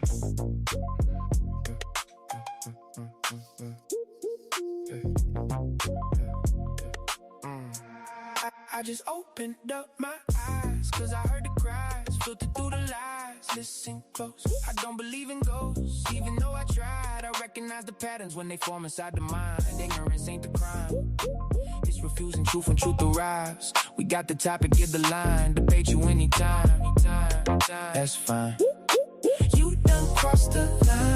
I just opened up my eyes, cause I heard the cries, filtered through the lies. Listen close, I don't believe in ghosts, even though I tried. I recognize the patterns when they form inside the mind. Ignorance ain't the crime, it's refusing truth when truth arrives. We got the topic, give the line, debate you anytime. That's fine. You done crossed the line.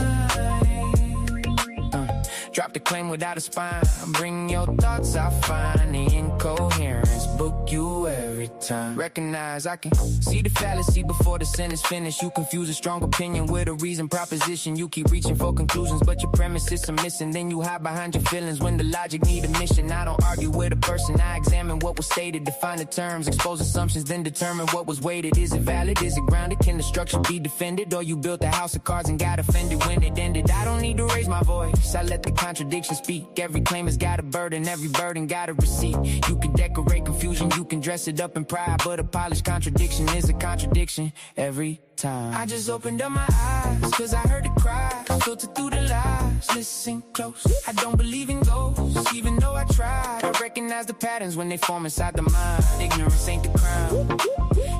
Drop the claim without a spine. Bring your thoughts, I find the incoherence. Book you every time. Recognize I can see the fallacy before the sentence finished. You confuse a strong opinion with a reason proposition. You keep reaching for conclusions, but your premises are missing. Then you hide behind your feelings when the logic need a mission. I don't argue with a person, I examine what was stated. Define the terms, expose assumptions, then determine what was weighted. Is it valid? Is it grounded? Can the structure be defended? Or you built a house of cards and got offended when it ended? I don't need to raise my voice, I let the contradiction speak. Every claim has got a burden, every burden got a receipt. You can decorate confusion, you can dress it up in pride, but a polished contradiction is a contradiction every time. I just opened up my eyes, cause I heard the cries, filtered through the lies. Listen close, I don't believe in ghosts, even though I tried. I recognize the patterns when they form inside the mind. Ignorance ain't the crime,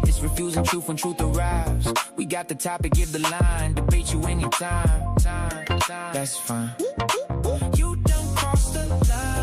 it's refusing truth when truth arrives. We got the topic, give the line, debate you anytime. That's fine. You done crossed the line.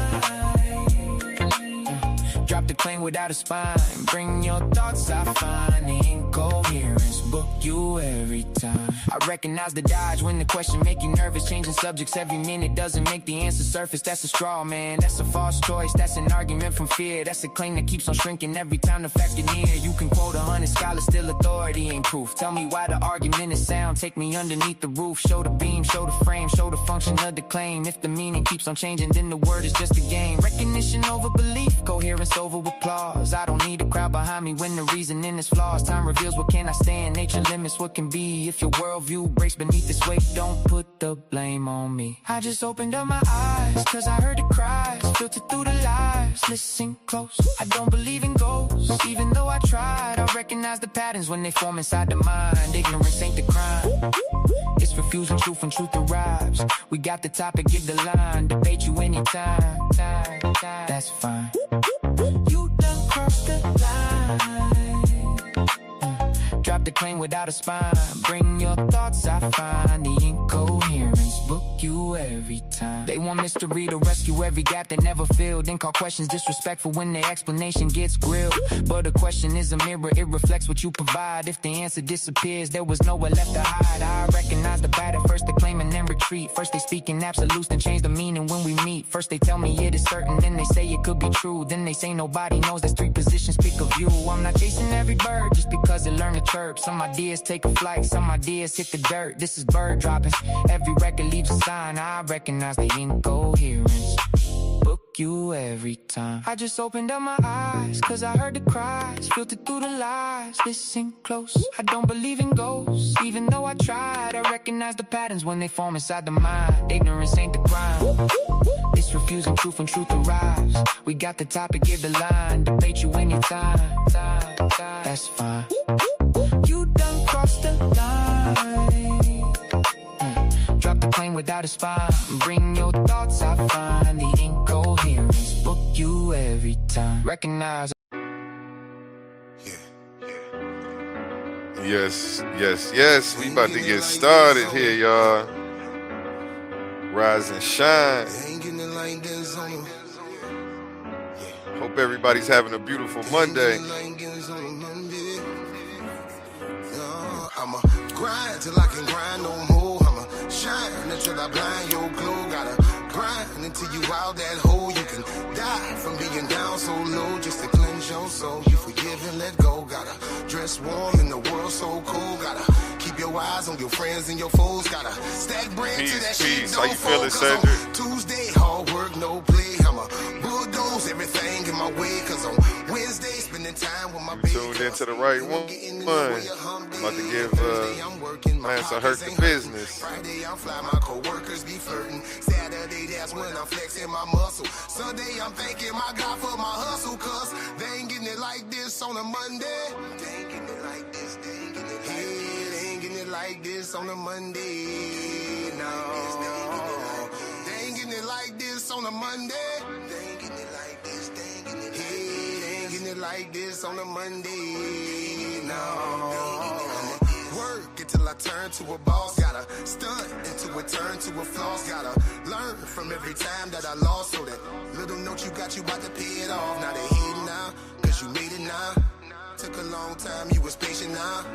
Drop the claim without a spine. Bring your thoughts, I find the incoherence. Book you every time. I recognize the dodge when the question make you nervous. Changing subjects every minute doesn't make the answer surface. That's a straw man, that's a false choice. That's an argument from fear. That's a claim that keeps on shrinking every time the fact get near. You can quote 100 scholars, still authority ain't proof. Tell me why the argument is sound. Take me underneath the roof. Show the beam, show the frame, show the function of the claim. If the meaning keeps on changing, then the word is just a game. Recognition over belief, coherence over applause. I don't need a crowd behind me when the reasoning is flaws. Time reveals what can I stand, nature limits what can be. If your worldview breaks beneath this weight, don't put the blame on me. I just opened up my eyes, cause I heard the cries, filtered through the lies. Listen close, I don't believe in ghosts, even though I tried. I recognize the patterns when they form inside the mind. Ignorance ain't the crime, it's refusing truth when truth arrives. We got the topic, give the line, debate you anytime. That's fine. You done crossed the line. Drop the claim without a spine. Bring your thoughts, I find the incoherence. Book you every time. They want mystery to rescue every gap that never filled. Then call questions disrespectful when their explanation gets grilled. But a question is a mirror, it reflects what you provide. If the answer disappears, there was nowhere left to hide. I recognize the bad at first, they claim and then retreat. First they speak in absolutes, then change the meaning when we meet. First they tell me it is certain, then they say it could be true. Then they say nobody knows, there's 3 positions, pick a view. I'm not chasing every bird just because it learned to chirp. Some ideas take a flight, some ideas hit the dirt. This is bird dropping, every record leaves a sign. I recognize the incoherence. Book you every time. I just opened up my eyes, cause I heard the cries, filtered through the lies. Listen close, I don't believe in ghosts, even though I tried. I recognize the patterns when they form inside the mind. Ignorance ain't the crime, it's refusing truth when truth arrives. We got the topic, give the line, debate you anytime. That's fine. You done crossed the line. Drop the plane without a spine. Bring your thoughts, I find the incoherence. Book you every time. Recognize. Yes. We about to get started here, y'all. Rise and shine. Hope everybody's having a beautiful Monday. I'ma grind till I can grind no more. I'ma shine until I blind your glow. Gotta grind until you out that hole. You can die from being down so low just to cleanse your soul. You forgive and let go. Gotta dress warm in the world so cold. Gotta keep your eyes on your friends and your foes. Gotta stack bread to that shit don't fall. Cause on Tuesday, hard work, no play. I'ma bulldoze everything in my way. Cause on Wednesday, spending time with my baby. Tuned into the right one. I'm about to give Mansa Herc the business. Friday, I'm fly, my co-workers be flirting. Saturday, that's when I'm flexing my muscle. Sunday, I'm thanking my God for my hustle. Cause they ain't getting it like this on a Monday. They ain't getting it like this, they ain't getting it like this. They ain't getting it like like this on a Monday. No, they ain't getting it like this on a Monday. They ain't getting it like this. They ain't getting it like this. They ain't getting it like this on a Monday. No. Work until I turn to a boss. Gotta stunt until it turn to a floss. Gotta learn from every time that I lost. So that little note you got, you about to pay it off. Now they hating now, cause you made it now. Took a long time, you was patient now.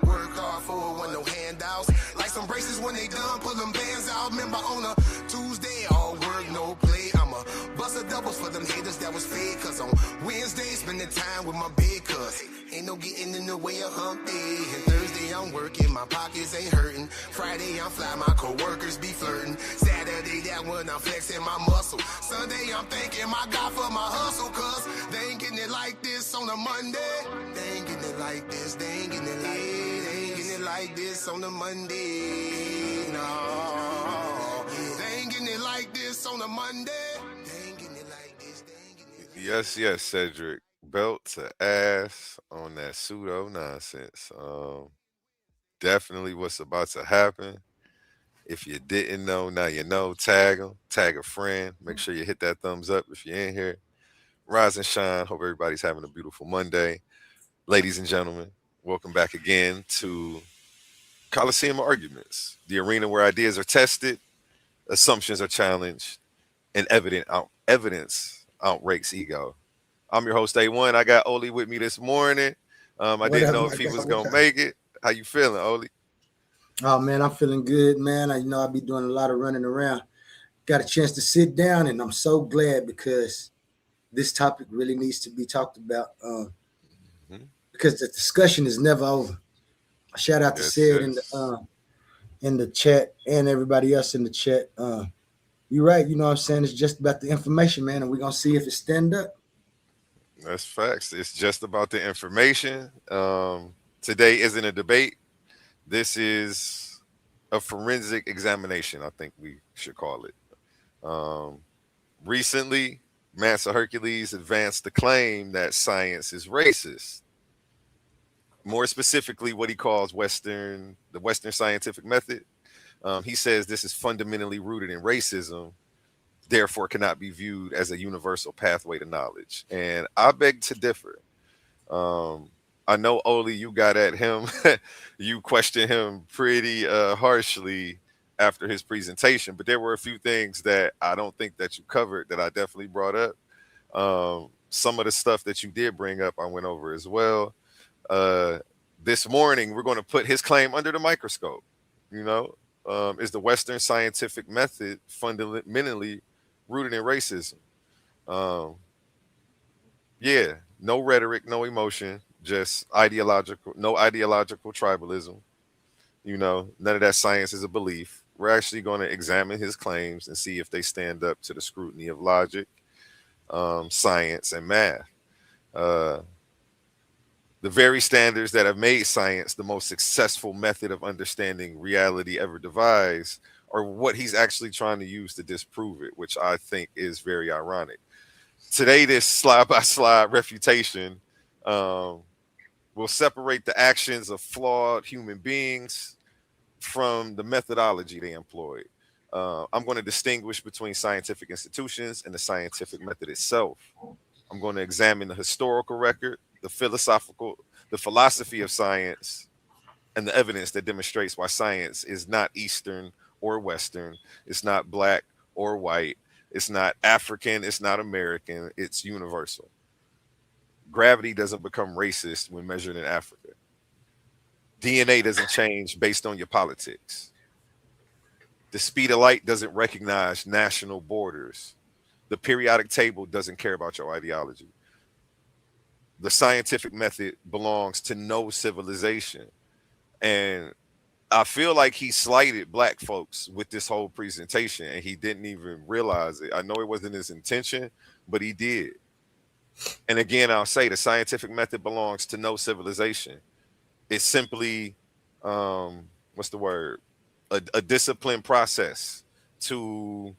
Work hard for it, wasn't no handouts. Like some braces when they done, pull them bands out. Remember on a Tuesday, all work, no play. I'ma bust a doubles for them haters that was fake. Cause on Wednesday, spending time with my big cuz. Ain't no getting in the way of hump day. And Thursday, I'm working, my pockets ain't hurting. Friday, I'm fly, my co-workers be flirting. Saturday, that one, I'm flexing my muscle. Sunday, I'm thanking my God for my hustle. Cause they ain't getting it like this on a Monday. They ain't getting it like this, they ain't getting it like this. They ain't getting it like this on a Monday. No, they ain't getting it like this on a Monday. They ain't getting it like this, they ain't getting it like this. Yes, Cedric. Belt to ass on that pseudo nonsense. Definitely what's about to happen. If you didn't know, now you know. Tag them, tag a friend. Make sure you hit that thumbs up if you're in here. Rise and shine. Hope everybody's having a beautiful Monday. Ladies and gentlemen, welcome back again to Coliseum Arguments, the arena where ideas are tested, assumptions are challenged, and evidence outranks ego. I'm your host, A1. I got Oli with me this morning. I What didn't up, know my if he guy? was What going to up? make it. How you feeling, Oli? Oh man, I'm feeling good, man. I be doing a lot of running around. Got a chance to sit down, and I'm so glad because this topic really needs to be talked about. Mhm. Because the discussion is never over. Shout out to Yes, Sid yes. in the chat and everybody else in the chat. You're right. You know what I'm saying? It's just about the information, man, and we're gonna see if it stand up. That's facts. It's just about the information. Today isn't a debate. This is a forensic examination, I think we should call it. Um, Recently, Mansa Hercules advanced the claim that science is racist. More specifically, what he calls the Western scientific method. He says this is fundamentally rooted in racism, therefore cannot be viewed as a universal pathway to knowledge. And I beg to differ. Um, I know Oli, you got at him. You questioned him pretty harshly after his presentation, but there were a few things that I don't think that you covered that I definitely brought up. Some of the stuff that you did bring up, I went over as well. Uh, this morning, we're going to put his claim under the microscope. You know, is the Western scientific method fundamentally rooted in racism? Um, yeah, no rhetoric, no emotion, just ideological, no ideological tribalism. You know, none of that science is a belief. We're actually going to examine his claims and see if they stand up to the scrutiny of logic, science, and math. Uh, the very standards that have made science the most successful method of understanding reality ever devised are what he's actually trying to use to disprove it, which I think is very ironic. Today, this slide by slide refutation um, will separate the actions of flawed human beings from the methodology they employed. I'm going to distinguish between scientific institutions and the scientific method itself. I'm going to examine the historical record, the philosophy of science, and the evidence that demonstrates why science is not Eastern or Western. It's not black or white. It's not African. It's not American. It's universal. Gravity doesn't become racist when measured in Africa. DNA doesn't change based on your politics. The speed of light doesn't recognize national borders. The periodic table doesn't care about your ideology. The scientific method belongs to no civilization. And I feel like he slighted black folks with this whole presentation and he didn't even realize it. I know it wasn't his intention, but he did. And again, I'll say the scientific method belongs to no civilization. It's simply, what's the word? A disciplined process to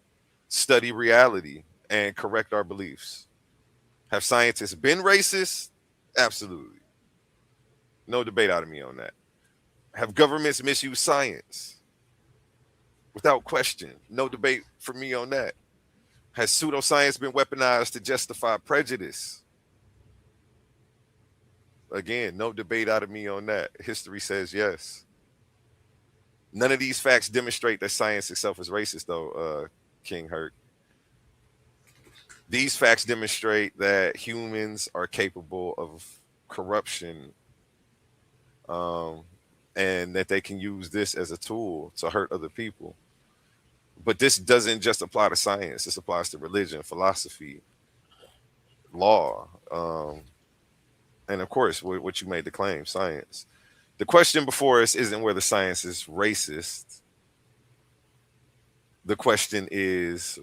study reality and correct our beliefs. Have scientists been racist? Absolutely. No debate out of me on that. Have governments misused science? Without question. No debate for me on that. Has pseudoscience been weaponized to justify prejudice? Again, no debate out of me on that. History says yes. None of these facts demonstrate that science itself is racist, though, King Hurt. These facts demonstrate that humans are capable of corruption, um, and that they can use this as a tool to hurt other people. But this doesn't just apply to science. This applies to religion, philosophy, law, and of course, what you made the claim, science. The question before us isn't whether science is racist. The question is,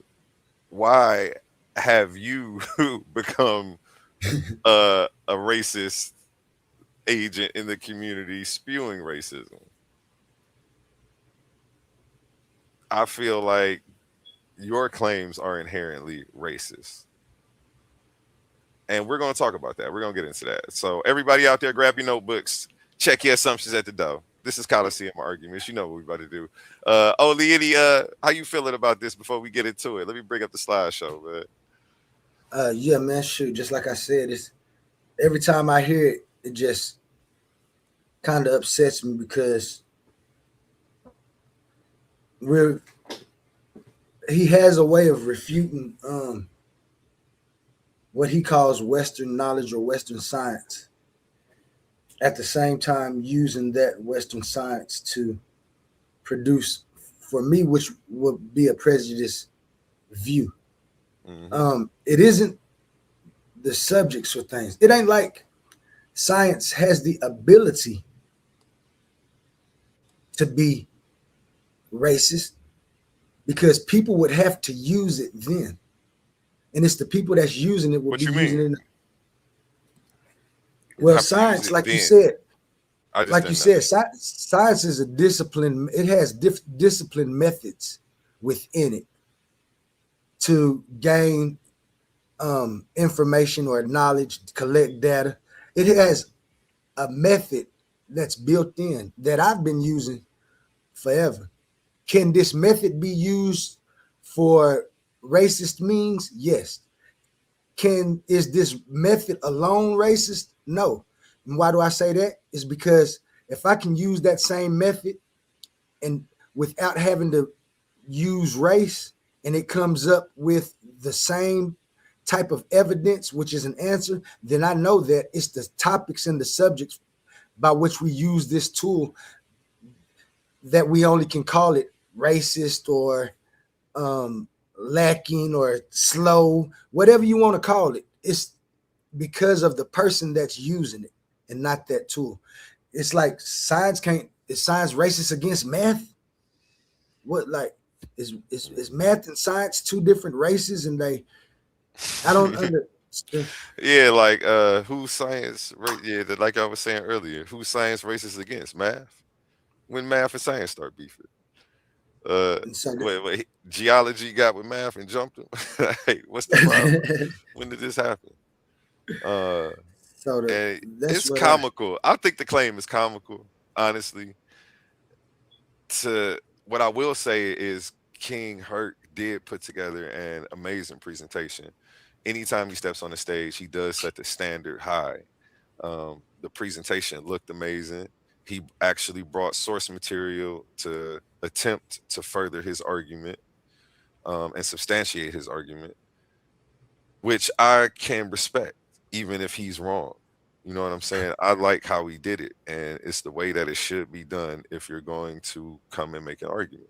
why have you become a racist agent in the community spewing racism? I feel like your claims are inherently racist. And we're going to talk about that. We're going to get into that. So everybody out there, grab your notebooks, check your assumptions at the door. This is Coliseum Arguments. You know what we're about to do. Oli, how you feeling about this before we get into it? Let me bring up the slideshow, man. Yeah, man, shoot. Just like I said, it's every time I hear it, it just kind of upsets me because he has a way of refuting what he calls Western knowledge or Western science, at the same time using that Western science to produce, for me, which would be a prejudiced view. It isn't the subjects for things. It ain't like science has the ability to be racist, because people would have to use it then. And it's the people that's using it will What be you using mean? it. Well, Have to use science, it like you then. said, I just like you didn't know. said, science is a discipline. It has discipline methods within it to gain information or knowledge, collect data. It has a method that's built in that I've been using forever. Can this method be used for racist means? Yes. Is this method alone racist? No. And why do I say that? Is because if I can use that same method and without having to use race, and it comes up with the same type of evidence, which is an answer, then I know that it's the topics and the subjects by which we use this tool that we only can call it racist or lacking or slow, whatever you want to call it. It's because of the person that's using it and not that tool. It's like science can't. Is science racist against math? What, like, is math and science two different races? And I don't understand. Yeah, like who's science? Yeah, like I was saying earlier, who's science racist against? Math. When math and science start beefing. And so What geology got with math and jumped them? Hey, what's the problem? When did this happen? Uh, and that's it's what comical. I think the claim is comical, honestly. To what I will say is King Hurt did put together an amazing presentation. Anytime he steps on the stage, he does set the standard high. The presentation looked amazing. He actually brought source material to attempt to further his argument, and substantiate his argument, which I can respect, even if he's wrong. You know what I'm saying? I like how he did it, and it's the way that it should be done if you're going to come and make an argument.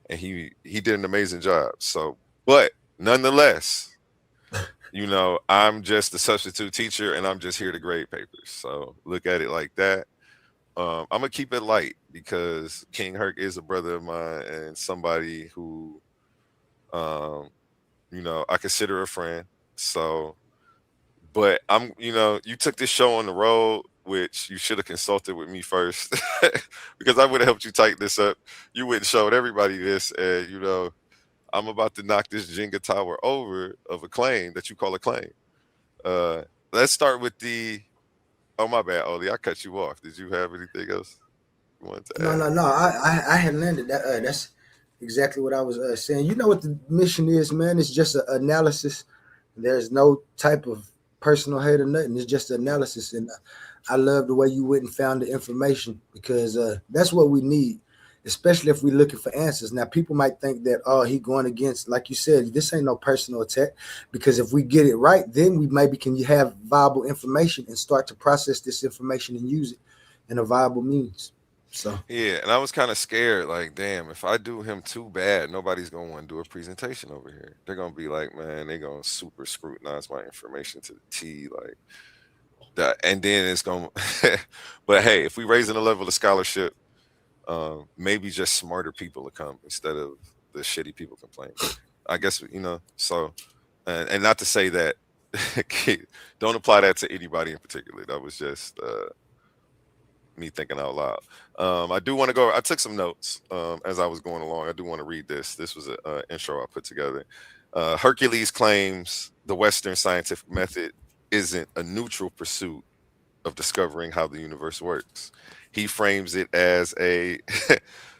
And he did an amazing job. So, but nonetheless, I'm just a substitute teacher, and I'm just here to grade papers. So look at it like that. I'm gonna keep it light because King Herc is a brother of mine and somebody who, um, I consider a friend. So, but you took this show on the road, which you should have consulted with me first, because I would have helped you tighten this up. You wouldn't showed everybody this, and I'm about to knock this Jenga tower over of a claim that you call a claim. Let's start with the. Oh, my bad, Oli. I cut you off. Did you have anything else? You wanted to No, add? no, no. I had landed that. That's exactly what I was saying. You know what the mission is, man? It's just an analysis. There's no type of personal hate or nothing. It's just analysis, and I love the way you went and found the information because that's what we need, especially if we're looking for answers. Now, people might think that oh, he going against, like you said, this ain't no personal attack because if we get it right, then we maybe can have viable information and start to process this information and use it in a viable means. So. Yeah, and I was kind of scared, like, damn, if I do him too bad, nobody's gonna want to do a presentation over here. They're gonna be like, man, they're gonna super scrutinize my information to the T, like that, and then it's gonna. But hey, if we raising the level of scholarship, maybe just smarter people will come instead of the shitty people complaining. I guess so, and not to say that don't apply that to anybody in particular. That was just me thinking out loud. I do want to go. I took some notes as I was going along. I do want to read this. This was an intro I put together. Hercules claims the Western scientific method isn't a neutral pursuit of discovering how the universe works. He frames it as a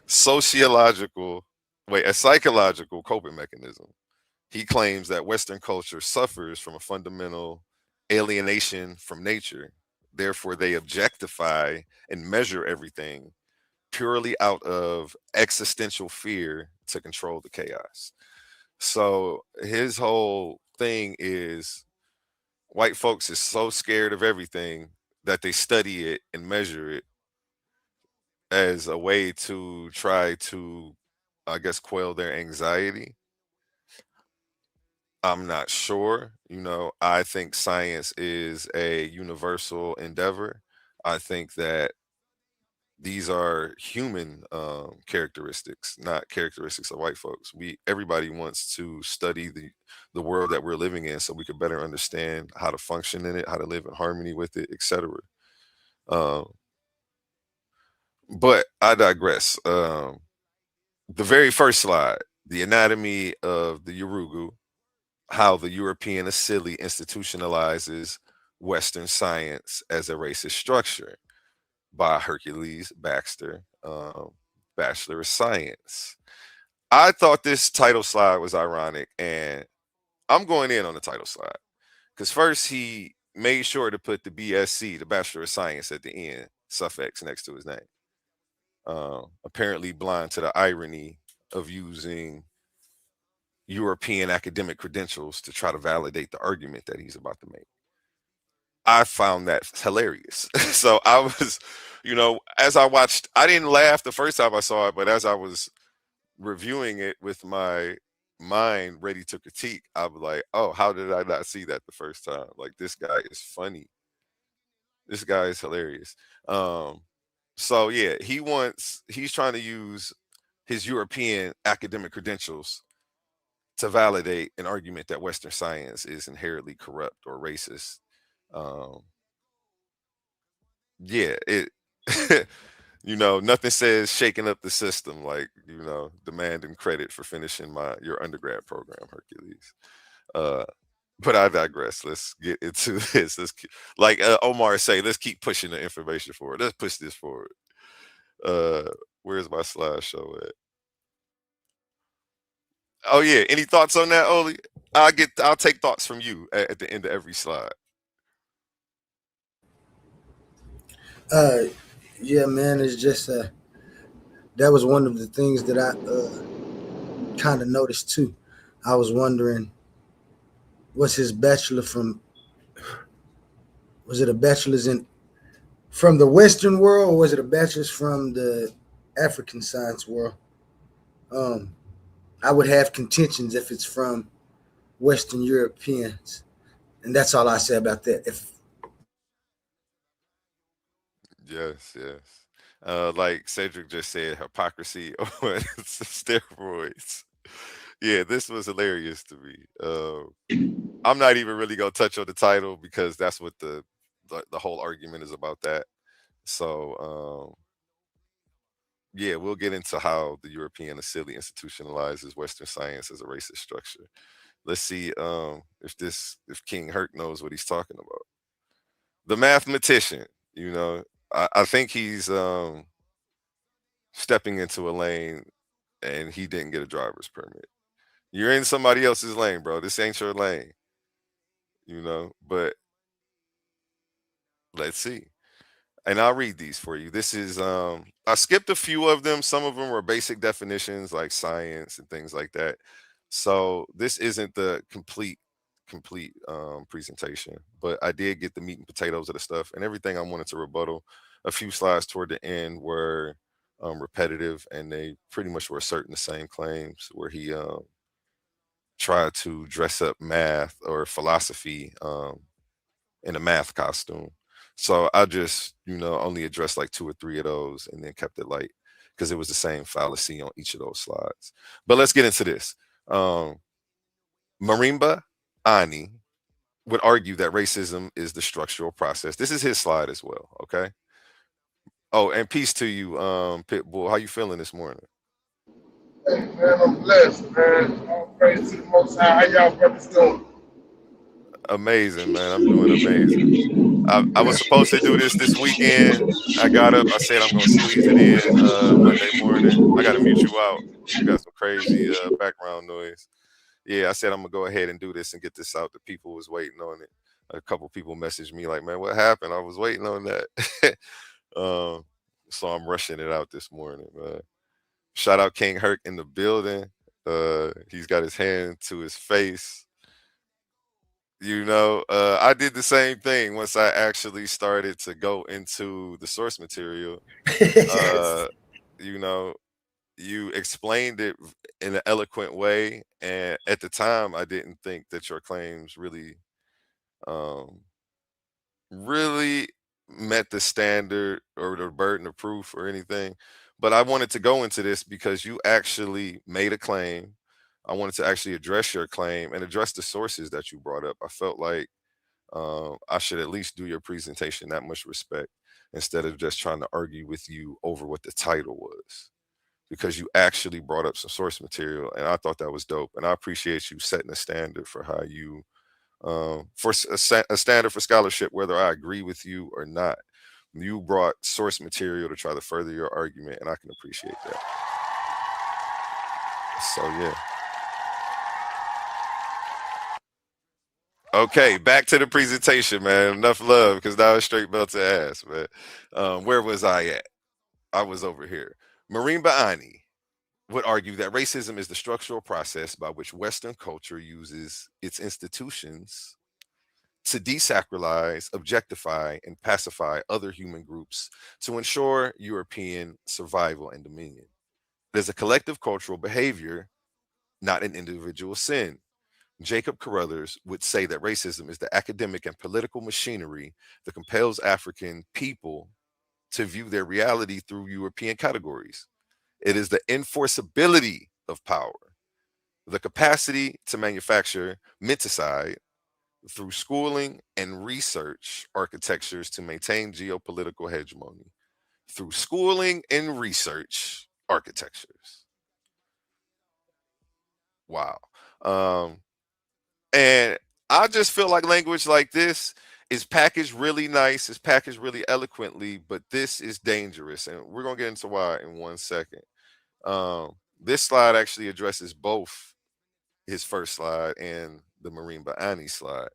sociological, a psychological coping mechanism. He claims that Western culture suffers from a fundamental alienation from nature. Therefore, they objectify and measure everything purely out of existential fear to control the chaos. So his whole thing is white folks is so scared of everything that they study it and measure it as a way to try to, I guess, quell their anxiety. I'm not sure. I think science is a universal endeavor. I think that these are human characteristics, not characteristics of white folks. Everybody wants to study the world that we're living in so we can better understand how to function in it, how to live in harmony with it, etc. Um, but I digress. The very first slide, the anatomy of the Urugu, how the European Asili institutionalizes Western science as a racist structure by Hercules Baxter, Bachelor of Science. I thought this title slide was ironic, and I'm going in on the title slide because first he made sure to put the BSc, the Bachelor of Science, at the end, suffix next to his name. Apparently blind to the irony of using European academic credentials to try to validate the argument that he's about to make. I found that hilarious. So I was, as I watched, I didn't laugh the first time I saw it, but as I was reviewing it with my mind ready to critique, I was like, oh, how did I not see that the first time? Like, this guy is funny. This guy is hilarious. Um, so yeah, he's trying to use his European academic credentials to validate an argument that Western science is inherently corrupt or racist. Um, yeah, it nothing says shaking up the system like, demanding credit for finishing your undergrad program, Hercules. Uh, but I digress. Let's get into this. Like Omar say, let's keep pushing the information forward. Let's push this forward. Uh, where's my slideshow at? Oh yeah, any thoughts on that, Oli? I'll take thoughts from you at the end of every slide. Uh, yeah, man, it's just that was one of the things that I kind of noticed too. I was wondering, was his bachelor from? Was it a bachelor's in from the Western world, or was it a bachelor's from the African science world? Um, I would have contentions if it's from Western Europeans, and that's all I say about that. If Yes, yes. Like Cedric just said, hypocrisy on steroids. Yeah, this was hilarious to me. I'm not even really gonna touch on the title because that's what the whole argument is about. That. So yeah, we'll get into how the European Asili institutionalizes Western science as a racist structure. Let's see if King Herc knows what he's talking about. The mathematician, I think he's stepping into a lane and he didn't get a driver's permit. You're in somebody else's lane, bro. This ain't your lane, but let's see. And I'll read these for you. This is I skipped a few of them. Some of them were basic definitions like science and things like that. So this isn't the complete presentation, but I did get the meat and potatoes of the stuff and everything I wanted to rebuttal. A few slides toward the end were repetitive, and they pretty much were asserting the same claims where he tried to dress up math or philosophy in a math costume. So I just, only addressed like two or three of those and then kept it light because it was the same fallacy on each of those slides. But let's get into this. Marimba Ani would argue that racism is the structural process. This is his slide as well. Okay. Oh, and peace to you, Pitbull. How you feeling this morning? Hey man, I'm blessed, man. All praise to the Most High. How y'all brothers doing? Amazing, man. I'm doing amazing. I was supposed to do this weekend. I got up. I said I'm gonna squeeze it in Monday morning. I got to mute you out. You got some crazy background noise. Yeah, I said I'm gonna go ahead and do this and get this out. The people was waiting on it. A couple people messaged me like, "Man, what happened? I was waiting on that." So I'm rushing it out this morning. Shout out King Herc in the building. He's got his hand to his face. I did the same thing once I actually started to go into the source material. Uh, you know, you explained it in an eloquent way, and at the time, I didn't think that your claims um, really met the standard or the burden of proof or anything. But I wanted to go into this because you actually made a claim. I wanted to actually address your claim and address the sources that you brought up. I felt like I should at least do your presentation that much respect instead of just trying to argue with you over what the title was, because you actually brought up some source material, and I thought that was dope. And I appreciate you setting a standard for how you a standard for scholarship, whether I agree with you or not. You brought source material to try to further your argument, and I can appreciate that. So yeah. Okay, back to the presentation, man. Enough love, because now it's straight belt to ass, man. Where was I at? I was over here. Marimba Ani would argue that racism is the structural process by which Western culture uses its institutions to desacralize, objectify, and pacify other human groups to ensure European survival and dominion. It is a collective cultural behavior, not an individual sin. Jacob Carruthers would say that racism is the academic and political machinery that compels African people to view their reality through European categories. It is the enforceability of power, the capacity to manufacture menticide through schooling and research architectures to maintain geopolitical hegemony. Through schooling and research architectures. Wow. Um, and I just feel like language like this is packaged really nice, is packaged really eloquently, but this is dangerous. And we're going to get into why in 1 second. This slide actually addresses both his first slide and the Marimba Ani slide.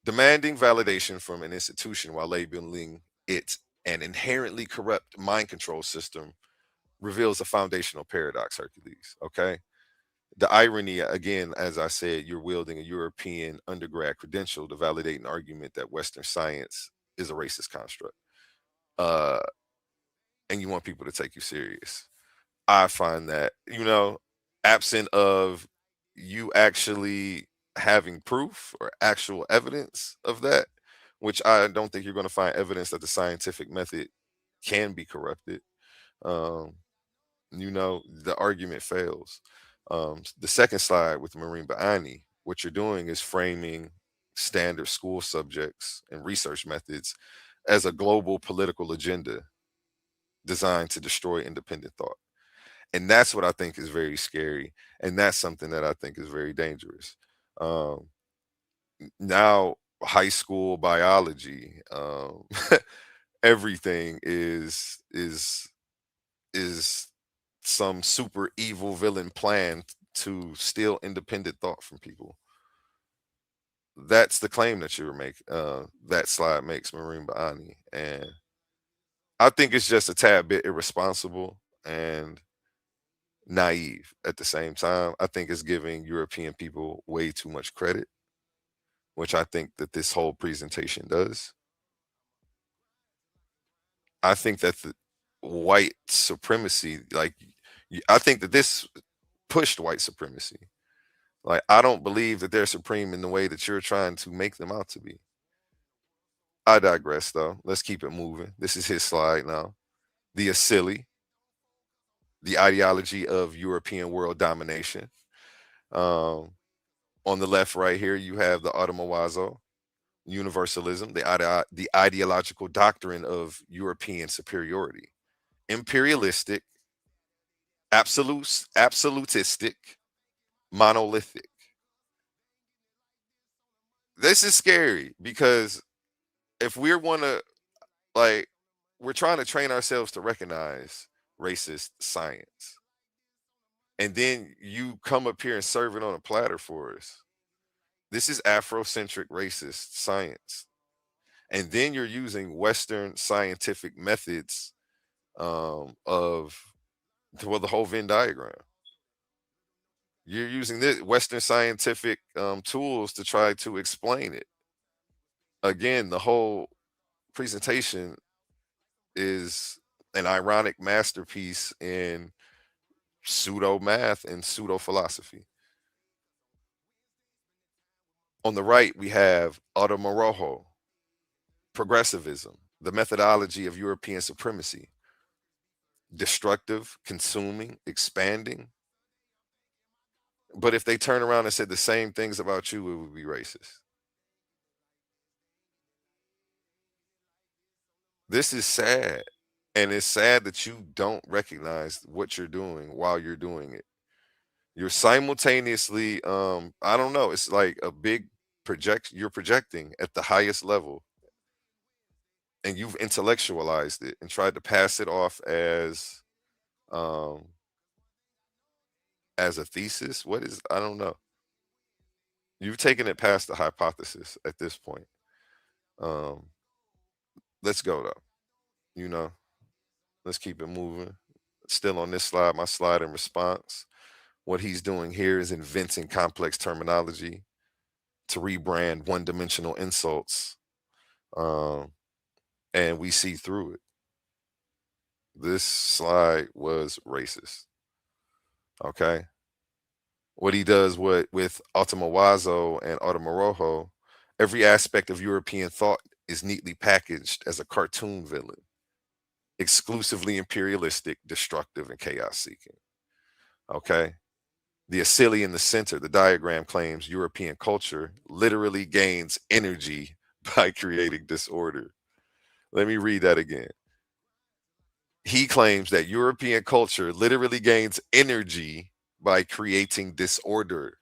Demanding validation from an institution while labeling it an inherently corrupt mind control system reveals a foundational paradox, Hercules. Okay. The irony, again, as I said, you're wielding a European undergrad credential to validate an argument that Western science is a racist construct. Uh, and you want people to take you serious. I find that, absent of you actually having proof or actual evidence of that, which I don't think you're going to find evidence that the scientific method can be corrupted. Um, the argument fails. The second slide with Marine Baani, what you're doing is framing standard school subjects and research methods as a global political agenda designed to destroy independent thought. And that's what I think is very scary. And that's something that I think is very dangerous. Um, Now, high school biology, everything is some super evil villain plan to steal independent thought from people. That's the claim that you were making. That slide makes Marine Baani, and I think it's just a tad bit irresponsible and naive at the same time. I think it's giving European people way too much credit, which I think that this whole presentation does. I think that the white supremacy, like, I think that this pushed white supremacy. Like, I don't believe that they're supreme in the way that you're trying to make them out to be. I digress, though. Let's keep it moving. This is his slide now. The Asili, the ideology of European world domination. Um, on the left, right here, you have the Automawazo, universalism, the ideological doctrine of European superiority, imperialistic, absolutistic, monolithic. This is scary because if we want to, like, we're trying to train ourselves to recognize racist science, and then you come up here and serve it on a platter for us. This is Afrocentric racist science. And then you're using Western scientific methods of, well, the whole Venn diagram. You're using this Western scientific tools to try to explain it. Again, the whole presentation is an ironic masterpiece in pseudo math and pseudo philosophy. On the right, we have Automorojo, progressivism, the methodology of European supremacy, destructive, consuming, expanding. But if they turn around and said the same things about you, it would be racist. This is sad. And it's sad that you don't recognize what you're doing while you're doing it. You're simultaneously, I don't know, it's like a big you're projecting at the highest level, and you've intellectualized it and tried to pass it off um as a thesis. What is, I don't know. You've taken it past the hypothesis at this point. Um, let's go though. You know, let's keep it moving. Still on this slide, my slide in response. What he's doing here is inventing complex terminology to rebrand one-dimensional insults, um, and we see through it. This slide was racist. Okay, what he does with Automawazo and Automorojo, every aspect of European thought is neatly packaged as a cartoon villain, exclusively imperialistic, destructive, and chaos seeking. Okay. The Asili in the center, the diagram claims European culture literally gains energy by creating disorder. Let me read that again. He claims that European culture literally gains energy by creating disorder.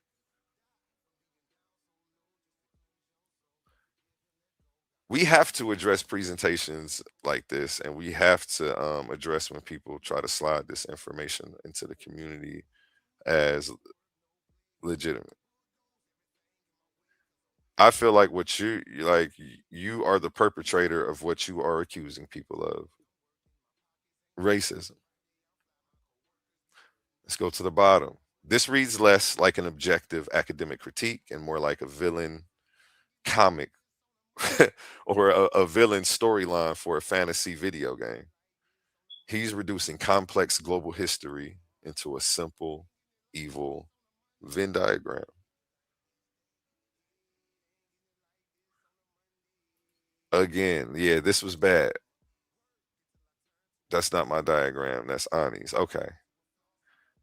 We have to address presentations like this, and we have to address when people try to slide this information into the community as legitimate. I feel like what you are the perpetrator of what you are accusing people of. Racism. Let's go to the bottom. This reads less like an objective academic critique and more like a villain comic or a villain storyline for a fantasy video game. He's reducing complex global history into a simple, evil Venn diagram. Again, yeah, this was bad. That's not my diagram. That's Ani's. Okay.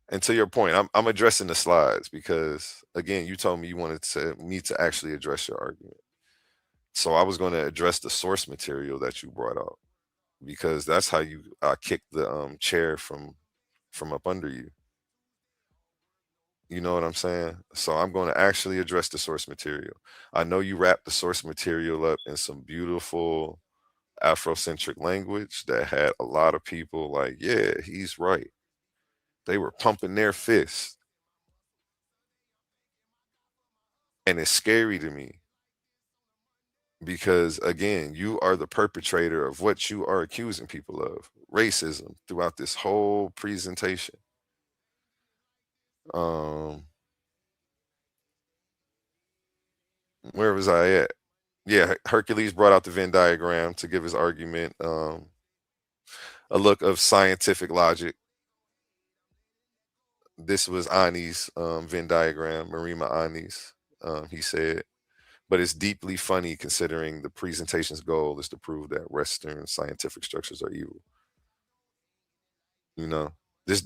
And to your point, I'm addressing the slides because, again, you told me you wanted me to actually address your argument. So I was going to address the source material that you brought out because that's how you kicked the chair from up under you. You know what I'm saying? So I'm going to actually address the source material. I know you wrapped the source material up in some beautiful Afrocentric language that had a lot of people like, yeah, he's right. They were pumping their fists, and it's scary to me because again, you are the perpetrator of what you are accusing people of, racism throughout this whole presentation. Um, where was I at? Yeah, Hercules brought out the Venn diagram to give his argument a look of scientific logic. This was Ani's Venn diagram, Marima Ani's. He said, but it's deeply funny considering the presentation's goal is to prove that Western scientific structures are evil. You know, this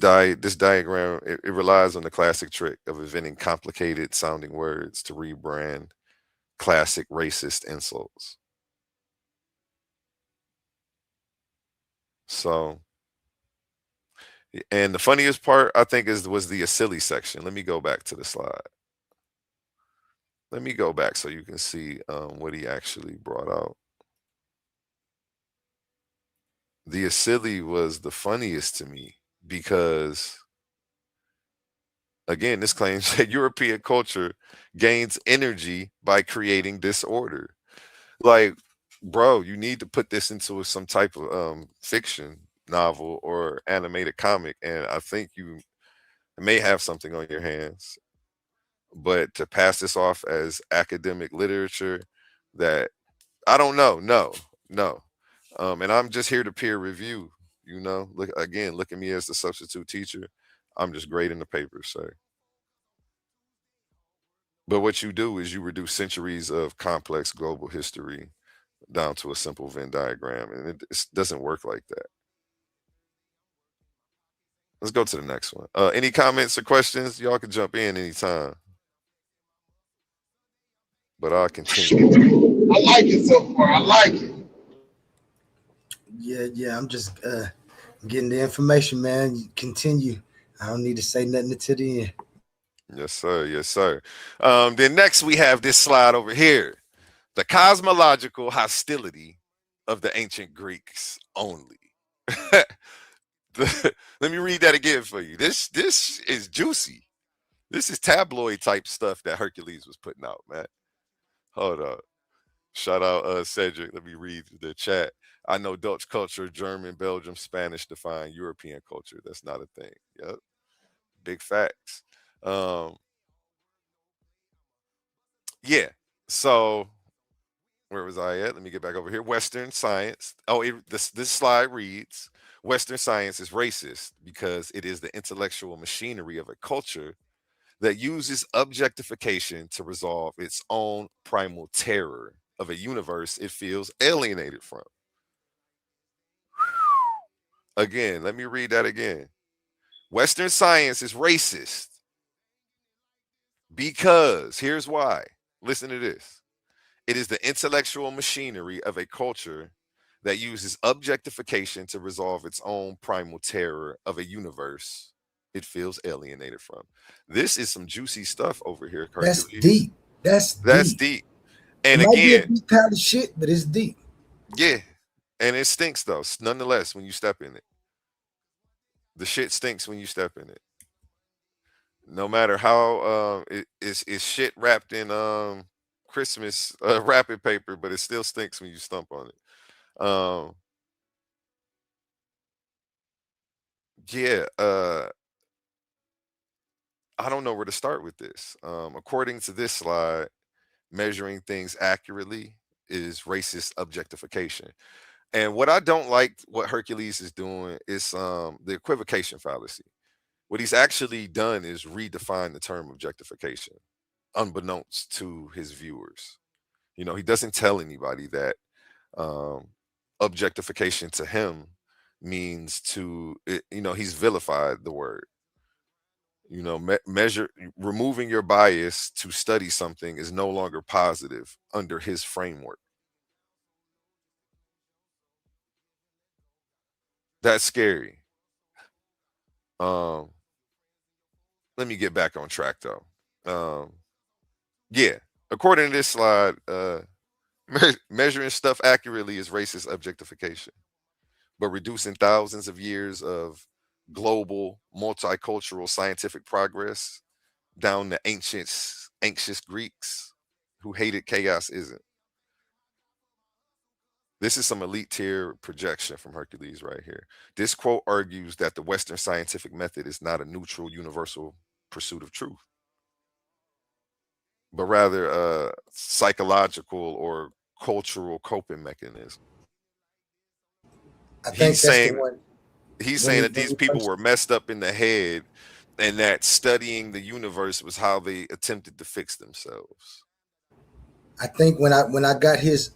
diagram it relies on the classic trick of inventing complicated sounding words to rebrand classic racist insults. So, and the funniest part I think is was the silly section. Let me go back to the slide. Let me go back so you can see what he actually brought out. The silly was the funniest to me because again, this claims that European culture gains energy by creating disorder. Like, bro, you need to put this into some type of fiction novel or animated comic, and I think you may have something on your hands. But to pass this off as academic literature, that I don't know, no, no. And I'm just here to peer review. You know, look again, look at me as the substitute teacher. I'm just grading the paper, sir. But what you do is you reduce centuries of complex global history down to a simple Venn diagram, and it doesn't work like that. Let's go to the next one. Any comments or questions? Y'all can jump in anytime, but I'll continue. I like it so far. I like it. Yeah. I'm just getting the information, man. You continue. I don't need to say nothing until the end. Yes, sir. Yes, sir. Then next we have this slide over here: the cosmological hostility of the ancient Greeks only. Let me read that again for you. This is juicy. This is tabloid type stuff that Hercules was putting out, man. Hold up. Shout out Cedric. Let me read the chat. I know Dutch culture, German, Belgium, Spanish define European culture. That's not a thing. Yep. Big facts. Um, yeah. So where was I at? Let me get back over here. Western science. Oh, this slide reads Western science is racist because it is the intellectual machinery of a culture that uses objectification to resolve its own primal terror of a universe it feels alienated from. Again, let me read that again. Western science is racist because here's why. Listen to this. It is the intellectual machinery of a culture that uses objectification to resolve its own primal terror of a universe it feels alienated from. This is some juicy stuff over here, That's Hercules. deep. That's That's deep. deep. It And might be a again, deep pile of shit, but it's deep. yeah, and it stinks though, nonetheless, when you step in it. The shit stinks when you step in it. No matter how it's shit wrapped in Christmas wrapping paper, but it still stinks when you stump on it. Yeah, I don't know where to start with this. According to this slide, measuring things accurately is racist objectification. And what I don't like what Hercules is doing is the equivocation fallacy. What he's actually done is redefine the term objectification, unbeknownst to his viewers. You know, he doesn't tell anybody that um, objectification to him means you know, he's vilified the word. You know, measure removing your bias to study something is no longer positive under his framework. That's scary. Um, let me get back on track though. Um, yeah, according to this slide, measuring stuff accurately is racist objectification, but reducing thousands of years of global multicultural scientific progress down to ancient anxious Greeks who hated chaos isn't. This is some elite tier projection from Hercules right here. This quote argues that the Western scientific method is not a neutral, universal pursuit of truth, but rather a psychological or cultural coping mechanism. I He's think that's the saying one he's when saying he that when these he people first. were messed up in the head and that studying the universe was how they attempted to fix themselves. I think when I got his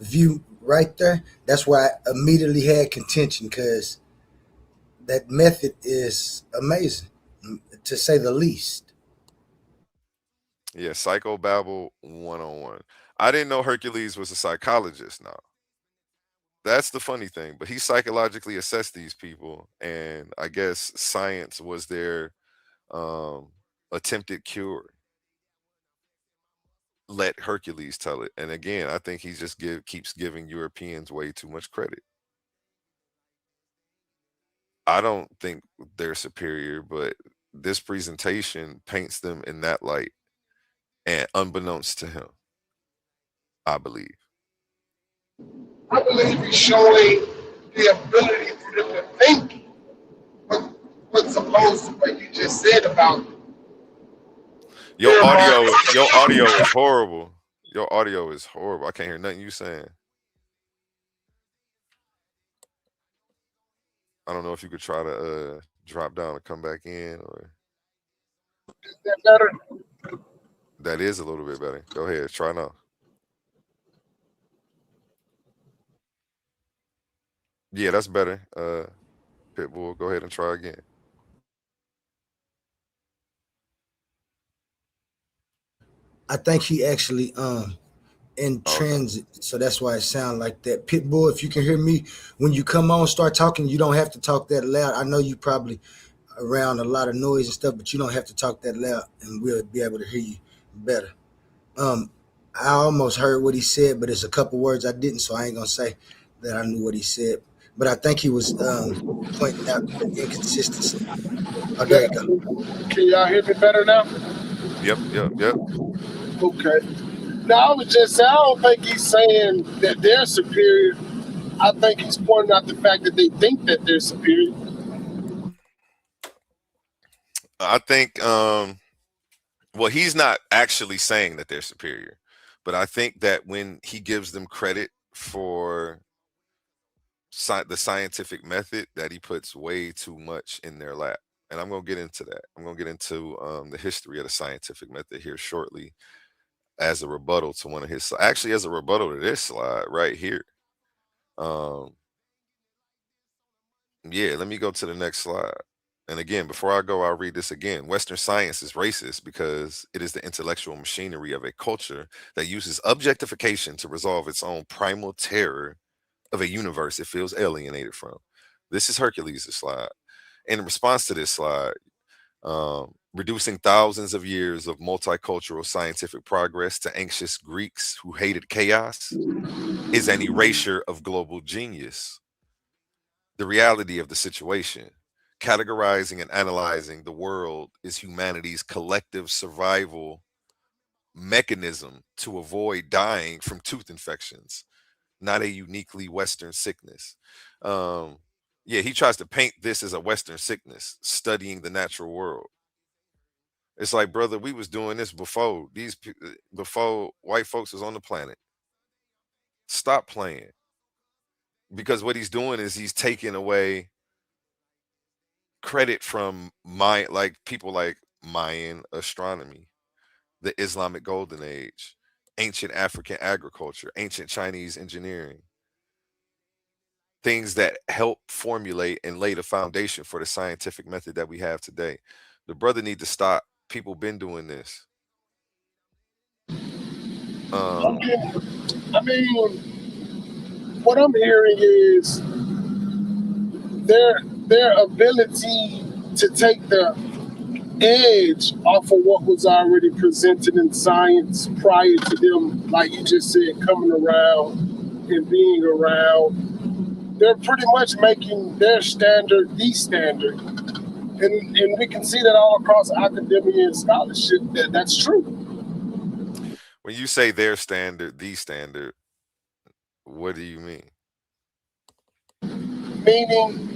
view right there, that's why I immediately had contention because that method is amazing, to say the least. Yeah, psychobabble 101. I didn't know Hercules was a psychologist now. That's the funny thing, but he psychologically assessed these people, and I guess science was their um attempted cure. Let Hercules tell it. And again, I think he just keeps giving Europeans way too much credit. I don't think they're superior, but this presentation paints them in that light, and unbeknownst to him, I believe. I believe he's showing the ability for them to think what, what's opposed to what you just said about Your their audio, your mind. audio is horrible. Your audio is horrible. I can't hear nothing you saying. I don't know if you could try to drop down and come back in, or Is that better? that is a little bit better. Go ahead, try now. Yeah, that's better. Pitbull, go ahead and try again. I think he actually in Okay. transit, so that's why it sounds like that. Pitbull, if you can hear me when you come on, start talking. You don't have to talk that loud. I know you probably around a lot of noise and stuff, but you don't have to talk that loud, and we'll be able to hear you better. Um, I almost heard what he said, but there's a couple words I didn't, so I ain't gonna say that I knew what he said. But I think he was pointing out the inconsistency. Oh, there you go. Can y'all hear me better now? Yep, yep, yep. Okay. Now I was just saying, I don't think he's saying that they're superior. I think he's pointing out the fact that they think that they're superior. I think well, he's not actually saying that they're superior, but I think that when he gives them credit for the scientific method, that he puts way too much in their lap. And I'm going to get into that. I'm going to get into the history of the scientific method here shortly as a rebuttal to one of his, actually as a rebuttal to this slide right here. Um, yeah, let me go to the next slide. And again, before I go, I'll read this again. Western science is racist because it is the intellectual machinery of a culture that uses objectification to resolve its own primal terror of a universe it feels alienated from. This is Hercules' slide. In response to this slide, reducing thousands of years of multicultural scientific progress to anxious Greeks who hated chaos is an erasure of global genius. The reality of the situation, categorizing and analyzing the world is humanity's collective survival mechanism to avoid dying from tooth infections, not a uniquely Western sickness. Um, yeah, he tries to paint this as a Western sickness, studying the natural world. It's like, brother, we was doing this before before white folks was on the planet. Stop playing, because what he's doing is he's taking away credit from my like people like Mayan astronomy, the Islamic Golden Age, ancient African agriculture, ancient Chinese engineering, things that help formulate and lay the foundation for the scientific method that we have today. The brother need to stop. People been doing this. I Um, mean, I mean, what I'm hearing is their ability to take the edge off of what was already presented in science prior to them, like you just said, coming around and being around. they're pretty much making their standard the standard. And we can see that all across academia and scholarship. That's true. When you say their standard, the standard, what do you mean? Meaning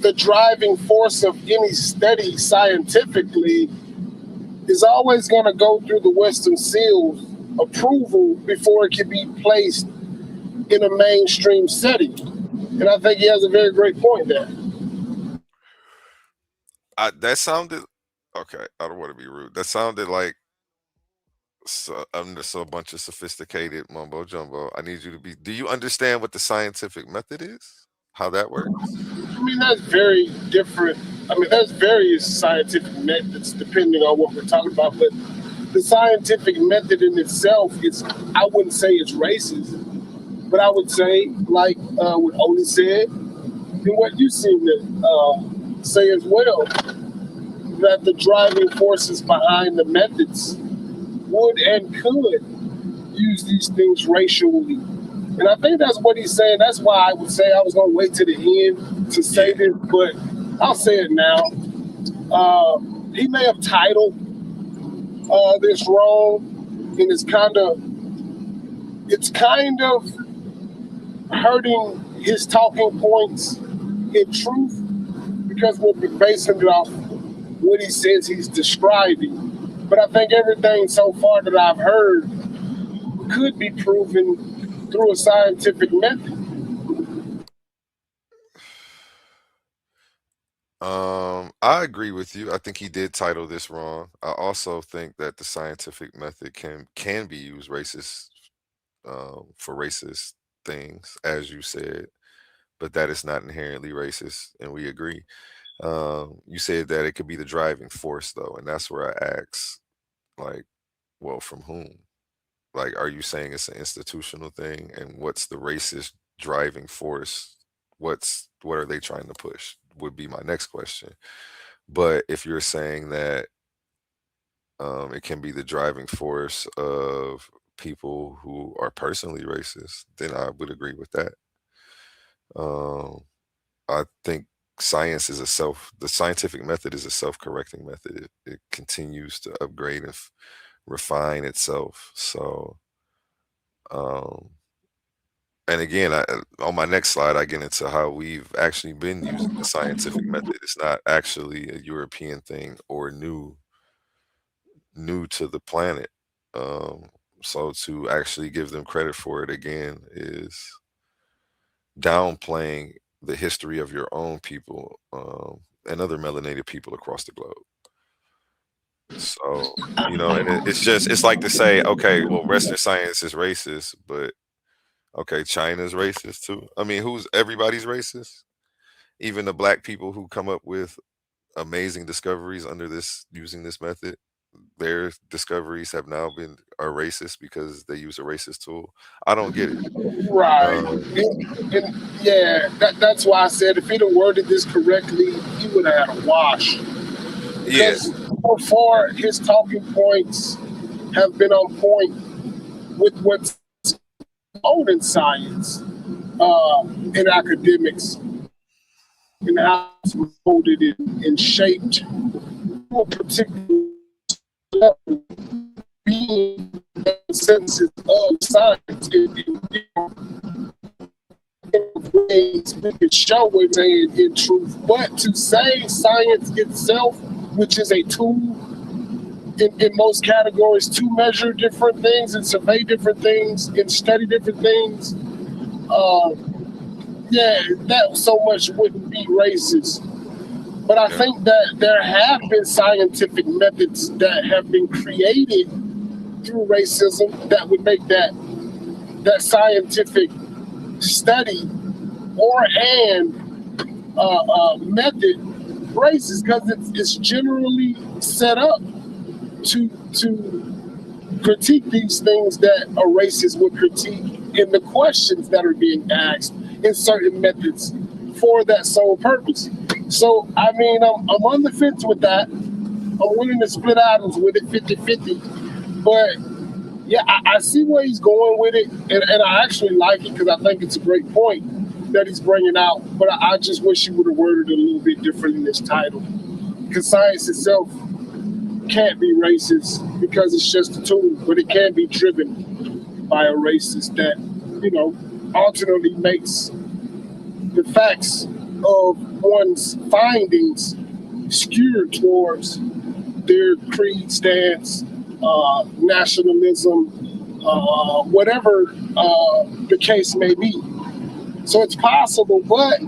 the driving force of any study scientifically is always going to go through the Western seal approval before it can be placed in a mainstream setting. And I think he has a very great point there. That sounded okay. I don't want to be rude. That sounded like I'm just a bunch of sophisticated mumbo jumbo. I need you to be. Do you understand what the scientific method is? How that works? I mean, that's very different. I mean, there's various scientific methods depending on what we're talking about, but the scientific method in itself is, I wouldn't say it's racist, but I would say, like what AONE said, and what you seem to say as well, that the driving forces behind the methods would and could use these things racially. And I think that's what he's saying. That's why I would say I was going to wait to the end to say this, but I'll say it now. He may have titled this wrong, and it's kind of hurting his talking points in truth, because we're basing it off what he says he's describing. But I think everything so far that I've heard could be proven through a scientific method. I agree with you. I think he did title this wrong. I also think that the scientific method can be used for racist things, as you said, but that is not inherently racist, and we agree. You said that it could be the driving force, though, and that's where I ask, like, well, from whom? Like, are you saying it's an institutional thing? And what's the racist driving force? What are they trying to push? Would be my next question. But if you're saying that it can be the driving force of people who are personally racist, then I would agree with that. I think the scientific method is a self-correcting method. It continues to upgrade and refine itself. So, and again, on my next slide, I get into how we've actually been using the scientific method. It's not actually a European thing or new to the planet. So to actually give them credit for it again is downplaying the history of your own people and other melanated people across the globe. So, and it's like to say, okay, well, Western science is racist, but okay, China's racist too. I mean, everybody's racist? Even the black people who come up with amazing discoveries using this method, their discoveries are racist because they use a racist tool. I don't get it. Right. Yeah, that's why I said if he'd have worded this correctly, he would have had a wash. Because so far, his talking points have been on point with what's owned in science, in academics, and how it's molded and shaped to a particular level, being senses of science in ways we can show it in truth. But to say science itself, which is a tool in most categories to measure different things and survey different things and study different things, that so much wouldn't be racist. But I think that there have been scientific methods that have been created through racism that would make that scientific study method racist, because it's generally set up to critique these things that a racist would critique in the questions that are being asked in certain methods for that sole purpose. So, I mean, I'm on the fence with that. I'm willing to split atoms with it 50-50. But, yeah, I see where he's going with it, and I actually like it because I think it's a great point. that he's bringing out, but I just wish he would have worded it a little bit different in this title. Because science itself can't be racist because it's just a tool, but it can be driven by a racist that, ultimately makes the facts of one's findings skewed towards their creed stance, nationalism, whatever the case may be. So it's possible, but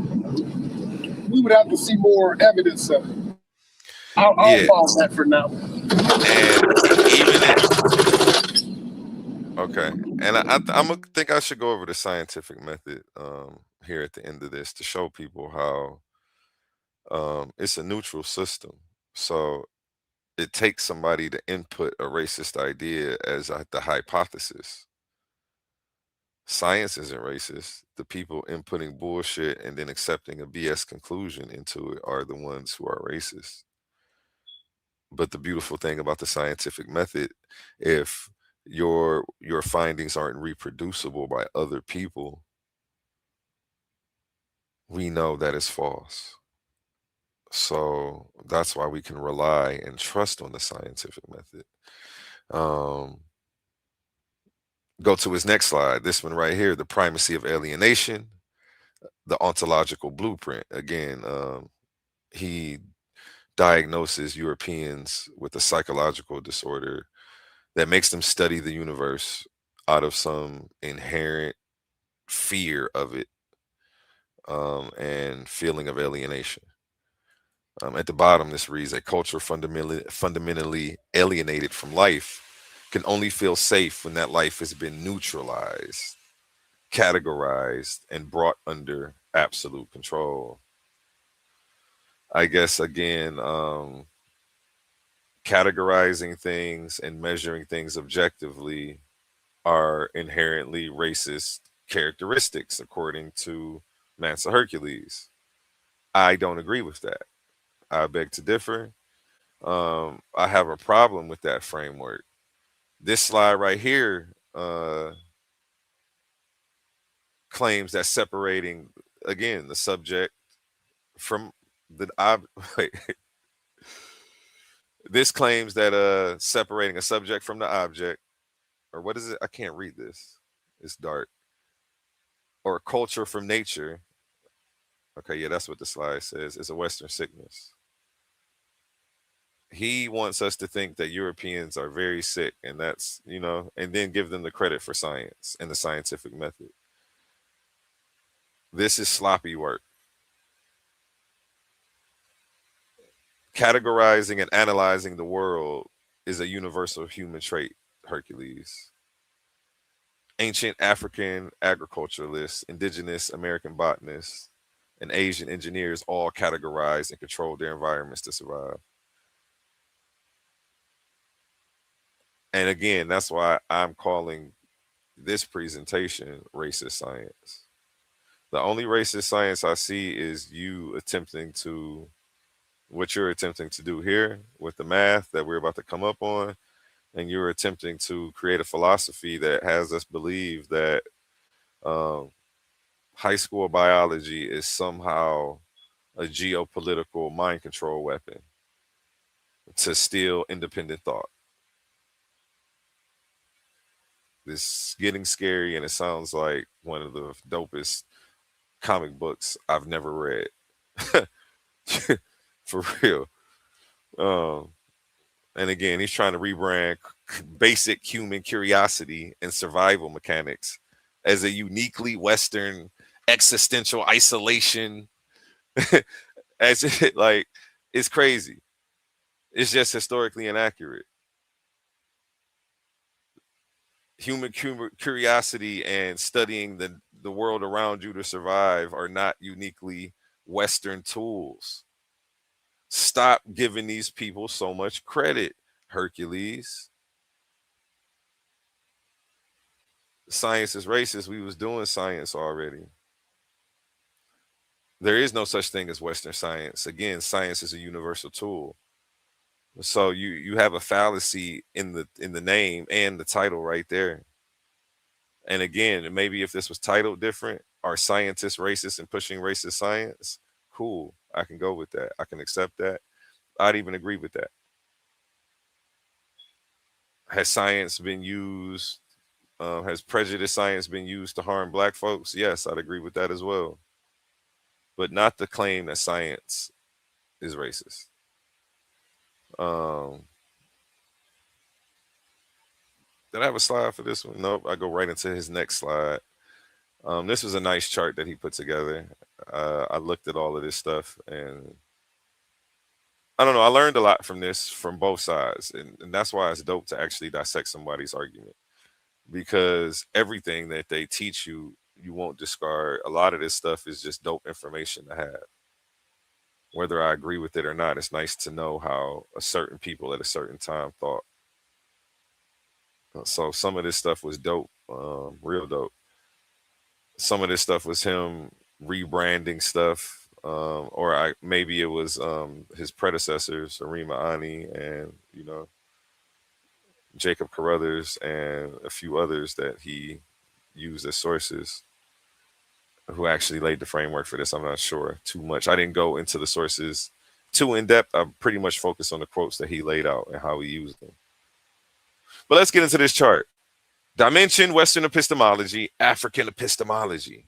we would have to see more evidence of it. I'll pause that for now. Okay, and I think I should go over the scientific method here at the end of this to show people how it's a neutral system. So it takes somebody to input a racist idea as the hypothesis. Science isn't racist. The people inputting bullshit and then accepting a BS conclusion into it are the ones who are racist. But the beautiful thing about the scientific method, if your findings aren't reproducible by other people, we know that is false. So that's why we can rely and trust on the scientific method. Go to his next slide. This one right here, the primacy of alienation, the ontological blueprint. Again, he diagnoses Europeans with a psychological disorder that makes them study the universe out of some inherent fear of it and feeling of alienation. At the bottom, this reads, a culture fundamentally alienated from life can only feel safe when that life has been neutralized, categorized, and brought under absolute control. I guess, again, categorizing things and measuring things objectively are inherently racist characteristics, according to Mansa Hercules. I don't agree with that. I beg to differ. I have a problem with that framework. This slide right here claims that separating, again, the subject from the wait. This claims that separating a subject from the object, or what is it? I can't read this. It's dark. Or culture from nature. Okay, yeah, that's what the slide says. It's a Western sickness. He wants us to think that Europeans are very sick, and that's, and then give them the credit for science and the scientific method. This is sloppy work. Categorizing and analyzing the world is a universal human trait, Hercules. Ancient African agriculturalists, indigenous American botanists, and Asian engineers all categorized and controlled their environments to survive. And again, that's why I'm calling this presentation racist science. The only racist science I see is you attempting to, what you're attempting to do here with the math that we're about to come up on, and you're attempting to create a philosophy that has us believe that high school biology is somehow a geopolitical mind control weapon to steal independent thought. This is getting scary, and it sounds like one of the dopest comic books I've never read. For real. And again, he's trying to rebrand basic human curiosity and survival mechanics as a uniquely Western existential isolation. As it, like, it's crazy. It's just historically inaccurate. Human curiosity and studying the world around you to survive are not uniquely Western tools. Stop giving these people so much credit, Hercules. Science is racist. We was doing science already. There is no such thing as Western science. Again, science is a universal tool. So you have a fallacy in the name and the title right there. And again, maybe if this was titled different, are scientists racist and pushing racist science? Cool. I can go with that. I can accept that. I'd even agree with that. Has science been used? Has prejudice science been used to harm black folks? Yes, I'd agree with that as well. But not the claim that science is racist. Um, did I have a slide for this one? Nope. I go right into his next slide. This was a nice chart that he put together. I looked at all of this stuff, and I don't know. I learned a lot from this from both sides, and that's why it's dope to actually dissect somebody's argument, because everything that they teach you, you won't discard. A lot of this stuff is just dope information to have. Whether I agree with it or not, it's nice to know how a certain people at a certain time thought. So some of this stuff was dope, real dope. Some of this stuff was him rebranding stuff, or maybe it was his predecessors, Arima Ani, and Jacob Carruthers, and a few others that he used as sources, who actually laid the framework for this. I'm not sure too much. I didn't go into the sources too in depth. I pretty much focused on the quotes that he laid out and how he used them. But let's get into this chart. Dimension, Western epistemology, African epistemology.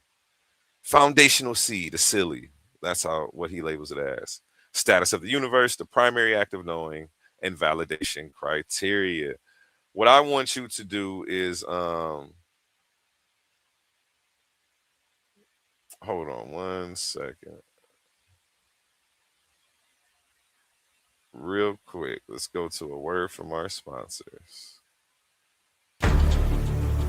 Foundational C, the silly. That's what he labels it as. Status of the universe, the primary act of knowing, and validation criteria. What I want you to do is hold on one second. Real quick, let's go to a word from our sponsors.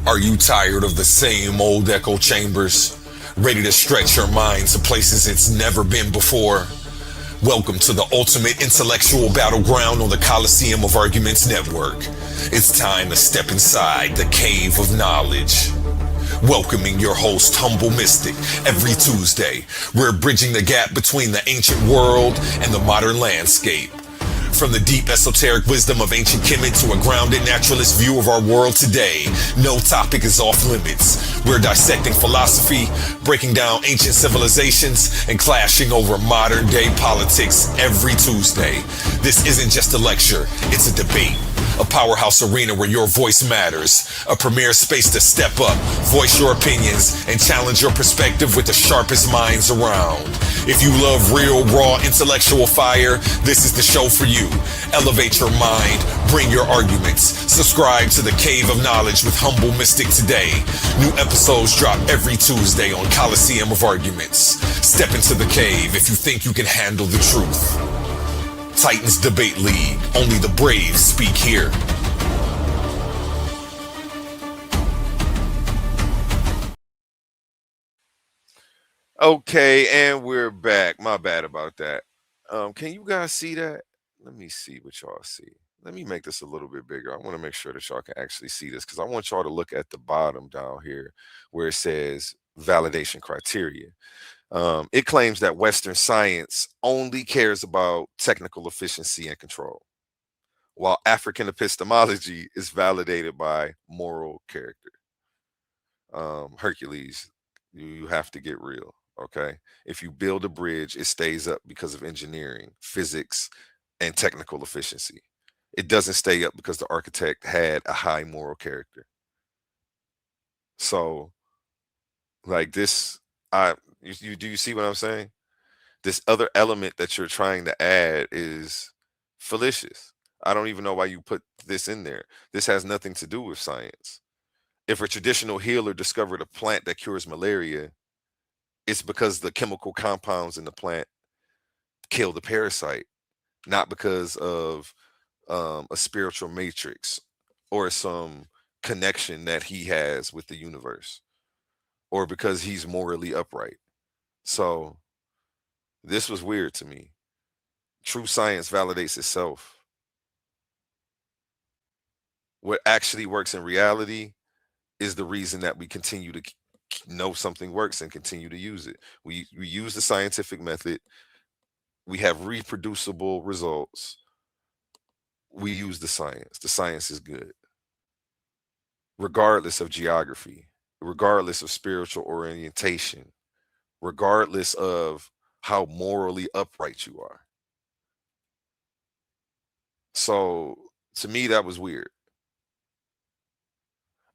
Are you tired of the same old echo chambers? Ready to stretch your mind to places it's never been before? Welcome to the ultimate intellectual battleground on the Coliseum of Arguments Network. It's time to step inside the cave of knowledge. Welcoming your host, Humble Mystic, every Tuesday. We're bridging the gap between the ancient world and the modern landscape. From the deep esoteric wisdom of ancient Kemet to a grounded naturalist view of our world today, no topic is off limits. We're dissecting philosophy, breaking down ancient civilizations, and clashing over modern day politics every Tuesday. This isn't just a lecture, it's a debate. A powerhouse arena where your voice matters. A premier space to step up, voice your opinions, and challenge your perspective with the sharpest minds around. If you love real, raw, intellectual fire, this is the show for you. Elevate your mind, bring your arguments. Subscribe to the Cave of Knowledge with Humble Mystic today. New episodes drop every Tuesday on Coliseum of Arguments. Step into the cave if you think you can handle the truth. Titans Debate League. Only the brave speak here. Okay, and we're back. My bad about that. Can you guys see that? Let me see what y'all see. Let me make this a little bit bigger. I want to make sure that y'all can actually see this, because I want y'all to look at the bottom down here where it says validation criteria. It claims that Western science only cares about technical efficiency and control, while African epistemology is validated by moral character. Hercules, you have to get real, okay? If you build a bridge, it stays up because of engineering, physics, and technical efficiency. It doesn't stay up because the architect had a high moral character. So, like this, do you see what I'm saying? This other element that you're trying to add is fallacious. I don't even know why you put this in there. This has nothing to do with science. If a traditional healer discovered a plant that cures malaria, it's because the chemical compounds in the plant kill the parasite, not because of a spiritual matrix or some connection that he has with the universe, or because he's morally upright. So this was weird to me. True science validates itself. What actually works in reality is the reason that we continue to know something works and continue to use it. We use the scientific method. We have reproducible results. We use the science. The science is good, regardless of geography, regardless of spiritual orientation, regardless of how morally upright you are. So to me, that was weird.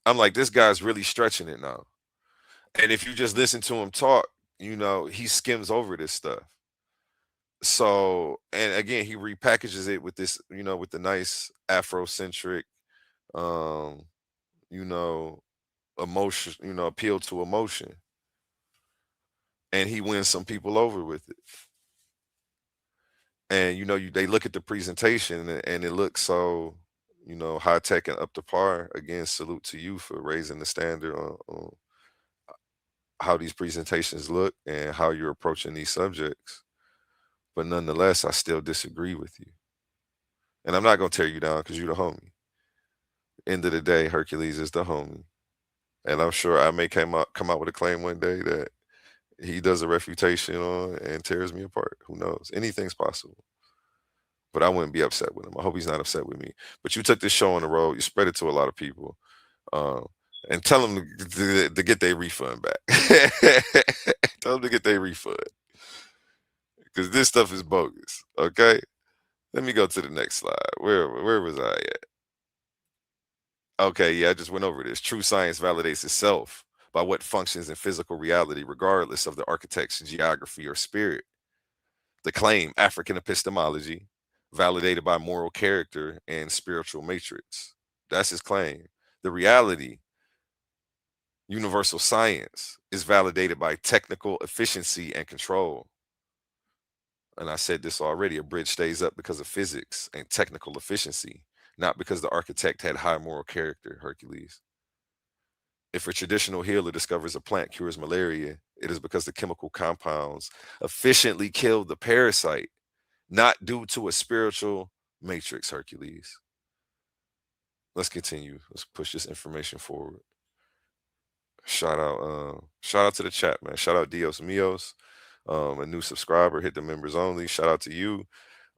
I'm like, this guy's really stretching it now. And if you just listen to him talk, he skims over this stuff. So, and again, he repackages it with this, with the nice Afrocentric, um, you know, emotion, appeal to emotion. And he wins some people over with it. And they look at the presentation and it looks so, high tech and up to par. Again, salute to you for raising the standard on how these presentations look and how you're approaching these subjects. But nonetheless, I still disagree with you. And I'm not gonna tear you down because you're the homie. End of the day, Hercules is the homie. And I'm sure I may come out with a claim one day that he does a refutation on and tears me apart. Who knows? Anything's possible. But I wouldn't be upset with him. I hope he's not upset with me. But you took this show on the road, you spread it to a lot of people. Um, and tell them to get their refund back. Tell them to get their refund. Because this stuff is bogus. Okay? Let me go to the next slide. Where was I at? Okay, yeah, I just went over this. True science validates itself by what functions in physical reality, regardless of the architect's geography or spirit. The claim, African epistemology, validated by moral character and spiritual matrix. That's his claim. The reality, universal science, is validated by technical efficiency and control. And I said this already, a bridge stays up because of physics and technical efficiency, not because the architect had high moral character, Hercules. If a traditional healer discovers a plant cures malaria, it is because the chemical compounds efficiently kill the parasite, not due to a spiritual matrix, Hercules. Let's continue. Let's push this information forward. Shout out to the chat, man. Shout out Dios Mios, a new subscriber, hit the members only. Shout out to you.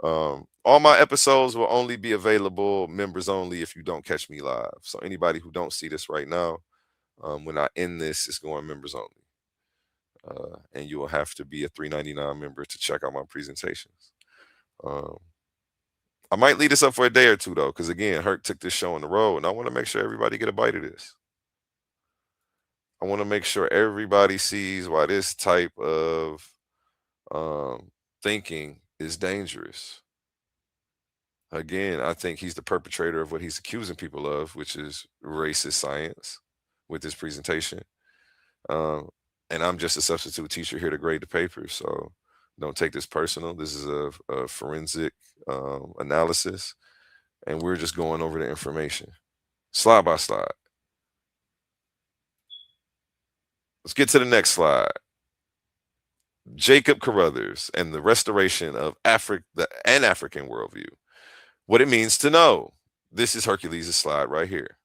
All my episodes will only be available members only if you don't catch me live. So anybody who don't see this right now, when I end this, it's going members only. And you will have to be a $3.99 member to check out my presentations. I might leave this up for a day or two though, because again, Herc took this show on the road, and I want to make sure everybody get a bite of this. I want to make sure everybody sees why this type of thinking is dangerous. Again, I think he's the perpetrator of what he's accusing people of, which is racist science with this presentation. And I'm just a substitute teacher here to grade the paper. So don't take this personal. This is a forensic analysis. And we're just going over the information slide by slide. Let's get to the next slide. Jacob Carruthers and the restoration of African worldview. What it means to know. This is Hercules' slide right here.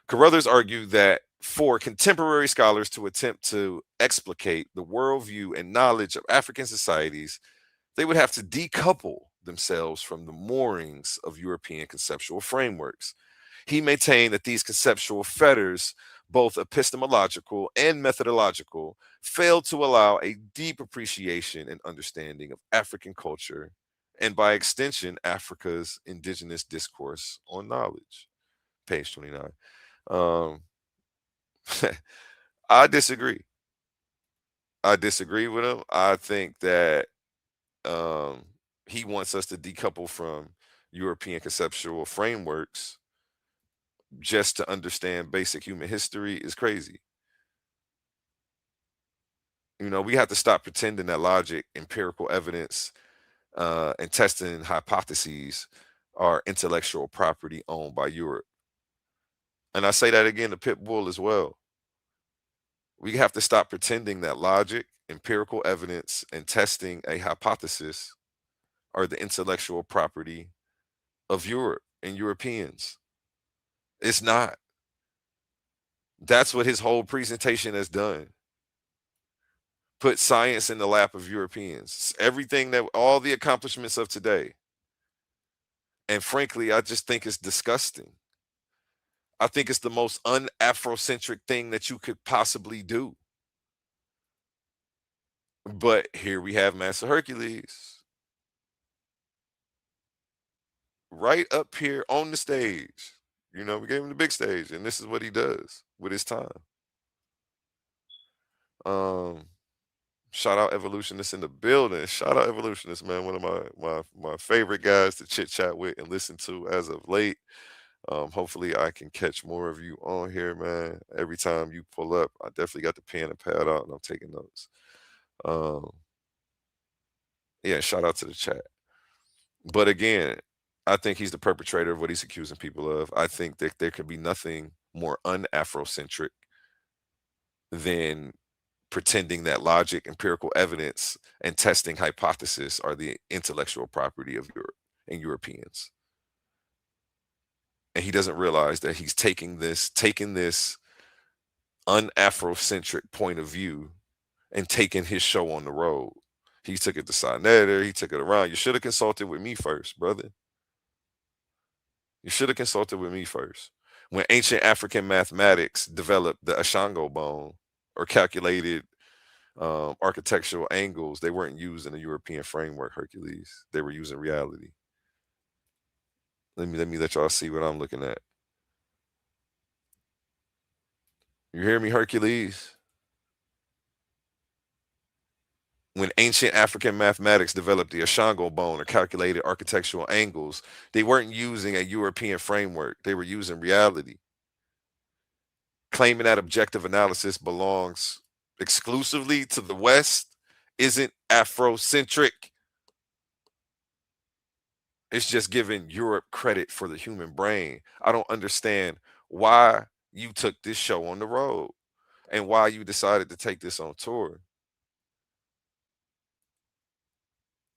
Carruthers argued that for contemporary scholars to attempt to explicate the worldview and knowledge of African societies, they would have to decouple themselves from the moorings of European conceptual frameworks. He maintained that these conceptual fetters, both epistemological and methodological, failed to allow a deep appreciation and understanding of African culture and, by extension, Africa's indigenous discourse on knowledge. Page 29. I disagree. I disagree with him. I think that he wants us to decouple from European conceptual frameworks just to understand basic human history is crazy. We have to stop pretending that logic, empirical evidence, and testing hypotheses are intellectual property owned by Europe. And I say that again to Pitbull as well. We have to stop pretending that logic, empirical evidence, and testing a hypothesis are the intellectual property of Europe and Europeans. It's not. That's what his whole presentation has done. Put science in the lap of Europeans. Everything all the accomplishments of today. And frankly, I just think it's disgusting. I think it's the most un-Afrocentric thing that you could possibly do. But here we have Mansa Hercules right up here on the stage. You know, we gave him the big stage, and this is what he does with his time. Shout out Evolutionists in the building. Shout out Evolutionists, man. One of my favorite guys to chit chat with and listen to as of late. Hopefully I can catch more of you on here, man. Every time you pull up, I definitely got the pen and pad out and I'm taking notes. Yeah, shout out to the chat. But again, I think he's the perpetrator of what he's accusing people of. I think that there could be nothing more un-Afrocentric than pretending that logic, empirical evidence, and testing hypothesis are the intellectual property of Europe and Europeans. And he doesn't realize that he's taking this un-Afrocentric point of view and taking his show on the road. He took it to Sinetta, he took it around. You should have consulted with me first, brother. You should have consulted with me first. When ancient African mathematics developed the Ashango bone or calculated architectural angles, they weren't used in a European framework, Hercules. They were using reality. Let me let y'all see what I'm looking at. You hear me, Hercules? When ancient African mathematics developed the Ashango bone or calculated architectural angles, they weren't using a European framework. They were using reality. Claiming that objective analysis belongs exclusively to the West isn't Afrocentric. It's just giving Europe credit for the human brain. I don't understand why you took this show on the road and why you decided to take this on tour.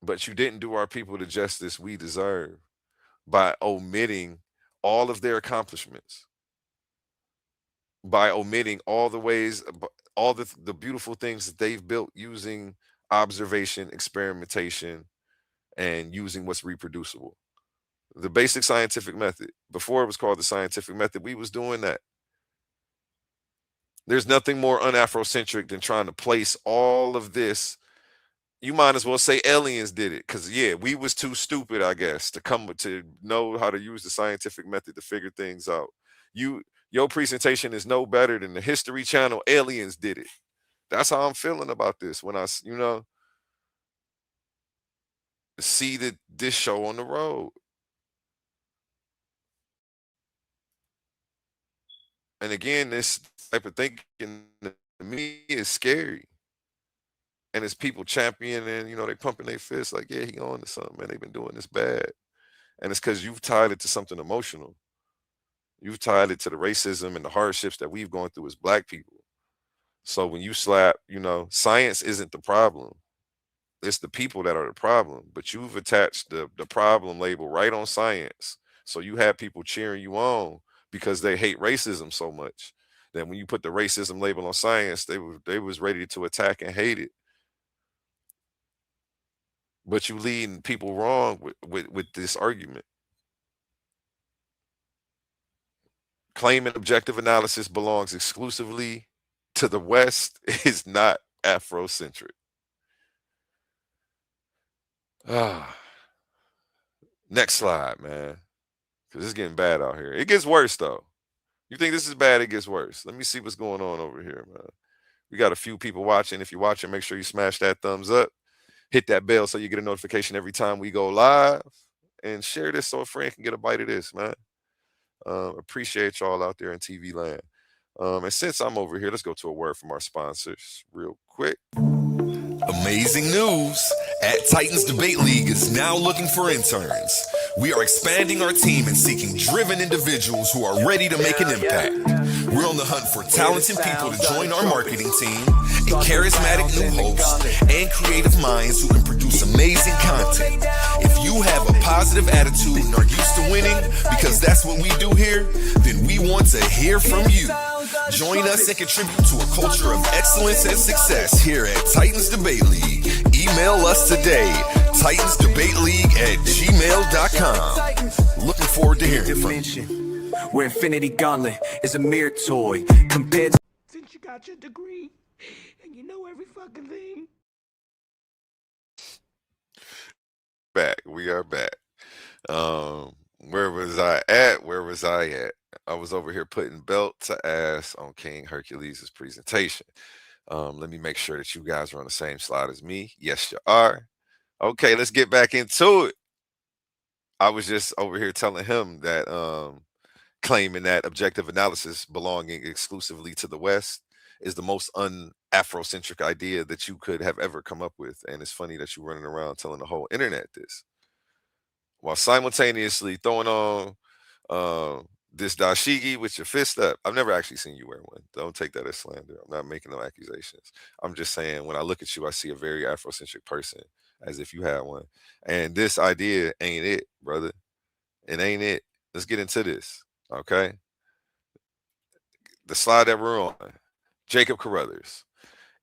But you didn't do our people the justice we deserve by omitting all of their accomplishments, by omitting all the ways, all the beautiful things that they've built using observation, experimentation, and using what's reproducible. The basic scientific method. Before it was called the scientific method, we was doing that. There's nothing more un-Afrocentric than trying to place all of this. You might as well say aliens did it, because yeah, we was too stupid, I guess, to know how to use the scientific method to figure things out. Your presentation is no better than the History Channel. Aliens did it. That's how I'm feeling about this when I see this show on the road. And again, this type of thinking to me is scary. And it's people championing, they pumping their fists like, yeah, he on to something, man. They've been doing this bad. And it's because you've tied it to something emotional. You've tied it to the racism and the hardships that we've gone through as Black people. So when you slap, science isn't the problem. It's the people that are the problem. But you've attached the problem label right on science. So you have people cheering you on because they hate racism so much that when you put the racism label on science, they was ready to attack and hate it. But you leading people wrong with this argument. Claiming objective analysis belongs exclusively to the West is not Afrocentric. Next slide, man. Because it's getting bad out here. It gets worse, though. You think this is bad, it gets worse. Let me see what's going on over here, man. We got a few people watching. If you're watching, make sure you smash that thumbs up. Hit that bell so you get a notification every time we go live. And share this so a friend can get a bite of this, man. Appreciate y'all out there in TV land. And since I'm over here, let's go to a word from our sponsors real quick. Amazing news! At Titans Debate League is now looking for interns. We are expanding our team and seeking driven individuals who are ready to make an impact. We're on the hunt for talented people to join our marketing team, a charismatic new host, and creative minds who can produce amazing content. If you have a positive attitude and are used to winning, because that's what we do here, then we want to hear from you. Join us and contribute to a culture of excellence and success here at Titans Debate League. Email us today, titansdebateleague@gmail.com. Looking forward to hearing from you. where infinity gauntlet is a mere toy compared to. Since you got your degree and you know every fucking thing. Back. We are back. Where was I at? Where was I at? I was over here putting belt to ass on King Hercules' presentation. Let me make sure that you guys are on the same slide as me. Yes, you are. Okay, let's get back into it. I was just over here telling him that claiming that objective analysis belonging exclusively to the West is the most un-Afrocentric idea that you could have ever come up with. And it's funny that you're running around telling the whole internet this, while simultaneously throwing on this dashiki with your fist up. I've never actually seen you wear one. Don't take that as slander. I'm not making no accusations. I'm just saying, when I look at you, I see a very Afrocentric person, as if you had one. And this idea ain't it, brother. It ain't it. Let's get into this. Okay. The slide that we're on. Jacob Carruthers.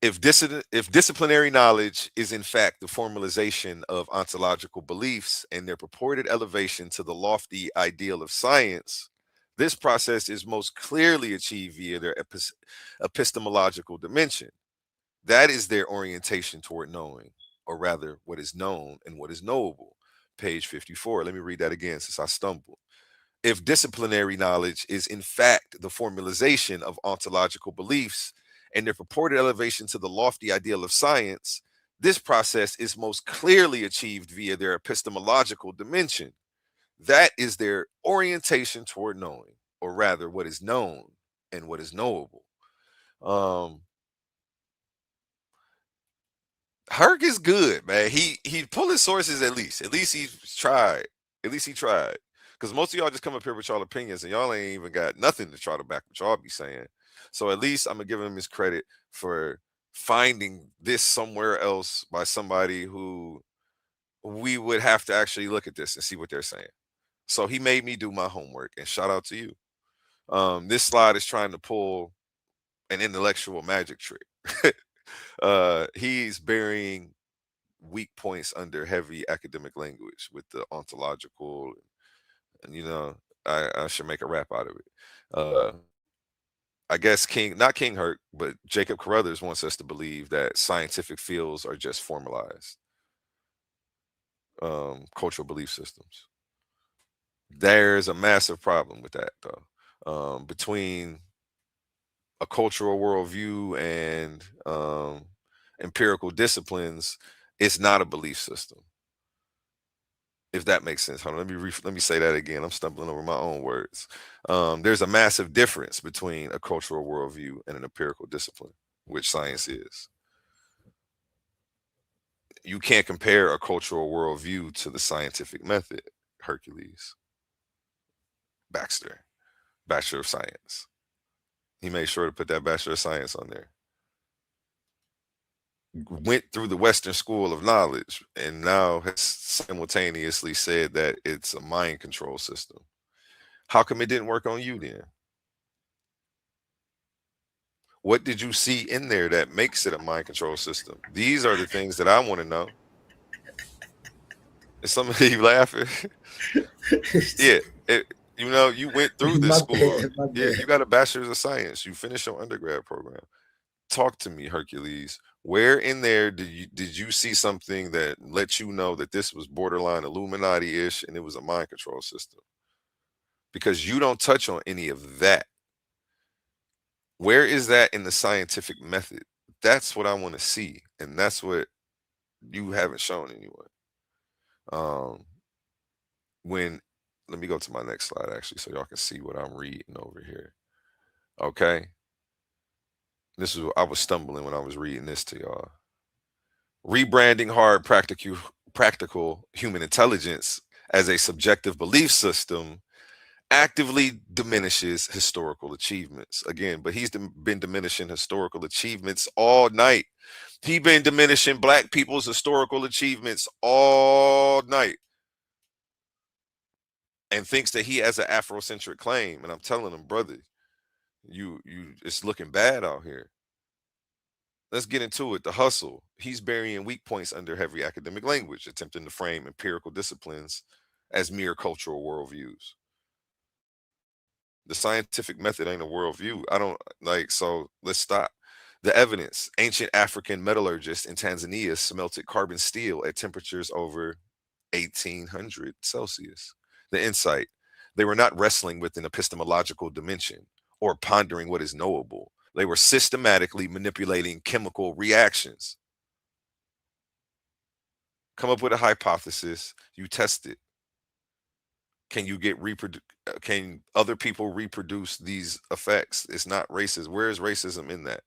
If disciplinary knowledge is in fact the formalization of ontological beliefs and their purported elevation to the lofty ideal of science, this process is most clearly achieved via their epistemological dimension. That is their orientation toward knowing, or rather, what is known and what is knowable. Page 54. Let me read that again since I stumbled. If disciplinary knowledge is in fact the formalization of ontological beliefs and their purported elevation to the lofty ideal of science, this process is most clearly achieved via their epistemological dimension. That is their orientation toward knowing, or rather, what is known and what is knowable. Herc is good, man. He pull his sources at least. At least he tried. At least he tried. Because most of y'all just come up here with y'all opinions and y'all ain't even got nothing to try to back what y'all be saying. So at least I'm gonna give him his credit for finding this somewhere else by somebody who we would have to actually look at this and see what they're saying. So he made me do my homework, and shout out to you. This slide is trying to pull an intellectual magic trick. He's burying weak points under heavy academic language with the ontological, and I should make a rap out of it. I guess not King Herc, but Jacob Carruthers wants us to believe that scientific fields are just formalized cultural belief systems. There's a massive problem with that, though. Between a cultural worldview and empirical disciplines, it's not a belief system. If that makes sense. Hold on, let me say that again. I'm stumbling over my own words. There's a massive difference between a cultural worldview and an empirical discipline, which science is. You can't compare a cultural worldview to the scientific method. Hercules, Baxter, Bachelor of Science. He made sure to put that Bachelor of Science on there. Went through the Western School of Knowledge and now has simultaneously said that it's a mind control system. How come it didn't work on you then? What did you see in there that makes it a mind control system? These are the things that I want to know. Is somebody laughing? Yeah. You went through this school. Yeah, you got a bachelor's of science. You finished your undergrad program. Talk to me, Hercules. Where in there did you see something that let you know that this was borderline Illuminati-ish and it was a mind control system? Because you don't touch on any of that. Where is that in the scientific method? That's what I want to see, and that's what you haven't shown anyone. Let me go to my next slide actually, so y'all can see what I'm reading over here. Okay. I was stumbling when I was reading this to y'all. Rebranding hard practical human intelligence as a subjective belief system actively diminishes historical achievements. Again, but he's been diminishing historical achievements all night. He's been diminishing Black people's historical achievements all night and thinks that he has an Afrocentric claim. And I'm telling him, brother, it's looking bad out here. Let's get into it. The hustle. He's burying weak points under heavy academic language, attempting to frame empirical disciplines as mere cultural worldviews. The scientific method ain't a worldview. I don't like, so let's stop. The evidence: ancient African metallurgists in Tanzania smelted carbon steel at temperatures over 1800 Celsius. The insight: they were not wrestling with an epistemological dimension or pondering what is knowable. They were systematically manipulating chemical reactions. Come up with a hypothesis, you test it. Can you get reproduce? Can other people reproduce these effects? It's not racist. Where is racism in that?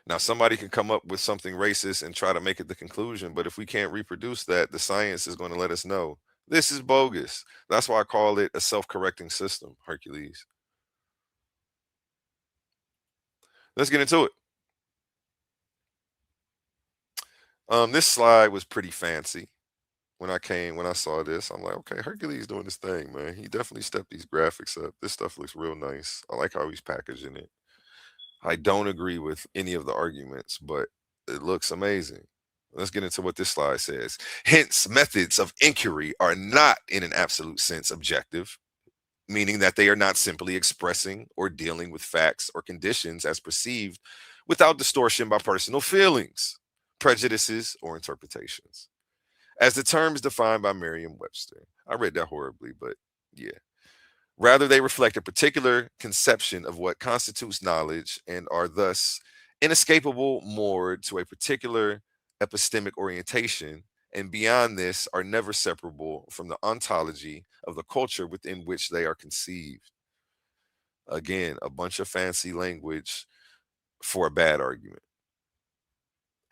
Now, somebody can come up with something racist and try to make it the conclusion, but if we can't reproduce that, the science is going to let us know this is bogus. That's why I call it a self-correcting system, Hercules. Let's get into it. This slide was pretty fancy. When I saw this, I'm like, okay, Hercules doing this thing, man. He definitely stepped these graphics up. This stuff looks real nice. I like how he's packaging it. I don't agree with any of the arguments, but it looks amazing. Let's get into what this slide says. Hence, methods of inquiry are not, in an absolute sense, objective, meaning that they are not simply expressing or dealing with facts or conditions as perceived without distortion by personal feelings, prejudices, or interpretations. As the term is defined by Merriam-Webster. I read that horribly, but yeah. Rather, they reflect a particular conception of what constitutes knowledge and are thus inescapable, moored to a particular epistemic orientation, and beyond this are never separable from the ontology of the culture within which they are conceived. Again, a bunch of fancy language for a bad argument.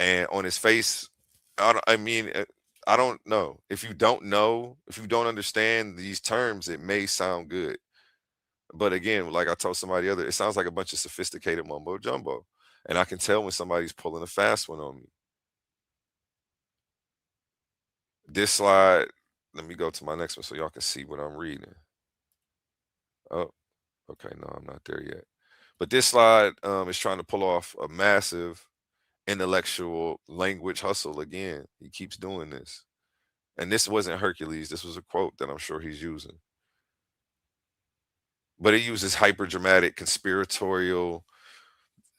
And on his face, I mean, I don't know. If you don't know, if you don't understand these terms, it may sound good. But again, like I told somebody other, it sounds like a bunch of sophisticated mumbo jumbo. And I can tell when somebody's pulling a fast one on me. This slide, let me go to my next one so y'all can see what I'm reading. Oh, okay, no, I'm not there yet. But this slide is trying to pull off a massive intellectual language hustle again. He keeps doing this. And this wasn't Hercules. This was a quote that I'm sure he's using. But it uses hyper dramatic, conspiratorial.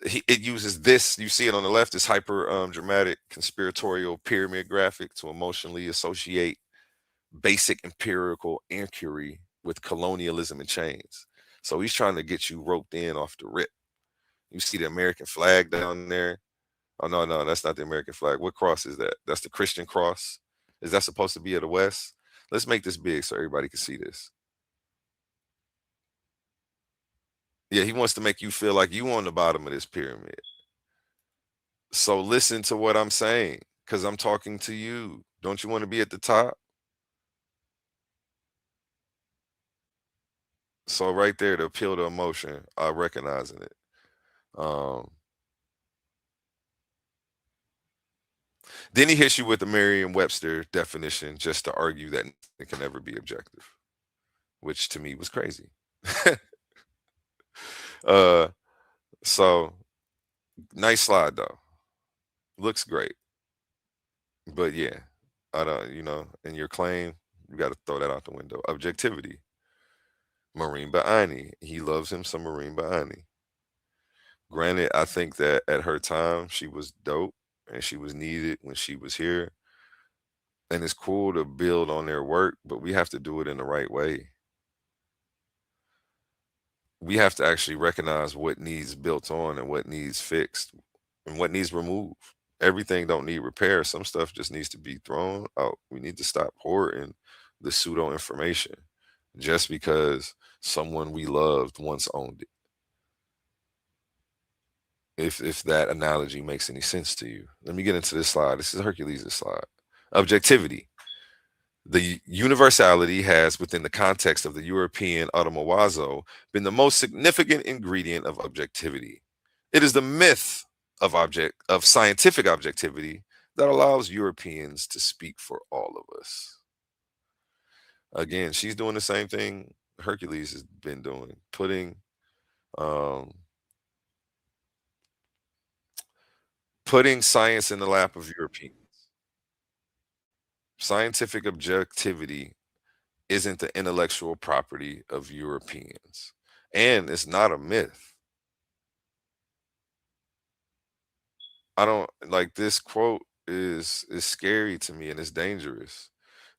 It uses this. You see it on the left. This hyper dramatic, conspiratorial pyramid graphic to emotionally associate basic empirical inquiry with colonialism and chains. So he's trying to get you roped in off the rip. You see the American flag down there. Oh no, no, that's not the American flag. What cross is that? That's the Christian cross. Is that supposed to be of the West? Let's make this big so everybody can see this. Yeah, he wants to make you feel like you on the bottom of this pyramid. So listen to what I'm saying, because I'm talking to you. Don't you want to be at the top? So right there, the appeal to emotion, I recognizing it. Then he hits you with the Merriam-Webster definition just to argue that it can never be objective, which to me was crazy. uh, so nice slide though. Looks great. But yeah, I don't, in your claim, you got to throw that out the window. Objectivity. Marine Baani. He loves him some Marine Baani. Granted, I think that at her time, she was dope and she was needed when she was here. And it's cool to build on their work, but we have to do it in the right way. We have to actually recognize what needs built on and what needs fixed and what needs removed. Everything don't need repair. Some stuff just needs to be thrown out. We need to stop hoarding the pseudo information just because someone we loved once owned it. If that analogy makes any sense to you. Let me get into this slide. This is Hercules' slide. Objectivity. The universality has, within the context of the European automawazo, been the most significant ingredient of objectivity. It is the myth of scientific objectivity that allows Europeans to speak for all of us. Again, she's doing the same thing Hercules has been doing, putting science in the lap of Europeans. Scientific objectivity isn't the intellectual property of Europeans. And it's not a myth. I don't like this quote is scary to me and it's dangerous.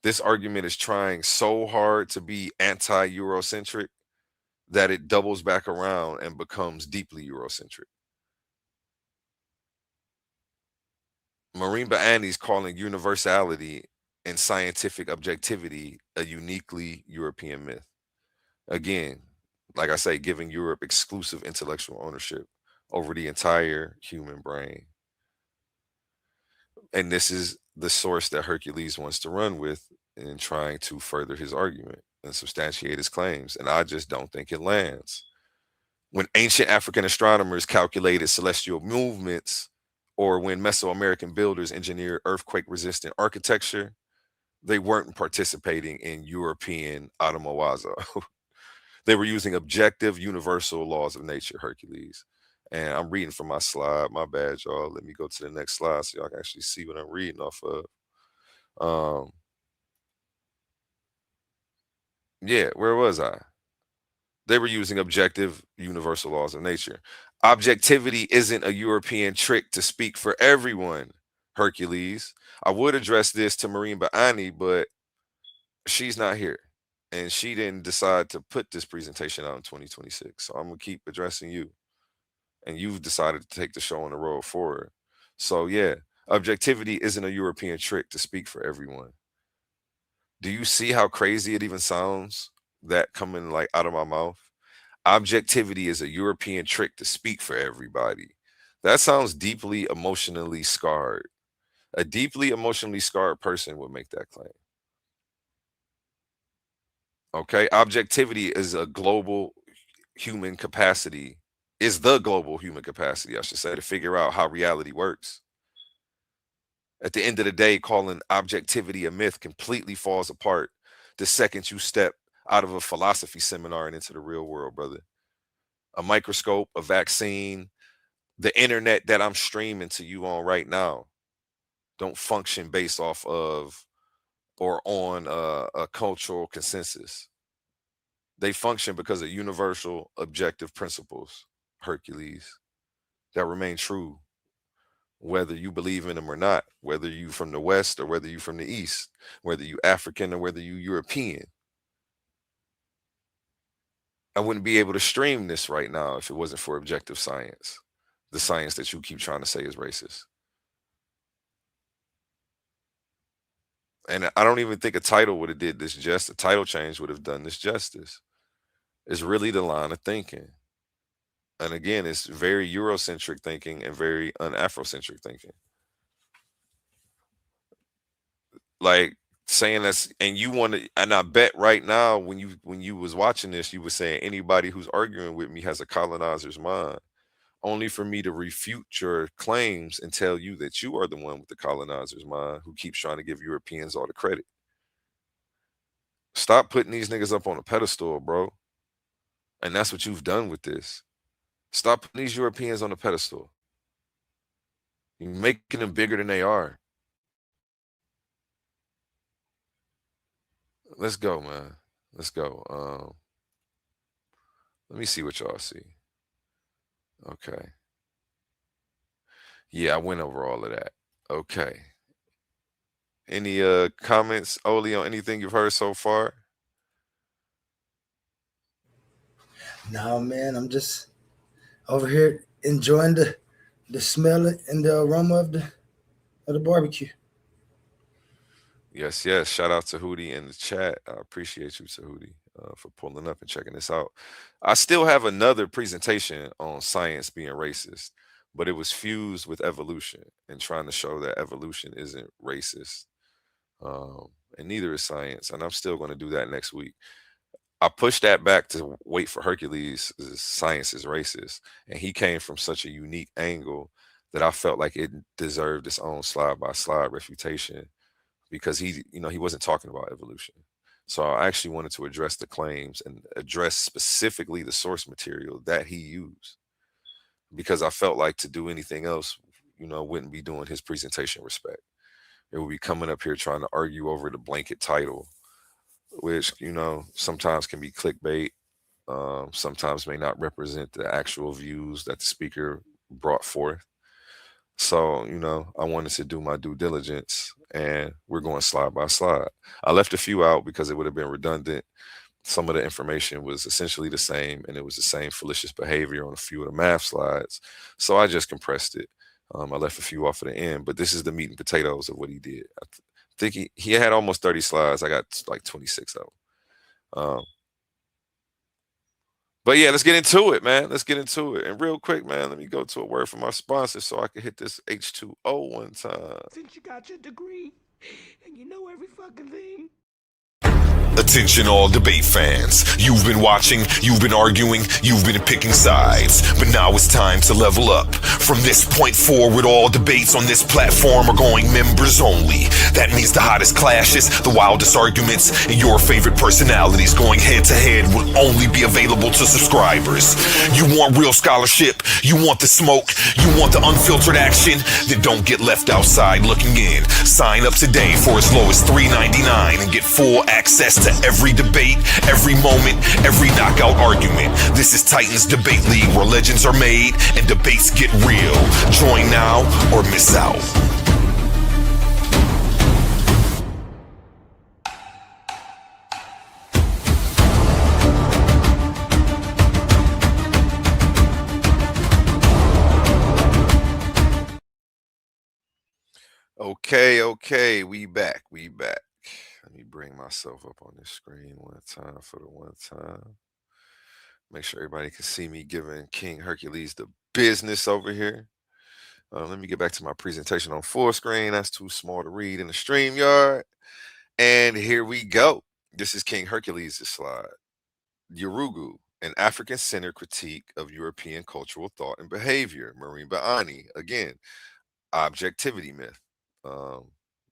This argument is trying so hard to be anti-Eurocentric that it doubles back around and becomes deeply Eurocentric. Marine Baani's calling universality and scientific objectivity a uniquely European myth. Again, like I say, giving Europe exclusive intellectual ownership over the entire human brain. And this is the source that Hercules wants to run with in trying to further his argument and substantiate his claims. And I just don't think it lands. When ancient African astronomers calculated celestial movements, or when Mesoamerican builders engineered earthquake resistant architecture, they weren't participating in European automawaza. They were using objective, universal laws of nature, Hercules. And I'm reading from my slide. My bad, y'all. Let me go to the next slide so y'all can actually see what I'm reading off of. Yeah, where was I? They were using objective, universal laws of nature. Objectivity isn't a European trick to speak for everyone, Hercules. I would address this to Marine Baani, but she's not here. And she didn't decide to put this presentation out in 2026. So I'm going to keep addressing you. And you've decided to take the show on the road forward. So, yeah, objectivity isn't a European trick to speak for everyone. Do you see how crazy it even sounds, that coming like out of my mouth? Objectivity is a European trick to speak for everybody. That sounds deeply emotionally scarred. A deeply emotionally scarred person would make that claim. Okay, objectivity is a global human capacity, is the global human capacity, I should say, to figure out how reality works. At the end of the day, calling objectivity a myth completely falls apart the second you step out of a philosophy seminar and into the real world, brother. A microscope, a vaccine, the internet that I'm streaming to you on right now don't function based off of or on a cultural consensus. They function because of universal objective principles, Hercules, that remain true whether you believe in them or not, whether you from the West or whether you from the East, whether you African or whether you European. I wouldn't be able to stream this right now if it wasn't for objective science, the science that you keep trying to say is racist. And I don't even think a title would have did this justice. A title change would have done this justice. It's really the line of thinking. And again, it's very Eurocentric thinking and very un-Afrocentric thinking. Like saying that's, and you want to, and I bet right now when you was watching this, you were saying anybody who's arguing with me has a colonizer's mind, only for me to refute your claims and tell you that you are the one with the colonizer's mind who keeps trying to give Europeans all the credit. Stop putting these niggas up on a pedestal, bro. And that's what you've done with this. Stop putting these Europeans on a pedestal. You're making them bigger than they are. Let's go, man. Let's go. Let me see what y'all see. Okay. Yeah, I went over all of that. Okay. Any comments, Oli, on anything you've heard so far? No, man, I'm just over here enjoying the smell and the aroma of the barbecue. Yes, yes. Shout out to Hootie in the chat. I appreciate you, Hootie, for pulling up and checking this out. I still have another presentation on science being racist, but it was fused with evolution and trying to show that evolution isn't racist. And neither is science. And I'm still going to do that next week. I pushed that back to wait for Hercules' science is racist. And he came from such a unique angle that I felt like it deserved its own slide by slide refutation, because he wasn't talking about evolution. So I actually wanted to address the claims and address specifically the source material that he used, because I felt like to do anything else, wouldn't be doing his presentation respect. It would be coming up here trying to argue over the blanket title which, sometimes can be clickbait, sometimes may not represent the actual views that the speaker brought forth. So, I wanted to do my due diligence, and we're going slide by slide. I left a few out because it would have been redundant. Some of the information was essentially the same, and it was the same fallacious behavior on a few of the math slides. So I just compressed it. I left a few off at the end, but this is the meat and potatoes of what he did. I think he had almost 30 slides. I got like 26 of them. But yeah, let's get into it, man. Let's get into it. And real quick, man, let me go to a word from our sponsor so I can hit this H2O one time. Since you got your degree and you know every fucking thing. Attention all debate fans. You've been watching, you've been arguing, you've been picking sides. But now it's time to level up. From this point forward, all debates on this platform are going members only. That means the hottest clashes, the wildest arguments, and your favorite personalities going head to head will only be available to subscribers. You want real scholarship, you want the smoke, you want the unfiltered action, then don't get left outside looking in. Sign up today for as low as $3.99 and get full access to every debate, every moment, every knockout argument. This is Titans Debate League, where legends are made and debates get real. Join now or miss out. Okay, we back. Let me bring myself up on this screen one time for the one time. Make sure everybody can see me giving King Hercules the business over here. Let me get back to my presentation on full screen. That's too small to read in the StreamYard. And here we go. This is King Hercules' slide. Yurugu, an African-centered critique of European cultural thought and behavior. Marine Baani, again, objectivity myth.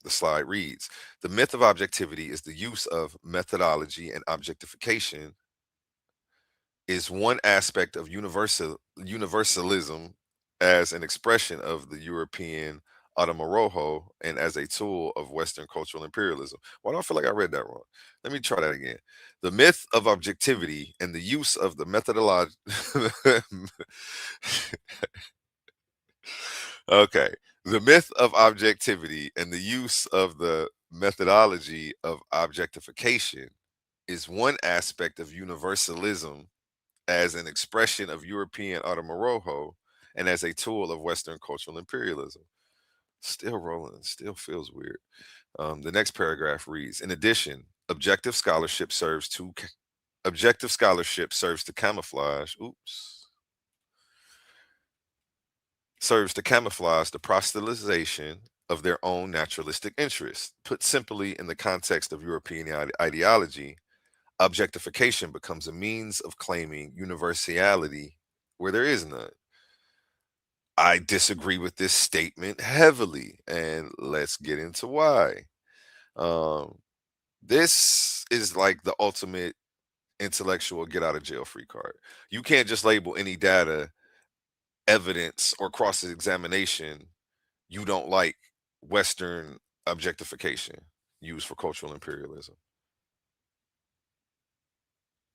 The slide reads, the myth of objectivity is the use of methodology and objectification is one aspect of universalism as an expression of the European Atamorojo and as a tool of Western cultural imperialism. Why do I feel like I read that wrong? Let me try that again. The myth of objectivity and the use of the methodology. Okay. The myth of objectivity and the use of the methodology of objectification is one aspect of universalism as an expression of European Atamorojo and as a tool of Western cultural imperialism. Still rolling, still feels weird. The next paragraph reads, in addition, objective scholarship serves to camouflage, serves to camouflage the proselytization of their own naturalistic interests. Put simply, in the context of European ideology, objectification becomes a means of claiming universality where there is none. I disagree with this statement heavily, and let's get into why. This is like the ultimate intellectual get out of jail free card. You can't just label any data, evidence, or cross examination you don't like Western objectification used for cultural imperialism.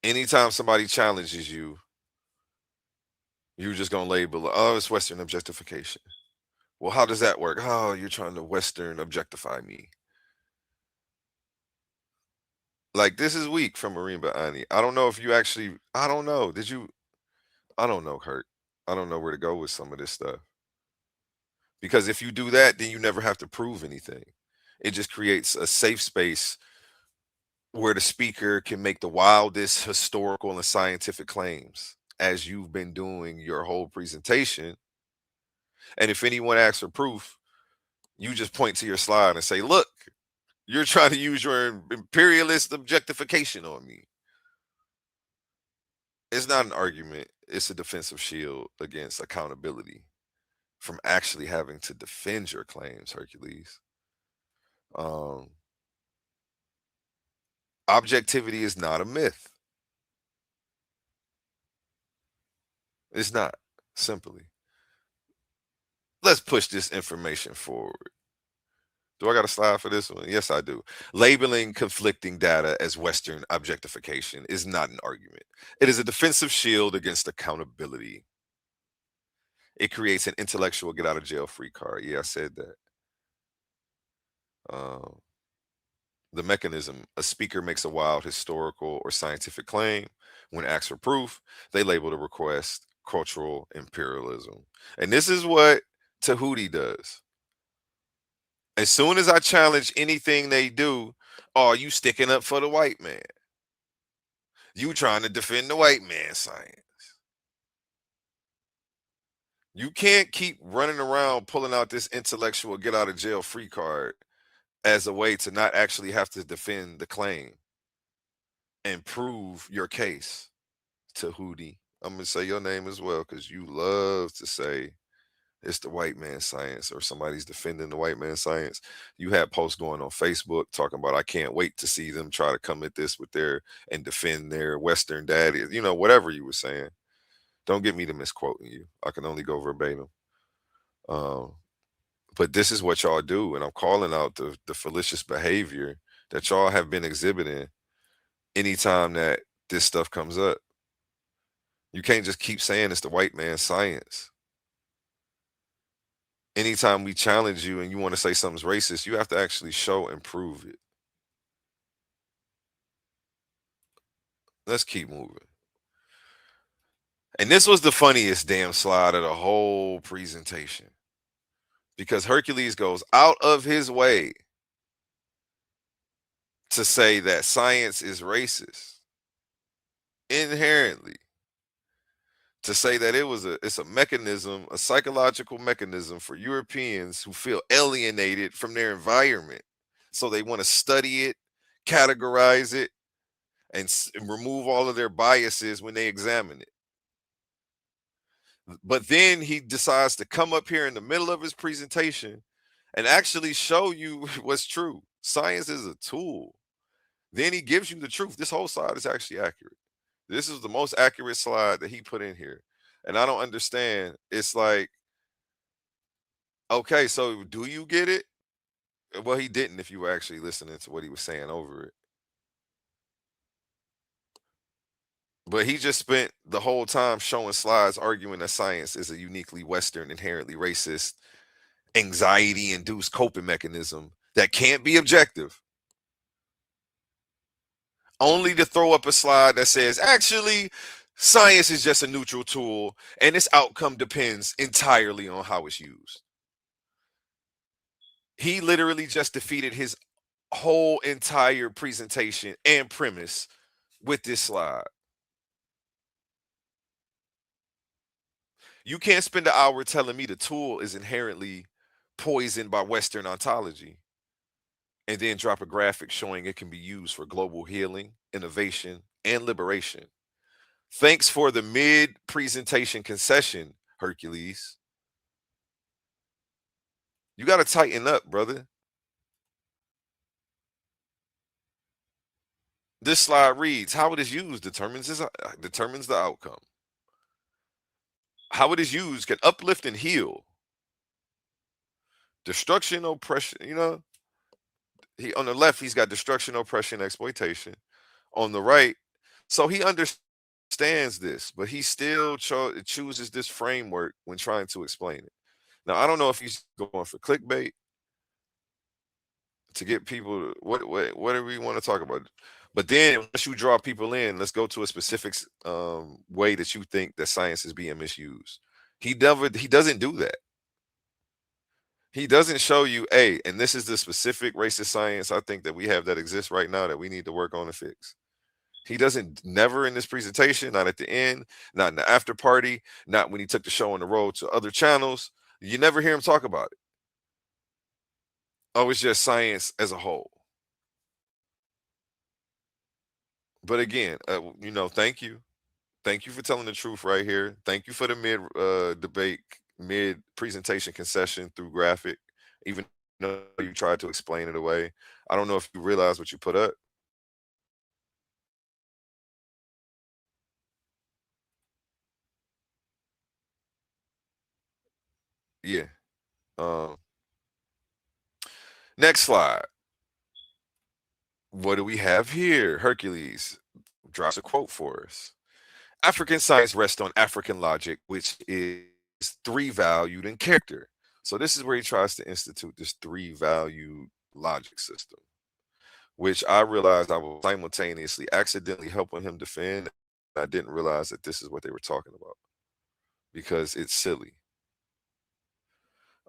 Anytime somebody challenges you, you're just going to label, oh, it's Western objectification. Well, how does that work? Oh, you're trying to Western objectify me. Like, this is weak from Marine Baani. I don't know if you actually, I don't know. I don't know, Kurt. I don't know where to go with some of this stuff. Because if you do that, then you never have to prove anything. It just creates a safe space where the speaker can make the wildest historical and scientific claims, as you've been doing your whole presentation. And if anyone asks for proof, you just point to your slide and say, look, you're trying to use your imperialist objectification on me. It's not an argument. It's a defensive shield against accountability from actually having to defend your claims, Hercules. Objectivity is not a myth. It's not, simply. Let's push this information forward. Do I got a slide for this one? Yes, I do. Labeling conflicting data as Western objectification is not an argument. It is a defensive shield against accountability. It creates an intellectual get out of jail free card. Yeah, I said that. Um, the mechanism: a speaker makes a wild historical or scientific claim. When asked for proof, they label the request cultural imperialism. And this is what Tahuti does. As soon as I challenge anything they do, oh, you sticking up for the white man. You trying to defend the white man science. You can't keep running around pulling out this intellectual get out of jail free card as a way to not actually have to defend the claim and prove your case. Tahuti. I'm gonna say your name as well because you love to say it's the white man science or somebody's defending the white man science. You had posts going on Facebook talking about I can't wait to see them try to come at this with their and defend their Western daddy, whatever you were saying. Don't get me to misquoting you. I can only go verbatim. Um, but this is what y'all do, and I'm calling out the fallacious behavior that y'all have been exhibiting anytime that this stuff comes up. You can't just keep saying it's the white man's science. Anytime we challenge you and you want to say something's racist, you have to actually show and prove it. Let's keep moving. And this was the funniest damn slide of the whole presentation because Hercules goes out of his way to say that science is racist inherently, to say that it's a mechanism, a psychological mechanism for Europeans who feel alienated from their environment. So they want to study it, categorize it, and remove all of their biases when they examine it. But then he decides to come up here in the middle of his presentation and actually show you what's true. Science is a tool. Then he gives you the truth. This whole slide is actually accurate. This is the most accurate slide that he put in here. And I don't understand. It's like, okay, so do you get it? Well, he didn't if you were actually listening to what he was saying over it. But he just spent the whole time showing slides arguing that science is a uniquely Western, inherently racist, anxiety induced coping mechanism that can't be objective. Only to throw up a slide that says, actually, science is just a neutral tool and its outcome depends entirely on how it's used. He literally just defeated his whole entire presentation and premise with this slide. You can't spend an hour telling me the tool is inherently poisoned by Western ontology and then drop a graphic showing it can be used for global healing, innovation, and liberation. Thanks for the mid presentation concession, Hercules. You got to tighten up, brother. This slide reads, how it is used determines the outcome. How it is used can uplift and heal. Destruction, oppression, he on the left, he's got destruction, oppression, exploitation. On the right, so he understands this, but he still chooses this framework when trying to explain it. Now, I don't know if he's going for clickbait to get people to, whatever we want to talk about. But then once you draw people in, let's go to a specific way that you think that science is being misused. He doesn't do that. He doesn't show you, hey, and this is the specific racist science I think that we have that exists right now that we need to work on and fix. He doesn't, never in this presentation, not at the end, not in the after party, not when he took the show on the road to other channels. You never hear him talk about it. Oh, it's just science as a whole. But again, thank you. Thank you for telling the truth right here. Thank you for the mid debate, mid presentation concession through graphic, even though you tried to explain it away. I don't know if you realize what you put up. Yeah. Um, Next slide. What do we have here? Hercules drops a quote for us. African science rests on African logic, which is three valued in character. So this is where he tries to institute this three valued logic system, which I realized I was simultaneously accidentally helping him defend. I didn't realize that this is what they were talking about because it's silly.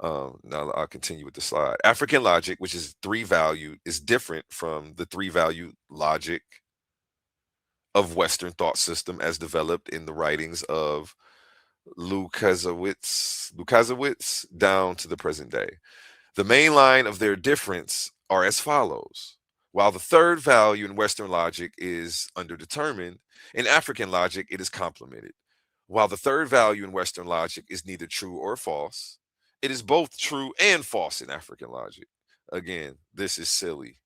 Now I'll continue with the slide. African logic, which is three valued, is different from the three valued logic of Western thought system as developed in the writings of Lukasiewicz down to the present day. The main line of their difference are as follows. While the third value in Western logic is underdetermined, in African logic it is complemented. While the third value in Western logic is neither true or false, it is both true and false in African logic. Again, this is silly.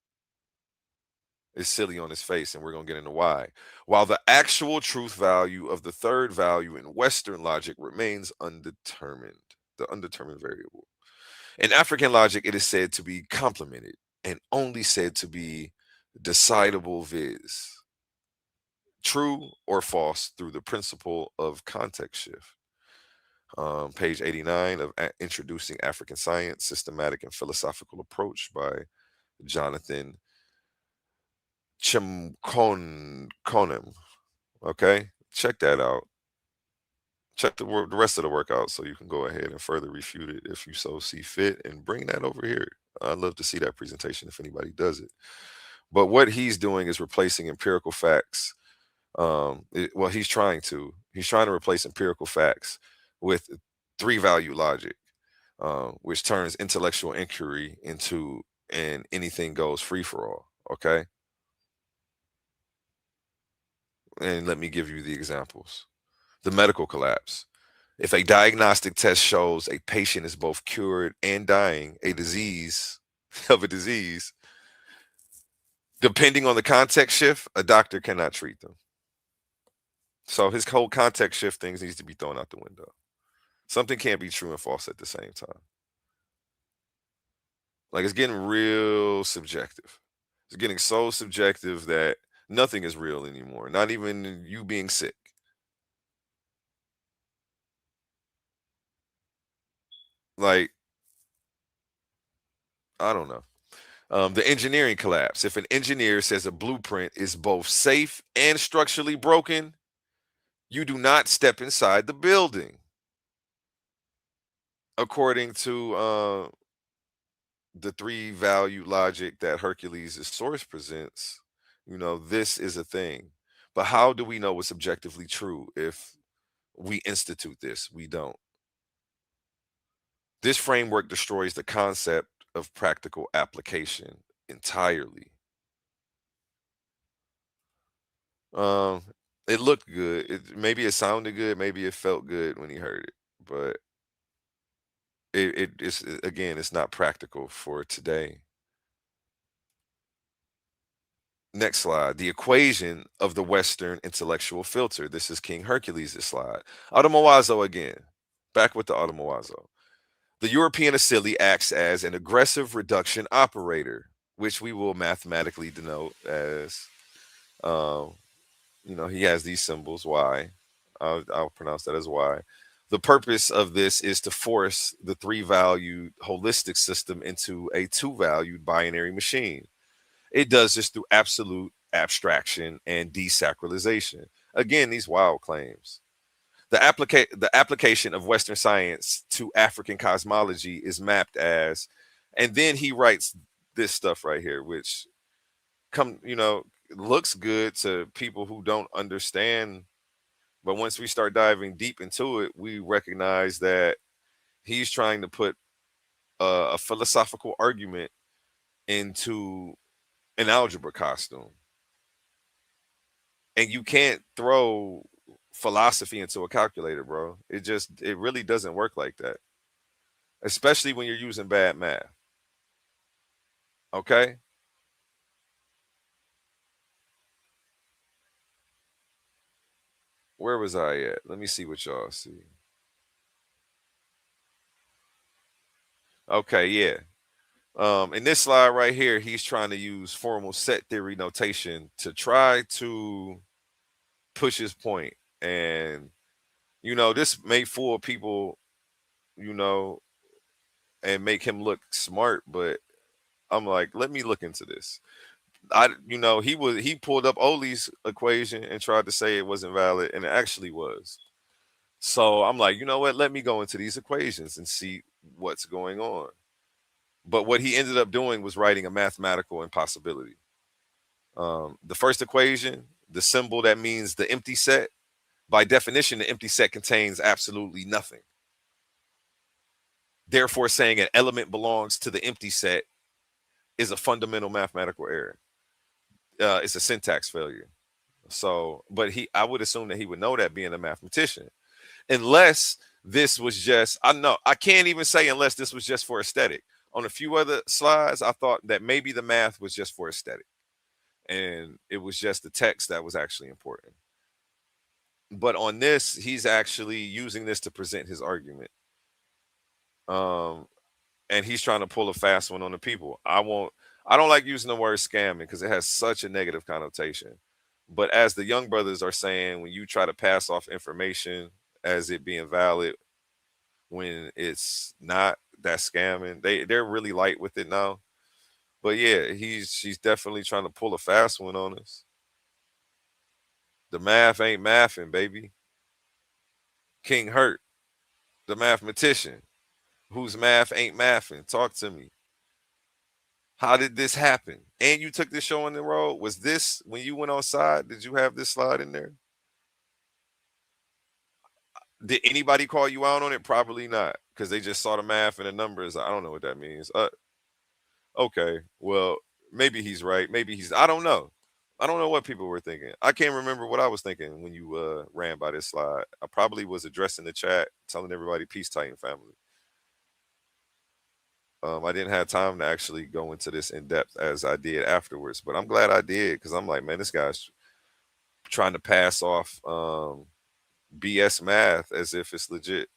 It's silly on its face, and we're going to get into why. While the actual truth value of the third value in Western logic remains undetermined, the undetermined variable. In African logic, it is said to be complemented and only said to be decidable, viz. True or false through the principle of context shift. Page 89 of Introducing African Science, Systematic and Philosophical Approach by Jonathan Chimkonem. Okay, check that out. Check the rest of the work out so you can go ahead and further refute it if you so see fit and bring that over here. I'd love to see that presentation if anybody does it. But what he's doing is replacing empirical facts. Well, he's trying to replace empirical facts with three value logic, which turns intellectual inquiry into an anything goes free for all. Okay. And let me give you the examples. The medical collapse. If a diagnostic test shows a patient is both cured and dying a disease of a disease, depending on the context shift, a doctor cannot treat them. So his whole context shift things needs to be thrown out the window. Something can't be true and false at the same time. Like it's getting real subjective. It's getting so subjective that nothing is real anymore, not even you being sick. Like, I don't know. The engineering collapse. If an engineer says a blueprint is both safe and structurally broken, you do not step inside the building. According to the three value logic that Hercules' source presents, this is a thing. But how do we know what's objectively true if we institute this? We don't. This framework destroys the concept of practical application entirely. Um, it looked good. Maybe it sounded good. Maybe it felt good when he heard it, but it's again, it's not practical for today. Next slide. The equation of the Western intellectual filter. This is King Hercules' slide. Automawazo again. Back with the Automawazo. The European Acili acts as an aggressive reduction operator, which we will mathematically denote as, he has these symbols, Y. I'll pronounce that as Y. The purpose of this is to force the three-valued holistic system into a two-valued binary machine. It does this through absolute abstraction and desacralization. Again, these wild claims. The application of Western science to African cosmology is mapped as, and then he writes this stuff right here, which looks good to people who don't understand. But once we start diving deep into it, we recognize that he's trying to put a philosophical argument into an algebra costume. And you can't throw philosophy into a calculator, bro. It really doesn't work like that. Especially when you're using bad math. Okay? Where was I at? Let me see what y'all see. Okay, yeah. In this slide right here, he's trying to use formal set theory notation to try to push his point. And, this may fool people, you know, and make him look smart, but I'm like, let me look into this. He pulled up Oli's equation and tried to say it wasn't valid, and it actually was. So I'm like, you know what? Let me go into these equations and see what's going on. But what he ended up doing was writing a mathematical impossibility. The first equation, the symbol that means the empty set, by definition, the empty set contains absolutely nothing. Therefore, saying an element belongs to the empty set is a fundamental mathematical error. It's a syntax failure. So, but I would assume that he would know that, being a mathematician, unless this was just, I can't even say unless this was just for aesthetic. On a few other slides, I thought that maybe the math was just for aesthetic, and it was just the text that was actually important. But on this, he's actually using this to present his argument. And he's trying to pull a fast one on the people. I don't like using the word scamming because it has such a negative connotation. But as the young brothers are saying, when you try to pass off information as it being valid when it's not, that scamming. They're really light with it now. But yeah, she's definitely trying to pull a fast one on us. The math ain't mathing, baby. King Hurt, the mathematician, whose math ain't mathing. Talk to me. How did this happen? And you took this show on the road. Was this when you went on side? Did you have this slide in there? Did anybody call you out on it? Probably not, because they just saw the math and the numbers. I don't know what that means. Okay, well, maybe he's right. Maybe he's. I don't know. I don't know what people were thinking. I can't remember what I was thinking when you ran by this slide. I probably was addressing the chat, telling everybody peace, Titan family. I didn't have time to actually go into this in depth as I did afterwards, but I'm glad I did, because I'm like, man, this guy's trying to pass off BS math as if it's legit.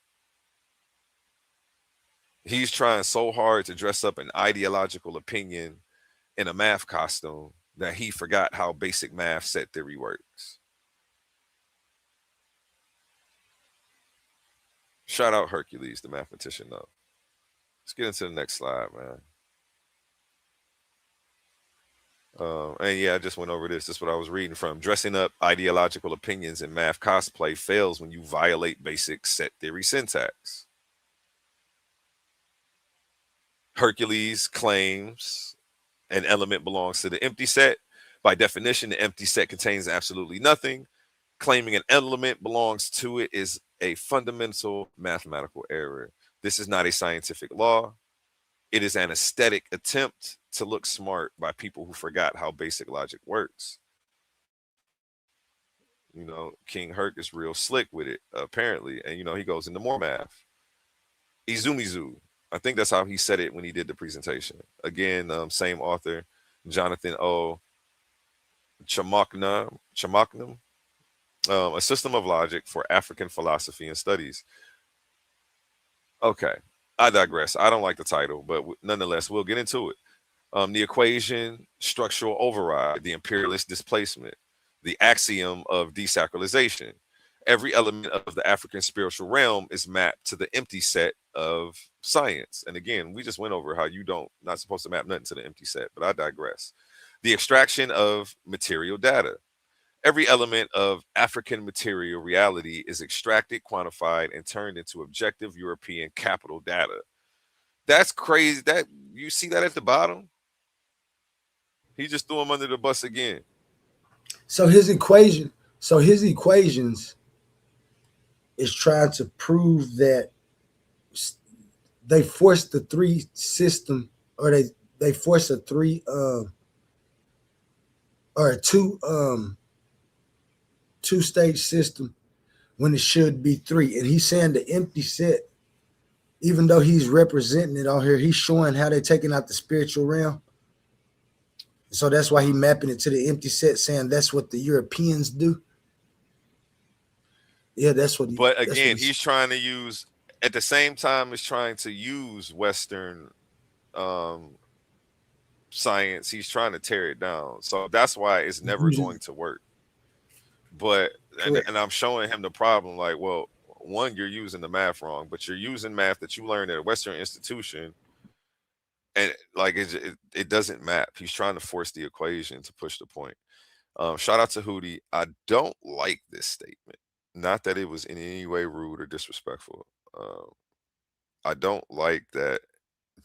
He's trying so hard to dress up an ideological opinion in a math costume that he forgot how basic math set theory works. Shout out Hercules, the mathematician, though. Let's get into the next slide, man. And yeah, I just went over this. This is what I was reading from. Dressing up ideological opinions in math cosplay fails when you violate basic set theory syntax. Hercules claims an element belongs to the empty set. By definition, the empty set contains absolutely nothing. Claiming an element belongs to it is a fundamental mathematical error. This is not a scientific law. It is an aesthetic attempt to look smart by people who forgot how basic logic works. King Herc is real slick with it, apparently. And, he goes into more math. Izumizu. I think that's how he said it when he did the presentation. Again, same author, Jonathan O. Chamaknam, A System of Logic for African Philosophy and Studies. Okay, I digress. I don't like the title, but nonetheless, we'll get into it. The equation, structural override, the imperialist displacement, the axiom of desacralization. Every element of the African spiritual realm is mapped to the empty set of science. And again, we just went over how not supposed to map nothing to the empty set, but I digress. The extraction of material data. Every element of African material reality is extracted, quantified, and turned into objective European capital data. That's crazy. That you see that at the bottom? He just threw him under the bus again. So his equations is trying to prove that they force the three system, or they force a three or a two-stage system when it should be three. And he's saying the empty set, even though he's representing it on here, he's showing how they're taking out the spiritual realm. So that's why he's mapping it to the empty set, saying that's what the Europeans do. Yeah, that's what. But again, he's trying to use, at the same time, is trying to use Western science. He's trying to tear it down. So that's why it's never going to work. But Correct. and I'm showing him the problem. Like, well, one, you're using the math wrong, but you're using math that you learned at a Western institution, and like it doesn't map. He's trying to force the equation to push the point. Shout out to Hootie. I don't like this statement. Not that it was in any way rude or disrespectful. Um, I don't like that.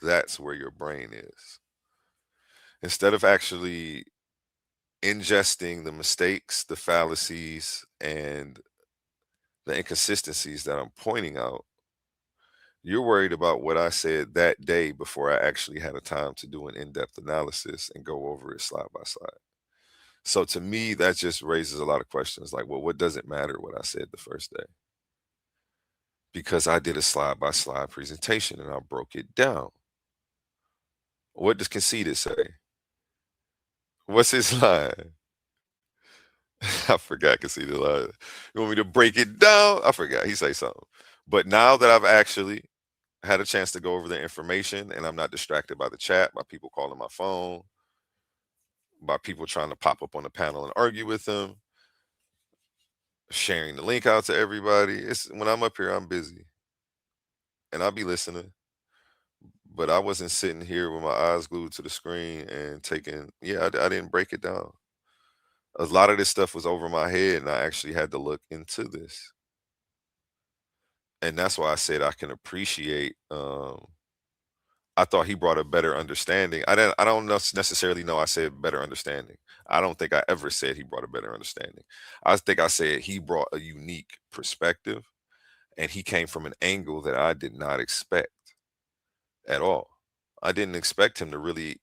That's where your brain is. Instead of actually ingesting the mistakes, the fallacies, and the inconsistencies that I'm pointing out, you're worried about what I said that day before I actually had a time to do an in-depth analysis and go over it slide by slide. So to me, that just raises a lot of questions like, well, what does it matter what I said the first day? Because I did a slide by slide presentation and I broke it down. What does conceited say? What's his line? I forgot conceited line. You want me to break it down? I forgot. He say something. But now that I've actually had a chance to go over the information and I'm not distracted by the chat, by people calling my phone, by people trying to pop up on the panel and argue with them, sharing the link out to everybody. It's when I'm up here, I'm busy and I'll be listening. But I wasn't sitting here with my eyes glued to the screen and taking, yeah, I didn't break it down. A lot of this stuff was over my head and I actually had to look into this. And that's why I said I can appreciate I thought he brought a better understanding. I don't necessarily know I said better understanding. I don't think I ever said he brought a better understanding. I think I said he brought a unique perspective and he came from an angle that I did not expect at all. I didn't expect him to really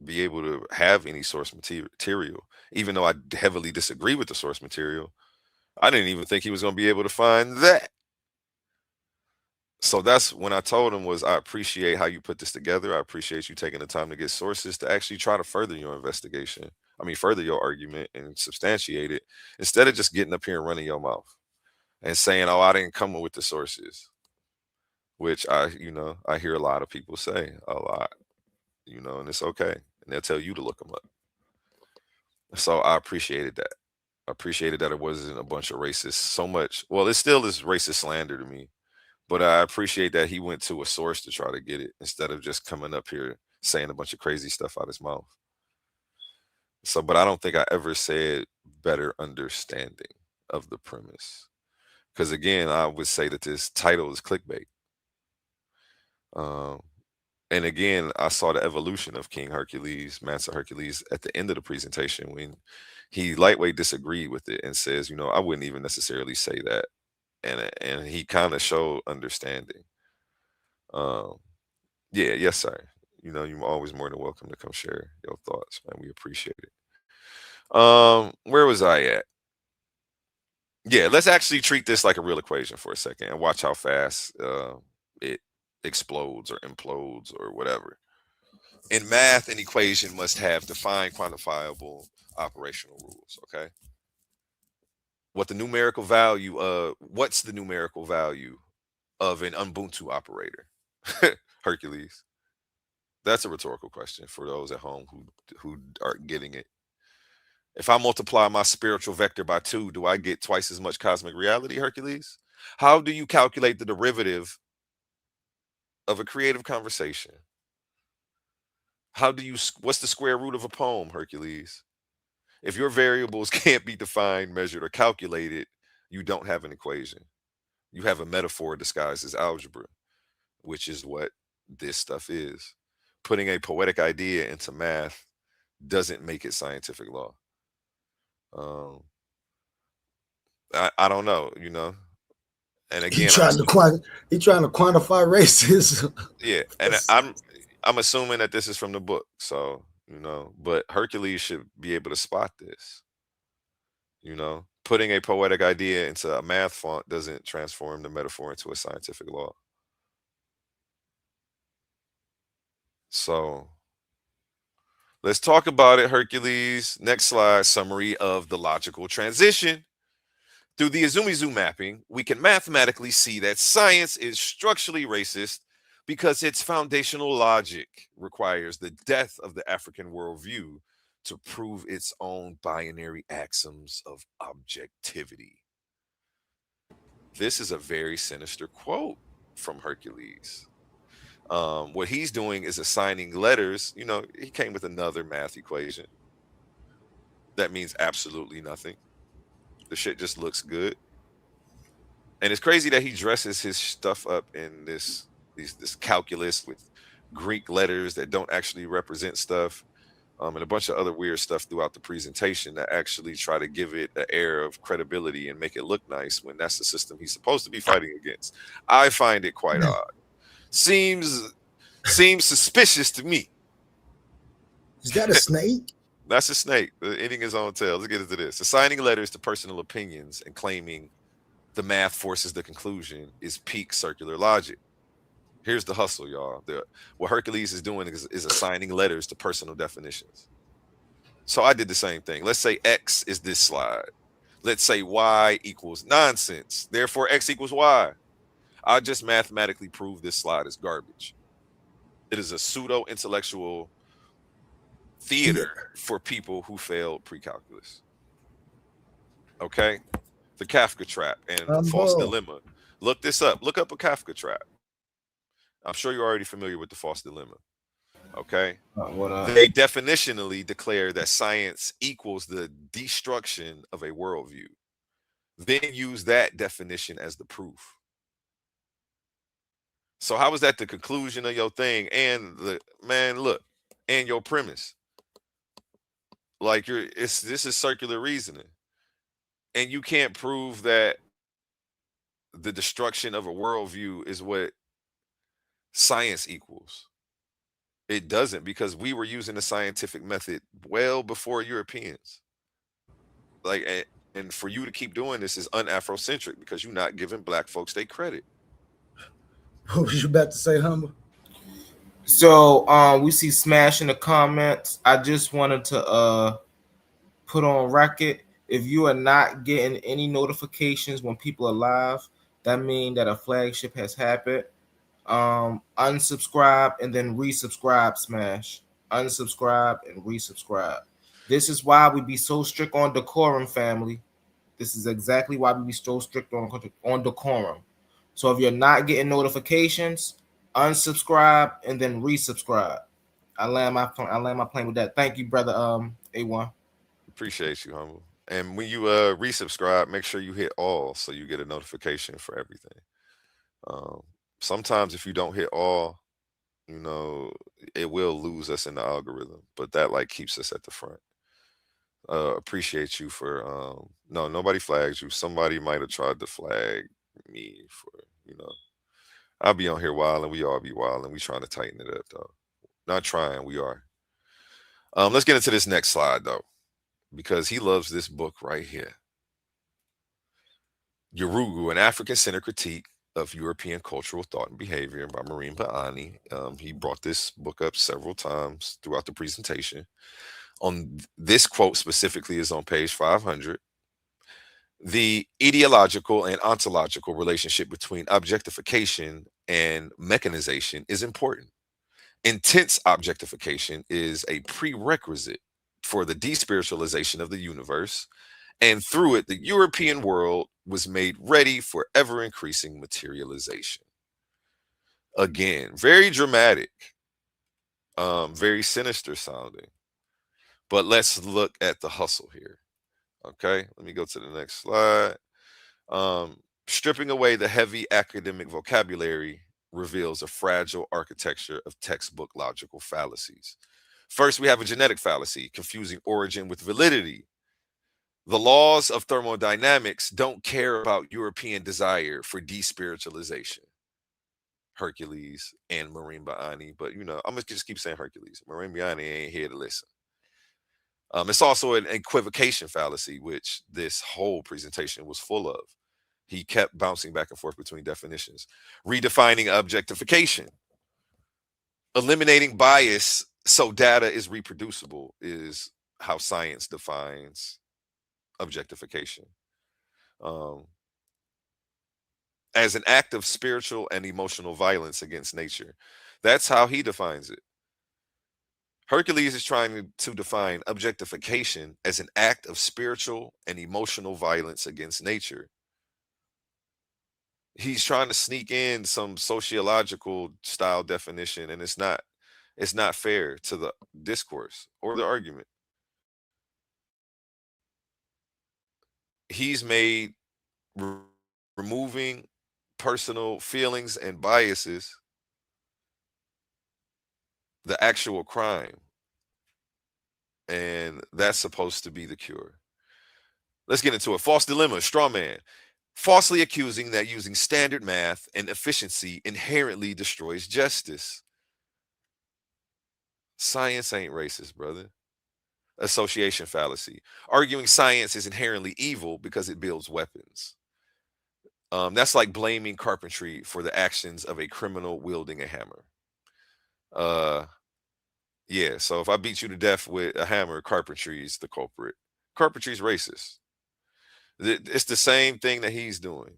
be able to have any source material, even though I heavily disagree with the source material. I didn't even think he was going to be able to find that. So that's when I told him was I appreciate how you put this together. I appreciate you taking the time to get sources to actually try to further your investigation. I mean, further your argument and substantiate it instead of just getting up here and running your mouth and saying, "Oh, I didn't come up with the sources," which I hear a lot of people say a lot, and it's okay, and they'll tell you to look them up. So I appreciated that. I appreciated that it wasn't a bunch of racists so much. Well, it still is racist slander to me. But I appreciate that he went to a source to try to get it instead of just coming up here saying a bunch of crazy stuff out his mouth. So, but I don't think I ever said better understanding of the premise. Because again, I would say that this title is clickbait. Um, and again, I saw the evolution of King Hercules, Mansa Hercules, at the end of the presentation when he lightweight disagreed with it and says, I wouldn't even necessarily say that. And he kind of showed understanding. Um, yeah, yes, sir. You're always more than welcome to come share your thoughts, man. We appreciate it. Where was I at? Yeah, let's actually treat this like a real equation for a second and watch how fast it explodes or implodes or whatever. In math, an equation must have defined, quantifiable operational rules. Okay. What's the numerical value of an Ubuntu operator? Hercules. That's a rhetorical question for those at home who aren't getting it. If I multiply my spiritual vector by 2, do I get twice as much cosmic reality, Hercules? How do you calculate the derivative of a creative conversation? What's the square root of a poem, Hercules? If your variables can't be defined, measured, or calculated, you don't have an equation. You have a metaphor disguised as algebra, which is what this stuff is. Putting a poetic idea into math doesn't make it scientific law. Um, I don't know, And He again, trying to quantify racism. yeah, and I'm assuming that this is from the book, so but Hercules should be able to spot this. Putting a poetic idea into a math font doesn't transform the metaphor into a scientific law. So let's talk about it, Hercules. Next slide, summary of the logical transition. Through the Izumizu mapping, we can mathematically see that science is structurally racist because its foundational logic requires the death of the African worldview to prove its own binary axioms of objectivity. This is a very sinister quote from Hercules. What he's doing is assigning letters. He came with another math equation that means absolutely nothing. The shit just looks good. And it's crazy that he dresses his stuff up in this calculus with Greek letters that don't actually represent stuff, and a bunch of other weird stuff throughout the presentation that actually try to give it an air of credibility and make it look nice when that's the system he's supposed to be fighting against. I find it quite odd. Seems suspicious to me. Is that a snake? That's a snake eating his own tail. Let's get into this. Assigning letters to personal opinions and claiming the math forces the conclusion is peak circular logic. Here's the hustle, y'all. What Hercules is doing is assigning letters to personal definitions. So I did the same thing. Let's say X is this slide. Let's say Y equals nonsense. Therefore, X equals Y. I just mathematically prove this slide is garbage. It is a pseudo-intellectual theater for people who failed pre-calculus. Okay? The Kafka trap and false dilemma. Look this up. Look up a Kafka trap. I'm sure you're already familiar with the false dilemma. Okay? They definitionally declare that science equals the destruction of a worldview. Then use that definition as the proof. So how is that the conclusion of your thing and and your premise? Like this is circular reasoning. And you can't prove that the destruction of a worldview is what science equals. It doesn't, because we were using the scientific method well before Europeans. And for you to keep doing this is un-Afrocentric because you're not giving black folks their credit. What was you about to say, Humble? So we see Smash in the comments. I just wanted to put on record, if you are not getting any notifications when people are live, that means that a flagship has happened. Unsubscribe and then resubscribe, Smash. Unsubscribe and resubscribe. This is why we be so strict on decorum, family. This is exactly why we be so strict on decorum. So if you're not getting notifications, unsubscribe and then resubscribe. I land my plane with that. Thank you, brother. A1. Appreciate you, Humble. And when you resubscribe, make sure you hit all so you get a notification for everything. Sometimes if you don't hit all, it will lose us in the algorithm, but that keeps us at the front. Appreciate you for no, nobody flags you. Somebody might have tried to flag me for, I'll be on here wild and we all be wild and we trying to tighten it up though. Not trying, we are. Let's get into this next slide though, because he loves this book right here. Yurugu, an African-centered critique of European cultural thought and behavior by Marimba Ani. He brought this book up several times throughout the presentation. On this quote specifically is on page 500. The ideological and ontological relationship between objectification and mechanization is important. Intense objectification is a prerequisite for the despiritualization of the universe, and through it, the European world was made ready for ever-increasing materialization. Again, very dramatic, very sinister sounding. But let's look at the hustle here. Okay, let me go to the next slide. Stripping away the heavy academic vocabulary reveals a fragile architecture of textbook logical fallacies. First, we have a genetic fallacy, confusing origin with validity. The laws of thermodynamics don't care about European desire for despiritualization. Hercules and Marimba Ani, but I'm gonna just keep saying Hercules. Marimba Ani ain't here to listen. It's also an equivocation fallacy, which this whole presentation was full of. He kept bouncing back and forth between definitions. Redefining objectification. Eliminating bias so data is reproducible is how science defines objectification. as an act of spiritual and emotional violence against nature. That's how he defines it. Hercules is trying to define objectification as an act of spiritual and emotional violence against nature. He's trying to sneak in some sociological style definition, and it's not fair to the discourse or the argument. He's made re- removing personal feelings and biases the actual crime, and that's supposed to be the cure. Let's get into it. False dilemma, straw man. Falsely accusing that using standard math and efficiency inherently destroys justice. Science ain't racist, brother. Association fallacy. Arguing science is inherently evil because it builds weapons. That's like blaming carpentry for the actions of a criminal wielding a hammer. Uh, yeah, so if I beat you to death with a hammer, carpentry's the culprit. Carpentry's racist. It's the same thing that he's doing.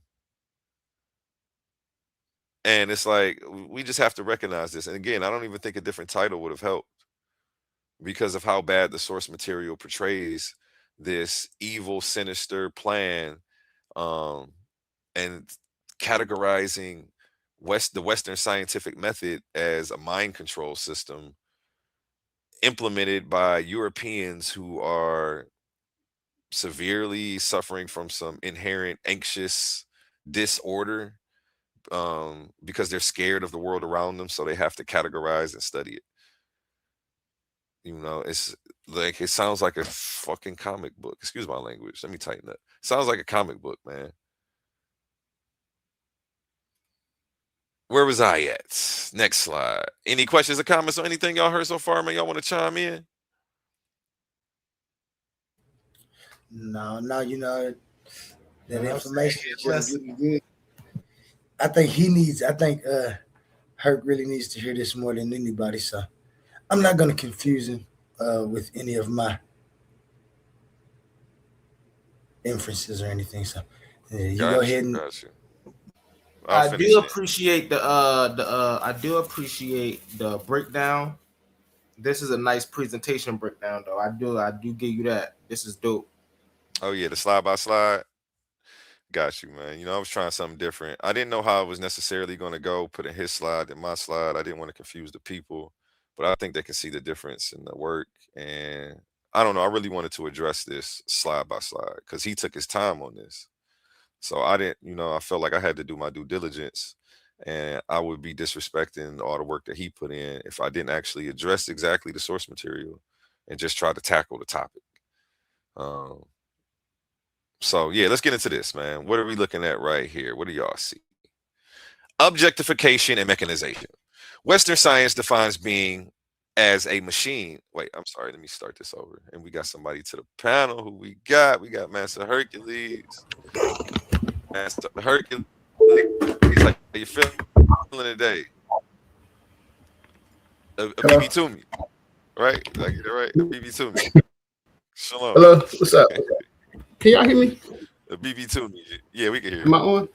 And it's like, we just have to recognize this. And again, I don't even think a different title would have helped because of how bad the source material portrays this evil, sinister plan, um, and categorizing the Western scientific method as a mind control system implemented by Europeans who are severely suffering from some inherent anxious disorder, because they're scared of the world around them, so they have to categorize and study it. It's like, it sounds like a fucking comic book. Excuse my language. Let me tighten up. Sounds like a comic book, man. Where was I at? Next slide. Any questions or comments on anything y'all heard so far, man? Y'all want to chime in? No, that information is just really good. I think Herc really needs to hear this more than anybody. So I'm not going to confuse him with any of my inferences or anything. So you go ahead and. I do appreciate the breakdown. This is a nice presentation breakdown, though. I do give you that. This is dope. Oh yeah, the slide by slide. Got you, man. I was trying something different. I didn't know how I was necessarily going to go putting his slide and my slide. I didn't want to confuse the people, but I think they can see the difference in the work. And I don't know. I really wanted to address this slide by slide because he took his time on this. So I didn't, I felt like I had to do my due diligence, and I would be disrespecting all the work that he put in if I didn't actually address exactly the source material and just try to tackle the topic. So yeah, let's get into this, man. What are we looking at right here? What do y'all see? Objectification and mechanization. Western science defines being as a machine. Wait, I'm sorry. Let me start this over. And we got somebody to the panel. Who we got? We got Mansa Hercules. Mansa Hercules. How you feeling today? A BB to me, right? Did I get it right? A BB to me. Shalom. Hello, what's up? Can y'all hear me? A BB to me. Yeah, we can hear you. Am I on?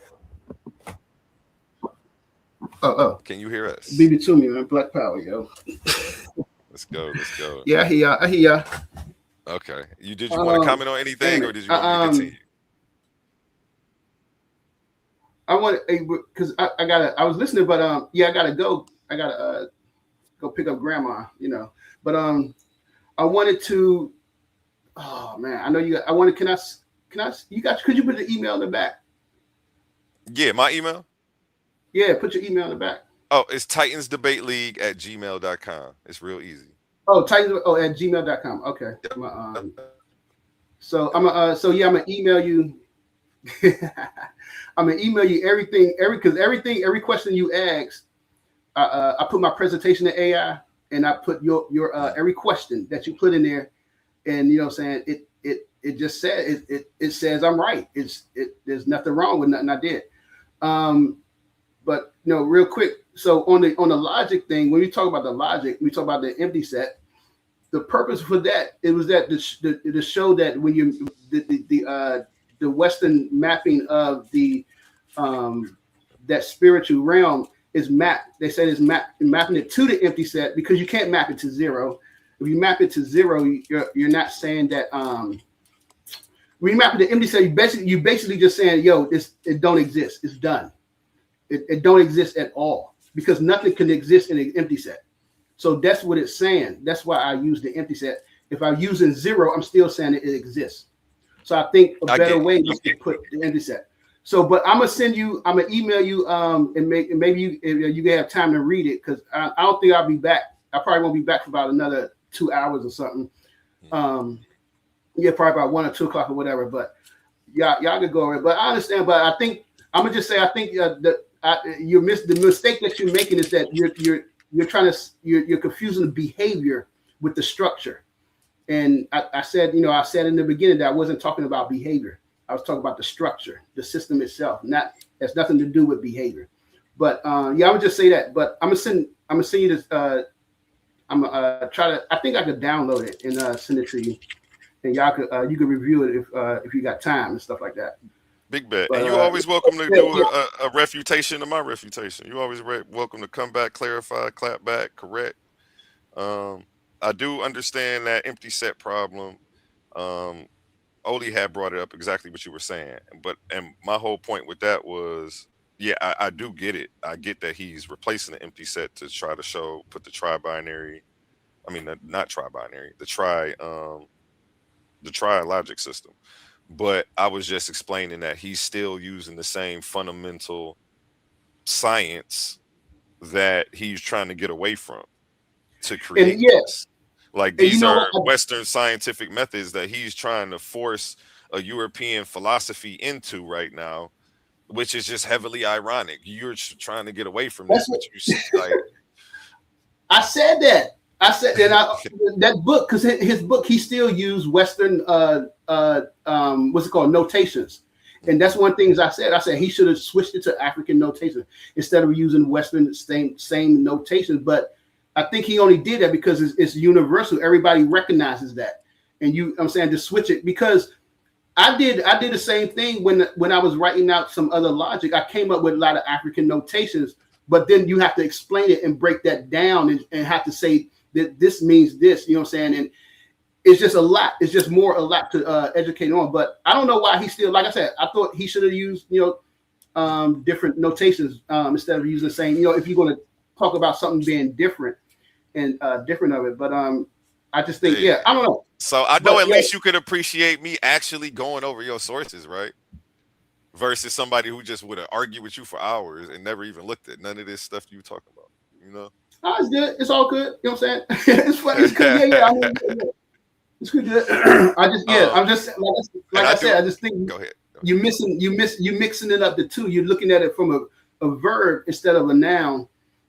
Oh. Can you hear us? BB to me, man. Black Power, yo. Let's go. Yeah, I hear y'all. Okay. Did you want to comment on anything, or did you want me to continue? I want to, because I was listening, but I gotta go. I gotta go pick up grandma, But I wanted to. Oh man, I know you. I wanted. Can I? You guys, could you put the email in the back? Yeah, my email. Yeah, put your email in the back. Oh, it's titansdebateleague@gmail.com. It's real easy. Oh, Titans. Oh, at gmail.com. Okay. Yep. So I'm gonna email you. I'm gonna email you every question you ask. I put my presentation in AI, and I put your every question that you put in there, and it just said it says I'm right. There's nothing wrong with nothing I did. But real quick. So on the logic thing, when we talk about the logic, we talk about the empty set. The purpose for that, it was that to show that when you the Western mapping of the that spiritual realm is mapped. They said it's mapping it to the empty set because you can't map it to zero. If you map it to zero, you're not saying that. When you map it to empty set, you basically just saying, yo, it don't exist. It's done. It don't exist at all because nothing can exist in an empty set. So that's what it's saying. That's why I use the empty set. If I'm using zero, I'm still saying it exists. So I think a better way is to put the empty set. So, but I'm gonna email you, and maybe you can have time to read it because I don't think I'll be back. I probably won't be back for about another 2 hours or something. Yeah, probably about 1 or 2 o'clock or whatever. But y'all could go over it. But I understand. But I think I'm gonna just say I think the mistake that you're making is that you're confusing the behavior with the structure. And I said in the beginning that I wasn't talking about behavior. I was talking about the structure, the system itself. Has nothing to do with behavior. But I would just say that. But I'm gonna send you this. I'm gonna try to. I think I could download it and send it to you, and y'all could you could review it if you got time and stuff like that. Big bet. But, and you're always welcome to do a refutation of my refutation. You're always welcome to come back, clarify, clap back, correct. I do understand that empty set problem. Oli had brought it up exactly what you were saying, and my whole point with that was, yeah, I do get it. I get that he's replacing the empty set to try to put the tri-binary. I mean, not tri-binary, the tri-logic system. But I was just explaining that he's still using the same fundamental science that he's trying to get away from to create this. Like these are Western scientific methods that he's trying to force a European philosophy into right now, which is just heavily ironic. You're trying to get away from this, but you like. I said that. That book, because his book, he still used Western what's it called, notations, and that's one thing I said. I said he should have switched it to African notation instead of using Western same notations. But I think he only did that because it's universal. Everybody recognizes that, and I'm saying to switch it because I did the same thing when I was writing out some other logic. I came up with a lot of African notations, but then you have to explain it and break that down and have to say that this means this. You know what I'm saying? And it's just a lot. It's just a lot to educate on. But I don't know why he still, like I said, I thought he should have used different notations instead of using the same. If you're going to talk about something being different and different of it. But I just think, I don't know. So I know at least you could appreciate me actually going over your sources, right? Versus somebody who just would have argued with you for hours and never even looked at none of this stuff you talking about. Oh, it's good. It's all good. You know what I'm saying? It's funny. It's good. Yeah. It's good. I'm just like I said. I just think go ahead. You mixing it up the two. You're looking at it from a verb instead of a noun,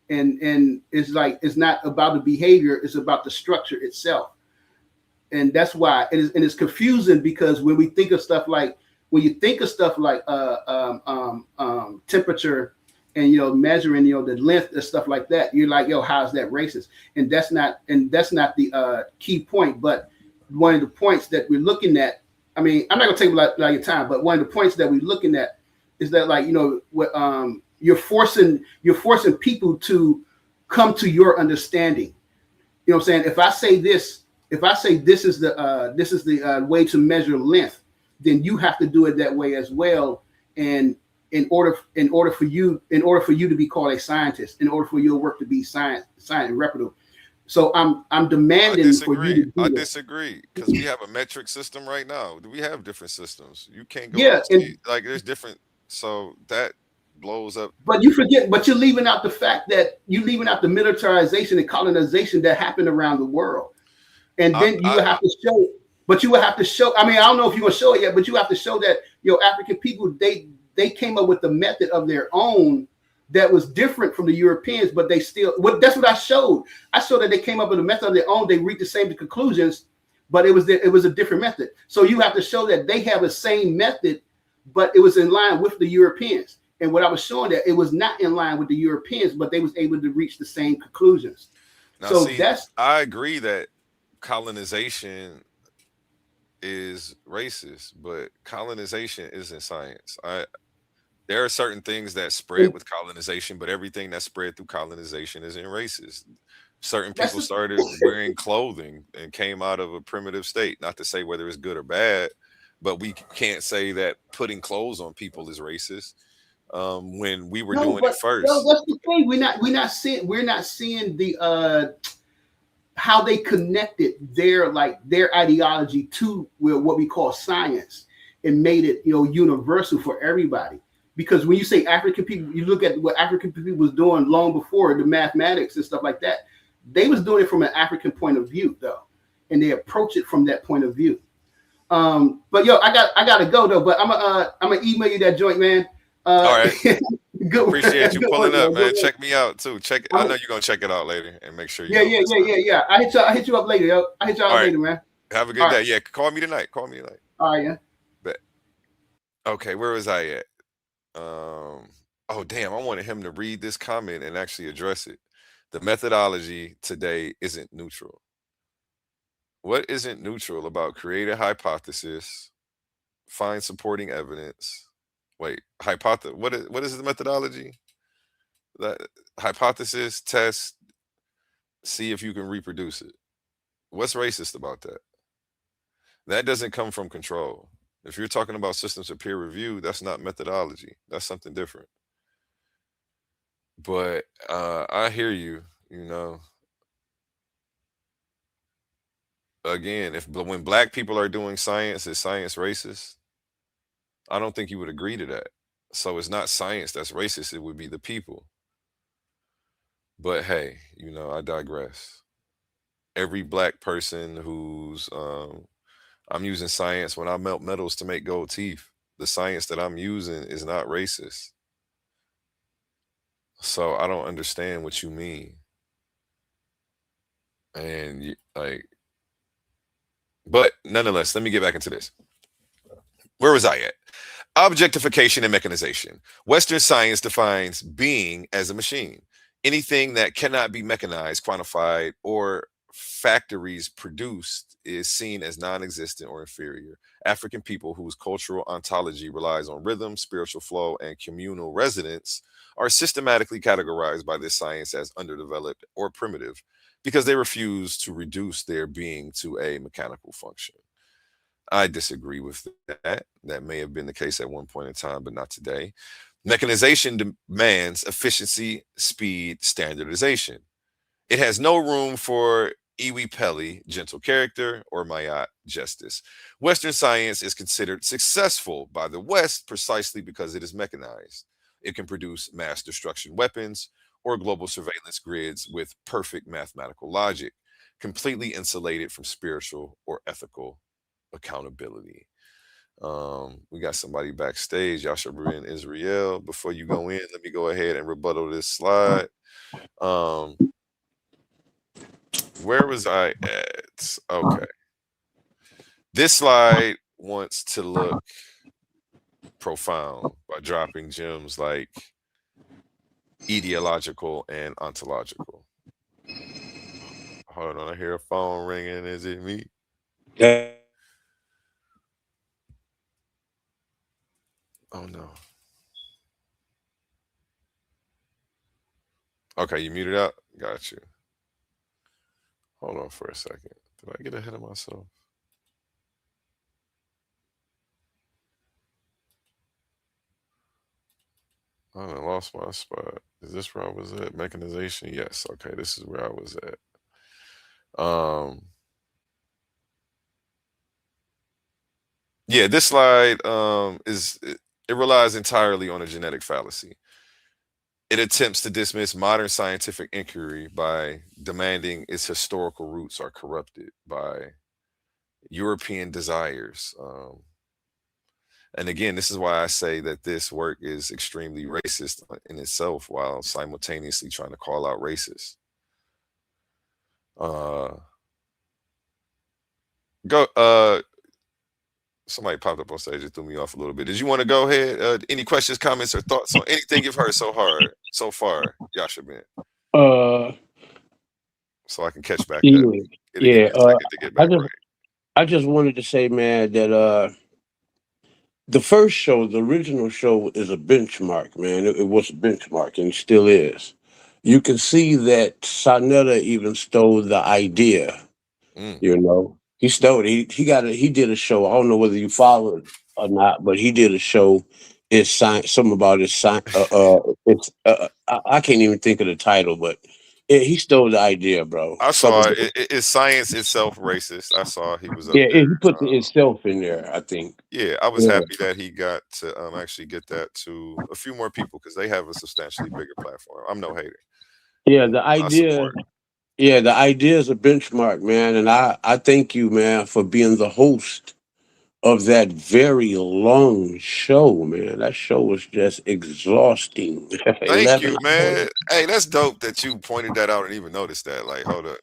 and it's like it's not about the behavior. It's about the structure itself, and that's why it is. And it's confusing because when we think of stuff like temperature. And measuring the length and stuff like that, you're like, how's that racist? And that's not the key point. But one of the points that we're looking at, I mean, I'm not gonna take a lot of your time, but one of the points that we're looking at is that you're forcing people to come to your understanding. You know what I'm saying? If I say this is the way to measure length, then you have to do it that way as well. And in order for you to be called a scientist, in order for your work to be science reputable. So I'm demanding for you to do I disagree because we have a metric system right now. We have different systems. You can't go there's different, so that blows up. But you forget, but you're leaving out the fact that you're leaving out the militarization and colonization that happened around the world. And then you would have to show it. But you would have to show, I mean, I don't know if you're gonna show it yet, but you have to show that African people, they came up with a method of their own that was different from the Europeans, but they still, that's what I showed. I showed that they came up with a method of their own. They reached the same conclusions, but it was a different method. So you have to show that they have the same method, but it was in line with the Europeans. And what I was showing that it was not in line with the Europeans, but they was able to reach the same conclusions. Now, so I agree that colonization is racist, but colonization isn't science. There are certain things that spread with colonization, but everything that spread through colonization isn't racist. Certain people started wearing clothing and came out of a primitive state. Not to say whether it's good or bad, but we can't say that putting clothes on people is racist. When we were doing it first. That's the thing. We're not seeing the how they connected their ideology to what we call science and made it universal for everybody. Because when you say African people, you look at what African people was doing long before the mathematics and stuff like that. They was doing it from an African point of view though, and they approach it from that point of view. But I gotta go though. But I'm gonna email you that joint, man. All right. Good. Appreciate you pulling up, man. Good. Check me out too. I know you're gonna check it out later and make sure you. Yeah. I hit you up later, yo. I hit you up later, man. Have a good day. Yeah, call me tonight. All right, yeah. Bet. Okay, where was I at? Oh damn, I wanted him to read this comment and actually address it. The methodology today isn't neutral. What isn't neutral about create a hypothesis, find supporting evidence? Wait, what is the methodology? That hypothesis, test, see if you can reproduce it. What's racist about that? That doesn't come from control. If you're talking about systems of peer review, that's not methodology. That's something different. But I hear you, Again, when black people are doing science, is science racist? I don't think you would agree to that. So it's not science that's racist, it would be the people. But hey, I digress. Every black person who's I'm using science when I melt metals to make gold teeth. The science that I'm using is not racist. So I don't understand what you mean. And but nonetheless, let me get back into this. Where was I at? Objectification and mechanization. Western science defines being as a machine. Anything that cannot be mechanized, quantified, or factories produced is seen as non-existent or inferior. African people whose cultural ontology relies on rhythm, spiritual flow, and communal resonance are systematically categorized by this science as underdeveloped or primitive because they refuse to reduce their being to a mechanical function. I disagree with that. That may have been the case at one point in time, but not today. Mechanization demands efficiency, speed, standardization. It has no room for Iwi Pelli, gentle character, or Mayat, justice. Western science is considered successful by the West precisely because it is mechanized. It can produce mass destruction weapons or global surveillance grids with perfect mathematical logic, completely insulated from spiritual or ethical accountability. We got somebody backstage. Yasha in Israel. Before you go in, let me go ahead and rebuttal this slide. Where was I at? Okay. This slide wants to look profound by dropping gems like ideological and ontological. Hold on, I hear a phone ringing. Is it me? Yeah. Oh no. Okay, you muted out? Got you. Hold on for a second. Did I get ahead of myself? I lost my spot. Is this where I was at? Mechanization? Yes. Okay, this is where I was at. Yeah, this slide it relies entirely on a genetic fallacy. It attempts to dismiss modern scientific inquiry by demanding its historical roots are corrupted by European desires. And again, this is why I say that this work is extremely racist in itself while simultaneously trying to call out racists. Somebody popped up on stage and threw me off a little bit. Did you want to go ahead? Any questions, comments, or thoughts on anything you've heard so far, Yasha Ben? So I can catch back up. I just wanted to say, man, that the first show, the original show, is a benchmark, man. It was a benchmark and it still is. You can see that Sarnetta even stole the idea. Mm. You know, he stole it. He did a show. I don't know whether you followed or not, but he did a show. It's science. Something about his science. It's I can't even think of the title, but he stole the idea, bro. I From saw it. Is science itself racist? I saw he was up yeah, there. he put the itself in there. I think. Yeah, I was Yeah, happy that he got to actually get that to a few more people because they have a substantially bigger platform. I'm no hater. yeah. The I idea. support. Yeah, the idea is a benchmark, man, and I thank you, man, for being the host of that very long show, man. That show was just exhausting. Thank 11 you, hours. man. Hey, that's dope that you pointed that out and even noticed that. Like, hold up.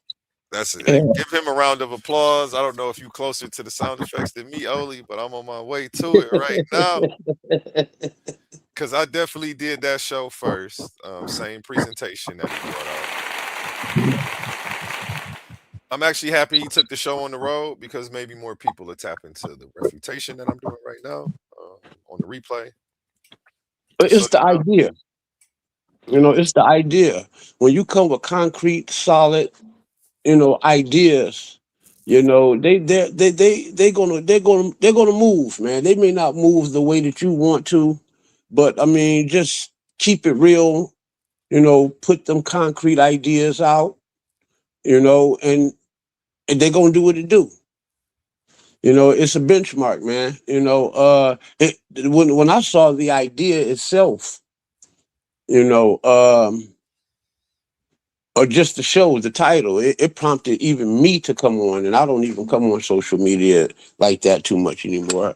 Yeah. Give him a round of applause. I don't know if you closer to the sound effects than me, Oli, but I'm on my way to it right now because I definitely did that show first. Same presentation that he brought out. I'm actually happy he took the show on the road because maybe more people will tap into the refutation that I'm doing right now on the replay. But So it's the idea. You know, it's the idea. When you come with concrete, solid, ideas, they're gonna move, man. They may not move the way that you want to, but I mean, just keep it real. Put them concrete ideas out. And they're gonna do what it do. It's a benchmark, man. When I saw the idea itself, you know, or just the show, the title, it prompted even me to come on, and I don't even come on social media like that too much anymore.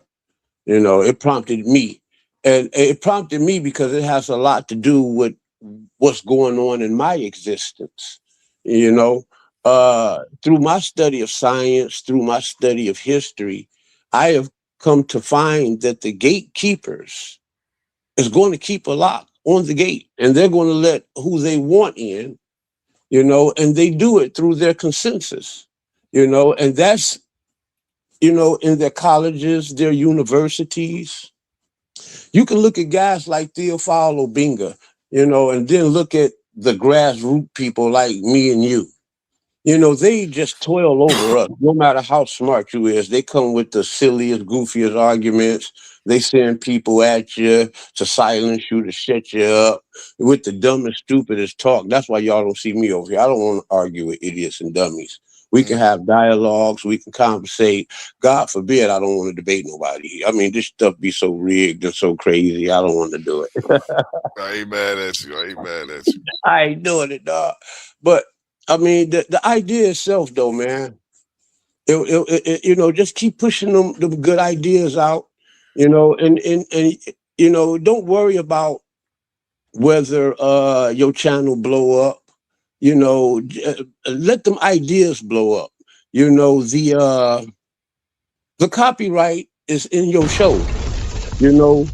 It prompted me, and it prompted me because it has a lot to do with what's going on in my existence. You know, through my study of science, through my study of history, I have come to find that the gatekeepers is going to keep a lock on the gate, and they're going to let who they want in. And they do it through their consensus. And that's in their colleges, their universities. You can look at guys like Theophilo Binga, and then look at the grassroots people like me and you. They just toil over us. No matter how smart you is, they come with the silliest, goofiest arguments. They send people at you to silence you, to shut you up with the dumbest, stupidest talk. That's why y'all don't see me over here. I don't want to argue with idiots and dummies. We can have dialogues. We can conversate. God forbid I don't want to debate nobody. I mean, this stuff be so rigged and so crazy. I don't want to do it. I ain't mad at you. I ain't mad at you. I ain't doing it, dog. But I mean, the idea itself, though, man. Just keep pushing them good ideas out. And don't worry about whether your channel blow up. Let them ideas blow up. The copyright is in your show. You know,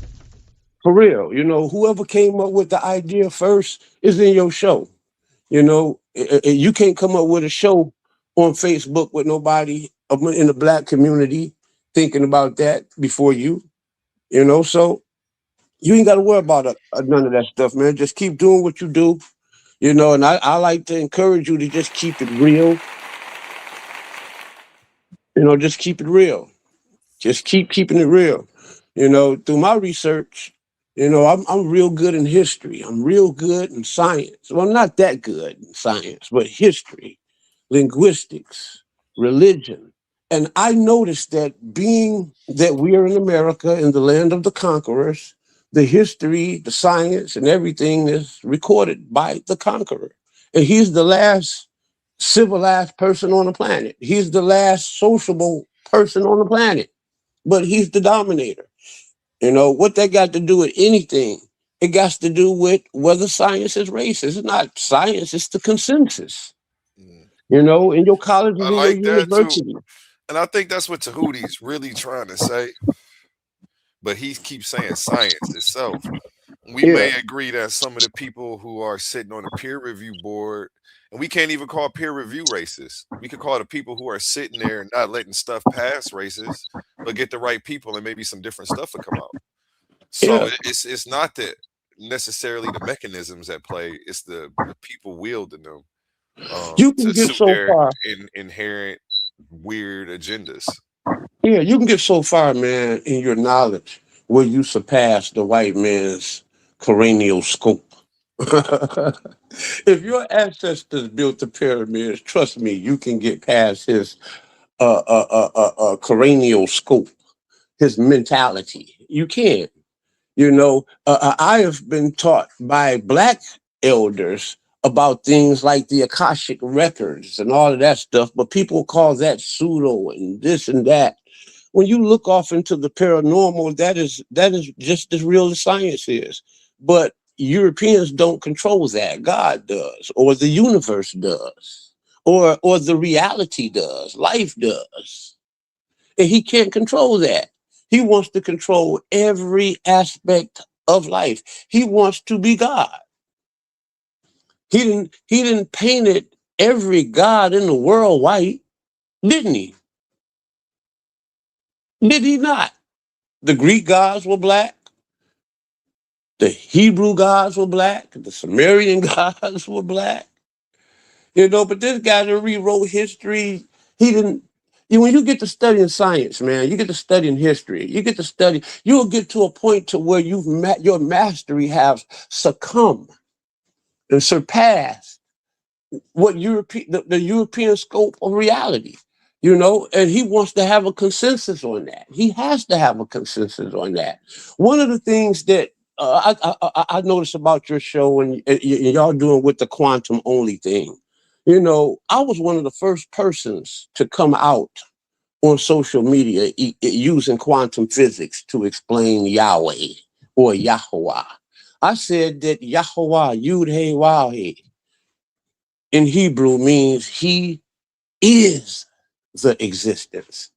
for real. Whoever came up with the idea first is in your show. You can't come up with a show on Facebook with nobody in the black community thinking about that before you. So you ain't got to worry about none of that stuff, man. Just keep doing what you do. And I like to encourage you to just keep it real. Just keep it real. Just keep keeping it real. Through my research, I'm real good in history. I'm real good in science. Well, I'm not that good in science, but history, linguistics, religion. And I noticed that being that we are in America, in the land of the conquerors, the history, the science, and everything is recorded by the conqueror. And he's the last civilized person on the planet. He's the last sociable person on the planet, but he's the dominator. What that got to do with anything? It got to do with whether science is racist. It's not science, it's the consensus. Mm. In your colleges, I in your like that too. university. And I think that's what Tahuti's really trying to say. But he keeps saying science itself. We may Yeah. agree that some of the people who are sitting on a peer review board, and we can't even call peer review racist. We could call the people who are sitting there and not letting stuff pass racist. but get the right people, and maybe some different stuff will come out. Yeah. So it's not that necessarily the mechanisms at play; it's the people wielding them You can to get suit so their far. inherent weird agendas. Yeah, you can get so far, man, in your knowledge where you surpass the white man's cranial scope. If your ancestors built the pyramids, trust me, you can get past his cranial scope, his mentality. You can. I have been taught by black elders about things like the Akashic records and all of that stuff, but people call that pseudo and this and that. When you look off into the paranormal, that is just as real as science is. But Europeans don't control that. God does, or the universe does, or the reality does, life does. And he can't control that. He wants to control every aspect of life. He wants to be God. He didn't painted every god in the world white, didn't he? Did he not? The Greek gods were black. The Hebrew gods were black. The Sumerian gods were black. But this guy that rewrote history, he didn't. When you get to studying science, man, you get to studying history. You get to study. You'll get to a point to where your mastery has succumbed and surpassed what the European scope of reality. And he wants to have a consensus on that. He has to have a consensus on that. One of the things that I noticed about your show and y'all doing with the quantum only thing, I was one of the first persons to come out on social media using quantum physics to explain Yahweh or Yahweh. I said that Yahweh, Yud Hey Waw Hey, in Hebrew means he is the existence,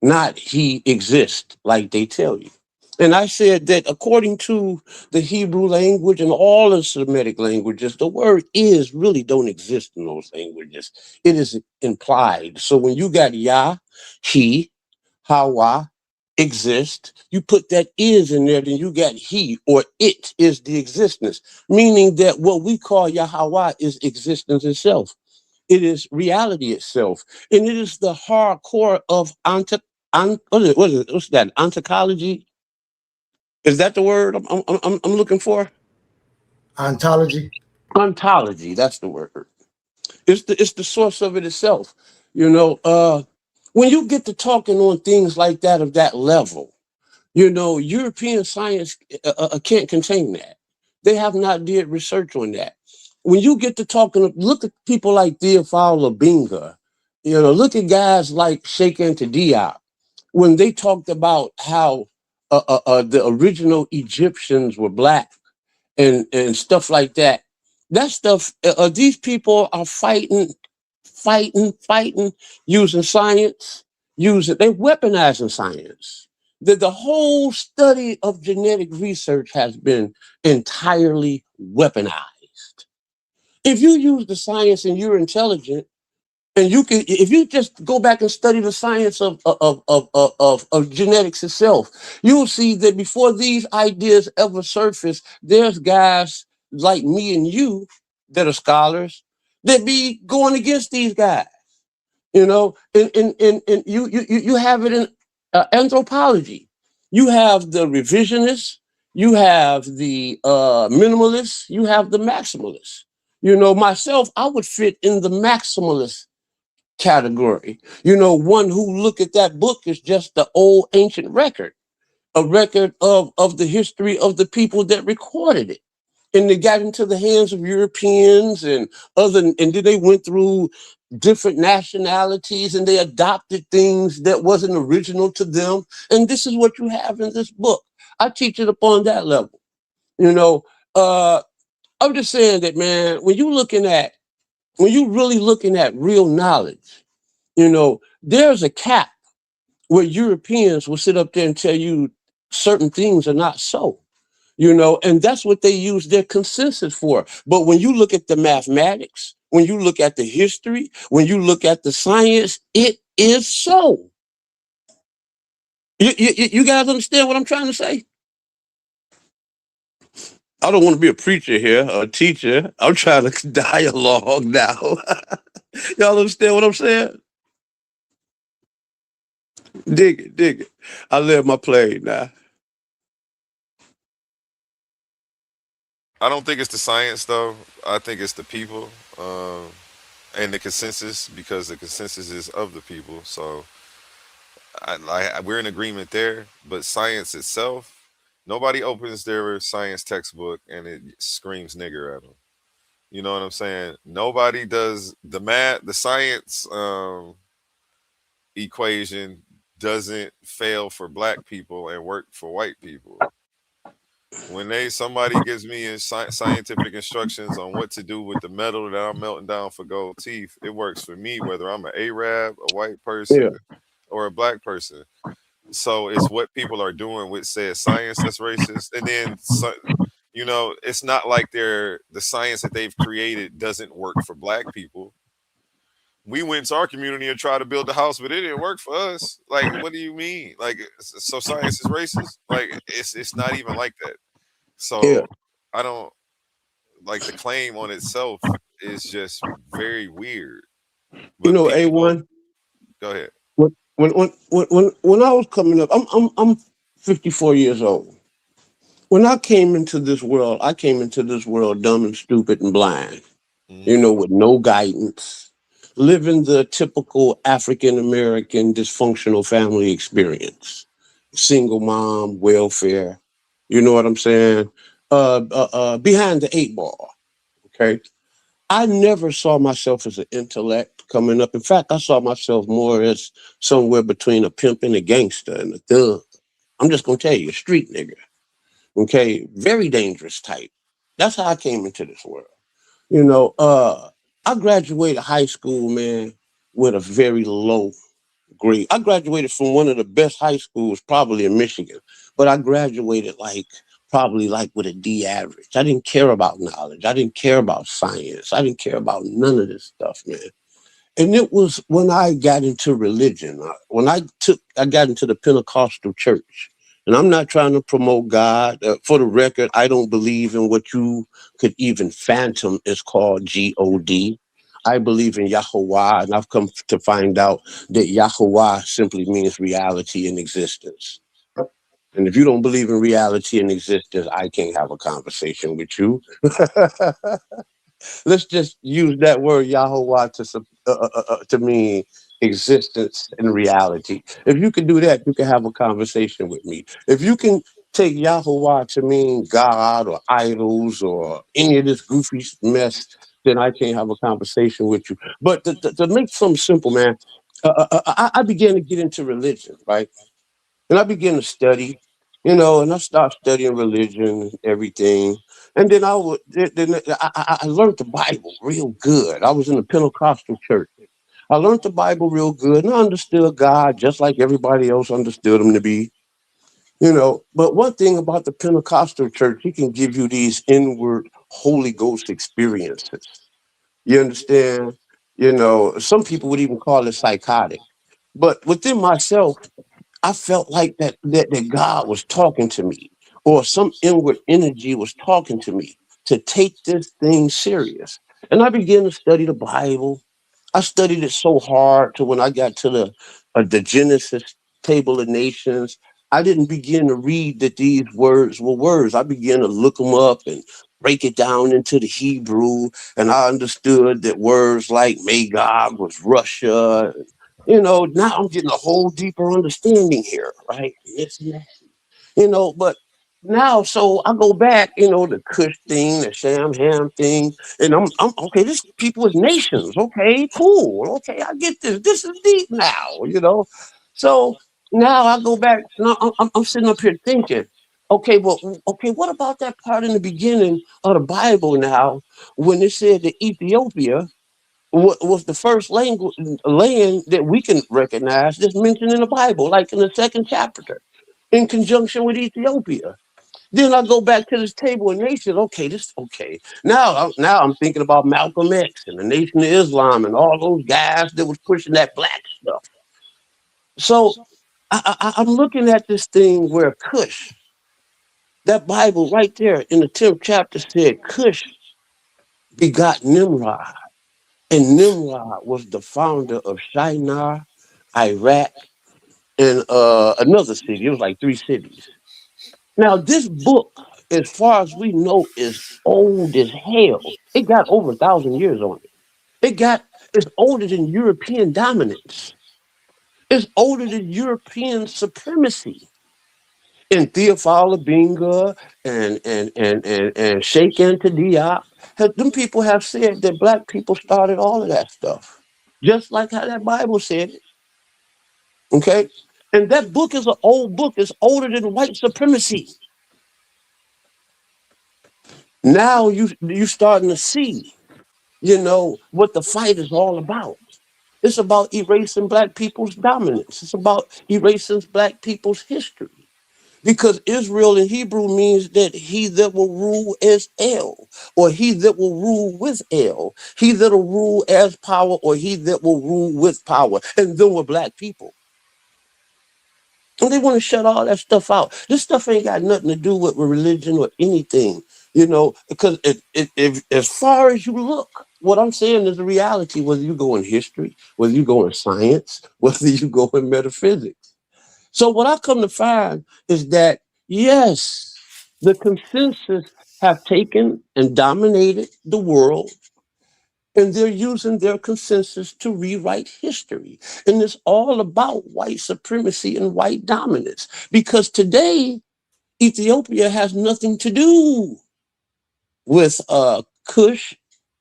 not he exists like they tell you. And I said that according to the Hebrew language and all the Semitic languages, the word is really don't exist in those languages. It is implied. So when you got Yah, he, Hawa, exist, you put that is in there, then you got he or it is the existence, meaning that what we call Yahweh is existence itself. It is reality itself. And it is the hardcore of what's that? Ontology? Is that the word I'm looking for? Ontology. Ontology, that's the word. It's the source of it itself. When you get to talking on things like that of that level, European science can't contain that. They have not did research on that. When you get to talking, look at people like Theophile Labinga, look at guys like Sheikh Anta Diop, when they talked about how the original Egyptians were black and stuff like that. That stuff, these people are fighting, using science, they're weaponizing science. The whole study of genetic research has been entirely weaponized. If you use the science and you're intelligent, and if you just go back and study the science of genetics itself, you'll see that before these ideas ever surface, there's guys like me and you that are scholars that be going against these guys. And you have it in anthropology. You have the revisionists, you have the minimalists, you have the maximalists. Myself, I would fit in the maximalist category. One who look at that book is just the old ancient record, a record of the history of the people that recorded it. And they got into the hands of Europeans and then they went through different nationalities and they adopted things that wasn't original to them. And this is what you have in this book. I teach it upon that level. I'm just saying that, man, when you're really looking at real knowledge, there's a cap where Europeans will sit up there and tell you certain things are not so. And that's what they use their consensus for. But when you look at the mathematics, when you look at the history, when you look at the science, it is so. You guys understand what I'm trying to say? I don't want to be a preacher here, or a teacher. I'm trying to dialogue now. Y'all understand what I'm saying? Dig it, dig it. I live my plane now. I don't think it's the science though. I think it's the people and the consensus because the consensus is of the people. So we're in agreement there. But science itself, nobody opens their science textbook and it screams nigger at them. You know what I'm saying? Nobody does the math, the science equation doesn't fail for black people and work for white people. When somebody gives me scientific instructions on what to do with the metal that I'm melting down for gold teeth, it works for me whether I'm an Arab, a white Yeah, person, or a black person. So it's what people are doing with said science that's racist, and then it's not like the science that they've created doesn't work for black people. We went to our community and tried to build a house, but it didn't work for us. Like, what do you mean? Like, so science is racist? Like, it's not even like that. yeah. So I don't like the claim on itself is just very weird. You But know, people, A1. go ahead. When I was coming up, I'm 54 years old. When I came into this world, I came into this world dumb and stupid and blind. Hmm. With no guidance, living the typical African American dysfunctional family experience. Single mom, welfare. You know what I'm saying? Behind the eight ball. Okay. I never saw myself as an intellect coming up. In fact, I saw myself more as somewhere between a pimp and a gangster and a thug. I'm just gonna tell you, a street nigga. Okay, very dangerous type. That's how I came into this world. You know, uh, I graduated high school, man, with a very low grade. I graduated from one of the best high schools, probably in Michigan, but I graduated probably like with a D average. I didn't care about knowledge. I didn't care about science. I didn't care about none of this stuff, man. And it was when I got into religion, when I got into the Pentecostal church. And I'm not trying to promote God. For the record, I don't believe in what you could even phantom is called God. I believe in Yahweh, and I've come to find out that Yahweh simply means reality and existence. And if you don't believe in reality and existence, I can't have a conversation with you. Let's just use that word Yahweh to mean existence and reality. If you can do that, you can have a conversation with me. If you can take Yahweh to mean God or idols or any of this goofy mess, then I can't have a conversation with you. But to make something simple, man, I began to get into religion, right? And I began to study, and I started studying religion and everything. And then I learned the Bible real good. I was in a Pentecostal church. I learned the Bible real good and I understood God just like everybody else understood him to be. But one thing about the Pentecostal church, he can give you these inward Holy Ghost experiences. You understand? Some people would even call it psychotic. But within myself, I felt like that God was talking to me, or some inward energy was talking to me to take this thing serious. And I began to study the Bible. I studied it so hard to when I got to the Genesis table of nations, I didn't begin to read that these words were words. I began to look them up and break it down into the Hebrew, and I understood that words like Magog was Russia. Now I'm getting a whole deeper understanding here, right? Yes, but now, so I go back, the Kush thing, the Sham Ham thing, and I'm okay. This people is nations. Okay, cool. Okay, I get this. This is deep now. So now I go back, and I'm sitting up here thinking, okay, well, okay, what about that part in the beginning of the Bible now when it said that Ethiopia was the first language land that we can recognize that's mentioned in the Bible, like in the second chapter, in conjunction with Ethiopia. Then I go back to this table of nations. Okay, this okay. Now I'm thinking about Malcolm X and the Nation of Islam and all those guys that was pushing that black stuff. So I'm looking at this thing where Cush, that Bible right there in the 10th chapter said Cush begot Nimrod. And Nimrod was the founder of Shinar, Iraq, and another city. It was like 3 cities. Now, this book, as far as we know, is old as hell. It got over 1,000 years on it. It's older than European dominance. It's older than European supremacy. And Theophile Binga and Sheikh Anta Diop, them people have said that black people started all of that stuff. Just like how that Bible said it. Okay? And that book is an old book. It's older than white supremacy. Now you starting to see, what the fight is all about. It's about erasing black people's dominance. It's about erasing black people's history. Because Israel in Hebrew means that he that will rule as El, or he that will rule with El, he that will rule as power, or he that will rule with power. And then we're black people. And they want to shut all that stuff out. This stuff ain't got nothing to do with religion or anything, because if as far as you look, what I'm saying is the reality, whether you go in history, whether you go in science, whether you go in metaphysics. So what I come to find is that, yes, the consensus have taken and dominated the world, and they're using their consensus to rewrite history. And it's all about white supremacy and white dominance. Because today, Ethiopia has nothing to do with Kush.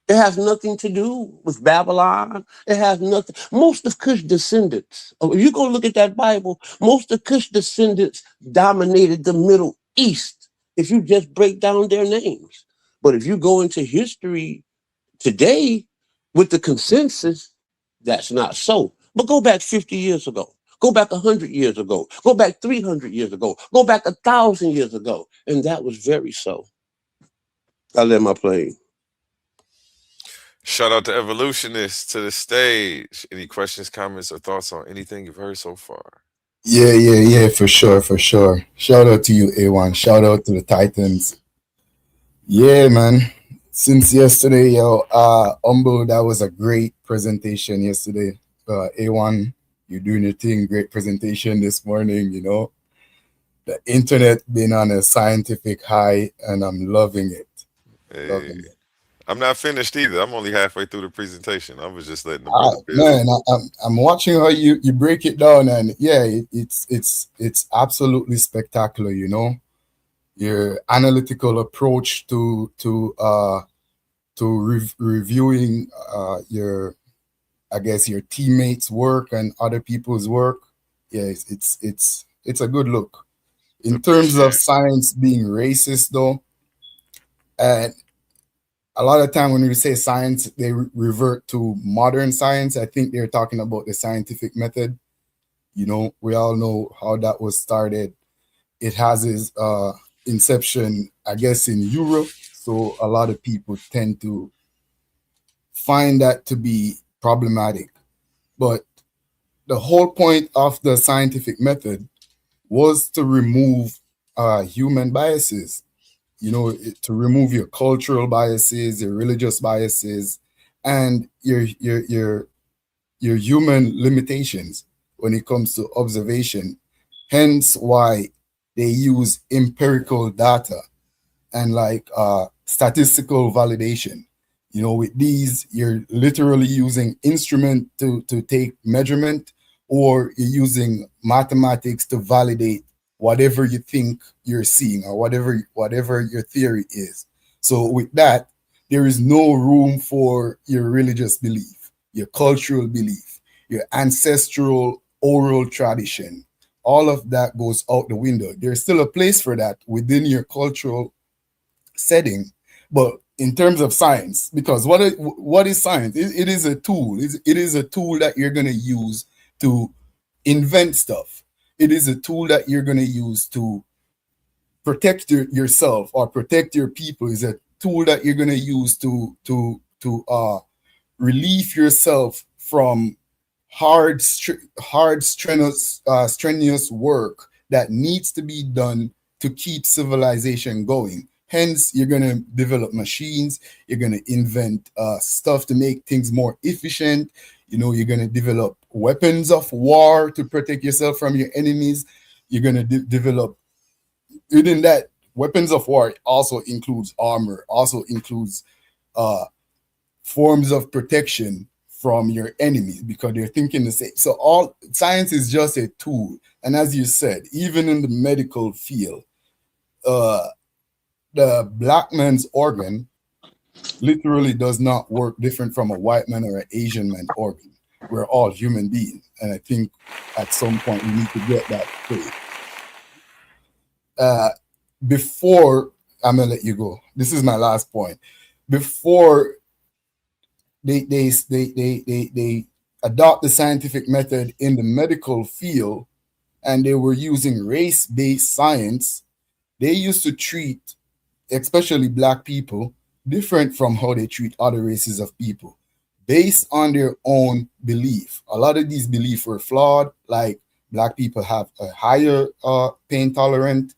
It has nothing to do with Babylon. It has nothing. Most of Kush descendants, if you go look at that Bible, most of Kush descendants dominated the Middle East, if you just break down their names. But if you go into history today with the consensus, that's not so. But go back 50 years ago. Go back 100 years ago. Go back 300 years ago. Go back 1,000 years ago. And that was very so. I let my plane. Shout out to Evolutionists to the stage. Any questions, comments, or thoughts on anything you've heard so far? Yeah, for sure. Shout out to you, A1. Shout out to the Titans. Yeah, man. Since yesterday, Humble, that was a great presentation yesterday. A1, you're doing your thing. Great presentation this morning, The internet been on a scientific high, and I'm loving it. Hey, I'm not finished either. I'm only halfway through the presentation. I was just letting the brother build. Man, I'm watching how you break it down, and yeah, it's absolutely spectacular. Your analytical approach to reviewing your teammates' work and other people's work. Yeah, it's a good look. In terms of science being racist, though, and a lot of time when we say science, they revert to modern science. I think they're talking about the scientific method. We all know how that was started. It has its inception, I guess, in Europe. So a lot of people tend to find that to be problematic. But the whole point of the scientific method was to remove human biases. To remove your cultural biases, your religious biases, and your human limitations when it comes to observation. Hence why they use empirical data and statistical validation. With these, you're literally using instrument to take measurement, or you're using mathematics to validate whatever you think you're seeing, or whatever your theory is. So with that, there is no room for your religious belief, your cultural belief, your ancestral oral tradition. All of that goes out the window. There's still a place for that within your cultural setting, but in terms of science, because what is science? It is a tool. It is a tool that you're going to use to invent stuff. It is a tool that you're going to use to protect yourself or protect your people. It's a tool that you're going to use to relieve yourself from strenuous work that needs to be done to keep civilization going. Hence, you're going to develop machines. You're going to invent stuff to make things more efficient. You're going to develop weapons of war to protect yourself from your enemies. You're going to develop, within that, weapons of war also includes armor, also includes forms of protection from your enemies, because they're thinking the same. So all science is just a tool. And as you said, even in the medical field, the black man's organ literally does not work different from a white man or an Asian man's organ. We're all human beings. And I think at some point we need to get that straight. Before, I'm going to let you go. This is my last point. Before they adopt the scientific method in the medical field, and they were using race-based science, they used to treat, especially black people, different from how they treat other races of people, based on their own belief. A lot of these beliefs were flawed, like black people have a higher pain tolerance,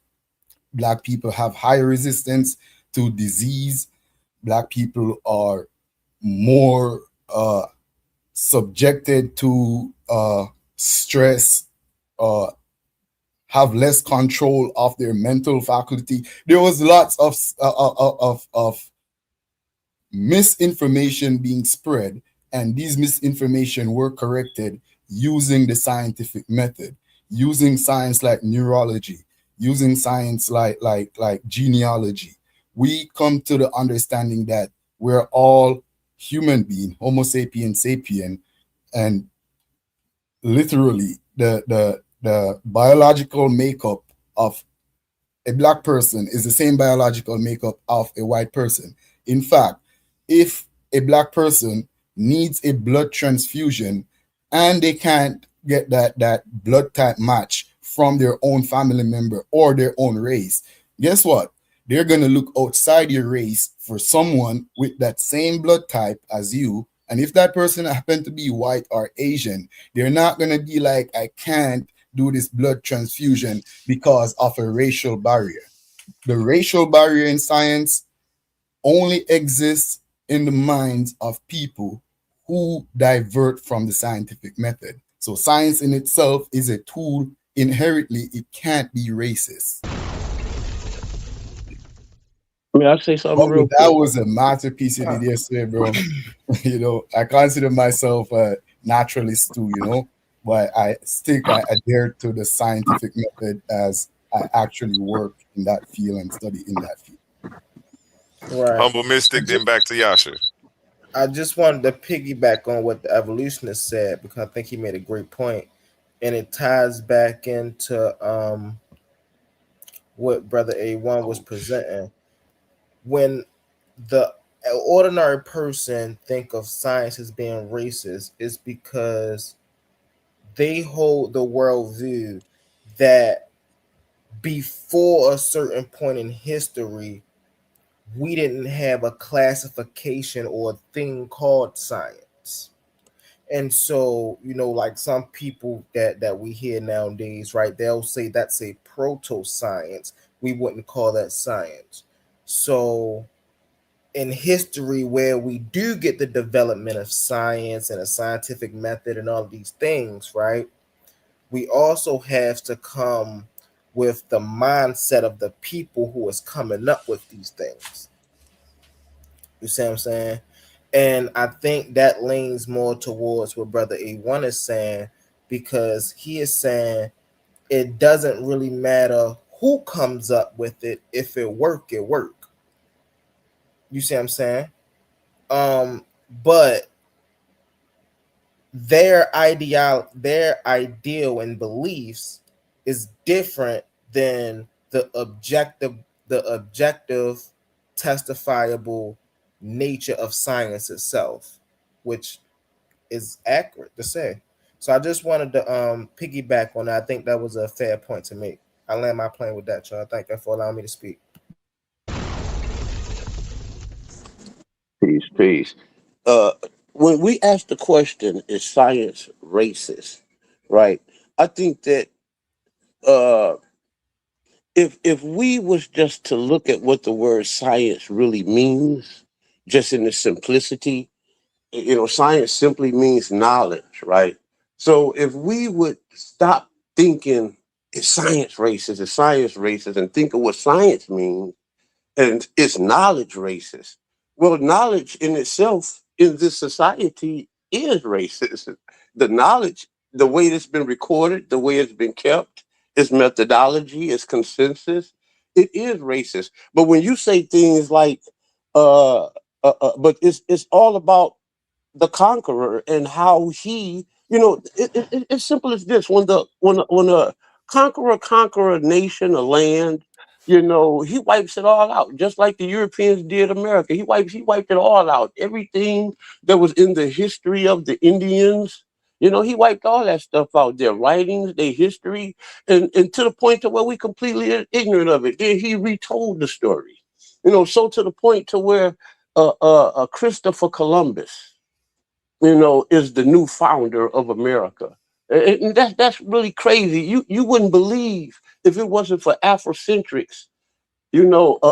black people have higher resistance to disease, black people are more subjected to stress, have less control of their mental faculty. There was lots of misinformation being spread, and these misinformation were corrected using the scientific method, using science like neurology, using science like genealogy. We come to the understanding that we're all human being, Homo sapien sapien, and literally the biological makeup of a black person is the same biological makeup of a white person. In fact, if a black person needs a blood transfusion and they can't get that blood type match from their own family member or their own race, guess what? They're going to look outside your race for someone with that same blood type as you. And if that person happened to be white or Asian, they're not going to be like, I can't do this blood transfusion because of a racial barrier. The racial barrier in science only exists in the minds of people who divert from the scientific method. So science in itself is a tool. Inherently, it can't be racist. May I say something real That quick? was a masterpiece you did yesterday, bro. I consider myself a naturalist too, but I adhere to the scientific method as I actually work in that field and study in that field. Right. Humble Mystic, then back to Yasha. I just wanted to piggyback on what the evolutionist said, because I think he made a great point, and it ties back into what Brother A1 was presenting. When the ordinary person think of science as being racist, is because they hold the worldview that before a certain point in history, we didn't have a classification or a thing called science. And so, like some people that we hear nowadays, right, they'll say that's a proto science. We wouldn't call that science. So in history, where we do get the development of science and a scientific method and all of these things, right, we also have to come with the mindset of the people who is coming up with these things. You see what I'm saying? And I think that leans more towards what Brother A1 is saying, because he is saying it doesn't really matter who comes up with it. If it work, it work. You see what I'm saying? But their ideal and beliefs is different than the objective testifiable nature of science itself, which is accurate to say. So I just wanted to piggyback on that. I think that was a fair point to make. I land my plane with that, y'all. Thank you for allowing me to speak. Peace. when we ask the question, is science racist? Right? I think that uh, if we was just to look at what the word science really means, just in its simplicity, science simply means knowledge, right? So if we would stop thinking, is science racist, is science racist, and think of what science means, and it's knowledge racist. Well, knowledge in itself in this society is racist. The knowledge, the way it's been recorded, the way it's been kept, its methodology, its consensus, it is racist. But when you say things like, uh, but it's all about the conqueror and how he, it's simple as this: when a conqueror conquer a nation, a land, he wipes it all out, just like the Europeans did America. He wiped it all out. Everything that was in the history of the Indians. He wiped all that stuff out, their writings, their history, and to the point to where we completely ignorant of it. Then he retold the story, so to the point to where Christopher Columbus, is the new founder of America. And that's really crazy. You wouldn't believe if it wasn't for Afrocentrics,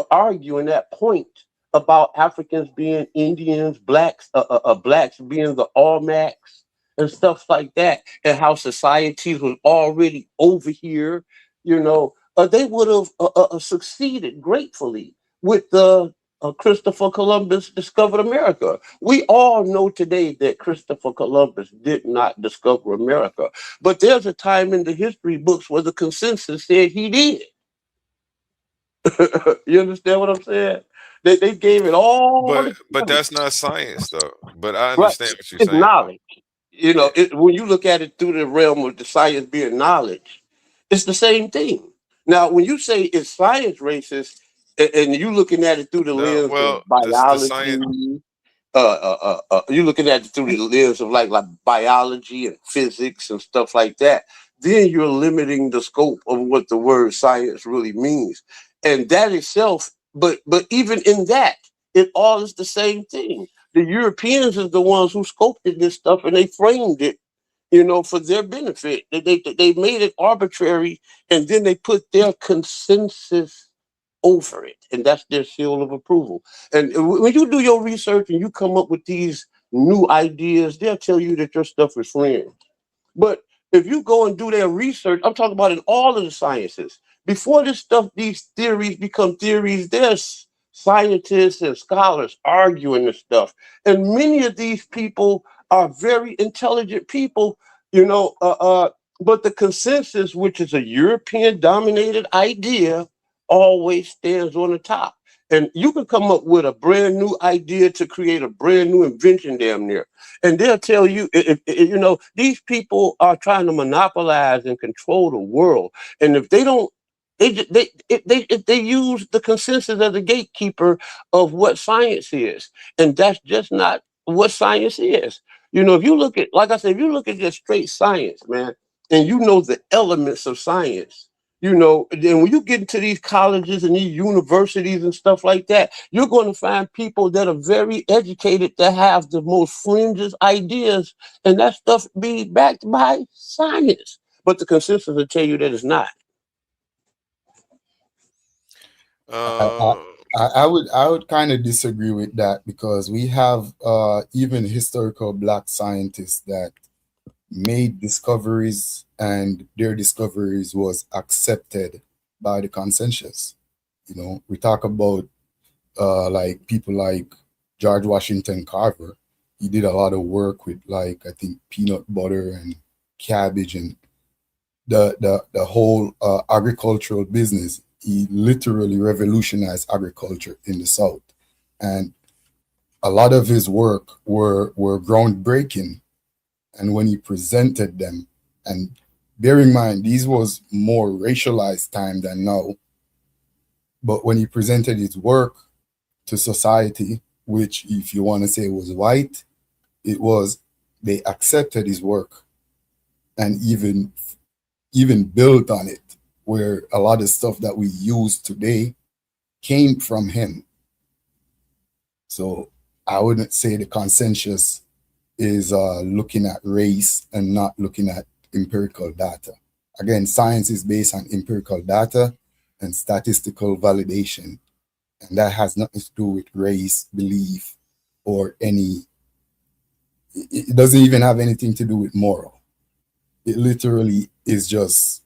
arguing that point about Africans being Indians, blacks being the Olmecs and stuff like that, and how societies was already over here, they would have succeeded gratefully with the Christopher Columbus discovered America. We all know today that Christopher Columbus did not discover America, but there's a time in the history books where the consensus said he did. You understand what I'm saying? They gave it all But together. that's not science though. But I Right. understand what you're It's saying though. knowledge. Yeah. When you look at it through the realm of the science being knowledge, it's the same thing. Now, when you say it's science racist, and you looking at it through the No, lens of well, the biology, science. you looking at it through the lens of like biology and physics and stuff like that, then you're limiting the scope of what the word science really means. And that itself, but even in that, it all is the same thing. The Europeans is the ones who sculpted this stuff and they framed it, for their benefit. They made it arbitrary, and then they put their consensus over it, and that's their seal of approval. And when you do your research and you come up with these new ideas, they'll tell you that your stuff is fringe. But if you go and do their research, I'm talking about in all of the sciences. Before this stuff, these theories become theories, there's scientists and scholars arguing this stuff. And many of these people are very intelligent people, you know. But the consensus, which is a European dominated idea, always stands on the top. And you can come up with a brand new idea to create a brand new invention, damn near, and they'll tell you, these people are trying to monopolize and control the world, and if they don't, if they use the consensus as a gatekeeper of what science is, and that's just not what science is. If you look at, like I said, if you look at just straight science, man, and the elements of science, then when you get into these colleges and these universities and stuff like that, you're going to find people that are very educated that have the most fringes ideas, and that stuff be backed by science. But the consensus will tell you that it's not. I, I, Uh, I would kind of disagree with that because we have even historical black scientists that made discoveries and their discoveries was accepted by the consensus. We talk about like people like George Washington Carver. He did a lot of work with, like, I think peanut butter and cabbage and the whole agricultural business. He literally revolutionized agriculture in the South, and a lot of his work were groundbreaking. And when he presented them, and bear in mind, these was more racialized time than now, but when he presented his work to society, which, if you want to say, was white, it was, they accepted his work and even built on it, where a lot of stuff that we use today came from him. So I wouldn't say the consensus is looking at race and not looking at empirical data. Again, science is based on empirical data and statistical validation, and that has nothing to do with race, belief, or any. It doesn't even have anything to do with moral. It literally is just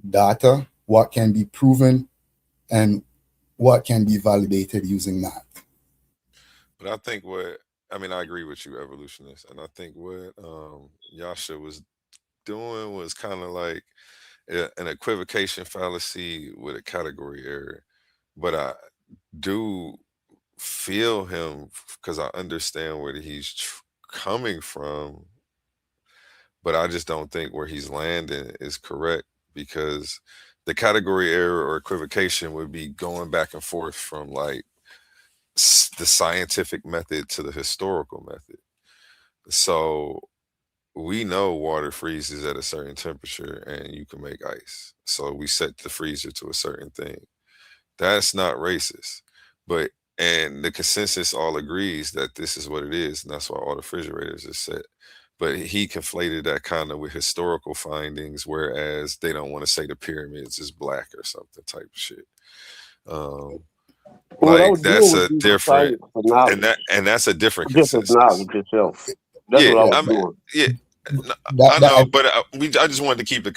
data, what can be proven, and what can be validated using that. But I think I agree with you, evolutionist, and I think what Yasha was doing was kind of like an equivocation fallacy with a category error. But I do feel him because I understand where he's coming from, but I just don't think where he's landing is correct because the category error or equivocation would be going back and forth from like the scientific method to the historical method. So we know water freezes at a certain temperature and you can make ice. So we set the freezer to a certain thing. That's not racist. But and the consensus all agrees that this is what it is, and that's why all the refrigerators are set. But he conflated that kind of with historical findings, whereas they don't want to say the pyramids is black or something type of shit. Um, What I like was doing that's was a using different science for knowledge, and that's a different just as consensus. knowledge itself. That's Yeah, what I Yeah, was I mean, doing. yeah, that I know, that but I just wanted to keep the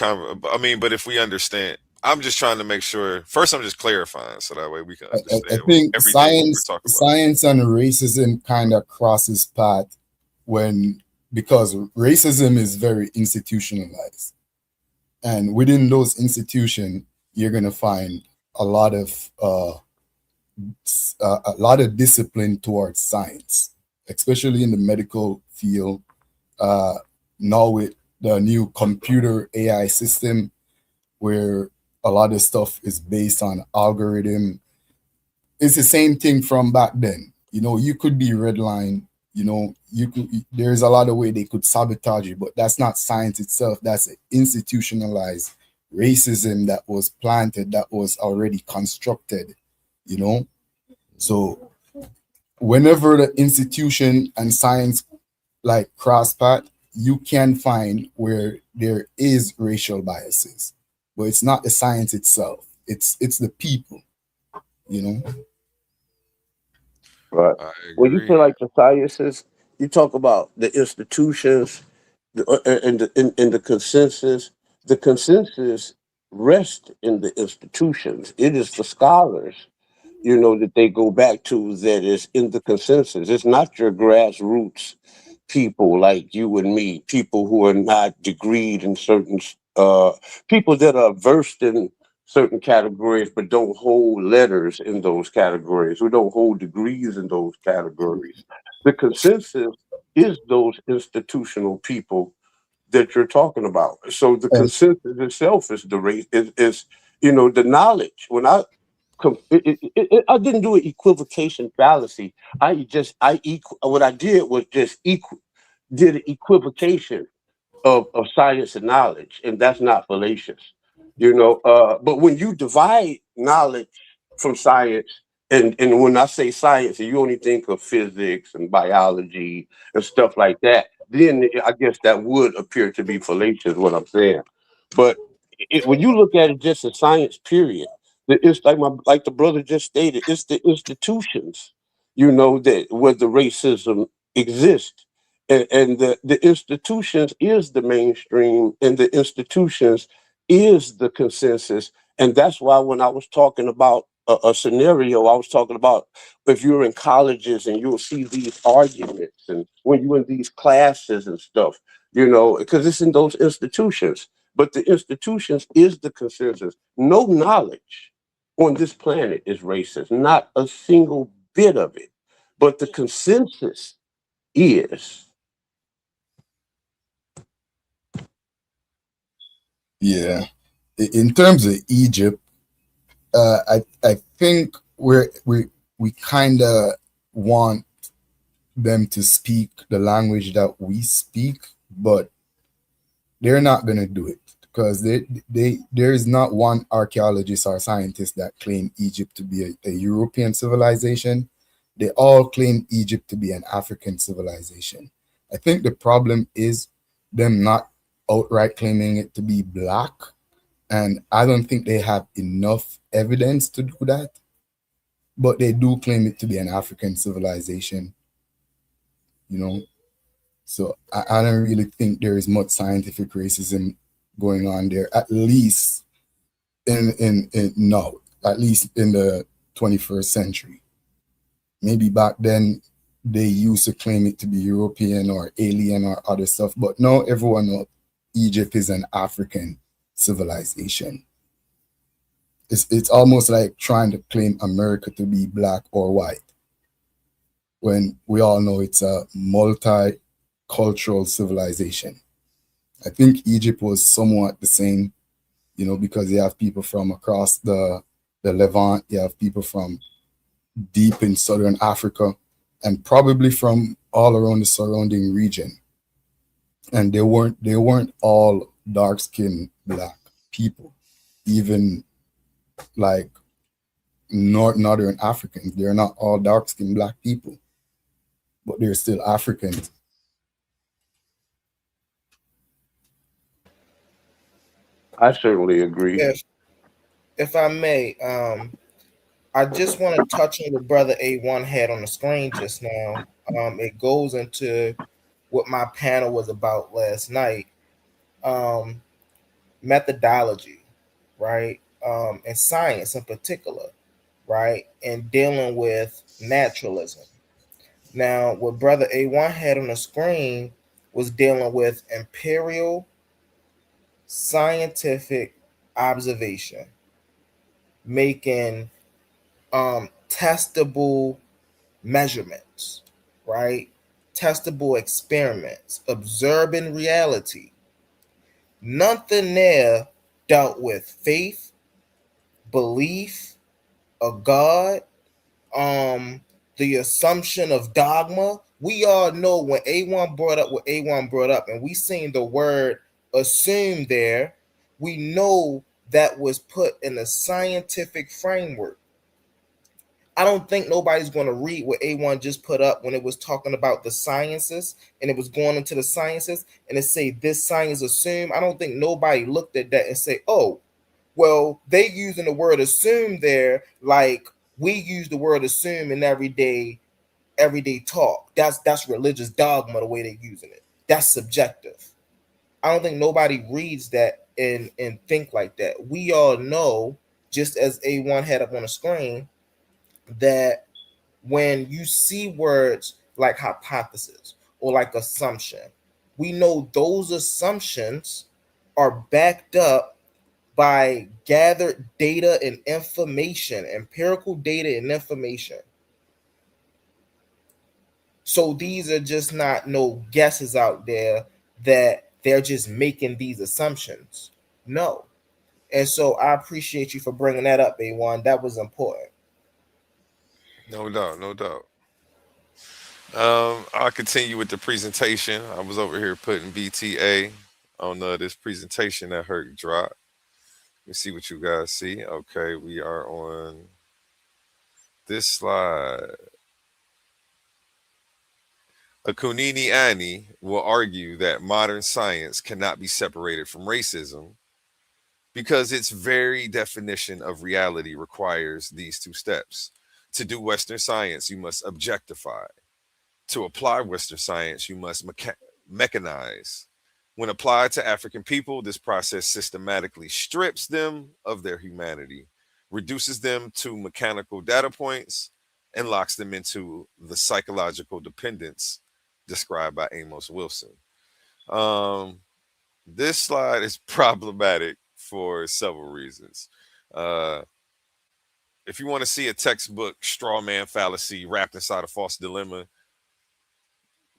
I mean, but if we understand, I'm just trying to make sure. First, I'm just clarifying so that way we can I understand think everything we're science talking about. science and racism kind of crosses path when because racism is very institutionalized, and within those institutions you're going to find a lot of discipline towards science, especially in the medical field. uh Now with the new computer AI system where a lot of stuff is based on algorithm. It's the same thing from back then. You could be redline. You could. There's a lot of way they could sabotage you, but that's not science itself. That's institutionalized racism that was planted, that was already constructed. You know. So whenever the institution and science like cross path, you can find where there is racial biases, but it's not the science itself. It's the people. You know. Right. I When you agree. feel like the sciences, you talk about the institutions and the consensus. The consensus rests in the institutions. It is the scholars, that they go back to that is in the consensus. It's not your grassroots people like you and me, people who are not degreed in certain, people that are versed in certain categories but don't hold letters in those categories, who don't hold degrees in those categories. The consensus is those institutional people that you're talking about. So the And consensus itself is the race is the knowledge. When I didn't do an equivocation fallacy. What I did was just did an equivocation of science and knowledge, and that's not fallacious. But when you divide knowledge from science, and when I say science, and you only think of physics and biology and stuff like that, then I guess that would appear to be fallacious, what I'm saying. But when you look at it just as science, period, it's like the brother just stated, it's the institutions, that where the racism exists, and the institutions is the mainstream, and the institutions is the consensus. And that's why when I was talking about a scenario, I was talking about if you're in colleges and you'll see these arguments, and when you're in these classes and stuff, because it's in those institutions. But the institutions is the consensus. No knowledge on this planet is racist, not a single bit of it. But the consensus is. yeah, in terms of Egypt, I think we kind of want them to speak the language that we speak, but they're not gonna do it because there is not one archaeologist or scientist that claim Egypt to be a European civilization. They all claim Egypt to be an African civilization. I think the problem is them not outright claiming it to be black. And I don't think they have enough evidence to do that. But they do claim it to be an African civilization, you know. So I don't really think there is much scientific racism going on there, at least in no, at least in the 21st century. Maybe back then they used to claim it to be European or alien or other stuff, but now everyone knows Egypt is an African civilization. It's almost like trying to claim America to be black or white when we all know it's a multicultural civilization. I think Egypt was somewhat the same, you know, because you have people from across the Levant, you have people from deep in southern Africa, and probably from all around the surrounding region. And they weren't all dark skinned black people, even like northern Africans. They're not all dark skinned black people, but they're still Africans. I certainly agree. If I may, I just want to touch on what Brother A1 had on the screen just now. It goes into what my panel was about last night. Um, Methodology, right? And science in particular, right? And dealing with naturalism. Now, what Brother A1 had on the screen was dealing with imperial scientific observation, making testable measurements, right? Testable experiments, observing reality. Nothing there dealt with faith, belief, a God, um, the assumption of dogma. We all know when A1 brought up what A1 brought up, and we seen the word assume there, we know that was put in a scientific framework. I don't think nobody's going to read what A1 just put up when it was talking about the sciences and it was going into the sciences and it say this science assume. I don't think nobody looked at that and say, oh, well, they using the word assume there like we use the word assume in everyday talk. That's religious dogma the way they're using it. That's subjective. I don't think nobody reads that and think like that. We all know, just as A1 had up on the screen, that when you see words like hypothesis or like assumption, we know those assumptions are backed up by gathered data and information, empirical data and information. So these are just not no guesses out there that they're just making these assumptions. No. And so I appreciate you for bringing that up, A1. That was important. No doubt, no doubt. I'll continue with the presentation. I was over here putting BTA on this presentation that Herc dropped. Let me see what you guys see. Okay, we are on this slide. Akunini Ani will argue that modern science cannot be separated from racism because its very definition of reality requires these two steps. To do Western science, you must objectify. To apply Western science, you must mechanize. When applied to African people, this process systematically strips them of their humanity, reduces them to mechanical data points, and locks them into the psychological dependence described by Amos Wilson. Um, this slide is problematic for several reasons. Uh, if you want to see a textbook straw man fallacy wrapped inside a false dilemma,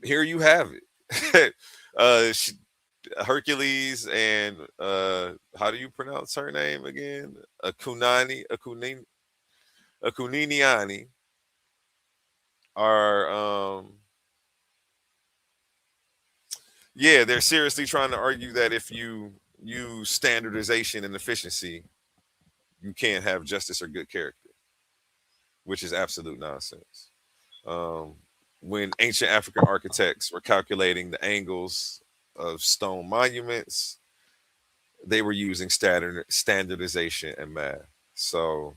here you have it. Hercules and how do you pronounce her name again? Akuniniani are yeah, they're seriously trying to argue that if you use standardization and efficiency, you can't have justice or good character, which is absolute nonsense. Um, when ancient African architects were calculating the angles of stone monuments, they were using standardization and math. So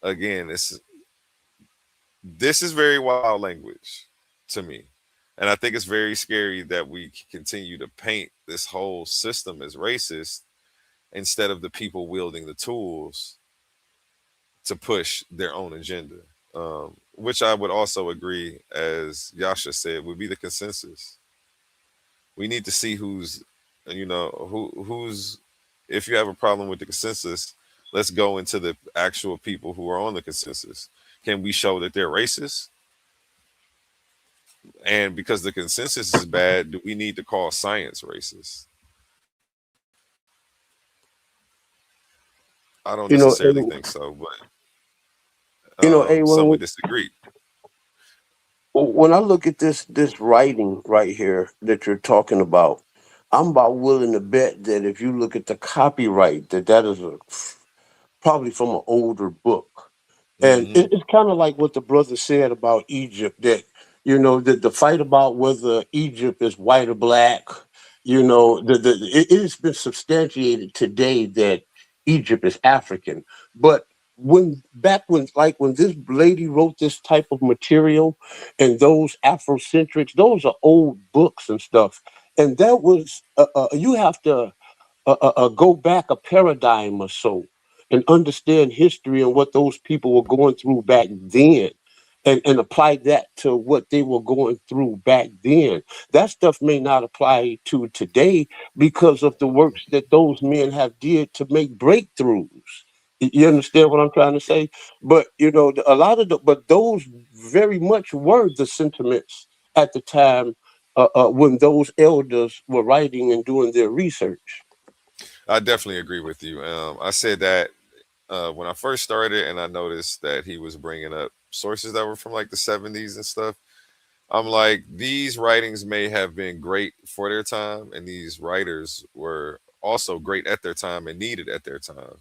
again, this is very wild language to me. And I think it's very scary that we continue to paint this whole system as racist instead of the people wielding the tools to push their own agenda. Which I would also agree, as Yasha said, would be the consensus. We need to see who's if you have a problem with the consensus, let's go into the actual people who are on the consensus. Can we show that they're racist? And because the consensus is bad, do we need to call science racist? I don't You know, necessarily think so, but some would when disagree. when I look at this writing right here that you're talking about, I'm about willing to bet that if you look at the copyright, that is probably from an older book. And Hmm. it's kind of like what the brother said about Egypt, that, the fight about whether Egypt is white or black, it has been substantiated today that Egypt is African. But when this lady wrote this type of material and those Afrocentrics, those are old books and stuff. And that was, you have to go back a paradigm or so and understand history and what those people were going through back then, and apply that to what they were going through back then. That stuff may not apply to today because of the works that those men have did to make breakthroughs. You understand what I'm trying to say? But a lot of but those very much were the sentiments at the time, when those elders were writing and doing their research. I definitely agree with you. I said that when I first started, and I noticed that he was bringing up sources that were from like the 70s and stuff. I'm like, these writings may have been great for their time, and these writers were also great at their time and needed at their time.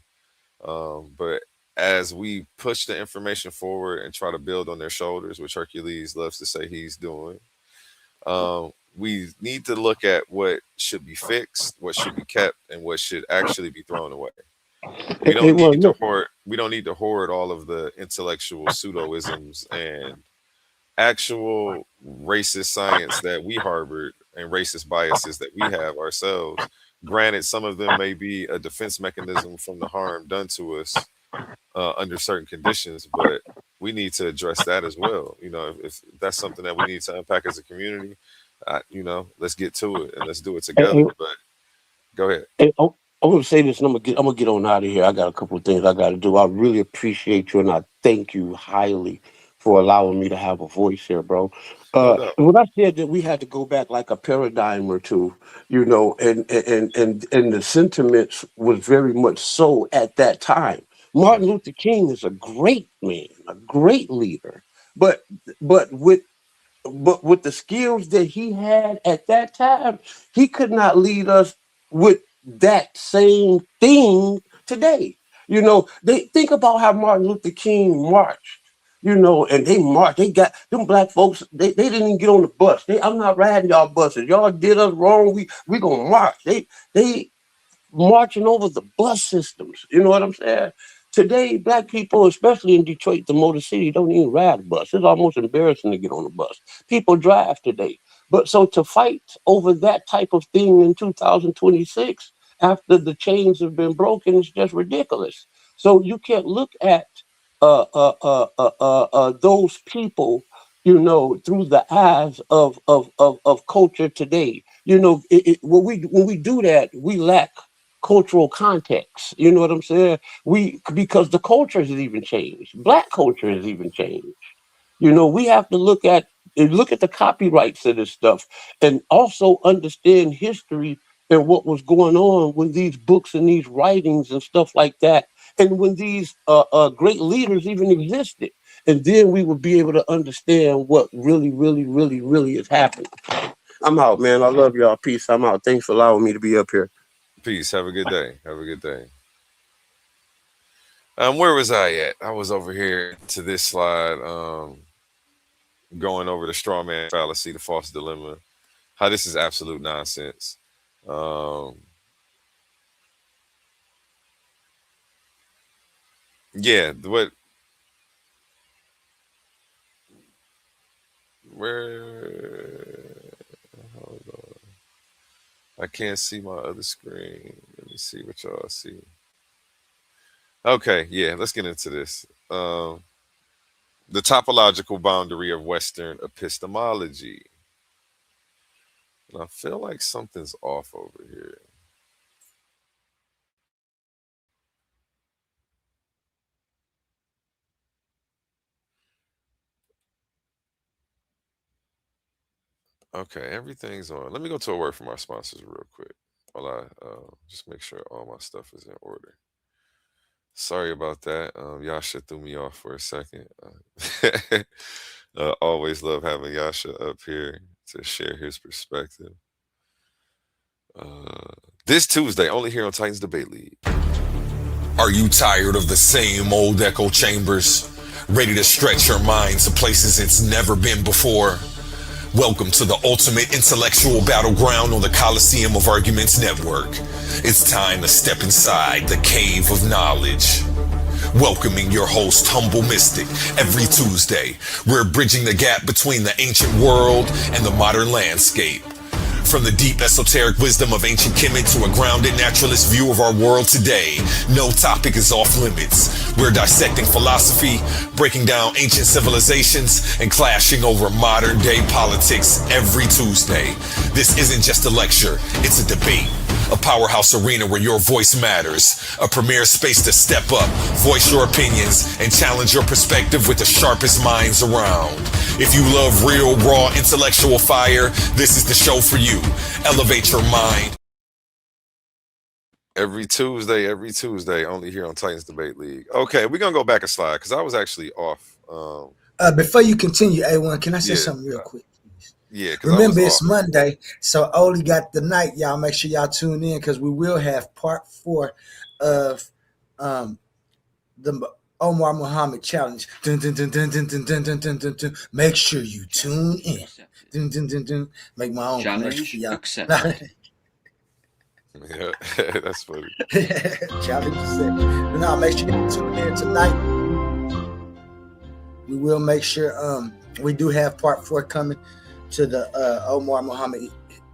But as we push the information forward and try to build on their shoulders, which Hercules loves to say he's doing, we need to look at what should be fixed, what should be kept, and what should actually be thrown away. We Hey, don't well, need to look, hoard. We don't need to hoard all of the intellectual pseudoisms and actual racist science that we harbored and racist biases that we have ourselves. Granted, some of them may be a defense mechanism from the harm done to us under certain conditions, but we need to address that as well. If that's something that we need to unpack as a community, let's get to it and let's do it hey, together. But go ahead. hey, I'm gonna say this, and I'm gonna get on out of here. I got a couple of things I got to do. I really appreciate you, and I thank you highly for allowing me to have a voice here, bro. No doubt. When I said that we had to go back like a paradigm or two, and the sentiments was very much so at that time. Martin Mhm. Luther King is a great man, a great leader, but but with with the skills that he had at that time, he could not lead us with that same thing today. They think about how Martin Luther King marched. And they marched. They got them black folks. They didn't even get on the bus. I'm not riding y'all buses. Y'all did us wrong. We gonna march. They marching over the bus systems. You know what I'm saying? Today, black people, especially in Detroit, the Motor City, don't even ride a bus. It's almost embarrassing to get on a bus. People drive today. But so to fight over that type of thing in 2026, after the chains have been broken, is just ridiculous. So you can't look at those people, through the eyes of culture today. When we do that, we lack cultural context. You know what I'm saying? Because the culture has even changed. Black culture has even changed. We have to look at the copyrights of this stuff and also understand history and what was going on when these books and these writings and stuff like that, and when these great leaders even existed. And then we will be able to understand what really, really, really, really is happening. I'm out, man. I love y'all. Peace. I'm out. Thanks for allowing me to be up here. Peace. Have a good day. Have a good day. Where was I at? I was over here into this slide. going over the straw man fallacy, the false dilemma, how this is absolute nonsense. Um, yeah, what where hold on. I can't see my other screen. Let me see what y'all see. Okay, yeah, let's get into this. The topological boundary of Western epistemology. And I feel like something's off over here. Okay, everything's on. Let me go to a word from our sponsors real quick while I just make sure all my stuff is in order. Sorry about that. Yasha threw me off for a second. Always love having Yasha up here to share his perspective. Uh, this Tuesday, only here on Titans Debate League. Are you tired of the same old echo chambers? Ready to stretch your mind to places it's never been before? Welcome to the ultimate intellectual battleground on the Coliseum of Arguments Network. It's time to step inside the cave of knowledge. Welcoming your host, Humble Mystic, every Tuesday. We're bridging the gap between the ancient world and the modern landscape. From the deep esoteric wisdom of ancient Kemet to a grounded naturalist view of our world today, no topic is off limits. We're dissecting philosophy, breaking down ancient civilizations, and clashing over modern day politics every Tuesday. This isn't just a lecture, it's a debate. A powerhouse arena where your voice matters. A premier space to step up, voice your opinions, and challenge your perspective with the sharpest minds around. If you love real, raw, intellectual fire, this is the show for you. Elevate your mind. Every Tuesday, only here on Titans Debate League. Okay, we're gonna go back a slide because I was actually off. Before you continue, A1, can I say Yeah, something real quick? Yeah, because I was Remember, it's off. Monday, so Oli got the night. Y'all make sure y'all tune in because we will have part 4 of the Omar Muhammad challenge. Dun, dun, dun, dun, dun, dun, dun, dun, dun, dun, dun. Make sure you tune in. Dun, dun, dun, dun. Make my own commercial for Challenge y'all. accepted. Yeah, that's funny. Challenge accepted. But now make sure you tune in tonight. We will make sure we do have part 4 coming to the Omar Muhammad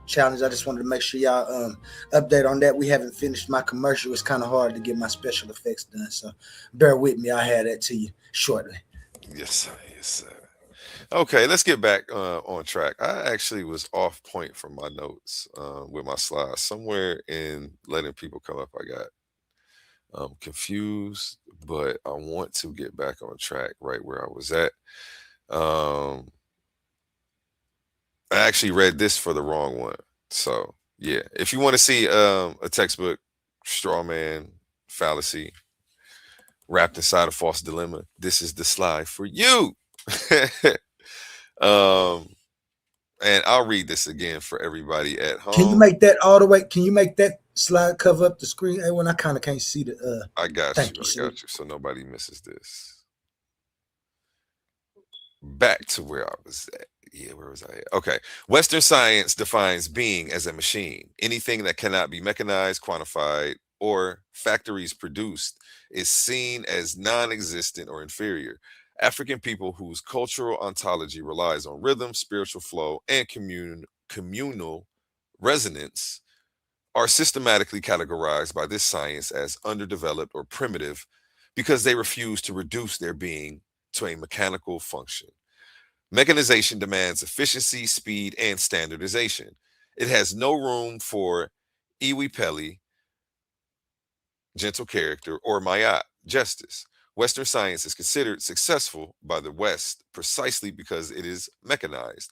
challenge. I just wanted to make sure y'all update on that. We haven't finished my commercial. It's kind of hard to get my special effects done, so bear with me. I'll have that to you shortly. Yes, sir. Yes, sir. Okay, let's get back on track. I actually was off point from my notes with my slides. Somewhere in letting people come up, I got confused, but I want to get back on track right where I was at. I actually read this for the wrong one. So, yeah, if you want to see a textbook straw man fallacy wrapped inside a false dilemma, this is the slide for you. And I'll read this again for everybody at home. Can you make that all the way? Can you make that slide cover up the screen? Hey, when I kind of can't see the. I got thank you. you, I got you. So nobody misses this. Back to where I was at. Yeah, where was I at? Okay. Western science defines being as a machine. Anything that cannot be mechanized, quantified, or factories produced is seen as non-existent or inferior. African people whose cultural ontology relies on rhythm, spiritual flow, and communal resonance are systematically categorized by this science as underdeveloped or primitive because they refuse to reduce their being to a mechanical function. Mechanization demands efficiency, speed, and standardization. It has no room for iwi peli, gentle character, or mayat, justice. Western science is considered successful by the West precisely because it is mechanized.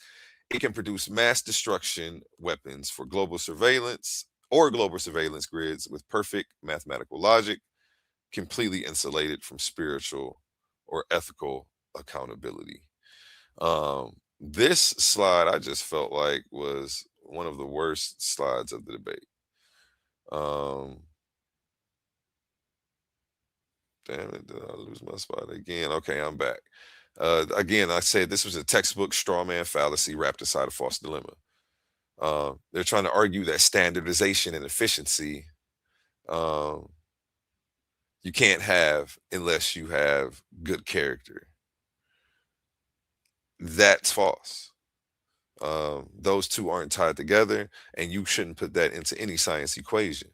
It can produce mass destruction weapons for global surveillance or global surveillance grids with perfect mathematical logic, completely insulated from spiritual or ethical accountability. This slide I just felt like was one of the worst slides of the debate. Damn it, did I lose my spot again? Okay, I'm back. Again, I said this was a textbook straw man fallacy wrapped inside a false dilemma. They're trying to argue that standardization and efficiency um, you can't have unless you have good character. That's false. Those two aren't tied together, and you shouldn't put that into any science equation.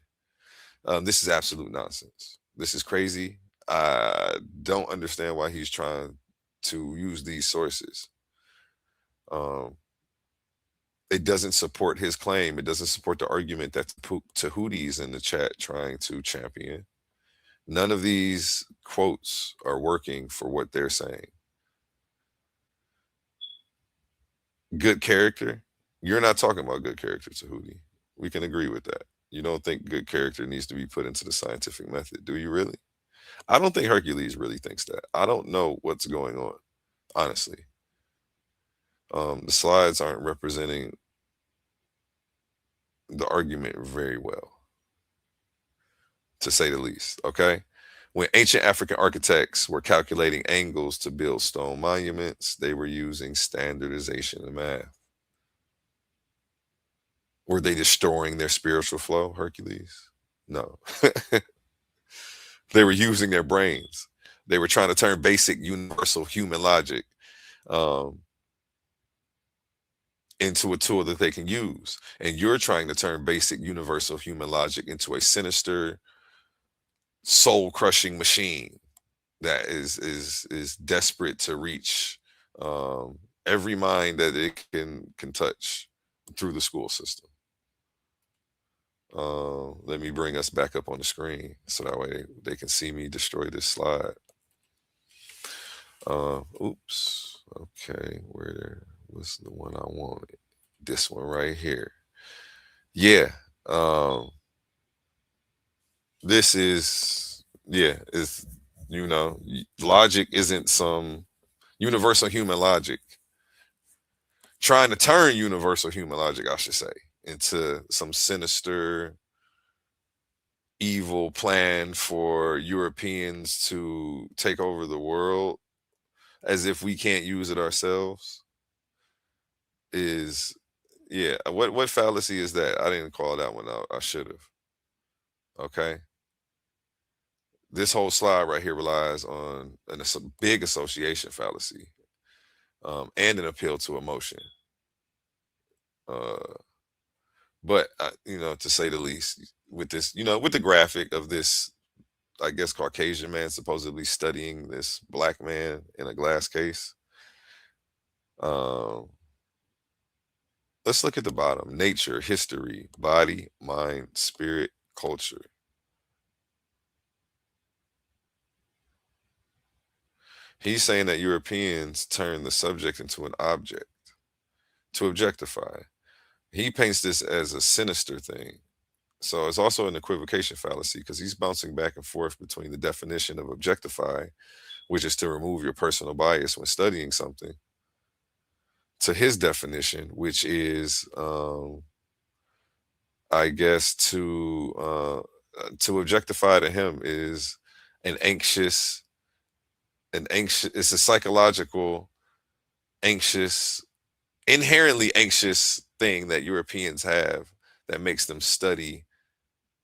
This is absolute nonsense. This is crazy. I don't understand why he's trying to use these sources. Um, it doesn't support his claim. It doesn't support the argument that Tahuti's in the chat trying to champion. None of these quotes are working for what they're saying. Good character. You're not talking about good character, Tahuti. We can agree with that. You don't think good character needs to be put into the scientific method, do you really? I don't think Hercules really thinks that. I don't know what's going on, honestly. The slides aren't representing the argument very well, to say the least, okay? When ancient African architects were calculating angles to build stone monuments, they were using standardization and math. Were they destroying their spiritual flow, Hercules? No. They were using their brains. They were trying to turn basic universal human logic into a tool that they can use. And you're trying to turn basic universal human logic into a sinister, soul-crushing machine that is desperate to reach every mind that it can touch through the school system. Let me bring us back up on the screen so that way they can see me destroy this slide. Oops. Okay, where was the one I wanted? This one right here. Yeah. This is, yeah, it's, you know, logic isn't some universal human logic. Trying to turn universal human logic, I should say, into some sinister, evil plan for Europeans to take over the world as if we can't use it ourselves is, yeah. What fallacy is that? I didn't call that one out. I should have. Okay. This whole slide right here relies on a big association fallacy and an appeal to emotion. But you know, to say the least, with this, you know, with the graphic of this, I guess, Caucasian man supposedly studying this black man in a glass case. Let's look at the bottom: nature, history, body, mind, spirit, culture. He's saying that Europeans turn the subject into an object to objectify. He paints this as a sinister thing. So it's also an equivocation fallacy because he's bouncing back and forth between the definition of objectify, which is to remove your personal bias when studying something, to his definition, which is, I guess, to objectify to him is it's a psychological, anxious, inherently anxious thing that Europeans have that makes them study,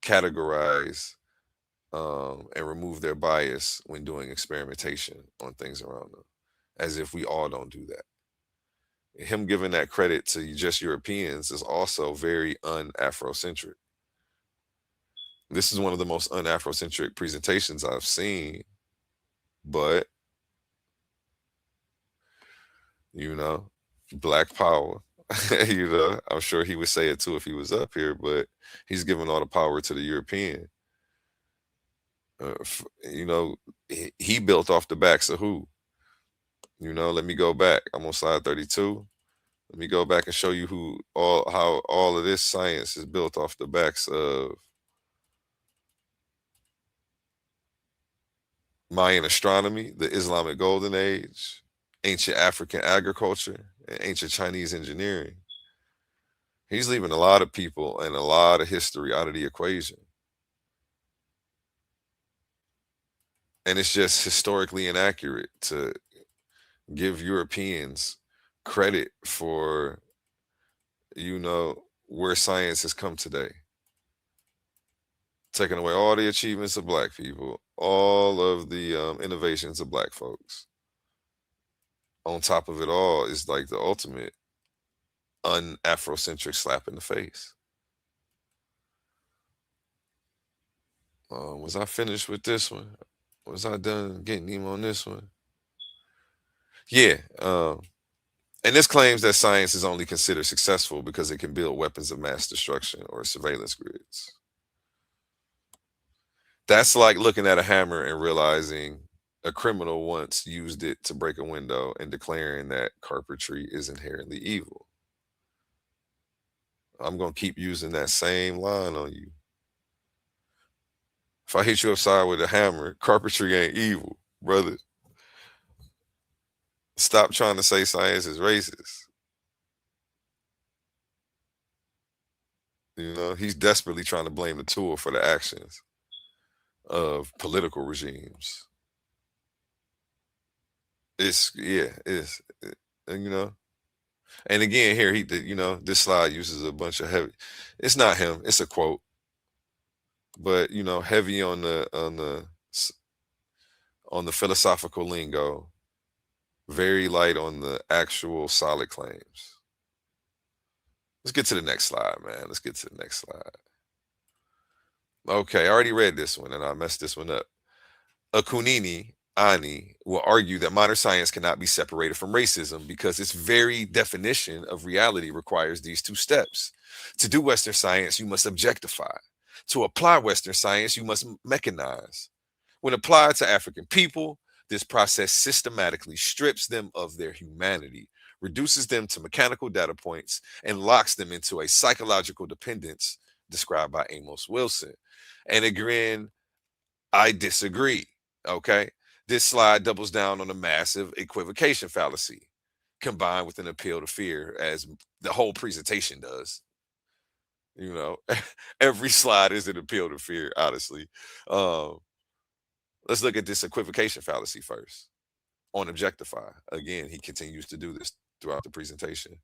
categorize, and remove their bias when doing experimentation on things around them, as if we all don't do that. Him giving that credit to just Europeans is also very un-Afrocentric. This is one of the most un-Afrocentric presentations I've seen, but, you know, Black power. You know, I'm sure he would say it too if he was up here, but he's giving all the power to the European. You know, he built off the backs of who? You know, let me go back. I'm on slide 32. Let me go back and show you how all of this science is built off the backs of Mayan astronomy, the Islamic Golden Age, ancient African agriculture, and ancient Chinese engineering. He's leaving a lot of people and a lot of history out of the equation. And it's just historically inaccurate to give Europeans credit for, where science has come today, taking away all the achievements of black people, all of the innovations of black folks. On top of it all is like the ultimate un-Afrocentric slap in the face. Was I finished with this one? Was I done getting him on this one? Yeah. And this claims that science is only considered successful because it can build weapons of mass destruction or surveillance grids. That's like looking at a hammer and realizing a criminal once used it to break a window and declaring that carpentry is inherently evil. I'm going to keep using that same line on you. If I hit you upside with a hammer, carpentry ain't evil, brother. Stop trying to say science is racist. He's desperately trying to blame the tool for the actions of political regimes. And again, here this slide uses a bunch of heavy. It's not him. It's a quote, but heavy on the philosophical lingo, very light on the actual solid claims. Let's get to the next slide, man. Let's get to the next slide. Okay, I already read this one and I messed this one up. Akunini Ani will argue that modern science cannot be separated from racism because its very definition of reality requires these two steps. To do Western science, you must objectify. To apply Western science, you must mechanize. When applied to African people, this process systematically strips them of their humanity, reduces them to mechanical data points, and locks them into a psychological dependence described by Amos Wilson. And again, I disagree. Okay. This slide doubles down on a massive equivocation fallacy combined with an appeal to fear, as the whole presentation does. Every slide is an appeal to fear, honestly. Let's look at this equivocation fallacy first. On objectify. Again, he continues to do this throughout the presentation.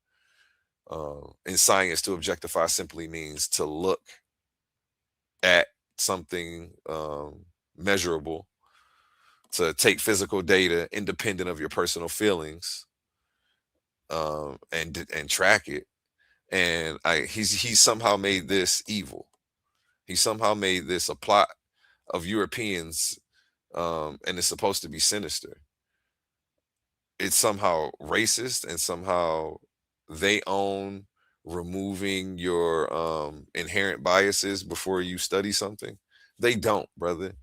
In science, to objectify simply means to look at something measurable, to take physical data independent of your personal feelings, and track it. And he somehow made this evil. He somehow made this a plot of Europeans, and it's supposed to be sinister. It's somehow racist, and somehow they own removing your inherent biases before you study something. They don't, brother.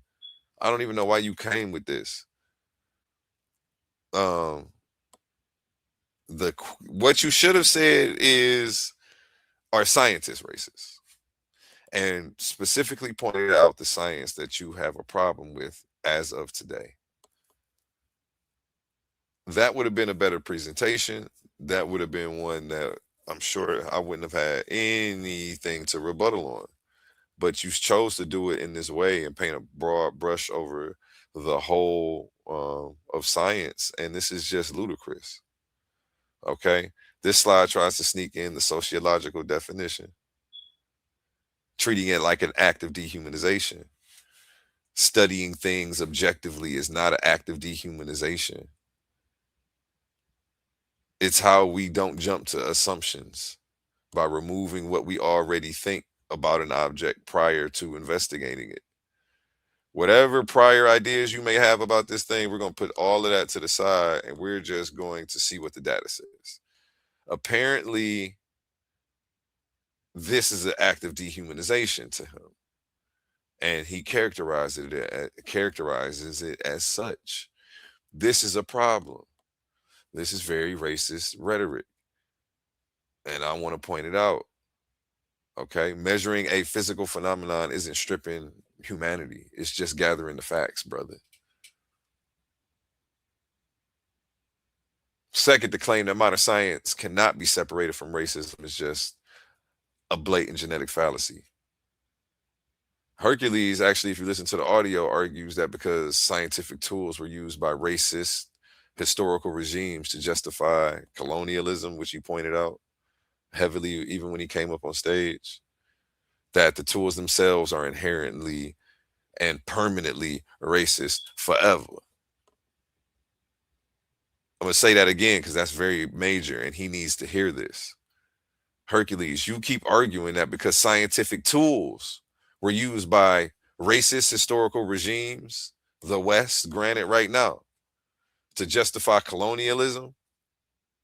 I don't even know why you came with this. What you should have said is, are scientists racist? And specifically pointed out the science that you have a problem with as of today. That would have been a better presentation. That would have been one that I'm sure I wouldn't have had anything to rebuttal on. But you chose to do it in this way and paint a broad brush over the whole of science. And this is just ludicrous. Okay. This slide tries to sneak in the sociological definition, treating it like an act of dehumanization. Studying things objectively is not an act of dehumanization. It's how we don't jump to assumptions by removing what we already think about an object prior to investigating it. Whatever prior ideas you may have about this thing, we're going to put all of that to the side and we're just going to see what the data says. Apparently, this is an act of dehumanization to him. And he characterizes it as such. This is a problem. This is very racist rhetoric. And I want to point it out. Okay, measuring a physical phenomenon isn't stripping humanity. It's just gathering the facts, brother. Second, the claim that modern science cannot be separated from racism is just a blatant genetic fallacy. Hercules, actually, if you listen to the audio, argues that because scientific tools were used by racist historical regimes to justify colonialism, which you pointed out heavily, even when he came up on stage, that the tools themselves are inherently and permanently racist forever. I'm going to say that again because that's very major and he needs to hear this. Hercules, you keep arguing that because scientific tools were used by racist historical regimes, the West, granted right now, to justify colonialism,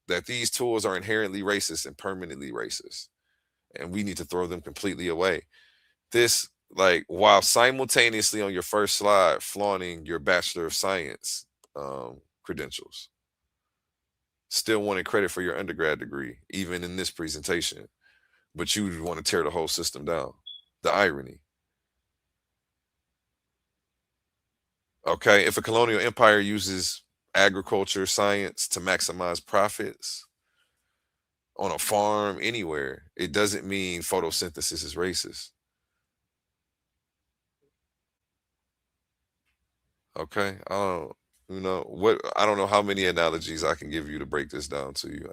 that these tools are inherently racist and permanently racist. And we need to throw them completely away. This, like, while simultaneously on your first slide flaunting your Bachelor of Science credentials, still wanting credit for your undergrad degree, even in this presentation, but you want to tear the whole system down. The irony. Okay, if a colonial empire uses agriculture, science to maximize profits on a farm anywhere, it doesn't mean photosynthesis is racist. Okay, I don't know how many analogies I can give you to break this down to you,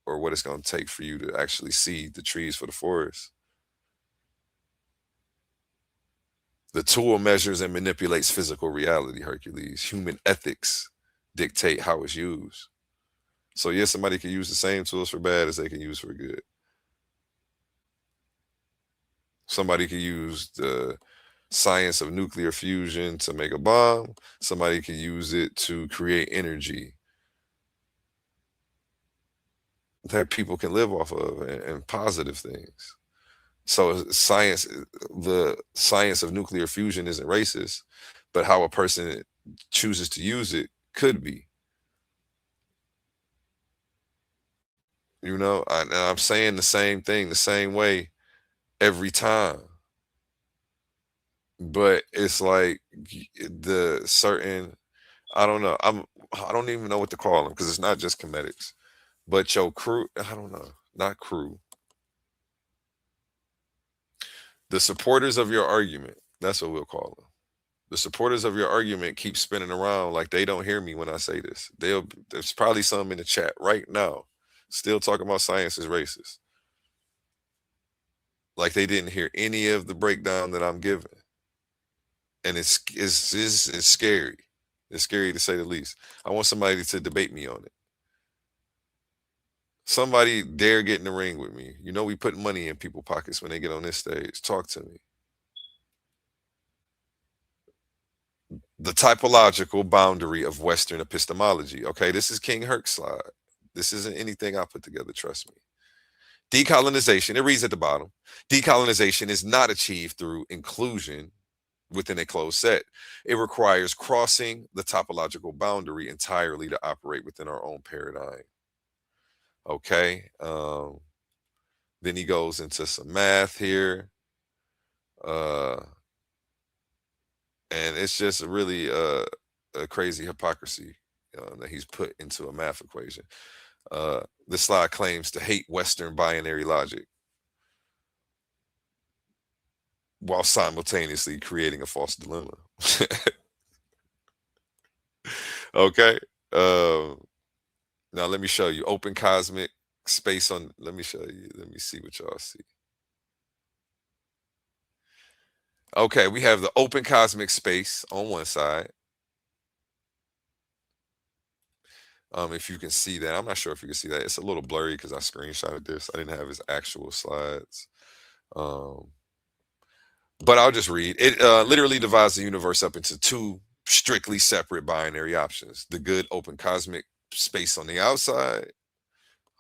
or what it's going to take for you to actually see the trees for the forest. The tool measures and manipulates physical reality, Hercules. Human ethics dictate how it's used. So yes, somebody can use the same tools for bad as they can use for good. Somebody can use the science of nuclear fusion to make a bomb. Somebody can use it to create energy that people can live off of and positive things. So the science of nuclear fusion isn't racist, but how a person chooses to use it could be. I'm saying the same thing the same way every time. But it's like the certain, I don't know. I don't even know what to call them because it's not just comedics. But your crew, I don't know, not crew. The supporters of your argument, that's what we'll call them. The supporters of your argument keep spinning around like they don't hear me when I say this. There's probably some in the chat right now still talking about science is racist. Like they didn't hear any of the breakdown that I'm giving. And it's scary. It's scary to say the least. I want somebody to debate me on it. Somebody dare get in the ring with me. You know we put money in people's pockets when they get on this stage. Talk to me. The typological boundary of Western epistemology. Okay, this is King Herc's slide. This isn't anything I put together, trust me. Decolonization, it reads at the bottom. Decolonization is not achieved through inclusion within a closed set. It requires crossing the topological boundary entirely to operate within our own paradigm. Okay. Then he goes into some math here. And it's just really a crazy hypocrisy that he's put into a math equation. This slide claims to hate Western binary logic while simultaneously creating a false dilemma. Okay. Now let me show you open cosmic space on. Let me show you. Let me see what y'all see. Okay, we have the open cosmic space on one side. If you can see that, I'm not sure if you can see that. It's a little blurry because I screenshotted this. I didn't have his actual slides. But I'll just read. It literally divides the universe up into two strictly separate binary options. The good open cosmic space on the outside.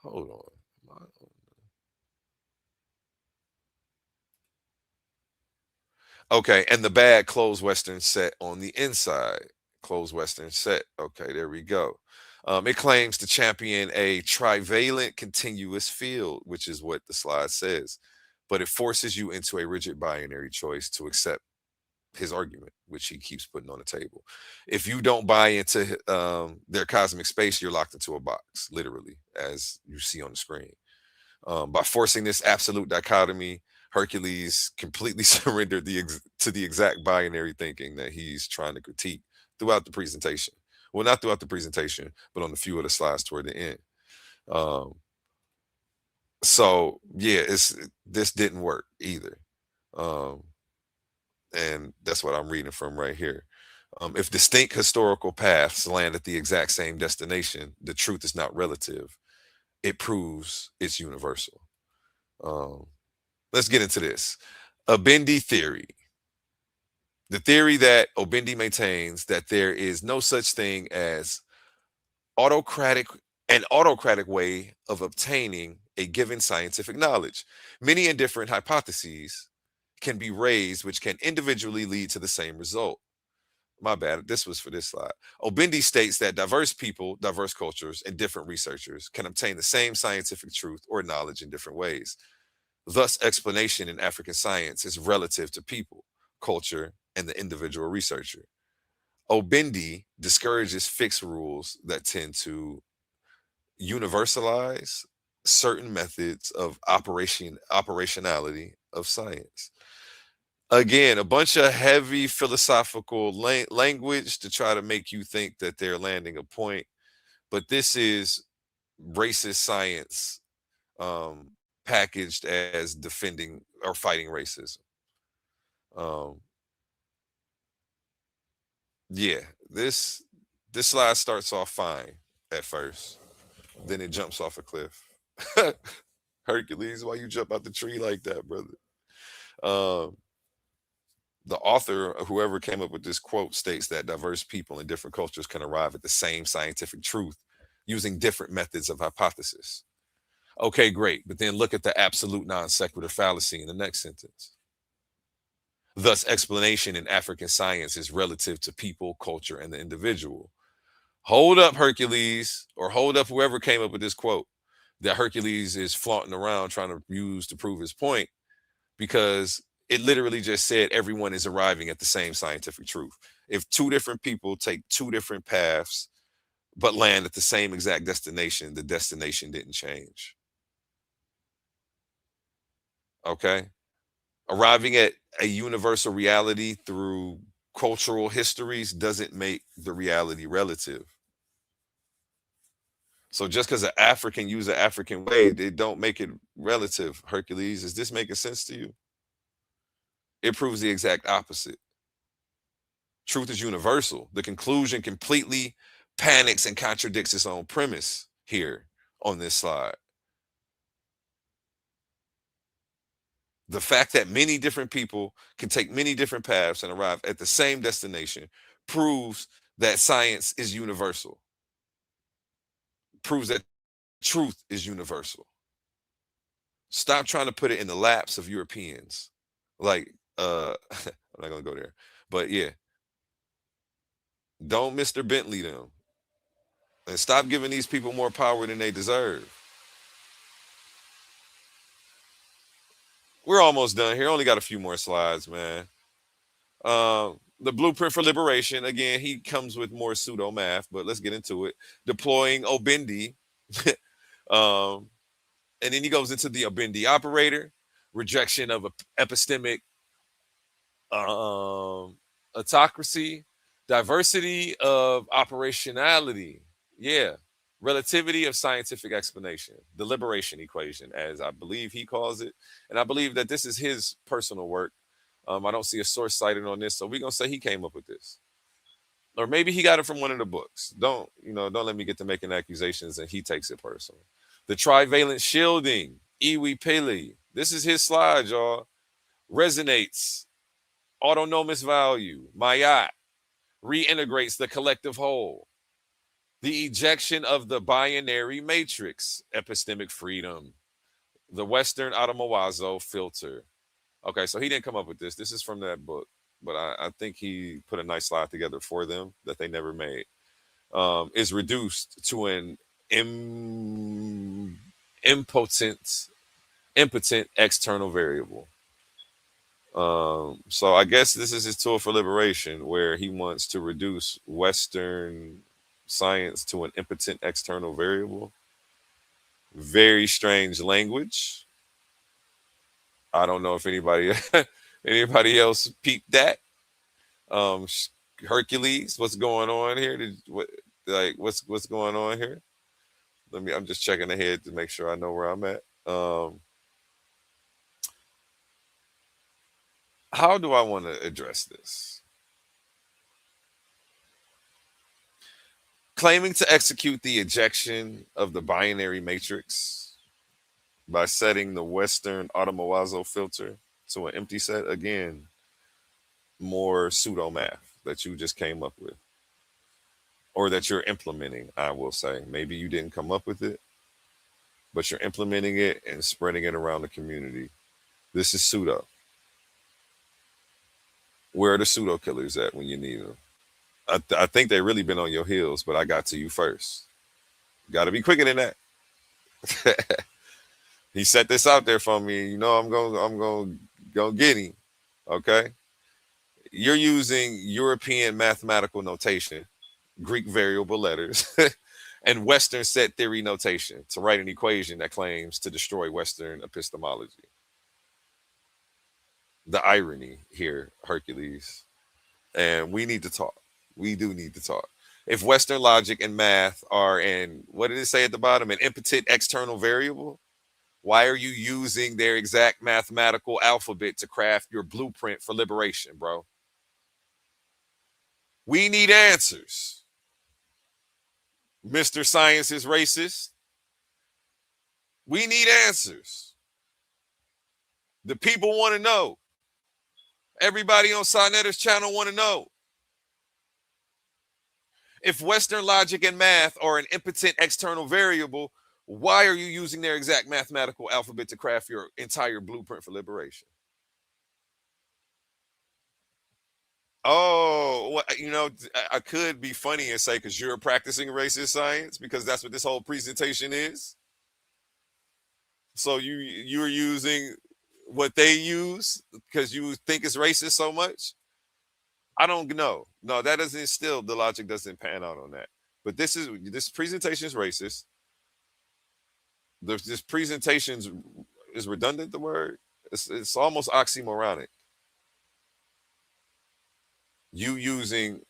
Hold on. Okay, and the bad closed Western set on the inside. Closed Western set. Okay, there we go. It claims to champion a trivalent continuous field, which is what the slide says, but it forces you into a rigid binary choice to accept his argument, which he keeps putting on the table. If you don't buy into their cosmic space, you're locked into a box, literally, as you see on the screen. By forcing this absolute dichotomy, Hercules completely surrendered to the exact binary thinking that he's trying to critique throughout the presentation, Well, not throughout the presentation, but on a few of the slides toward the end. So yeah, this didn't work either. And that's what I'm reading from right here. If distinct historical paths land at the exact same destination, the truth is not relative. It proves it's universal. Let's get into this. Obendi theory. The theory that Obendi maintains that there is no such thing as an autocratic way of obtaining a given scientific knowledge. Many and different hypotheses can be raised, which can individually lead to the same result. My bad. This was for this slide. Obendi states that diverse people, diverse cultures, and different researchers can obtain the same scientific truth or knowledge in different ways. Thus, explanation in African science is relative to people, culture, and the individual researcher. Obendi discourages fixed rules that tend to universalize certain methods of operationality of science. Again, a bunch of heavy philosophical language to try to make you think that they're landing a point, but this is racist science packaged as defending or fighting racism. Yeah, this slide starts off fine at first, then it jumps off a cliff. Hercules, why you jump out the tree like that, brother? The author, whoever came up with this quote, states that diverse people in different cultures can arrive at the same scientific truth using different methods of hypothesis. Okay, great. But then look at the absolute non sequitur fallacy in the next sentence. Thus, explanation in African science is relative to people, culture, and the individual. Hold up, Hercules, or hold up whoever came up with this quote that Hercules is flaunting around trying to use to prove his point, because it literally just said everyone is arriving at the same scientific truth. If two different people take two different paths but land at the same exact destination, the destination didn't change. Okay? Arriving at a universal reality through cultural histories doesn't make the reality relative. So just because an African use an African way, they don't make it relative. Hercules, is this making sense to you? It proves the exact opposite. Truth is universal. The conclusion completely panics and contradicts its own premise here on this slide. The fact that many different people can take many different paths and arrive at the same destination proves that science is universal. Proves that truth is universal. Stop trying to put it in the laps of Europeans. Like, I'm not gonna go there. But yeah. Don't Mr. Bentley them. And stop giving these people more power than they deserve. We're almost done here. Only got a few more slides, man. The blueprint for liberation. Again, he comes with more pseudo math, but let's get into it. Deploying Obendi. And then he goes into the Obendi operator, rejection of epistemic autocracy, diversity of operationality. Yeah. Relativity of scientific explanation, the liberation equation, as I believe he calls it. And I believe that this is his personal work. I don't see a source cited on this, so we're gonna say he came up with this, or maybe he got it from one of the books. Don't let me get to making accusations and he takes it personal. The trivalent shielding, Iwi Pele. This is his slide, y'all. Resonates, autonomous value, Mayat, reintegrates the collective whole. The ejection of the binary matrix, epistemic freedom, the Western Automawazo filter. Okay, so he didn't come up with this. This is from that book, but I think he put a nice slide together for them that they never made. Is reduced to an impotent external variable. So I guess this is his tool for liberation, where he wants to reduce Western science to an impotent external variable. Very strange language. I don't know if anybody else peeped that. Hercules, what's going on here? What's going on here? I'm just checking ahead to make sure I know where I'm at. How do I want to address this? Claiming to execute the ejection of the binary matrix by setting the Western automawazo filter to an empty set. Again, more pseudo math that you just came up with, or that you're implementing. I will say, maybe you didn't come up with it, but you're implementing it and spreading it around the community. This is pseudo. Where are the pseudo killers at when you need them? I think they really been on your heels, but I got to you first. Got to be quicker than that. He set this out there for me. You know, I'm going to get him. Okay. You're using European mathematical notation, Greek variable letters, and Western set theory notation to write an equation that claims to destroy Western epistemology. The irony here, Hercules. And we need to talk. We do need to talk. If Western logic and math are what did it say at the bottom? An impotent external variable? Why are you using their exact mathematical alphabet to craft your blueprint for liberation, bro? We need answers. Mr. Science is racist. We need answers. The people want to know. Everybody on Soneta's channel want to know. If Western logic and math are an impotent external variable, why are you using their exact mathematical alphabet to craft your entire blueprint for liberation? Oh, well, you know, I could be funny and say because you're practicing racist science, because that's what this whole presentation is. So you're using what they use because you think it's racist so much. I don't know. No, that doesn't. Still, the logic doesn't pan out on that. But this presentation is racist. This presentation is redundant. The word it's almost oxymoronic. You using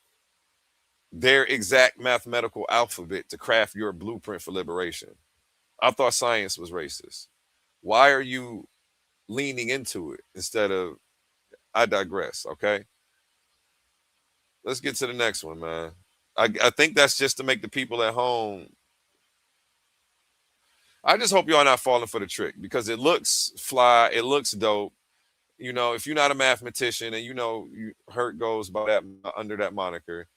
their exact mathematical alphabet to craft your blueprint for liberation. I thought science was racist. Why are you leaning into it instead of? I digress. Okay. Let's get to the next one, man. I think that's just to make the people at home. I just hope y'all not falling for the trick because it looks fly. It looks dope. You know, if you're not a mathematician and you know Hurt goes by that under that moniker,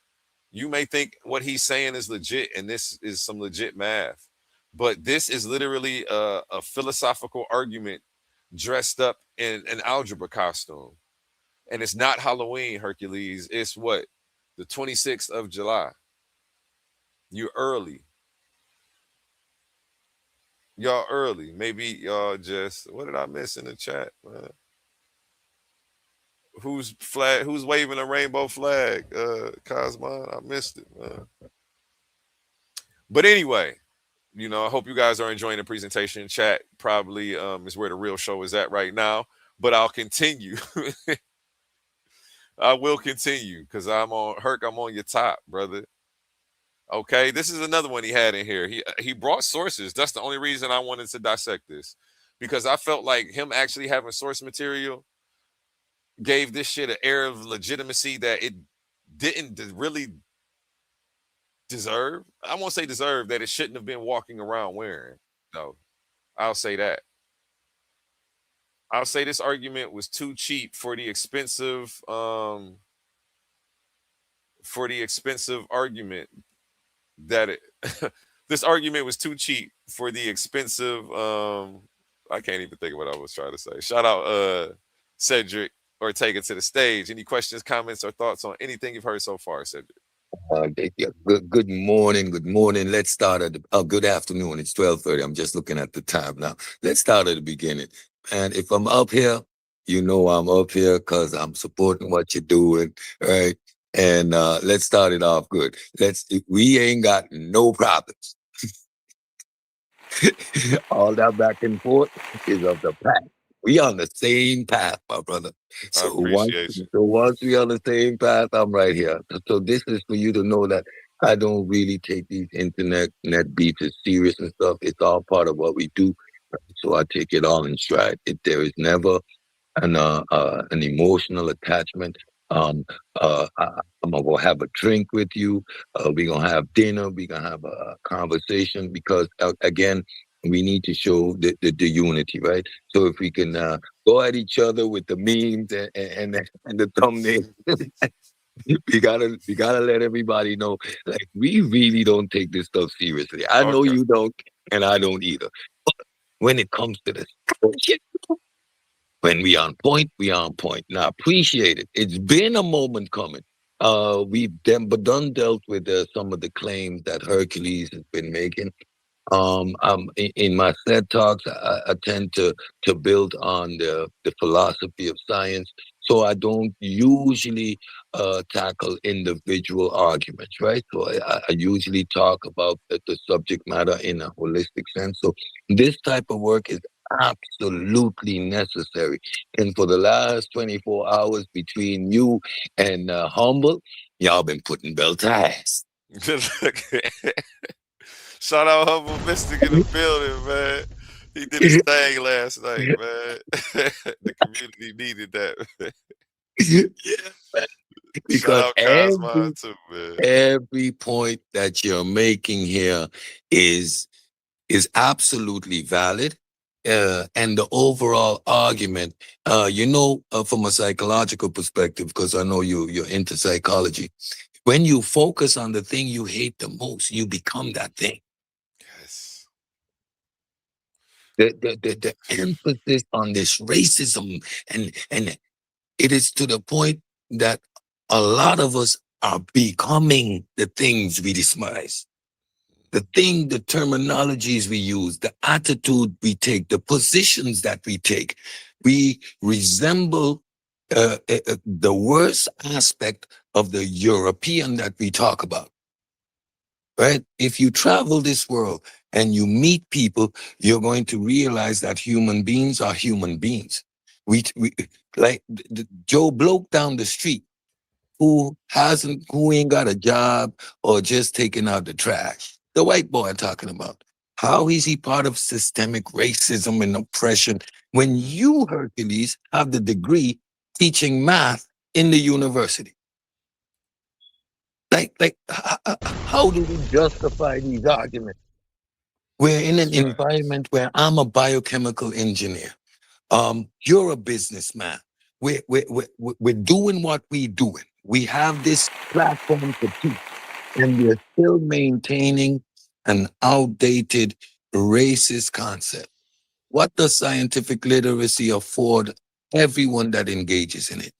you may think what he's saying is legit and this is some legit math. But this is literally a philosophical argument dressed up in an algebra costume. And it's not Halloween, Hercules. It's what? The 26th of July. You're early. Y'all early. Maybe y'all just, what did I miss in the chat, man? Who's waving a rainbow flag? Cosmon, I missed it, man. But anyway, you know, I hope you guys are enjoying the presentation. Chat probably is where the real show is at right now. But I'll continue. I will continue because I'm on your top, brother. Okay, this is another one he had in here. He brought sources. That's the only reason I wanted to dissect this, because I felt like him actually having source material gave this shit an air of legitimacy that it didn't really deserve. I won't say deserve, that it shouldn't have been walking around wearing. No, I'll say that. I'll say this argument was too cheap for the expensive argument that it this argument was too cheap for the expensive I can't even think of what I was trying to say. Shout out Cedric, or take it to the stage. Any questions, comments, or thoughts on anything you've heard so far, Cedric? Yeah, good morning. Good morning. Let's start at good afternoon. It's 12:30. I'm just looking at the time now. Let's start at the beginning. And if I'm up here, you know I'm up here because I'm supporting what you're doing, right? And let's start it off good. We ain't got no problems. All that back and forth is of the past. We on the same path, my brother. I So appreciate you. once we on the same path, I'm right here. So this is for you to know that I don't really take these net beats as serious and stuff. It's all part of what we do. So I take it all in stride. There is never an emotional attachment. Um, I'm gonna go have a drink with you. We're gonna have dinner. We're gonna have a conversation because again, we need to show the unity, right? So if we can go at each other with the memes and the thumbnail, we gotta let everybody know, like we really don't take this stuff seriously. I know Okay. you don't, and I don't either. But when it comes to this shit, when we on point, we on point. Now appreciate it. It's been a moment coming. We've done dealt with some of the claims that Hercules has been making. In my TED talks, I tend to build on the philosophy of science, so I don't usually tackle individual arguments, right? So I usually talk about the subject matter in a holistic sense. So this type of work is absolutely necessary. And for the last 24 hours between you and Humble, y'all been putting belt ties. Shout out Humble Mystic in the building, man. He did his thing last night, man. The community needed that. Yeah, man. Shout Because out Cosmon too, man. every point that you're making here is absolutely valid. And the overall argument, from a psychological perspective, because I know you're into psychology, when you focus on the thing you hate the most, you become that thing. Yes. The emphasis on this racism and it is to the point that a lot of us are becoming the things we despise. The terminologies we use, the attitude we take, the positions that we take, we resemble the worst aspect of the European that we talk about. Right? If you travel this world and you meet people, you're going to realize that human beings are human beings. We like Joe Bloke down the street who ain't got a job or just taking out the trash. The white boy I'm talking about. How is he part of systemic racism and oppression when you, Hercules, have the degree teaching math in the university? How do we justify these arguments? We're in an environment where I'm a biochemical engineer. You're a businessman. We're doing what we're doing. We have this platform to teach, and we're still maintaining an outdated racist concept. What does scientific literacy afford everyone that engages in it?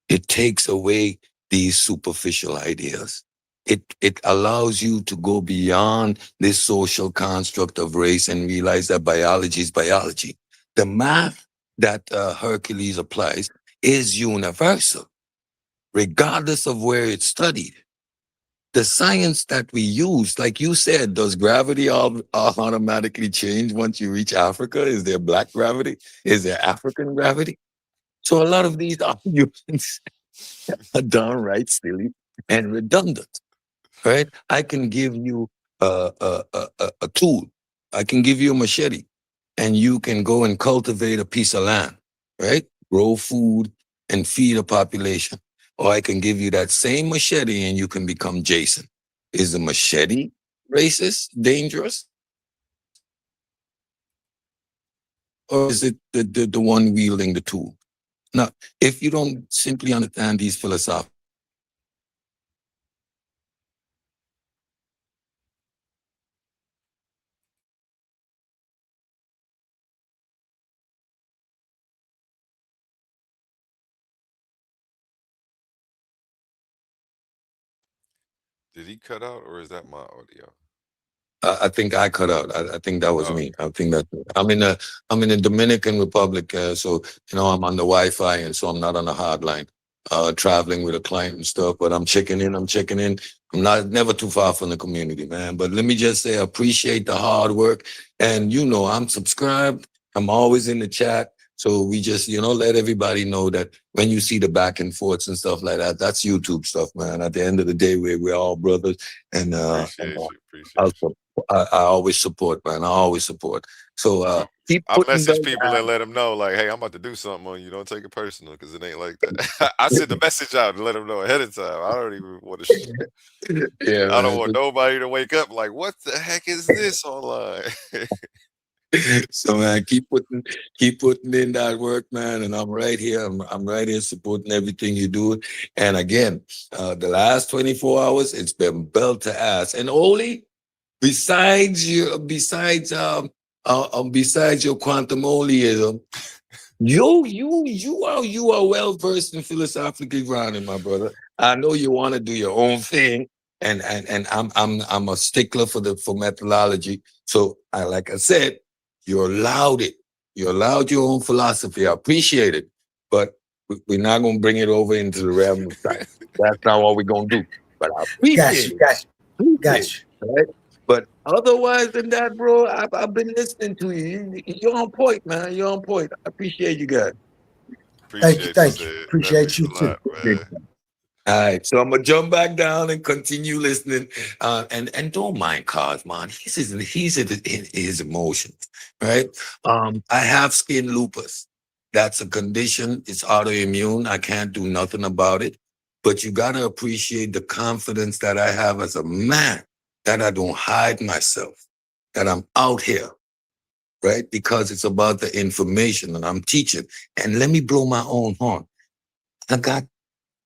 It takes away these superficial ideas. It allows you to go beyond this social construct of race and realize that biology is biology. The math that Hercules applies is universal, regardless of where it's studied. The science that we use, like you said, does gravity automatically change once you reach Africa? Is there black gravity? Is there African gravity? So a lot of these arguments are downright silly and redundant, right? I can give you a tool. I can give you a machete, and you can go and cultivate a piece of land, right? Grow food and feed a population. Or I can give you that same machete and you can become Jason. Is the machete racist, dangerous? Or is it the one wielding the tool? Now, if you don't simply understand these philosophies, Did he cut out or is that my audio? I think I cut out. I think that was Oh, me. I think that I'm in the Dominican Republic, so I'm on the Wi-Fi, and so I'm not on the hotline, traveling with a client and stuff. But I'm checking in. I'm not never too far from the community, man. But let me just say, I appreciate the hard work, and I'm subscribed. I'm always in the chat. So we just, let everybody know that when you see the back and forths and stuff like that, that's YouTube stuff, man. At the end of the day, we're all brothers, and Appreciate you. Appreciate you. I always support, man. I always support. So keep I putting message those people and let them know, like, hey, I'm about to do something on you. Don't take it personal, because it ain't like that. I send the message out and let them know ahead of time. I don't even want to. Yeah, I don't man. want nobody to wake up like, what the heck is this online? So man, keep putting in that work, man. And I'm right here. I'm right here supporting everything you do. And again, the last 24 hours, it's been belt to ass. And Oli, besides your quantum Oliism, you are well versed in philosophical grounding, my brother. I know you want to do your own thing, and I'm a stickler for methodology. So like I said, you allowed it. You allowed your own philosophy. I appreciate it, but we're not gonna bring it over into the realm of science. That's not what we're gonna do. But I Got appreciate you, it. got you, Appreciate got you. it, right? But otherwise than that, bro, I've been listening to you. You're on point, man. You're on point. I appreciate you guys. Thank you, Appreciate you, thank you. Sid. That Appreciate means you a too. lot, man. All right, so I'm gonna jump back down and continue listening, and don't mind Cos, man. He's in his emotions, right? I have skin lupus. That's a condition. It's autoimmune. I can't do nothing about it. But you gotta appreciate the confidence that I have as a man, that I don't hide myself, that I'm out here, right? Because it's about the information and I'm teaching. And let me blow my own horn. I got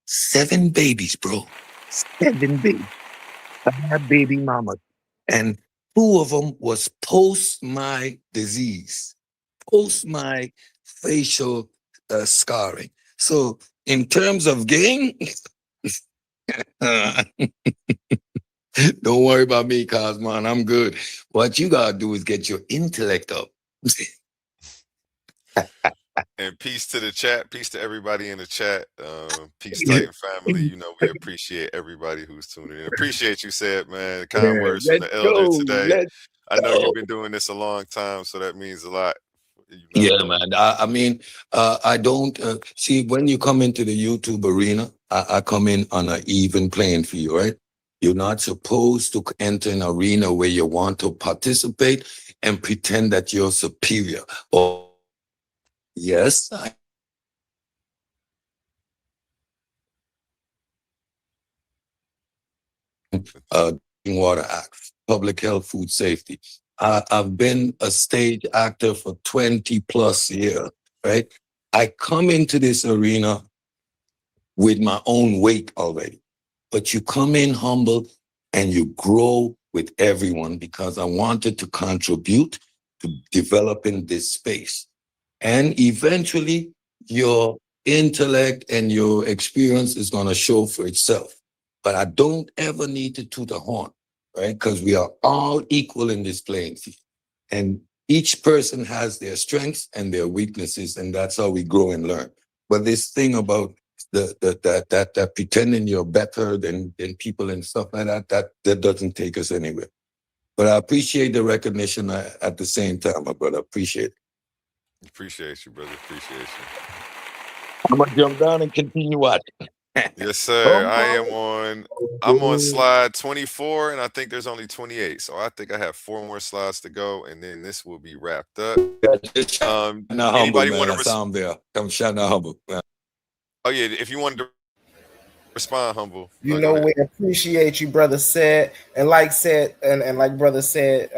7 babies, bro. 7 babies. I had baby mamas. And 2 of them was post my disease, post my facial scarring. So in terms of gain, don't worry about me, Cosmon. I'm good. What you gotta do is get your intellect up. And peace to the chat. Peace to everybody in the chat. Peace, Titan family. You know, we appreciate everybody who's tuning in. Appreciate you, said, man. Kind Yeah, words from let's the elder go. today. Let's I know go. you've been doing this a long time, so that means a lot. Yeah, man. I mean, I don't see when you come into the YouTube arena, I come in on an even playing field, right? You're not supposed to enter an arena where you want to participate and pretend that you're superior. Or yes, Drinking Water Act, Public Health, Food Safety. I've been a stage actor for 20 plus years, right? I come into this arena with my own weight already. But you come in humble and you grow with everyone because I wanted to contribute to developing this space. And eventually, your intellect and your experience is going to show for itself. But I don't ever need to toot a horn, right? Because we are all equal in this playing field. And each person has their strengths and their weaknesses, and that's how we grow and learn. But this thing about that pretending you're better than people and stuff like that doesn't take us anywhere. But I appreciate the recognition at the same time, my brother. Appreciate it. Appreciate you, brother. Appreciate you. I'm gonna jump down and continue watching. Yes, sir. I'm on slide 24, and I think there's only 28. So I think I have 4 more slides to go, and then this will be wrapped up. Humble, Anybody man. want I saw him there. Come shout out humble. Oh yeah, if you wanted to respond, humble. You Go know, ahead. we appreciate you, brother said, and like said, and like brother said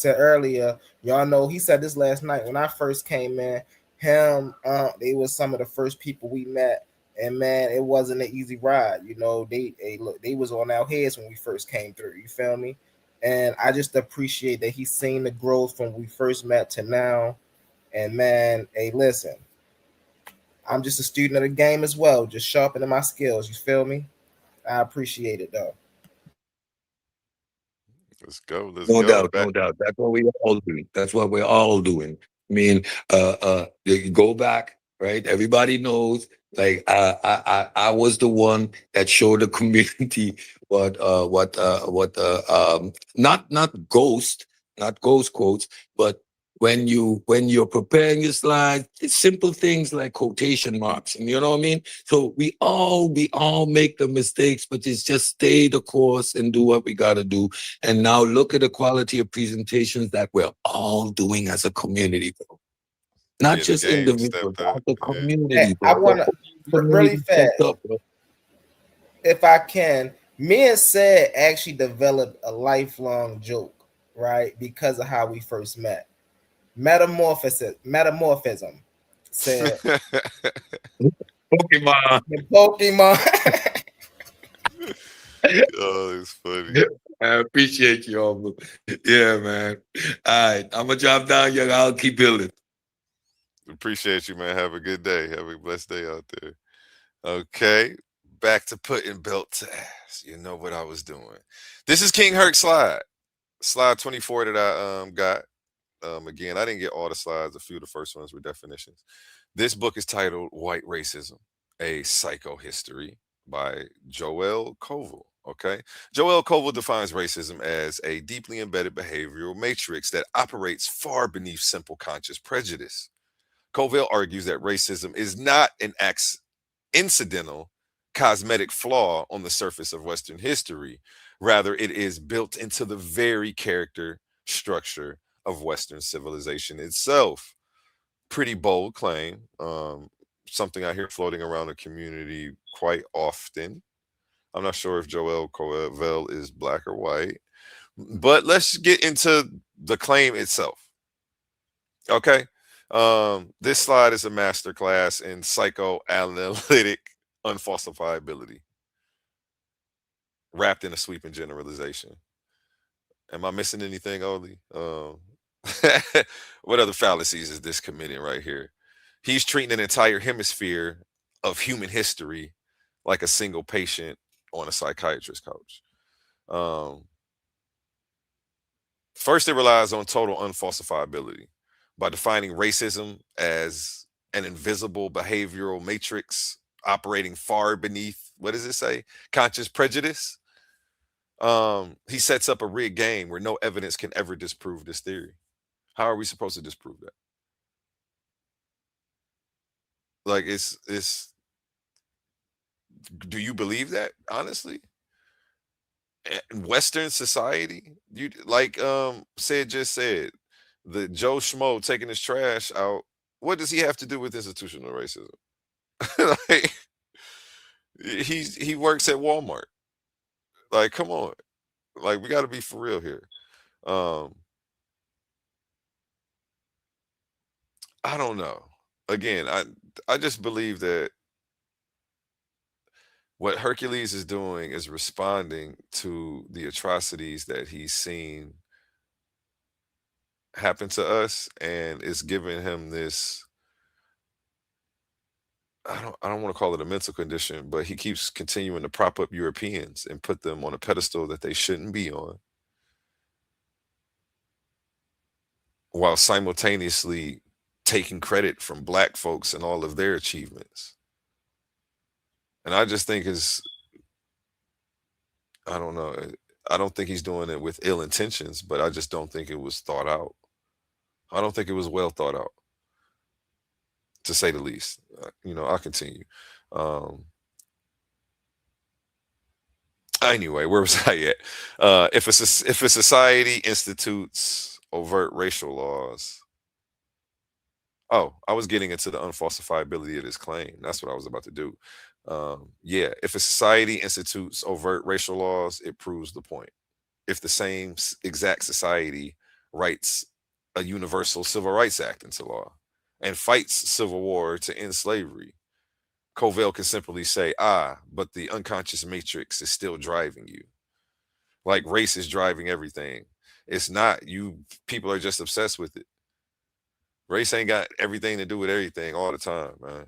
earlier, y'all know he said this last night when I first came in. They was some of the first people we met, and man, it wasn't an easy ride. You know, they was on our heads when we first came through. You feel me? And I just appreciate that he's seen the growth from we first met to now. And man, hey, listen, I'm just a student of the game as well, just sharpening my skills. You feel me? I appreciate it though. Let's go. Let's No go. doubt, no doubt. That's what we're all doing. That's what we're all doing. I mean, you go back, right? Everybody knows. Like I was the one that showed the community not ghost quotes, but when you're preparing your slides, it's simple things like quotation marks, and you know what I mean. So we all make the mistakes, but it's just stay the course and do what we got to do. And now look at the quality of presentations that we're all doing as a community, bro. Not Yeah, the just game individuals, stepped up. as a Yeah. community, I bro. want to really Community fast, stepped up, bro. if I can. Me and Said actually developed a lifelong joke, right? Because of how we first met. Metamorphism. Said Pokemon. the Pokemon. Oh, it's funny. I appreciate you all. Yeah, man. All right, I'm gonna drop down here. I'll keep building. Appreciate you, man. Have a good day. Have a blessed day out there. Okay, back to putting belt to ass. You know what I was doing. This is King Herc slide 24 that I got. Again, I didn't get all the slides. A few of the first ones were definitions. This book is titled White Racism, a Psychohistory by Joel Koval. Okay. Joel Koval defines racism as a deeply embedded behavioral matrix that operates far beneath simple conscious prejudice. Koval argues that racism is not an incidental cosmetic flaw on the surface of Western history. Rather, it is built into the very character structure of Western civilization itself. Pretty bold claim. Something I hear floating around the community quite often. I'm not sure if Joel Koval is black or white, but let's get into the claim itself. Okay. This slide is a masterclass in psychoanalytic unfalsifiability, wrapped in a sweeping generalization. Am I missing anything, Oli? What other fallacies is this committing right here? He's treating an entire hemisphere of human history like a single patient on a psychiatrist couch. First, it relies on total unfalsifiability by defining racism as an invisible behavioral matrix operating far beneath, what does it say? Conscious prejudice. He sets up a rigged game where no evidence can ever disprove this theory. How are we supposed to disprove that? Like, it's do you believe that honestly? In Western society, you like just said, the Joe Schmo taking his trash out. What does he have to do with institutional racism? Like, he works at Walmart. Like, come on. Like, we got to be for real here. I don't know. Again, I just believe that what Hercules is doing is responding to the atrocities that he's seen happen to us, and it's giving him this, I don't want to call it a mental condition, but he keeps continuing to prop up Europeans and put them on a pedestal that they shouldn't be on, while simultaneously taking credit from black folks and all of their achievements. And I just think I don't know. I don't think he's doing it with ill intentions, but I just don't think it was thought out. I don't think it was well thought out, to say the least. I'll continue. Anyway, where was I at? If a society institutes overt racial laws. Oh, I was getting into the unfalsifiability of this claim. That's what I was about to do. Yeah, if a society institutes overt racial laws, it proves the point. If the same exact society writes a universal civil rights act into law and fights civil war to end slavery, Koval can simply say, but the unconscious matrix is still driving you. Like, race is driving everything. It's not. You people are just obsessed with it. Race ain't got everything to do with everything all the time, man.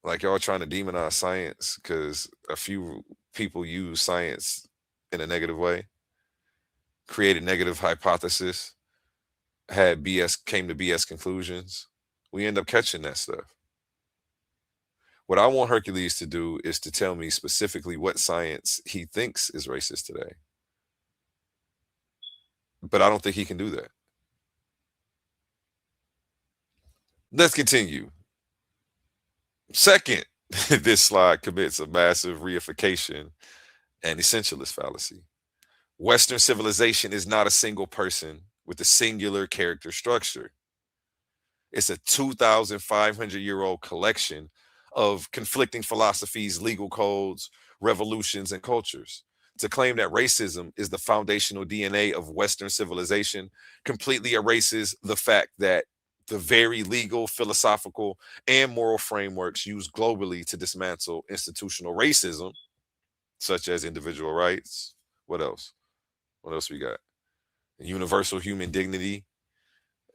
Like, y'all trying to demonize science because a few people use science in a negative way, created negative hypothesis, came to BS conclusions. We end up catching that stuff. What I want Hercules to do is to tell me specifically what science he thinks is racist today. But I don't think he can do that. Let's continue. Second, this slide commits a massive reification and essentialist fallacy. Western civilization is not a single person with a singular character structure. It's a 2,500-year-old collection of conflicting philosophies, legal codes, revolutions, and cultures. To claim that racism is the foundational DNA of Western civilization completely erases the fact that the very legal, philosophical, and moral frameworks used globally to dismantle institutional racism, such as individual rights. What else? What else we got? Universal human dignity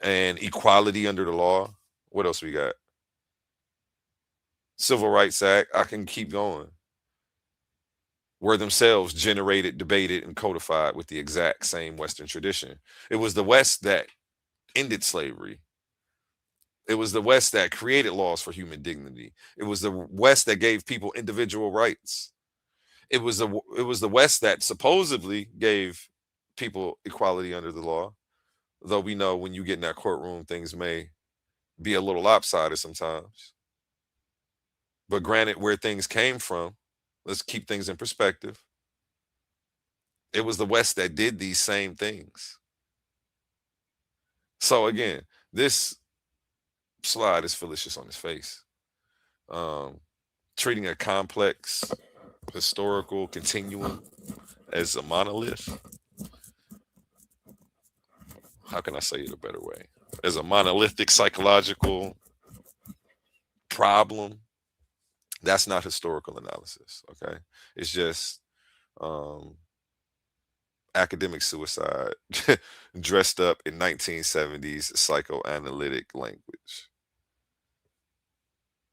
and equality under the law. What else we got? Civil Rights Act. I can keep going. Were themselves generated, debated, and codified with the exact same Western tradition. It was the West that ended slavery. It was the West that created laws for human dignity. It was the West that gave people individual rights. It was the West that supposedly gave people equality under the law. Though we know when you get in that courtroom, things may be a little lopsided sometimes. But granted, where things came from, let's keep things in perspective. It was the West that did these same things. So again, this slide is fallacious on its face. Treating a complex historical continuum as a monolith. How can I say it a better way? As a monolithic psychological problem. That's not historical analysis. Okay. It's just academic suicide dressed up in 1970s psychoanalytic language.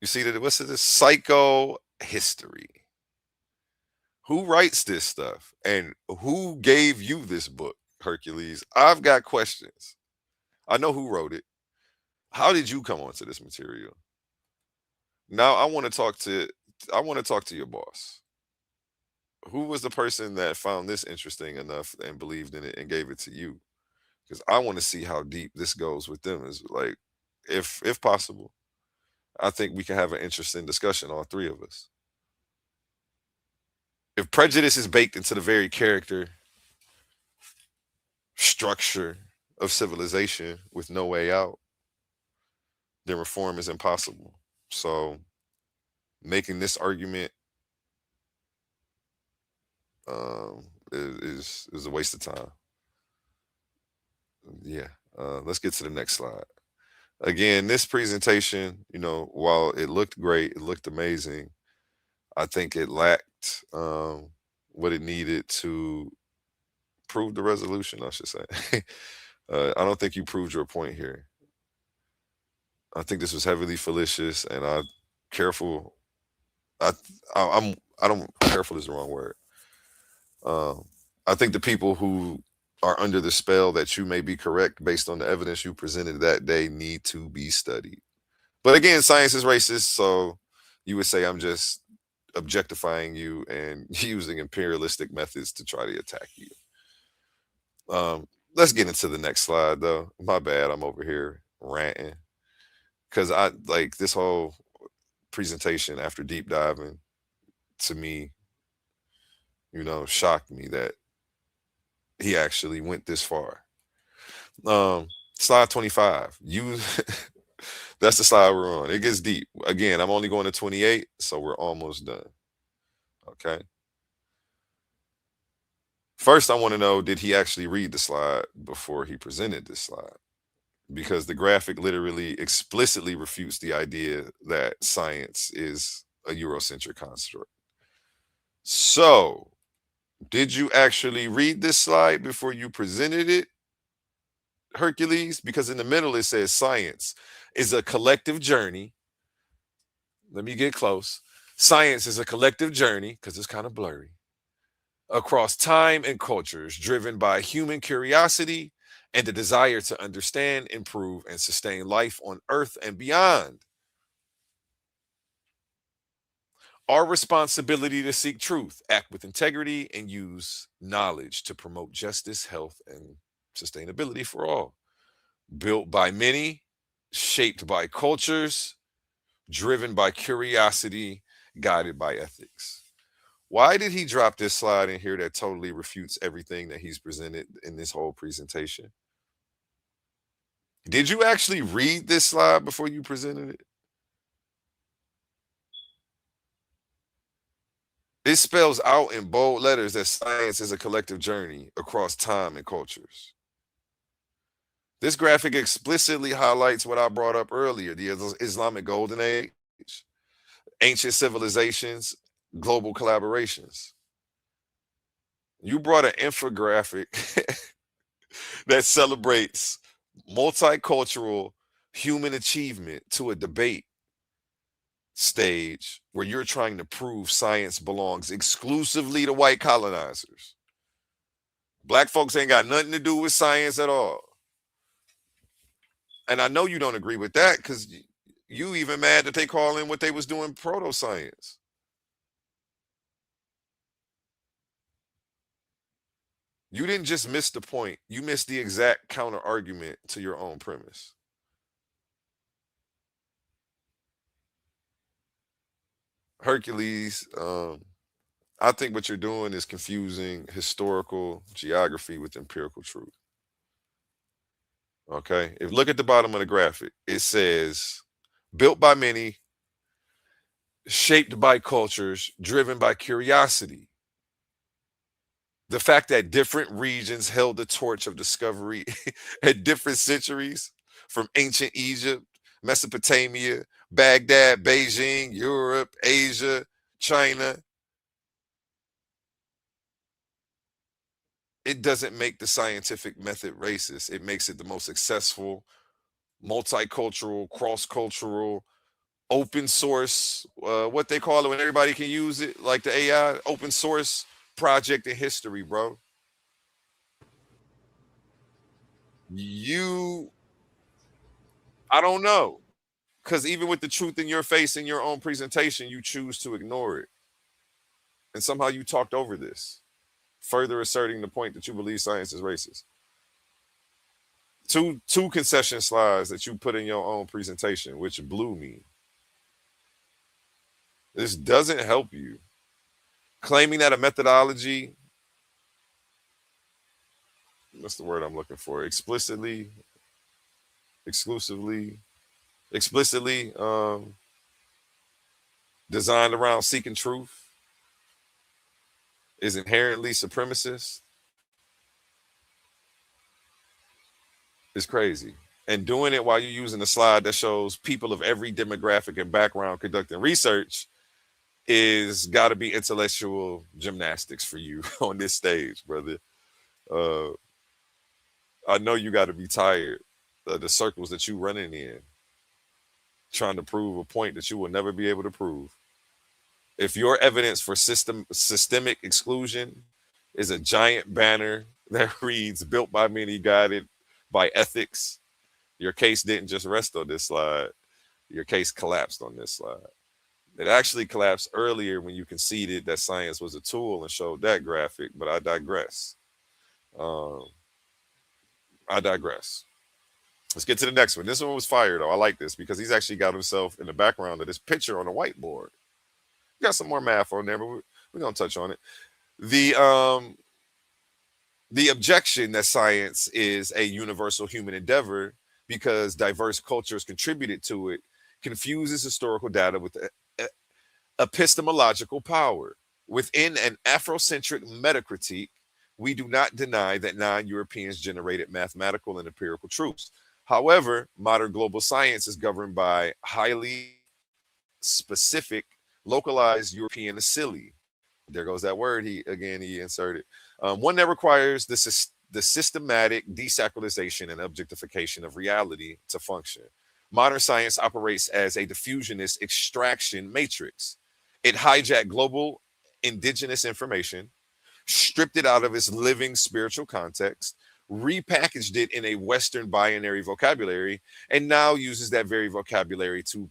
You see that? What's this? Psycho history. Who writes this stuff? And who gave you this book, Hercules? I've got questions. I know who wrote it. How did you come onto this material? Now I want to talk to your boss. Who was the person that found this interesting enough and believed in it and gave it to you? Because I want to see how deep this goes with them. Is like, if possible, I think we can have an interesting discussion, all three of us. If prejudice is baked into the very character structure of civilization with no way out, then reform is impossible. So making this argument is a waste of time. Yeah. Let's get to the next slide. Again, this presentation, while it looked great, it looked amazing, I think it lacked what it needed to prove the resolution, I should say. I don't think you proved your point here. I think this was heavily fallacious, and careful. Careful is the wrong word. I think the people who are under the spell that you may be correct based on the evidence you presented that day need to be studied. But again, science is racist, so you would say I'm just objectifying you and using imperialistic methods to try to attack you. Let's get into the next slide, though. My bad, I'm over here ranting because I like this whole presentation after deep diving. To me, shocked me that he actually went this far. Slide 25. That's the slide we're on. It gets deep. Again, I'm only going to 28, so we're almost done. Okay. First, I want to know, did he actually read the slide before he presented this slide? Because the graphic literally explicitly refutes the idea that science is a Eurocentric construct. So, did you actually read this slide before you presented it, Hercules? Because in the middle it says science is a collective journey. Let me get close. Science is a collective journey, because it's kind of blurry, across time and cultures, driven by human curiosity and the desire to understand, improve, and sustain life on Earth and beyond. Our responsibility to seek truth, act with integrity, and use knowledge to promote justice, health, and sustainability for all. Built by many, shaped by cultures, driven by curiosity, guided by ethics. Why did he drop this slide in here that totally refutes everything that he's presented in this whole presentation? Did you actually read this slide before you presented it? It spells out in bold letters that science is a collective journey across time and cultures. This graphic explicitly highlights what I brought up earlier, the Islamic Golden Age, ancient civilizations, global collaborations. You brought an infographic that celebrates multicultural human achievement to a debate stage where you're trying to prove science belongs exclusively to white colonizers. Black folks ain't got nothing to do with science at all. And I know you don't agree with that because you even mad that they call in what they was doing proto-science. You didn't just miss the point. You missed the exact counter argument to your own premise. Hercules, I think what you're doing is confusing historical geography with empirical truth. Okay. If look at the bottom of the graphic, it says built by many, shaped by cultures, driven by curiosity. The fact that different regions held the torch of discovery at different centuries, from ancient Egypt, Mesopotamia, Baghdad, Beijing, Europe, Asia, China, it doesn't make the scientific method racist. It makes it the most successful, multicultural, cross-cultural, open source, what they call it when everybody can use it, like the AI, open source project in history, bro. I don't know. Because even with the truth in your face in your own presentation, you choose to ignore it. And somehow you talked over this, further asserting the point that you believe science is racist. Two concession slides that you put in your own presentation, which blew me. This doesn't help you. Claiming that a methodology, what's the word I'm looking for? Exclusively designed around seeking truth is inherently supremacist is crazy. And doing it while you're using a slide that shows people of every demographic and background conducting research is got to be intellectual gymnastics for you on this stage, brother. I know you got to be tired of the circles that you running in, trying to prove a point that you will never be able to prove. If your evidence for systemic exclusion is a giant banner that reads "built by many, guided by ethics," your case didn't just rest on this slide. Your case collapsed on this slide. It actually collapsed earlier when you conceded that science was a tool and showed that graphic, but I digress. Let's get to the next one. This one was fire, though. I like this because he's actually got himself in the background of this picture on a whiteboard. Got some more math on there, but we're going to touch on it. The objection that science is a universal human endeavor because diverse cultures contributed to it confuses historical data with epistemological power. Within an Afrocentric metacritique, we do not deny that non-Europeans generated mathematical and empirical truths. However, modern global science is governed by highly specific, localized European asyli. There goes that word he inserted. One that requires the systematic desacralization and objectification of reality to function. Modern science operates as a diffusionist extraction matrix. It hijacked global indigenous information, stripped it out of its living spiritual context, repackaged it in a Western binary vocabulary, and now uses that very vocabulary to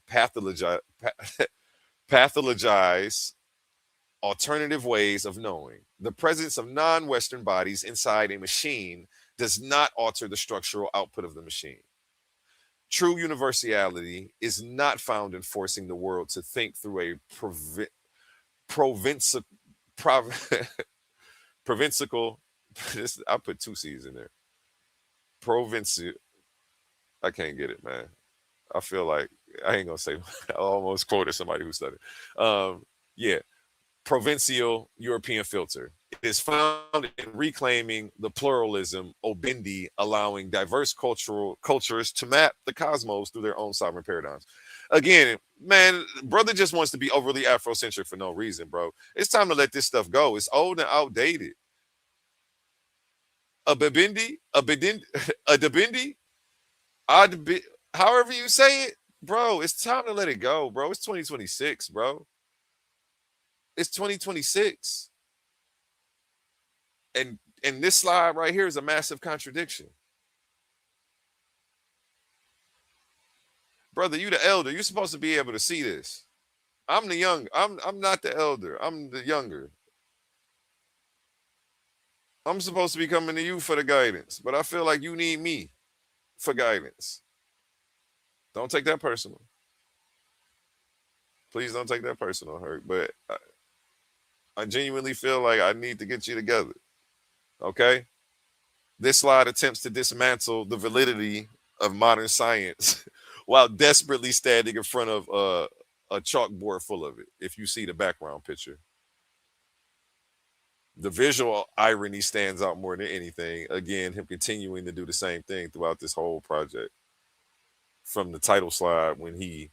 pathologize alternative ways of knowing. The presence of non-Western bodies inside a machine does not alter the structural output of the machine. True universality is not found in forcing the world to think through a provincial, provincial. I put two C's in there. Provincial. I can't get it, man. I feel like I ain't gonna say. I almost quoted somebody who studied. Yeah, provincial European filter. It is found in reclaiming the pluralism, obindi, allowing diverse cultures to map the cosmos through their own sovereign paradigms. Again, man, brother just wants to be overly Afrocentric for no reason, bro. It's time to let this stuff go. It's old and outdated. A bibindi, a bidin, a debindi, however you say it, bro. It's time to let it go, bro. It's 2026, bro. It's 2026. And this slide right here is a massive contradiction. Brother, you the elder. You're supposed to be able to see this. I'm the young. I'm not the elder. I'm the younger. I'm supposed to be coming to you for the guidance, but I feel like you need me for guidance. Don't take that personal. Please don't take that personal, Hurt. But I genuinely feel like I need to get you together. Okay? This slide attempts to dismantle the validity of modern science while desperately standing in front of a chalkboard full of it. If you see the background picture, the visual irony stands out more than anything. Again, him continuing to do the same thing throughout this whole project. From the title slide, when he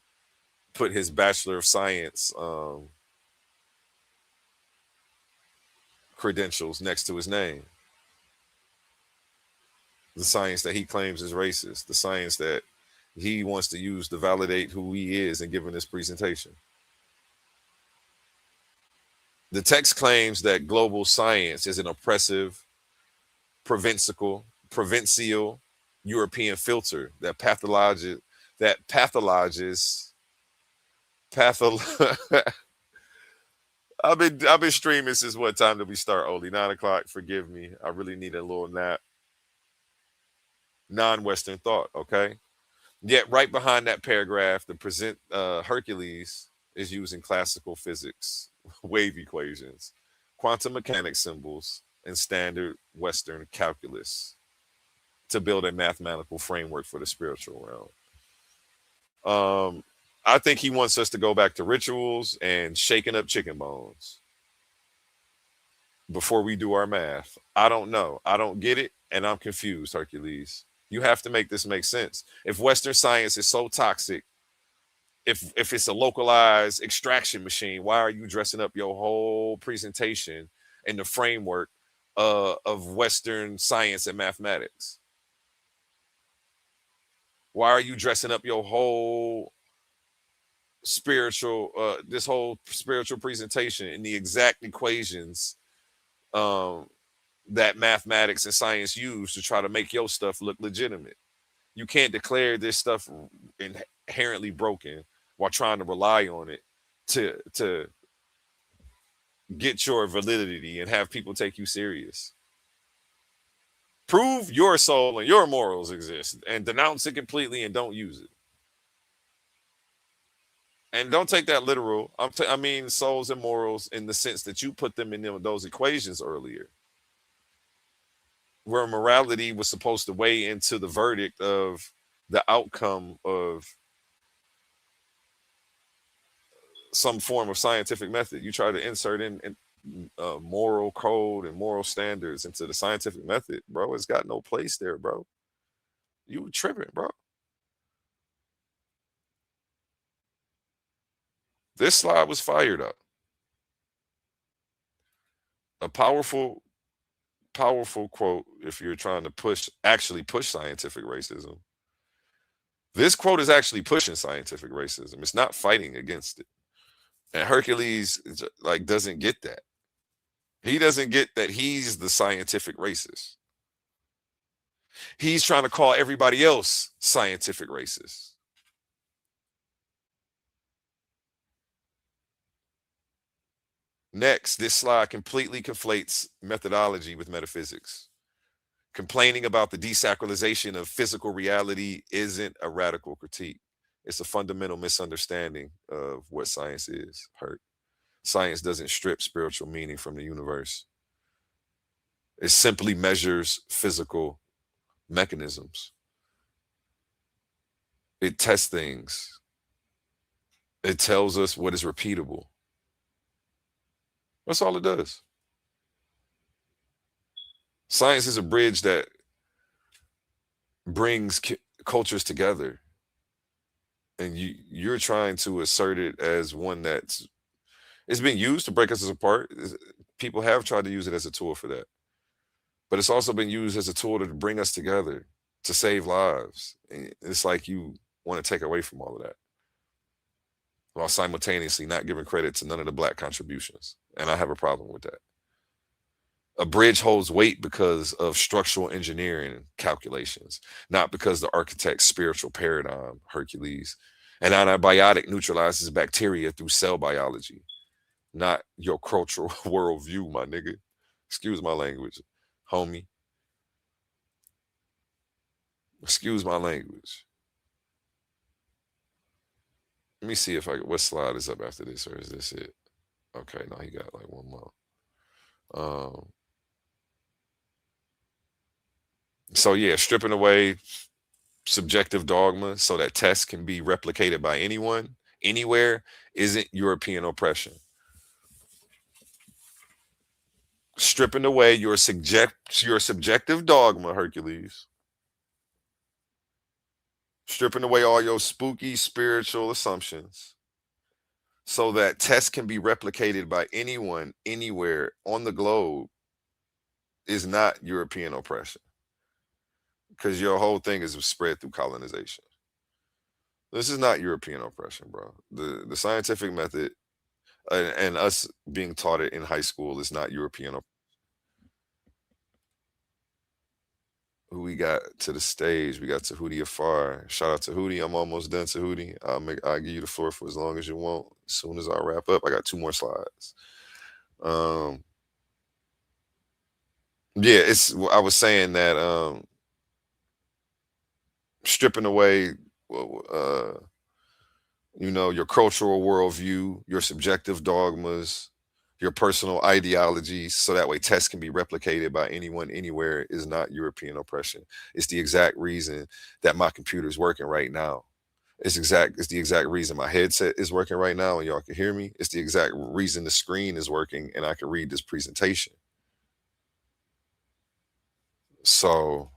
put his Bachelor of Science credentials next to his name. The science that he claims is racist, the science that he wants to use to validate who he is and giving this presentation. The text claims that global science is an oppressive, provincial European filter that pathologizes I've been streaming since what time did we start, Oli? 9 o'clock. Forgive me. I really need a little nap. Non-Western thought, okay? Yet right behind that paragraph, the present Hercules is using classical physics, wave equations, quantum mechanics symbols, and standard Western calculus to build a mathematical framework for the spiritual realm. I think he wants us to go back to rituals and shaking up chicken bones before we do our math. I don't know. I don't get it, and I'm confused, Hercules. You have to make this make sense. If Western science is so toxic, if it's a localized extraction machine, why are you dressing up your whole presentation in the framework of Western science and mathematics? Why are you dressing up your whole this whole spiritual presentation in the exact equations that mathematics and science use to try to make your stuff look legitimate? You can't declare this stuff inherently broken while trying to rely on it to get your validity and have people take you serious. Prove your soul and your morals exist and denounce it completely and don't use it. And don't take that literal. I mean souls and morals in the sense that you put them in those equations earlier, where morality was supposed to weigh into the verdict of the outcome of some form of scientific method. You try to insert in moral code and moral standards into the scientific method, bro. It's got no place there, bro. You tripping, bro. This slide was fired up. A powerful quote if you're trying to actually push scientific racism. This quote is actually pushing scientific racism. It's not fighting against it. And Hercules doesn't get that. He doesn't get that he's the scientific racist. He's trying to call everybody else scientific racist. Next, this slide completely conflates methodology with metaphysics. Complaining about the desacralization of physical reality isn't a radical critique. It's a fundamental misunderstanding of what science is. Hurt. Science doesn't strip spiritual meaning from the universe. It simply measures physical mechanisms. It tests things. It tells us what is repeatable. That's all it does. Science is a bridge that brings cultures together. And you're trying to assert it as one that's it's been used to break us apart. People have tried to use it as a tool for that. But it's also been used as a tool to bring us together, to save lives. And it's like you want to take away from all of that, while simultaneously not giving credit to none of the Black contributions. And I have a problem with that. A bridge holds weight because of structural engineering calculations, not because the architect's spiritual paradigm, Hercules. An antibiotic neutralizes bacteria through cell biology, not your cultural worldview, my nigga. Excuse my language, homie. Excuse my language. Let me see if what slide is up after this, or is this it? Okay, no, he got like one more. So yeah, stripping away subjective dogma so that tests can be replicated by anyone, anywhere, isn't European oppression. Stripping away your subjective dogma, Hercules. Stripping away all your spooky spiritual assumptions so that tests can be replicated by anyone, anywhere on the globe is not European oppression. Because your whole thing is spread through colonization. This is not European oppression, bro. The scientific method and us being taught it in high school is not European oppression. Who we got to the stage? We got Tahuti Afar. Shout out to Hootie. I'm almost done, Tahuti. I'll give you the floor for as long as you want. As soon as I wrap up, I got 2 more slides. Yeah, I was saying that stripping away your cultural worldview, your subjective dogmas, your personal ideologies, so that way tests can be replicated by anyone, anywhere, is not European oppression. It's the exact reason that my computer is working right now. It's the exact reason my headset is working right now and y'all can hear me. It's the exact reason the screen is working and I can read this presentation. So,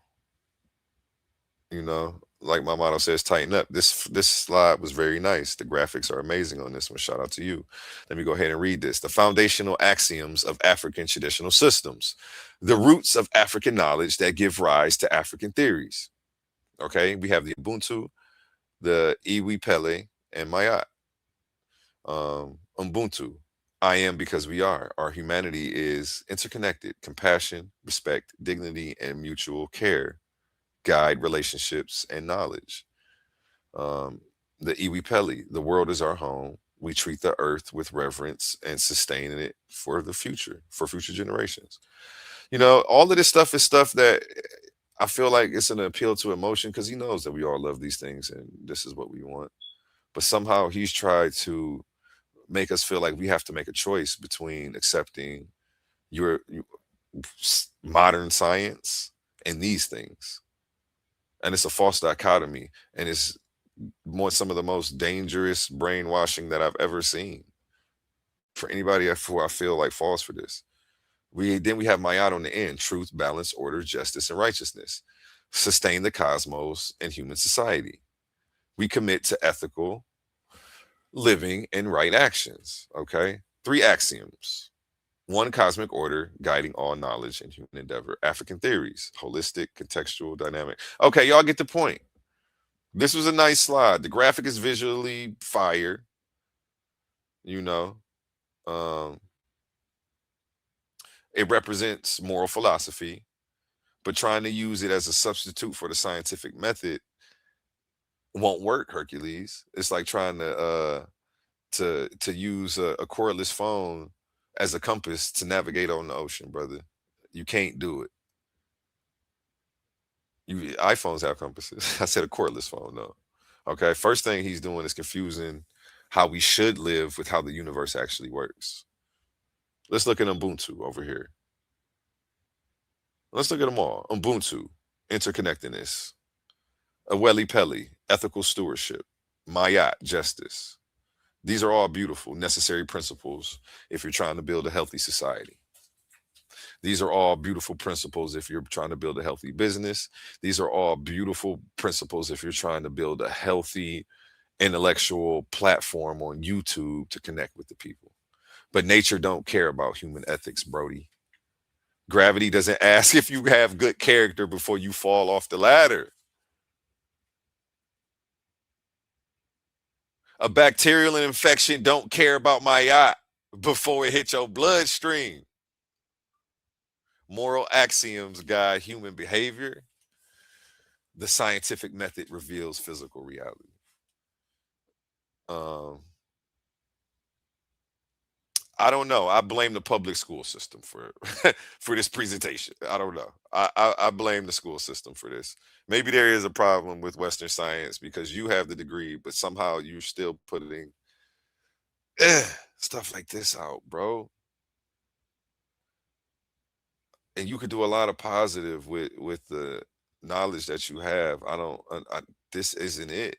like my motto says, tighten up. This slide was very nice. The graphics are amazing on this one. Shout out to you. Let me go ahead and read this. The foundational axioms of African traditional systems, the roots of African knowledge that give rise to African theories. Okay, we have the Ubuntu, the Iwi Pele, and Mayat. Ubuntu, I am because we are. Our humanity is interconnected. Compassion, respect, dignity, and mutual care guide relationships and knowledge. The Iwi Pele, the world is our home. We treat the earth with reverence and sustain it for the future, for future generations. All of this stuff is stuff that I feel like it's an appeal to emotion because he knows that we all love these things and this is what we want. But somehow he's tried to make us feel like we have to make a choice between accepting your modern science and these things. And it's a false dichotomy, and it's some of the most dangerous brainwashing that I've ever seen for anybody who I feel like falls for this. We have Mayat on the end: truth, balance, order, justice, and righteousness. Sustain the cosmos and human society. We commit to ethical living and right actions. Okay, 3 axioms. 1 cosmic order guiding all knowledge and human endeavor. African theories, holistic, contextual, dynamic. Okay, y'all get the point. This was a nice slide. The graphic is visually fire. It represents moral philosophy, but trying to use it as a substitute for the scientific method won't work, Hercules. It's like trying to use a cordless phone as a compass to navigate on the ocean, brother. You can't do it. iPhones have compasses. I said a cordless phone, no. Okay. First thing he's doing is confusing how we should live with how the universe actually works. Let's look at Ubuntu over here. Let's look at them all. Ubuntu, interconnectedness, Aweli Peli, ethical stewardship, Mayat, justice. These are all beautiful, necessary principles if you're trying to build a healthy society. These are all beautiful principles if you're trying to build a healthy business. These are all beautiful principles if you're trying to build a healthy intellectual platform on YouTube to connect with the people. But nature don't care about human ethics, Brody. Gravity doesn't ask if you have good character before you fall off the ladder. A bacterial infection don't care about my yacht before it hits your bloodstream. Moral axioms guide human behavior. The scientific method reveals physical reality. Um, I don't know. I blame the public school system for for this presentation. I don't know. I blame the school system for this. Maybe there is a problem with Western science because you have the degree, but somehow you're still putting stuff like this out, bro. And you could do a lot of positive with the knowledge that you have. I don't. This isn't it.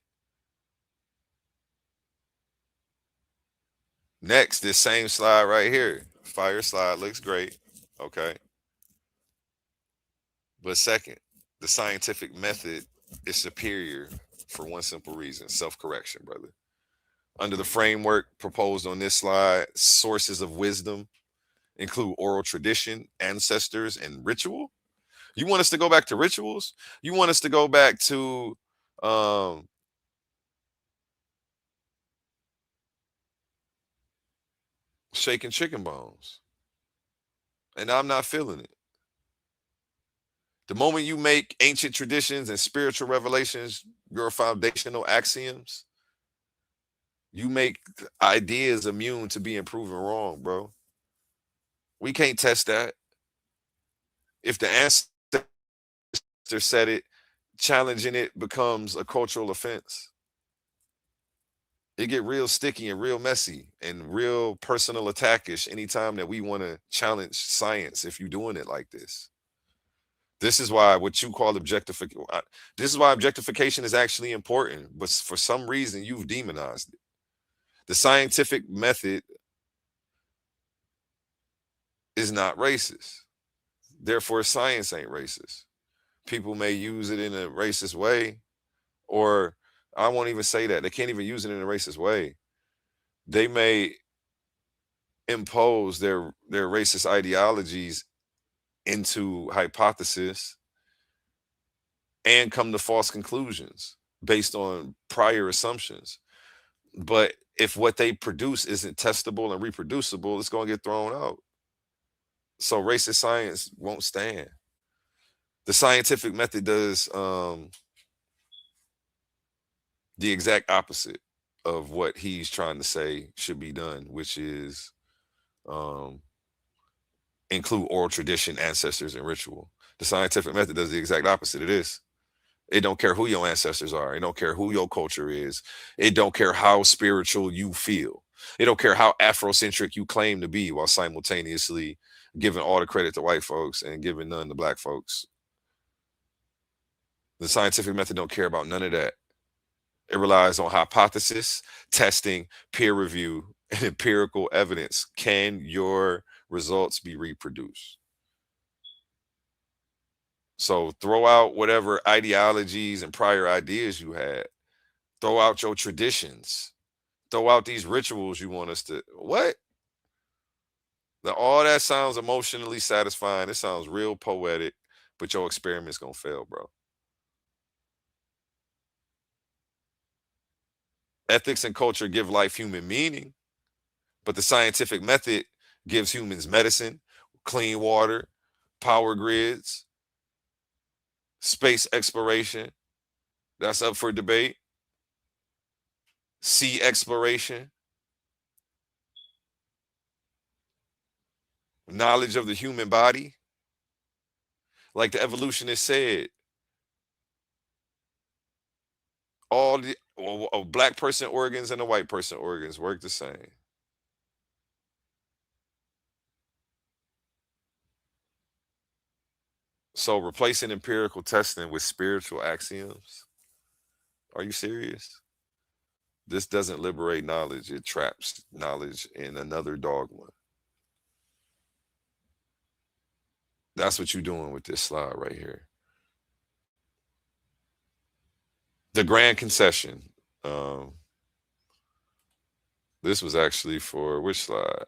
Next, this same slide right here. Fire slide looks great. Okay. But second, the scientific method is superior for one simple reason: self correction, brother. Under the framework proposed on this slide, sources of wisdom include oral tradition, ancestors, and ritual. You want us to go back to rituals? You want us to go back to um, shaking chicken bones? And I'm not feeling it. The moment you make ancient traditions and spiritual revelations your foundational axioms, you make ideas immune to being proven wrong, bro. We can't test that. If the ancestor said it, challenging it becomes a cultural offense. It get real sticky and real messy and real personal attackish anytime that we want to challenge science if you're doing it like this. This is why what you call objectification, this is why objectification is actually important, but for some reason you've demonized it. The scientific method is not racist. Therefore, science ain't racist. People may use it in a racist way, or I won't even say that. They can't even use it in a racist way. They may impose their racist ideologies into hypothesis and come to false conclusions based on prior assumptions. But if what they produce isn't testable and reproducible, it's going to get thrown out. So racist science won't stand. The scientific method does the exact opposite of what he's trying to say should be done, which is um, include oral tradition, ancestors, and ritual. The scientific method does the exact opposite of this. It don't care who your ancestors are. It don't care who your culture is. It don't care how spiritual you feel. It don't care how Afrocentric you claim to be while simultaneously giving all the credit to white folks and giving none to black folks. The scientific method don't care about none of that. It relies on hypothesis, testing, peer review, and empirical evidence. Can your results be reproduced? So throw out whatever ideologies and prior ideas you had. Throw out your traditions. Throw out these rituals you want us to. What? Now, all that sounds emotionally satisfying. It sounds real poetic, but your experiment's going to fail, bro. Ethics and culture give life human meaning, but the scientific method gives humans medicine, clean water, power grids, space exploration. That's up for debate. Sea exploration, knowledge of the human body. Like the evolutionist said, All the a black person organs and a white person organs work the same. So replacing empirical testing with spiritual axioms? Are you serious? This doesn't liberate knowledge. It traps knowledge in another dogma. That's what you're doing with this slide right here. The grand concession. This was actually for which slide?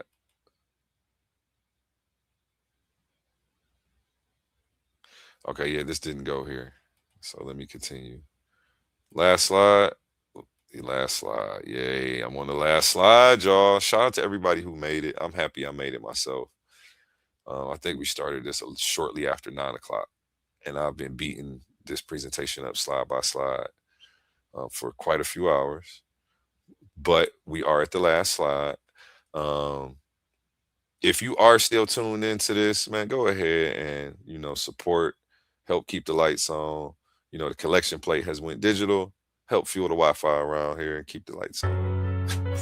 Okay, yeah, this didn't go here. So let me continue. Last slide. The last slide. Yay, I'm on the last slide, y'all. Shout out to everybody who made it. I'm happy I made it myself. I think we started this shortly after 9 o'clock, and I've been beating this presentation up slide by slide for quite a few hours. But we are at the last slide. If you are still tuned into this, man, go ahead and, support, help keep the lights on. The collection plate has went digital. Help fuel the Wi-Fi around here and keep the lights on.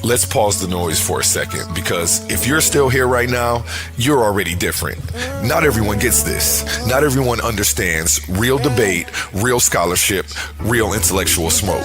Let's pause the noise for a second, because if you're still here right now, you're already different. Not everyone gets this. Not everyone understands real debate, real scholarship, real intellectual smoke.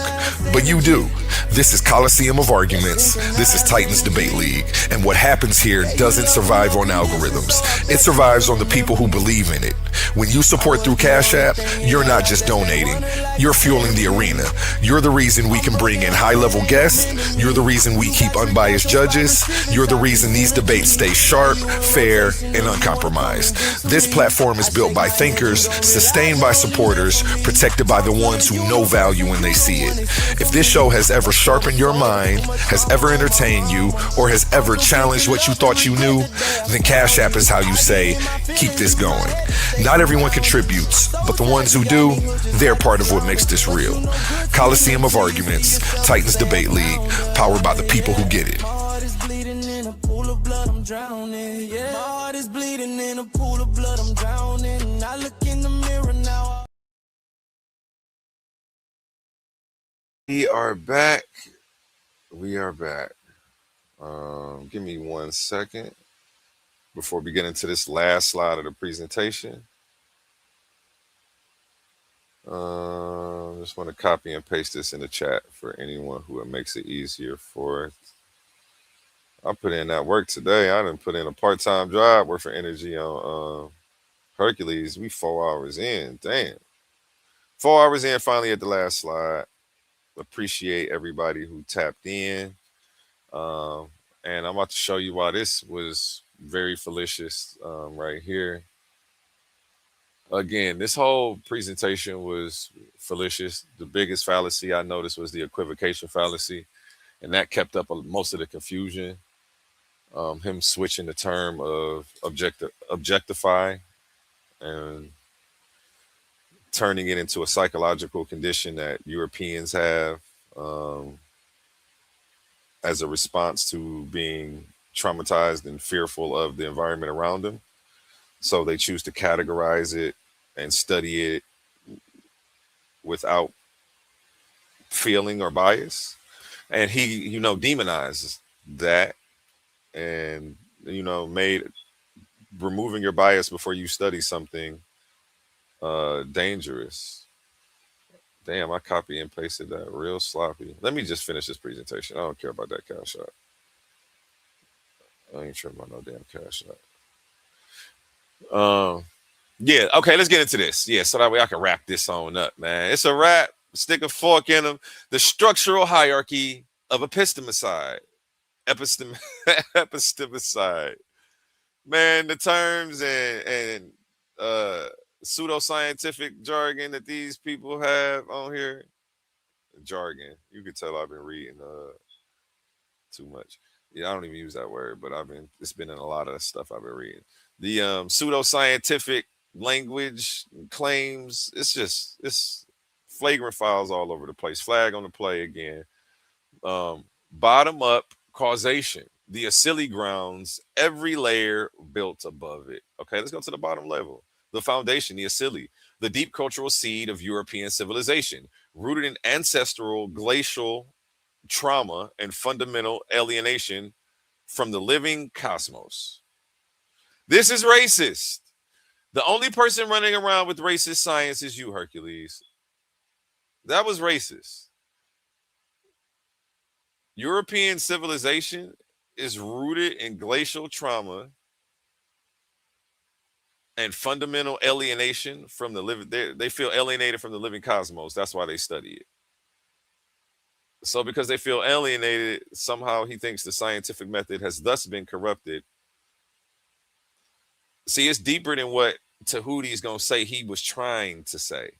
But you do. This is Coliseum of Arguments. This is Titans Debate League. And what happens here doesn't survive on algorithms. It survives on the people who believe in it. When you support through Cash App, you're not just donating. You're fueling the arena. You're the reason we can bring in high-level guests. You're the reason we keep unbiased judges. You're the reason these debates stay sharp, fair, and uncompromised. This platform is built by thinkers, sustained by supporters, protected by the ones who know value when they see it. If this show has ever sharpened your mind, has ever entertained you, or has ever challenged what you thought you knew, then Cash App is how you say, keep this going. Not everyone contributes, but the ones who do, they're part of what makes this real. Coliseum of Arguments, Titans Debate League, powered by the people who get it. My heart is bleeding in a pool of blood, I'm drowning. Yeah, my heart is bleeding in a pool of blood, I'm drowning. I look in the mirror now. We are back. We are back. Give me 1 second before we get into this last slide of the presentation. Just want to copy and paste this in the chat for anyone who it makes it easier for. I put in that work today. I didn't put in a part-time job, work for energy on Hercules. We 4 hours in. Damn. 4 hours in, finally at the last slide. Appreciate everybody who tapped in. And I'm about to show you why this was very fallacious right here. Again, this whole presentation was fallacious. The biggest fallacy I noticed was the equivocation fallacy, and that kept up most of the confusion. Him switching the term of objectify and turning it into a psychological condition that Europeans have as a response to being traumatized and fearful of the environment around them. So they choose to categorize it and study it without feeling or bias. And he, demonizes that and, made removing your bias before you study something dangerous. Damn, I copy and pasted that real sloppy. Let me just finish this presentation. I don't care about that Cash App. I ain't tripping about no damn Cash App. Yeah, okay, let's get into this. Yeah, so that way I can wrap this on up, man. It's a wrap. Stick a fork in them. The structural hierarchy of epistemicide. Epistemicide. Man, the terms and pseudoscientific jargon that these people have on here. Jargon. You can tell I've been reading too much. Yeah, I don't even use that word, but it's been in a lot of stuff I've been reading. The pseudoscientific language claims, it's flagrant files all over the place. Flag on the play again. Bottom up causation, the acyli grounds, every layer built above it. Okay, let's go to the bottom level. The foundation, the acyli. the deep cultural seed of European civilization, rooted in ancestral glacial trauma and fundamental alienation from the living cosmos. This is racist. The only person running around with racist science is you, Hercules. That was racist. European civilization is rooted in glacial trauma and fundamental alienation from the living. They feel alienated from the living cosmos. That's why they study it. So because they feel alienated, somehow he thinks the scientific method has thus been corrupted. See, it's deeper than what Tahuti's going to say he was trying to say.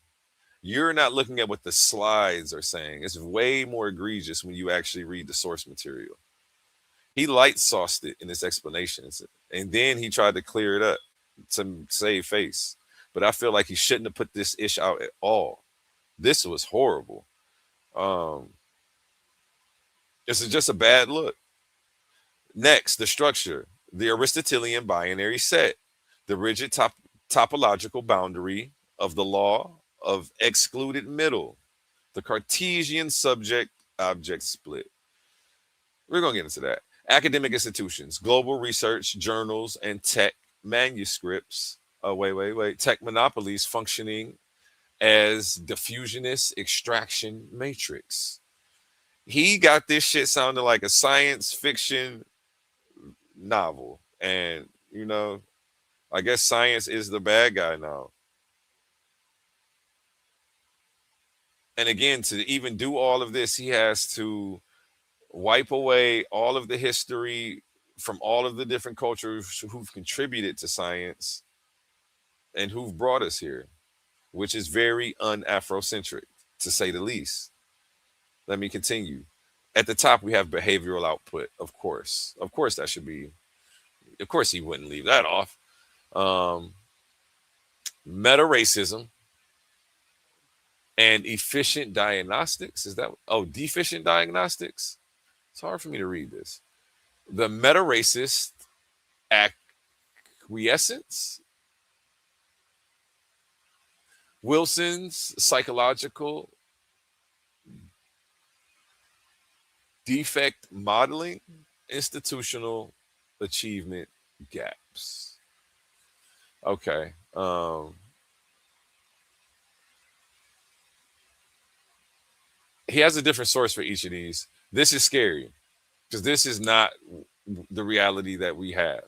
You're not looking at what the slides are saying. It's way more egregious when you actually read the source material. He light sauced it in his explanations, and then he tried to clear it up to save face. But I feel like he shouldn't have put this ish out at all. This was horrible. This is just a bad look. Next, the structure, the Aristotelian binary set, the rigid topological boundary of the law of excluded middle, the Cartesian subject-object split. We're going to get into that. Academic institutions, global research, journals, and tech manuscripts. Tech monopolies functioning as diffusionist extraction matrix. He got this shit sounding like a science fiction novel. And, you know, I guess science is the bad guy now. And again, to even do all of this, he has to wipe away all of the history from all of the different cultures who've contributed to science and who've brought us here, which is very un-Afrocentric, to say the least. Let me continue. At the top, we have behavioral output, of course. Of course, that should be, of course, he wouldn't leave that off. Meta-racism and efficient diagnostics. Is that, deficient diagnostics? It's hard for me to read this. The meta-racist acquiescence. Wilson's psychological defect modeling, institutional achievement gaps. Okay. He has a different source for each of these. This is scary because this is not the reality that we have.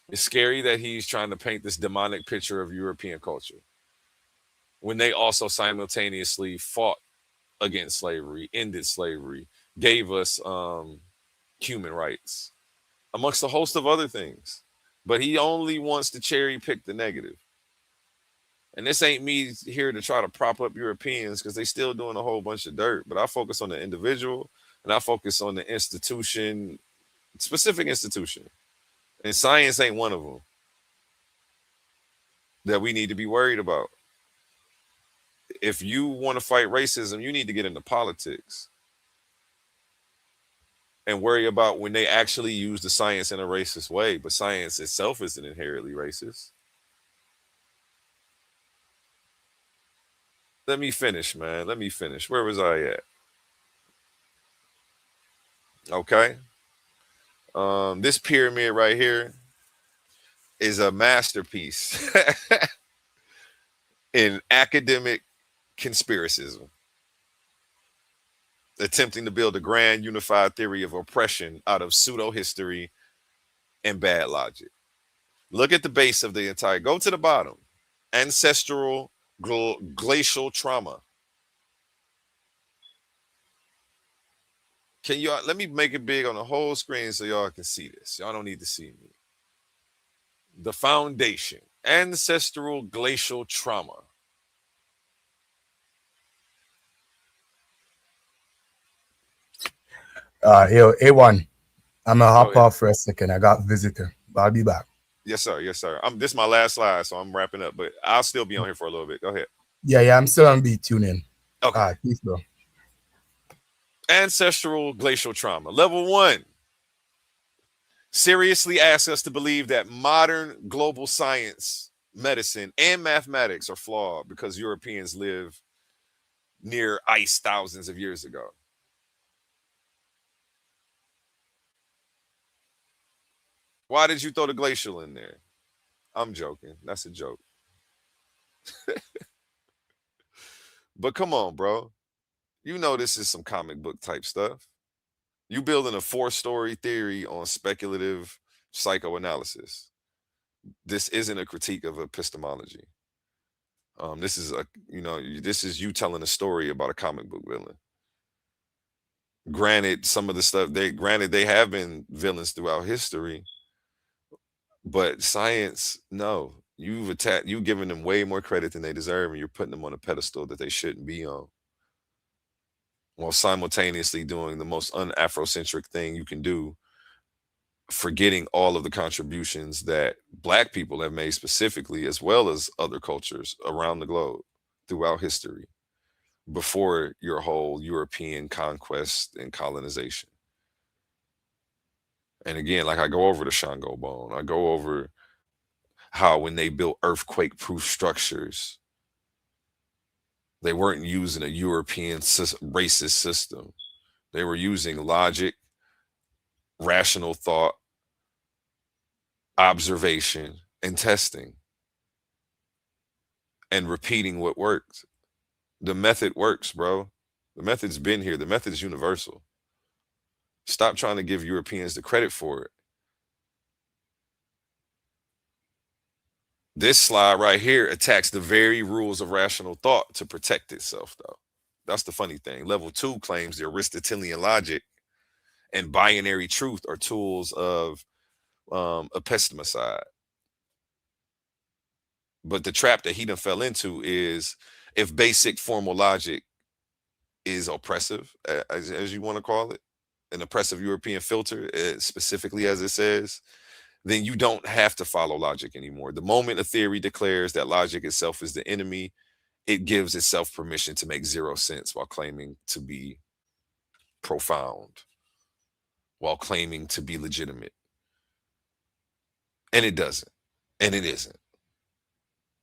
It's scary that he's trying to paint this demonic picture of European culture when they also simultaneously fought against slavery, ended slavery, gave us human rights, amongst a host of other things. But he only wants to cherry pick the negative. And this ain't me here to try to prop up Europeans because they still doing a whole bunch of dirt. But I focus on the individual and I focus on the institution, specific institution. And science ain't one of them that we need to be worried about. If you want to fight racism, you need to get into politics and worry about when they actually use the science in a racist way. But science itself isn't inherently racist. Let me finish, man. Let me finish. Where was I at? Okay. This pyramid right here is a masterpiece in academic conspiracism, attempting to build a grand unified theory of oppression out of pseudo history and bad logic. Look at the base of the entire, go to the bottom. Ancestral glacial trauma. Can y'all, let me make it big on the whole screen so y'all can see this. Y'all don't need to see me. The foundation, ancestral glacial trauma. Yo, A1, I'm gonna hop off for a second. I got a visitor, but I'll be back. Yes, sir. Yes, sir. This is my last slide, so I'm wrapping up, but I'll still be on here for a little bit. Go ahead. Yeah, I'm still on beat. Tune in. Okay. All right, peace, bro. Ancestral glacial trauma. Level 1. Seriously asks us to believe that modern global science medicine, and mathematics are flawed because Europeans live near ice thousands of years ago. Why did you throw the glacial in there? I'm joking. That's a joke. But come on, bro. You know this is some comic book type stuff. You building a 4-story theory on speculative psychoanalysis. This isn't a critique of epistemology. This is this is you telling a story about a comic book villain. Granted, some of the stuff they have been villains throughout history, but science, no. You've given them way more credit than they deserve, and you're putting them on a pedestal that they shouldn't be on, while simultaneously doing the most un-Afrocentric thing you can do, forgetting all of the contributions that Black people have made specifically, as well as other cultures around the globe throughout history, before your whole European conquest and colonization. And again, like I go over the Shango Bone, I go over how when they built earthquake-proof structures, they weren't using a European racist system. They were using logic, rational thought, observation, and testing, and repeating what worked. The method works, bro. The method's been here. The method's universal. Stop trying to give Europeans the credit for it. This slide right here attacks the very rules of rational thought to protect itself, though. That's the funny thing. Level 2 claims the Aristotelian logic and binary truth are tools of epistemicide. But the trap that he done fell into is, if basic formal logic is oppressive, as you want to call it, an oppressive European filter, specifically as it says, then you don't have to follow logic anymore. The moment a theory declares that logic itself is the enemy, it gives itself permission to make zero sense while claiming to be profound, while claiming to be legitimate. And it doesn't. And it isn't.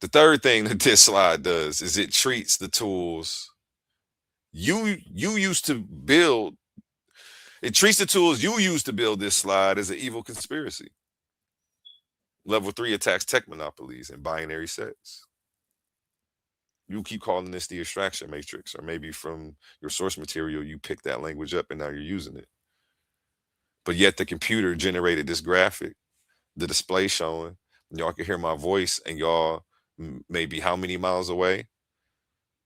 The third thing that this slide does is it treats the tools you used to build. It treats the tools you used to build this slide as an evil conspiracy. Level 3 attacks tech monopolies and binary sets. You keep calling this the extraction matrix, or maybe from your source material, you picked that language up and now you're using it. But yet the computer generated this graphic, the display showing, y'all can hear my voice, and y'all maybe how many miles away?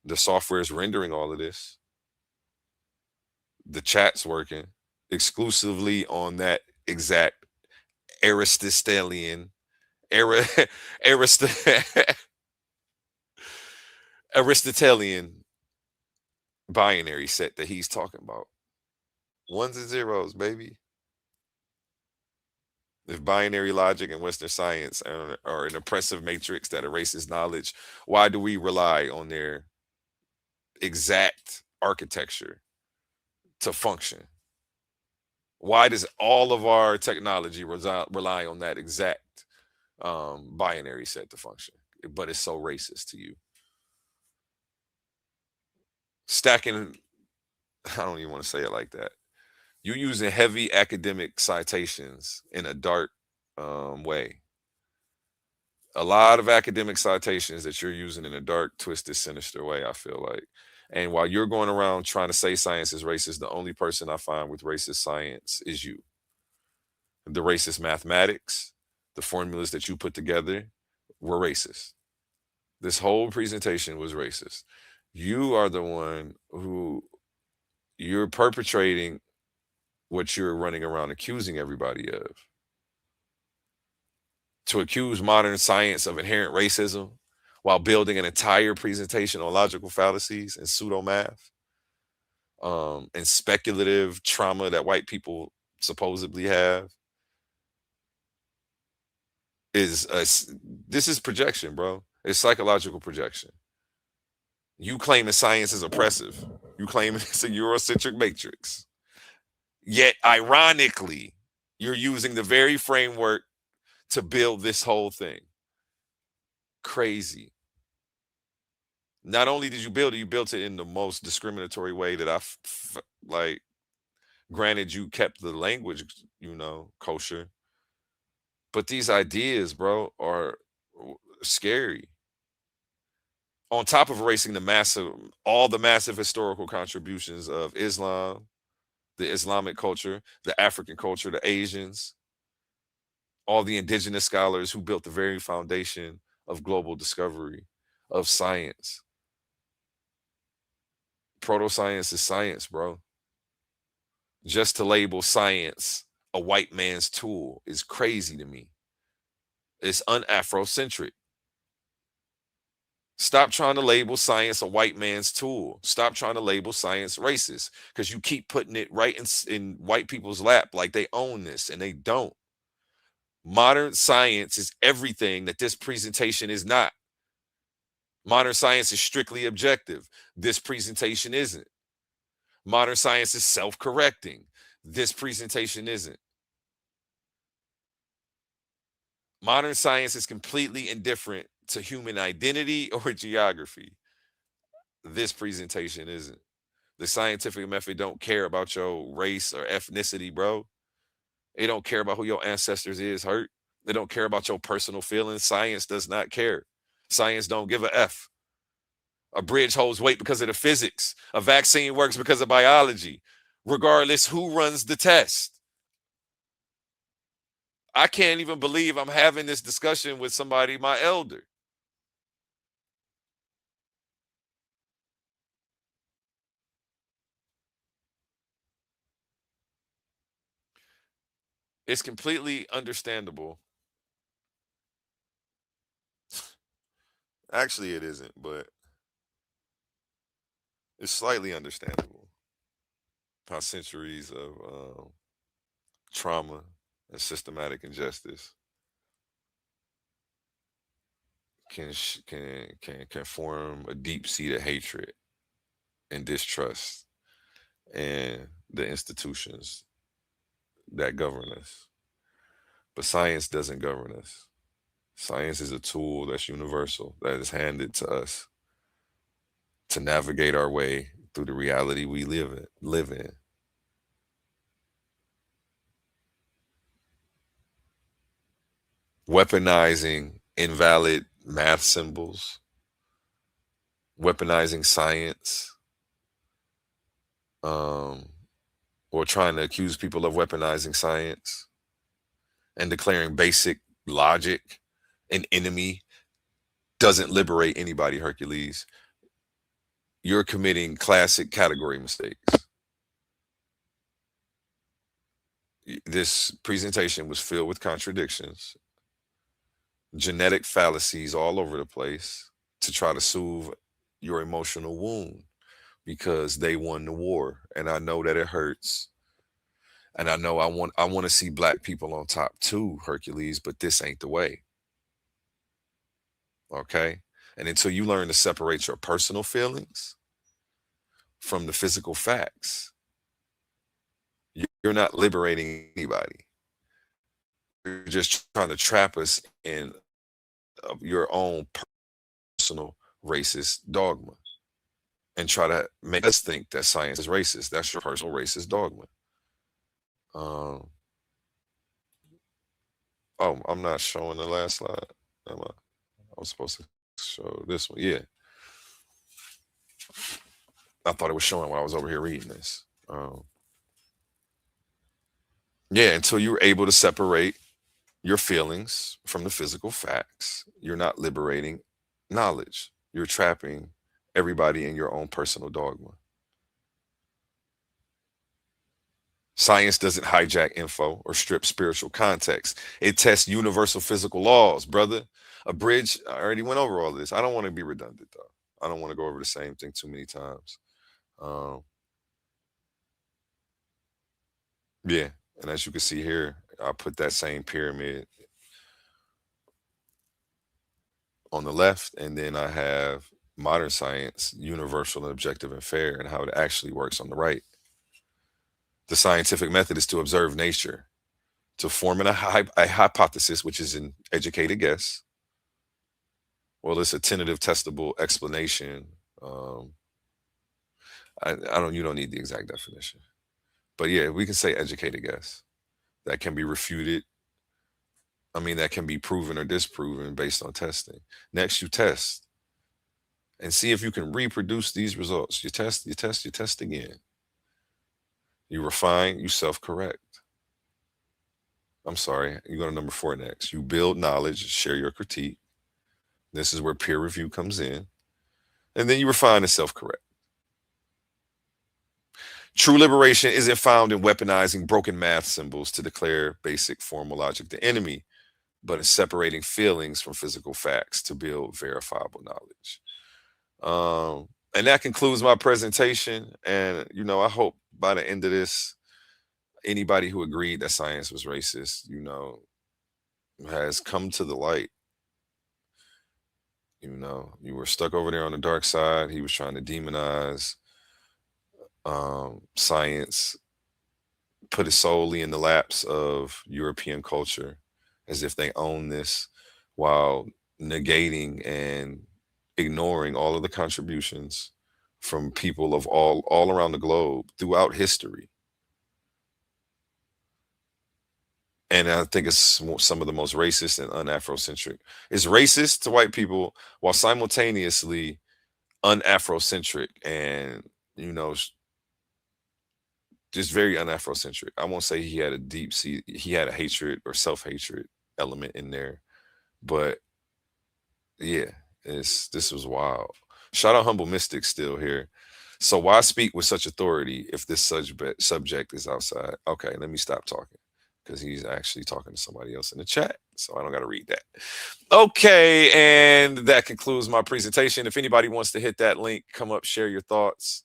The software is rendering all of this. The chat's working exclusively on that exact Aristotelian Aristotelian binary set that he's talking about. Ones and zeros, baby. If binary logic and Western science are an oppressive matrix that erases knowledge, why do we rely on their exact architecture to function? Why does all of our technology rely on that exact binary set to function? But it's so racist to you. Stacking, I don't even want to say it like that. You're using heavy academic citations in a dark way. A lot of academic citations that you're using in a dark, twisted, sinister way, I feel like. And while you're going around trying to say science is racist, the only person I find with racist science is you. The racist mathematics, the formulas that you put together were racist. This whole presentation was racist. You are the one who you're perpetrating what you're running around accusing everybody of. To accuse modern science of inherent racism while building an entire presentation on logical fallacies and pseudo math and speculative trauma that white people supposedly have this is projection, bro. It's psychological projection. You claiming science is oppressive. You claiming it's a Eurocentric matrix. Yet, ironically, you're using the very framework to build this whole thing. Crazy. Not only did you build it, you built it in the most discriminatory way that like. Granted, you kept the language, kosher, but these ideas, bro, are scary. On top of erasing all the massive historical contributions of Islam, the Islamic culture, the African culture, the Asians, all the indigenous scholars who built the very foundation of global discovery, of science. Proto-science is science, bro. Just to label science a white man's tool is crazy to me. It's un-Afrocentric. Stop trying to label science a white man's tool. Stop trying to label science racist, because you keep putting it right in white people's lap like they own this, and they don't. Modern science is everything that this presentation is not. Modern science is strictly objective. This presentation isn't. Modern science is self-correcting. This presentation isn't. Modern science is completely indifferent to human identity or geography. This presentation isn't. The scientific method don't care about your race or ethnicity, bro. It don't care about who your ancestors is, hurt. They don't care about your personal feelings. Science does not care. Science don't give a F. A bridge holds weight because of the physics. A vaccine works because of biology, regardless who runs the test. I can't even believe I'm having this discussion with somebody, my elder. It's completely understandable. Actually, it isn't, but it's slightly understandable how centuries of trauma and systematic injustice can form a deep-seated hatred and distrust in the institutions that govern us. But science doesn't govern us. Science is a tool that's universal, that is handed to us to navigate our way through the reality we live in. Weaponizing invalid math symbols, weaponizing science, or trying to accuse people of weaponizing science and declaring basic logic an enemy doesn't liberate anybody, Hercules. You're committing classic category mistakes. This presentation was filled with contradictions, genetic fallacies all over the place to try to soothe your emotional wound because they won the war. And I know that it hurts. And I know I want to see black people on top too, Hercules, but this ain't the way. Okay? And until you learn to separate your personal feelings from the physical facts, you're not liberating anybody. You're just trying to trap us in your own personal racist dogma and try to make us think that science is racist. That's your personal racist dogma. Oh, I'm not showing the last slide. Am I? I was supposed to show this one. Yeah. I thought it was showing while I was over here reading this. Yeah, until you're able to separate your feelings from the physical facts, you're not liberating knowledge. You're trapping everybody in your own personal dogma. Science doesn't hijack info or strip spiritual context. It tests universal physical laws, brother. A bridge, I already went over all this. I don't want to be redundant, though. I don't want to go over the same thing too many times. Yeah, and as you can see here, I put that same pyramid on the left, and then I have modern science, universal and objective and fair, and how it actually works on the right. The scientific method is to observe nature, to form a hypothesis, which is an educated guess, Well, it's a tentative, testable explanation. I don't. You don't need the exact definition, but yeah, we can say educated guess that can be refuted. I mean, that can be proven or disproven based on testing. Next, you test and see if you can reproduce these results. You test, you test, you test again. You refine, you self-correct. I'm sorry, you go to number 4 next. You build knowledge, share your critique. This is where peer review comes in. And then you refine and self-correct. True liberation isn't found in weaponizing broken math symbols to declare basic formal logic the enemy, but in separating feelings from physical facts to build verifiable knowledge. And that concludes my presentation. And, you know, I hope by the end of this, anybody who agreed that science was racist, you know, has come to the light. You know, you were stuck over there on the dark side. He was trying to demonize science, put it solely in the laps of European culture as if they own this, while negating and ignoring all of the contributions from people of all around the globe throughout history. And I think it's some of the most racist and un-Afrocentric. It's racist to white people while simultaneously un-Afrocentric and, you know, just very un-Afrocentric. I won't say he had a deep seat, he had a hatred or self-hatred element in there, but yeah, this was wild. Shout out Humble Mystic still here. So why speak with such authority if this subject is outside? Okay, let me stop talking because he's actually talking to somebody else in the chat, so I don't got to read that. Okay, and that concludes my presentation. If anybody wants to hit that link, come up, share your thoughts.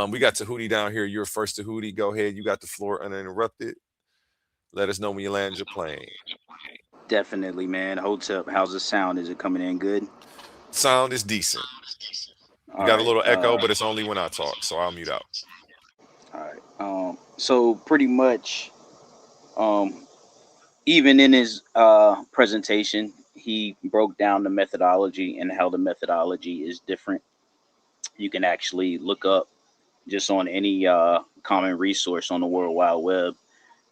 We got Tahuti down here. You're first, Tahuti. Go ahead. You got the floor uninterrupted. Let us know when you land your plane. Definitely, man. Hotep, how's the sound? Is it coming in good? Sound is decent. You got a little echo, but it's only when I talk, so I'll mute out. All right. So pretty much, even in his presentation, he broke down the methodology and how the methodology is different. You can actually look up just on any common resource on the World Wide Web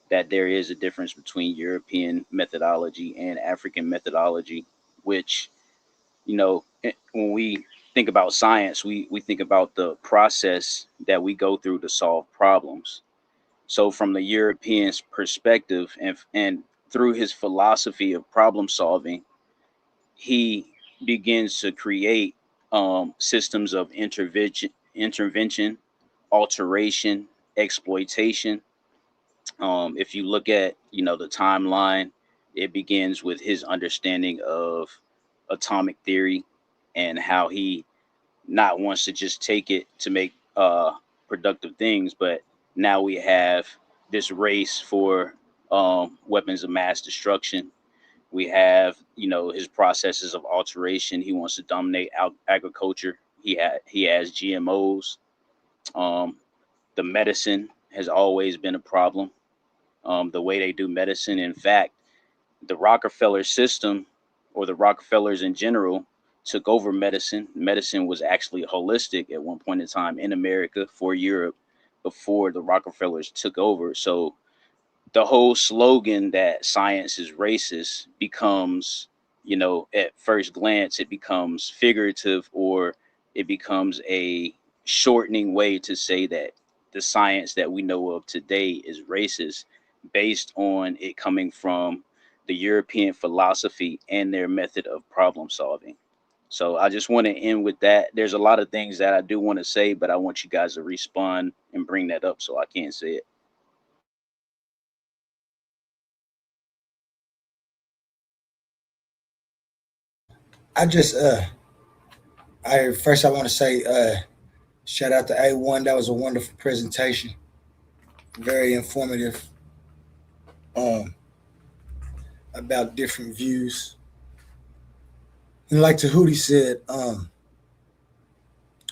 that there is a difference between European methodology and African methodology, which, you know, when we think about science, we think about the process that we go through to solve problems. So from the European's perspective and through his philosophy of problem solving, he begins to create systems of intervention, alteration, exploitation. If you look at, you know, the timeline, it begins with his understanding of atomic theory and how he not wants to just take it to make productive things, but now we have this race for weapons of mass destruction. We have, you know, his processes of alteration. He wants to dominate agriculture. He has GMOs. The medicine has always been a problem. The way they do medicine. In fact, the Rockefeller system, or the Rockefellers in general, took over medicine. Medicine was actually holistic at one point in time in America for Europe before the Rockefellers took over. So the whole slogan that science is racist becomes, you know, at first glance, it becomes figurative, or it becomes a shortening way to say that the science that we know of today is racist based on it coming from the European philosophy and their method of problem solving. So I just want to end with that. There's a lot of things that I do want to say, but I want you guys to respond and bring that up so I can't say it. I just I first I want to say shout out to A1. That was a wonderful presentation. Very informative about different views. And like Tahuti said,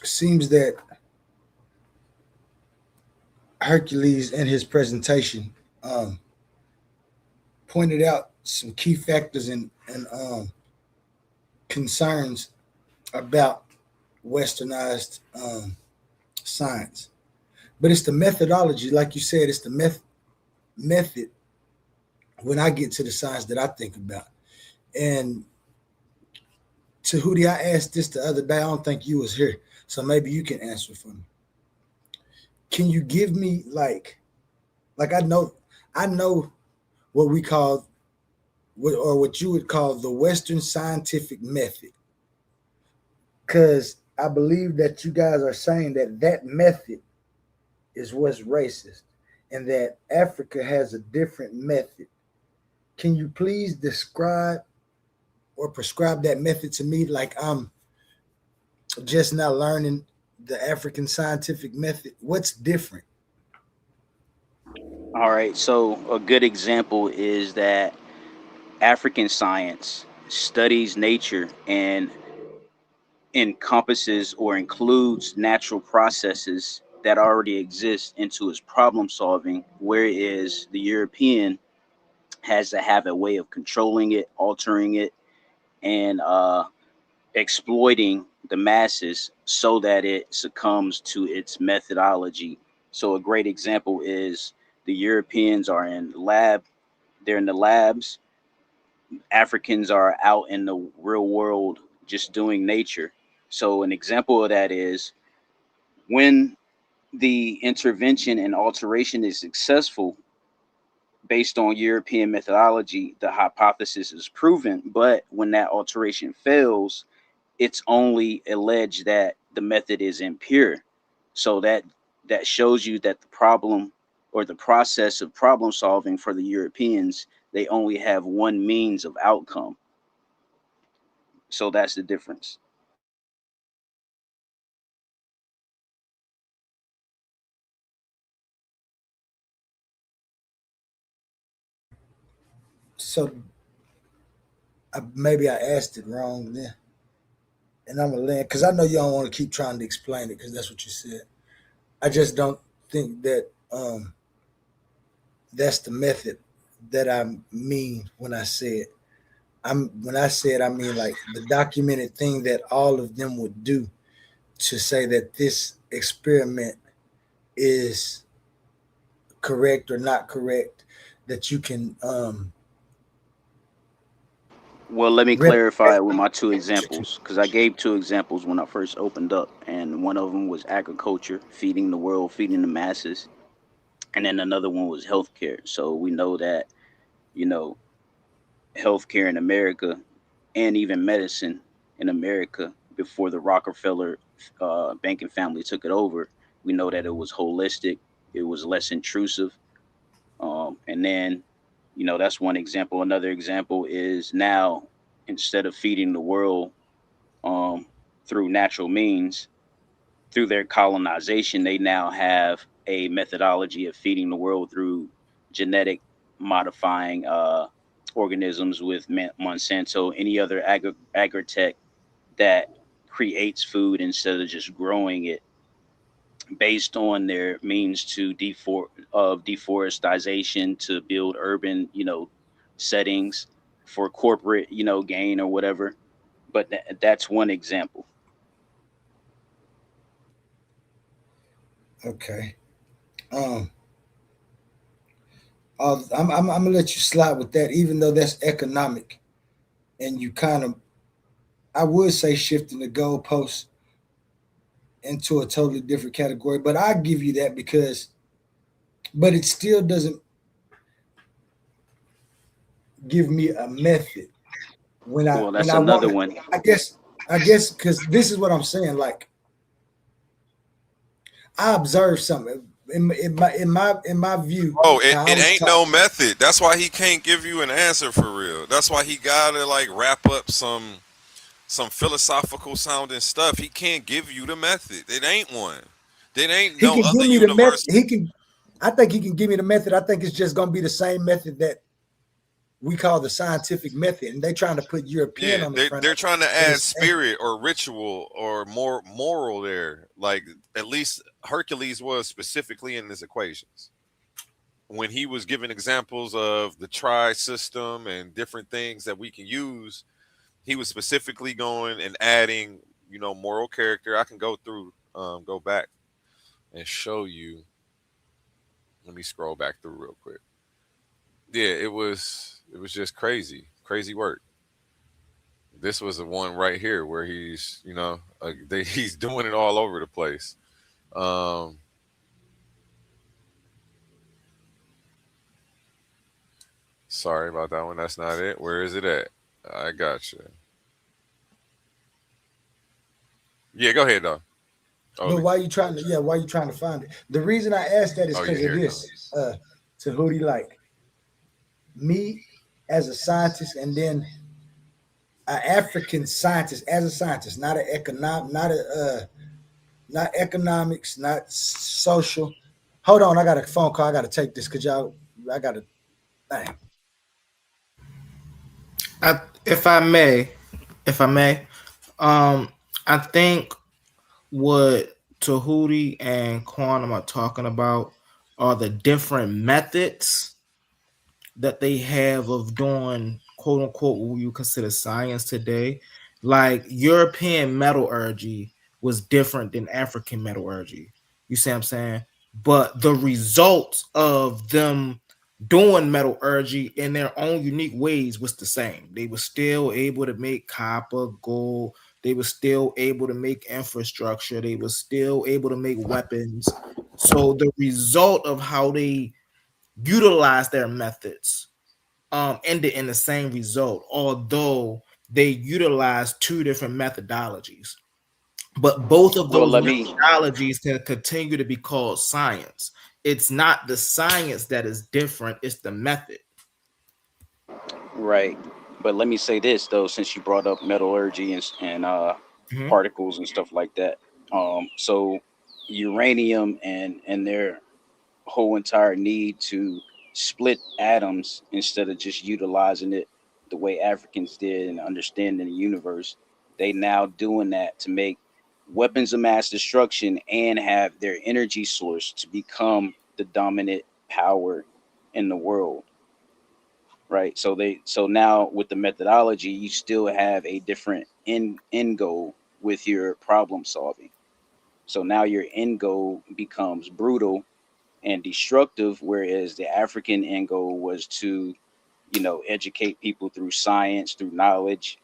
seems that Hercules in his presentation pointed out some key factors and concerns about westernized science, but it's the methodology, like you said, it's the method when I get to the science that I think about. And to Hootie, I asked this the other day. I don't think you was here, so maybe you can answer for me. Can you give me like I know what we call or what you would call the Western scientific method, because I believe that you guys are saying that that method is what's racist, and that Africa has a different method. Can you please describe or prescribe that method to me? Like I'm just now learning the African scientific method. What's different? All right. So a good example is that African science studies nature and encompasses or includes natural processes that already exist into its problem solving, whereas the European has to have a way of controlling it, altering it, and exploiting the masses so that it succumbs to its methodology. So a great example is the Europeans are in lab, they're in the labs. Africans are out in the real world just doing nature. So an example of that is when the intervention and alteration is successful based on European methodology, the hypothesis is proven. But when that alteration fails, it's only alleged that the method is impure. So that shows you that the problem or the process of problem solving for the Europeans, they only have one means of outcome. So that's the difference. So maybe I asked it wrong then, and I'm gonna land because I know you don't want to keep trying to explain it because that's what you said. I just don't think that that's the method that I mean when I say it. When I say it, I mean like the documented thing that all of them would do to say that this experiment is correct or not correct. That you can Well, let me replicate. clarify with my two examples because I gave two examples when I first opened up, and one of them was agriculture, feeding the world, feeding the masses, and then another one was healthcare. So we know that you know healthcare in America and even medicine in America before the Rockefeller banking family took it over. We know that it was holistic, it was less intrusive, and then that's one example. Another example is now instead of feeding the world um, through natural means, through their colonization, they now have a methodology of feeding the world through genetic modifying organisms with Monsanto, any other agri-tech that creates food instead of just growing it based on their means to deforestation to build urban, settings for corporate, gain or whatever. But that's one example. Okay. Um, I'm gonna let you slide with that, even though that's economic, and you kind of, I would say, shifting the goalposts into a totally different category. But I give you that because, but it still doesn't give me a method when I Well, when that's I want another to. one. I guess because this is what I'm saying. Like I observed something in my view, Oh, it, how I it was ain't taught. no method. That's why he can't give you an answer for real. That's why he gotta like wrap up some philosophical sounding stuff. He can't give you the method. It ain't one. There ain't He no can other give me the method. universe. He can. I think he can give me the method. I think it's just gonna be the same method that we call the scientific method, and they trying to put European Yeah, on the they're front they're of it. trying to But add it's spirit or ritual or more moral there. Like at least Hercules was specifically in his equations when he was giving examples of the tri system and different things that we can use. He was specifically going and adding moral character. I can go back and show you. Let me scroll back through real quick. Yeah, it was just crazy work. This was the one right here where he's, he's doing it all over the place. Um, Sorry about that one. That's not it. Where is it at? I got you. Yeah, go ahead though. Oh, But why you trying to? Yeah, why you trying to find it? The reason I asked that is oh yeah, because of here it this. comes. To Hootie, like me as a scientist, and then an African scientist as a scientist, not not economics, not social. Hold on, I got a phone call. I got to take this because I got to. Dang. If I may, um, I think what Tahuti and Quantum are talking about are the different methods that they have of doing quote unquote what you consider science today. Like European metallurgy was different than African metallurgy. You see what I'm saying? But the results of them doing metallurgy in their own unique ways was the same. They were still able to make copper, gold. They were still able to make infrastructure. They were still able to make weapons. So the result of how they utilize their methods ended in the same result, although they utilize two different methodologies. But both of Well, those let me methodologies can continue to be called science. It's not the science that is different, it's the method. right, but let me say this though, since you brought up metallurgy and Mhm. particles and stuff like that. So uranium and their whole entire need to split atoms instead of just utilizing it the way Africans did and understanding the universe. They now doing that to make weapons of mass destruction and have their energy source to become the dominant power in the world. Right. So now with the methodology, you still have a different end goal with your problem solving. So now your end goal becomes brutal and destructive, whereas the African end goal was to, educate people through science, through knowledge,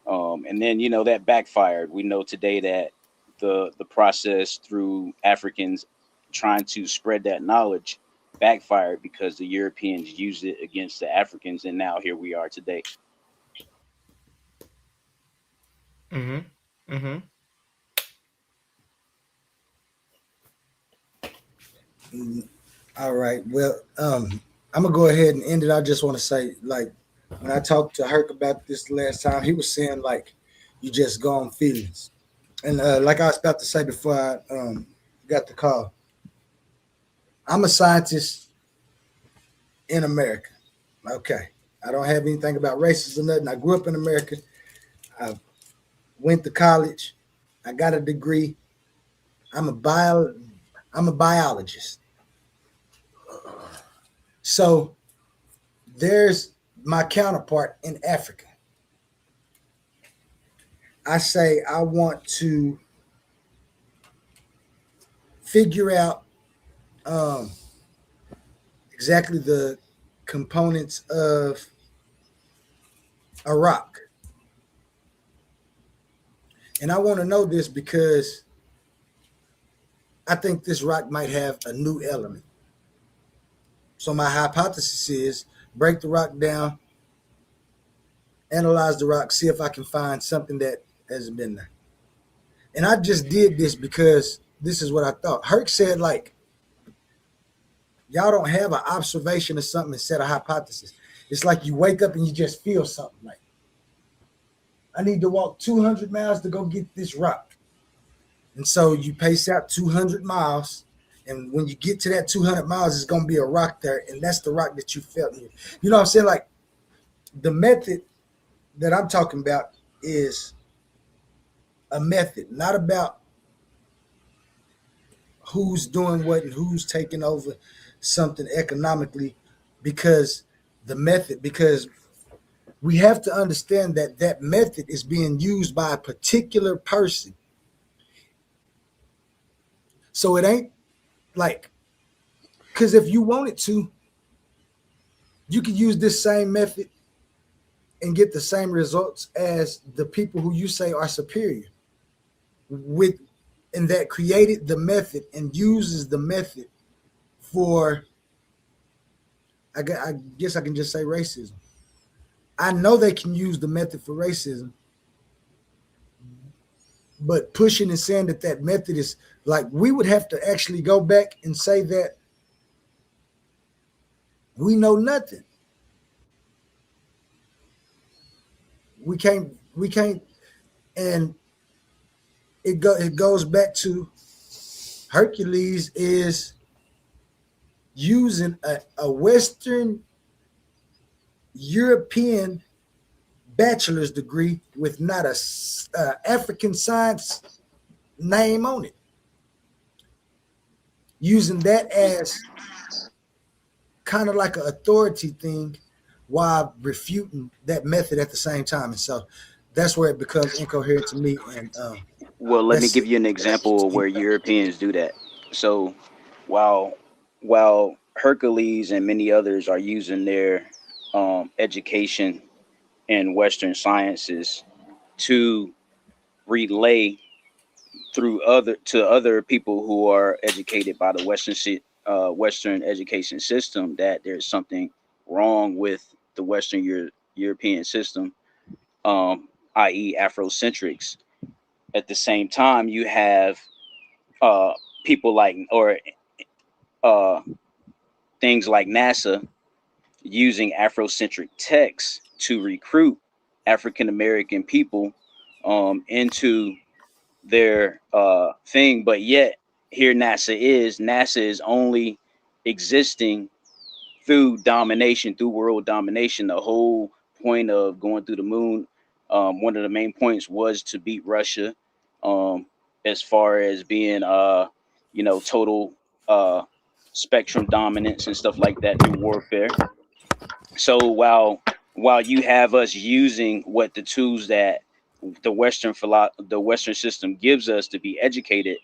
and then that backfired. We know today that the process through Africans trying to spread that knowledge backfired because the Europeans used it against the Africans, and now here we are today. Mhm. Mhm. All right. Well, I'm gonna go ahead and end it. I just want to say, like, when I talked to Herc about this last time, he was saying like, you just go on feelings, and like I was about to say before I got the call, I'm a scientist in America. Okay, I don't have anything about racism or nothing. I grew up in America. I went to college. I got a degree. I'm a bio. I'm a biologist. So there's my counterpart in Africa. I say I want to figure out um, exactly the components of a rock. And I want to know this because I think this rock might have a new element. So my hypothesis is break the rock down, analyze the rock, see if I can find something that hasn't been there. And I just did this because this is what I thought. Herc said, like, y'all don't have an observation of something and set a hypothesis. It's like you wake up and you just feel something like, I need to walk 200 miles to go get this rock. And so you pace out 200 miles. And when you get to that 200 miles, it's going to be a rock there. And that's the rock that you felt here. You know what I'm saying? Like the method that I'm talking about is a method, not about who's doing what and who's taking over something economically, because because we have to understand that that method is being used by a particular person So it ain't like, because if you wanted to, you could use this same method and get the same results as the people who you say are superior with, and that created the method and uses the method for, I guess I can just say racism. I know they can use the method for racism, but pushing and saying that that method is like, we would have to actually go back and say that we know nothing. We can't, and it goes back to Hercules is using a Western European bachelor's degree with not a African science name on it, using that as kind of like an authority thing while refuting that method at the same time. And so that's where it becomes incoherent to me. And Well, let me that's give you an example of where Europeans do that. So, while while Hercules and many others are using their education in Western sciences to relay through other people who are educated by the Western education system that there's something wrong with the European system, i.e., Afrocentrics. At the same time, you have uh, people like or uh, things like NASA using Afrocentric texts to recruit African American people into their thing, but yet here NASA is only existing through domination, through world domination. The whole point of going through the moon, one of the main points was to beat Russia, um, as far as being total uh, spectrum dominance and stuff like that through warfare. So while you have us using what the tools that the Western system gives us to be educated,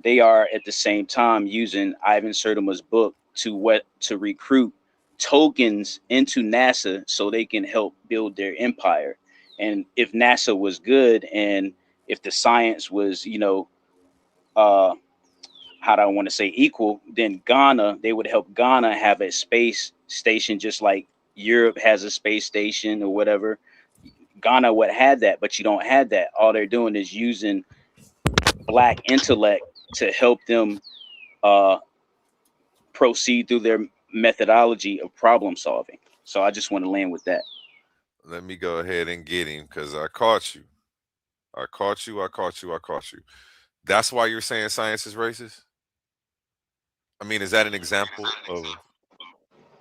they are at the same time using Ivan Sertima's book to recruit tokens into NASA so they can help build their empire. And if NASA was good and if the science was, uh, how do I want to say equal, then they would help Ghana have a space station just like Europe has a space station or whatever. Ghana would have that, but you don't have that. All they're doing is using black intellect to help them uh, proceed through their methodology of problem solving. So I just want to land with that. Let me go ahead and get him because I caught you. I caught you. I caught you. I caught you. That's why you're saying science is racist? I mean, is that an example of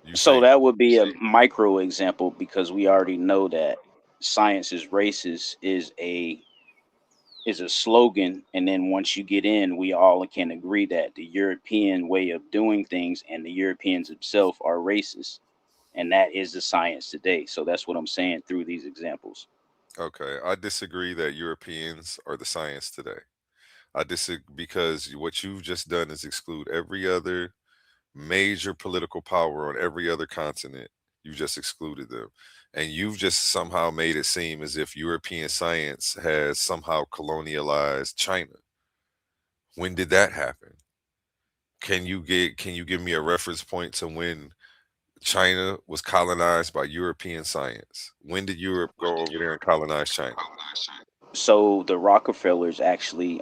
you So saying? that would be a micro example because we already know that science is racist is a slogan, and then once you get in, we all can agree that the European way of doing things and the Europeans themselves are racist, and that is the science today. So that's what I'm saying through these examples. Okay, I disagree that Europeans are the science today. I disagree because what you've just done is exclude every other major political power on every other continent. You just excluded them. And you've just somehow made it seem as if European science has somehow colonialized China. When did that happen? Can you give me a reference point to when China was colonized by European science? When did Europe go over there and colonize China? So the Rockefellers actually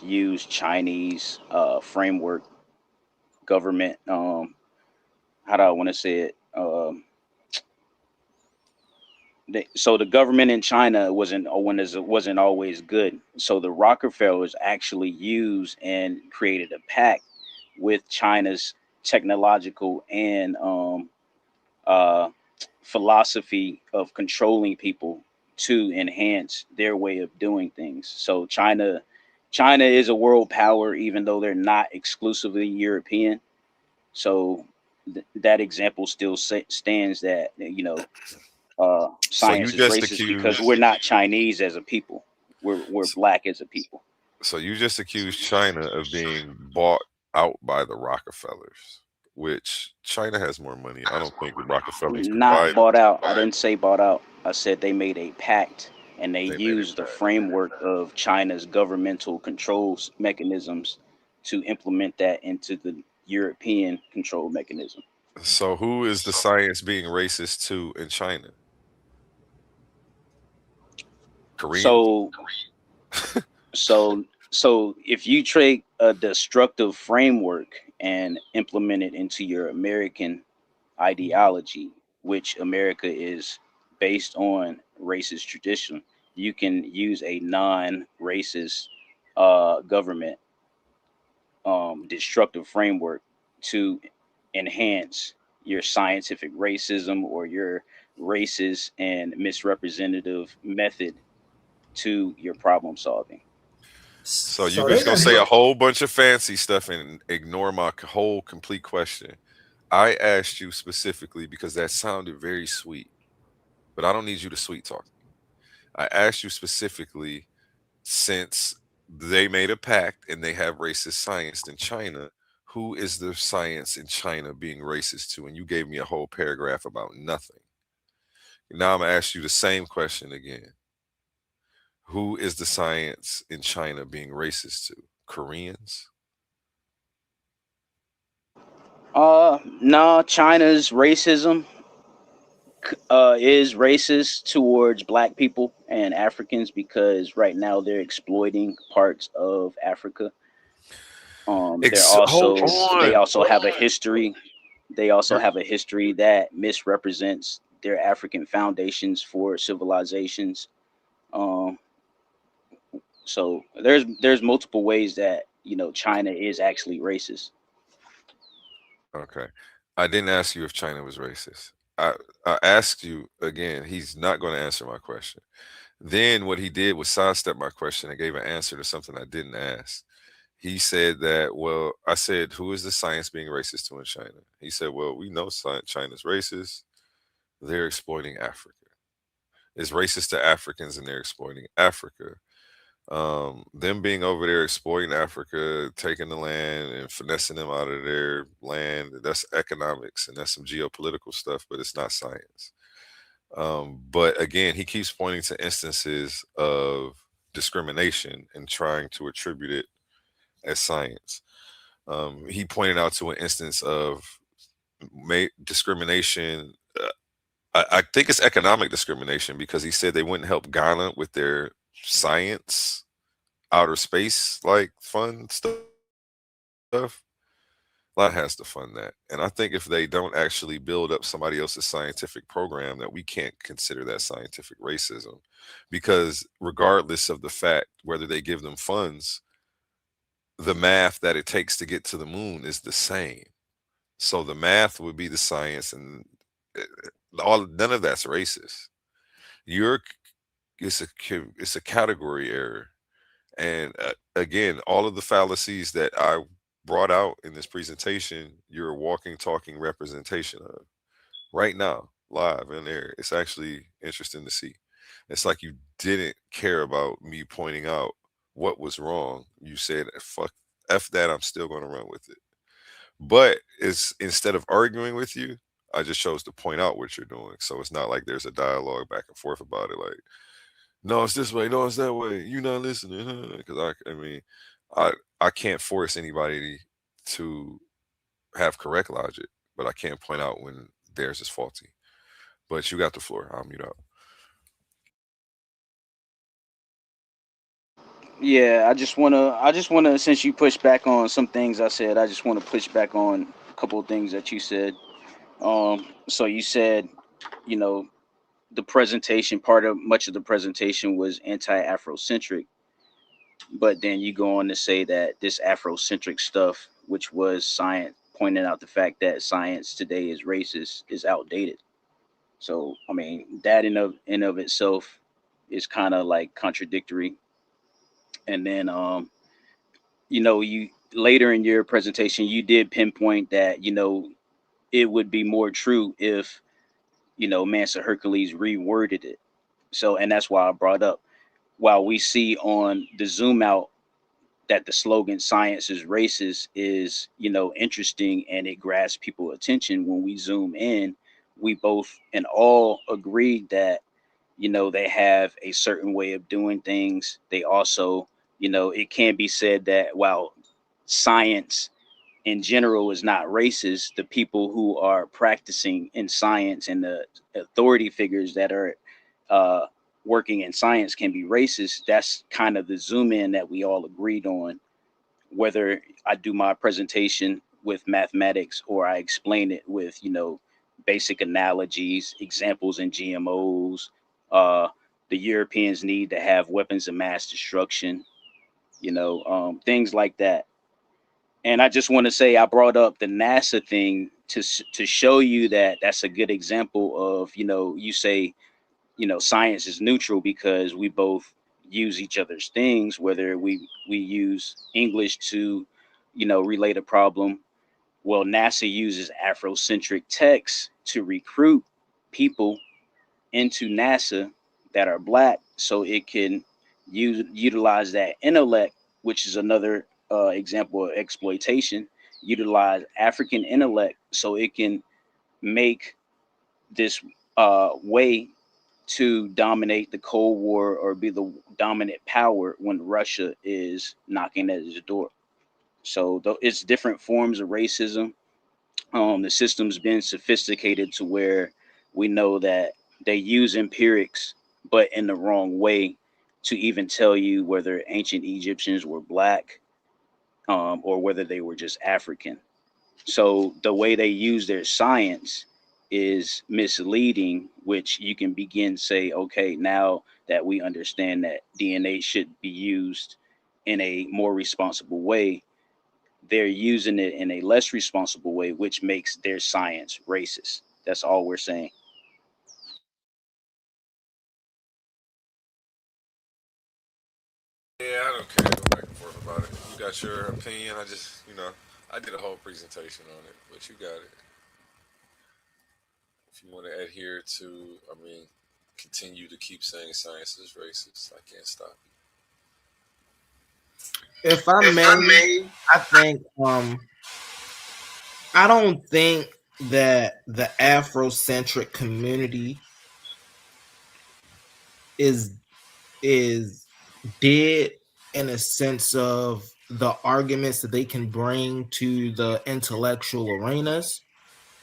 used Chinese framework government. How do I want to say it? So the government in China wasn't always good. So the Rockefellers actually used and created a pact with China's technological and uh, philosophy of controlling people to enhance their way of doing things. So China is a world power, even though they're not exclusively European. So that example still stands that So you science is just racist because accused we're not Chinese as a people. We're black as a people. So you just accused China of being bought out by the Rockefellers, which China has more money. I don't think the Rockefellers could buy Not them. bought out. I didn't say bought out. I said they made a pact and they They made a used the pact. framework of China's governmental controls mechanisms to implement that into the European control mechanism. So who is the science being racist to in China? Koreans? So so if you take a destructive framework and implement it into your American ideology, which America is based on racist tradition, you can use a non-racist government destructive framework to enhance your scientific racism or your racist and misrepresentative method to your problem solving. So you're So they just gonna done say a hit. whole bunch of fancy stuff and ignore my whole complete question. I asked you specifically because that sounded very sweet, but I don't need you to sweet talk me. I asked you specifically since they made a pact and they have racist science in China, who is the science in China being racist to? And you gave me a whole paragraph about nothing. Now I'm gonna ask you the same question again. Who is the science in China being racist to? Koreans? No, China's racism is racist towards black people and Africans because right now they're exploiting parts of Africa. Hold They on. also have a history. They also have a history that misrepresents their African foundations for civilizations. Um, so there's multiple ways that China is actually racist. Okay. I didn't ask you if China was racist. I asked you again. He's not going to answer my question. Then what he did was sidestep my question and gave an answer to something I didn't ask. He said that, well, I said, who is the science being racist to in China? He said, well, we know China's racist. They're exploiting Africa. It's racist to Africans and they're exploiting Africa. Them being over there exploiting Africa, taking the land and finessing them out of their land, that's economics and that's some geopolitical stuff, but it's not science. But again, he keeps pointing to instances of discrimination and trying to attribute it as science. He pointed out to an instance of discrimination. I think it's economic discrimination because he said they wouldn't help Ghana with their science, outer space like fun stuff. Lot has to fund that. And I think if they don't actually build up somebody else's scientific program, that we can't consider that scientific racism. Because regardless of the fact whether they give them funds, the math that it takes to get to the moon is the same. So the math would be the science, and all none of that's racist. You're it's a category error. And again, all of the fallacies that I brought out in this presentation, you're a walking, talking representation of right now, live in there. It's actually interesting to see. It's like you didn't care about me pointing out what was wrong. You said, fuck, F that, I'm still going to run with it. But it's instead of arguing with you, I just chose to point out what you're doing. So it's not like there's a dialogue back and forth about it. Like, no, it's this way. No, it's that way. You're not listening. Because I mean, I, I can't force anybody to have correct logic, but I can point out when theirs is faulty. But you got the floor. I'll mute out. Yeah, I just wanna since you pushed back on some things I said, I just want to push back on a couple of things that you said. So you said, you know, the presentation part of much of the presentation was anti-Afrocentric, but then you go on to say that this Afrocentric stuff, which was science, pointing out the fact that science today is racist, is outdated. So I mean, that in of itself is kind of like contradictory. And then you later in your presentation you did pinpoint that it would be more true if Mansa Hercules reworded it. So, and that's why I brought up, while we see on the zoom out that the slogan "Science is racist" is, interesting, and it grabs people's attention. When we zoom in, we both and all agreed that, they have a certain way of doing things. They also, it can be said that while science in general is not racist, the people who are practicing in science and the authority figures that are uh, working in science can be racist. That's kind of the zoom in that we all agreed on. Whether I do my presentation with mathematics or I explain it with, basic analogies, examples in GMOs, the Europeans need to have weapons of mass destruction, things like that. And I just want to say I brought up the NASA thing to show you that that's a good example of, you say, science is neutral because we both use each other's things, whether we use English to, relate a problem. Well, NASA uses Afrocentric texts to recruit people into NASA that are black so it can utilize that intellect, which is another example of exploitation. Utilize African intellect so it can make this way to dominate the Cold War or be the dominant power when Russia is knocking at his door. So it's different forms of racism. The system's been sophisticated to where we know that they use empirics, but in the wrong way, to even tell you whether ancient Egyptians were black, or whether they were just African. So the way they use their science is misleading, which you can begin say, okay, now that we understand that DNA should be used in a more responsible way, they're using it in a less responsible way, which makes their science racist. That's all we're saying. Yeah, I don't care to go back and forth about it. You got your opinion. I just, I did a whole presentation on it, but you got it. If you want to adhere to, continue to keep saying science is racist, I can't stop If I you. If I may, may, I think I don't think that the Afrocentric community is is dead in a sense of the arguments that they can bring to the intellectual arenas.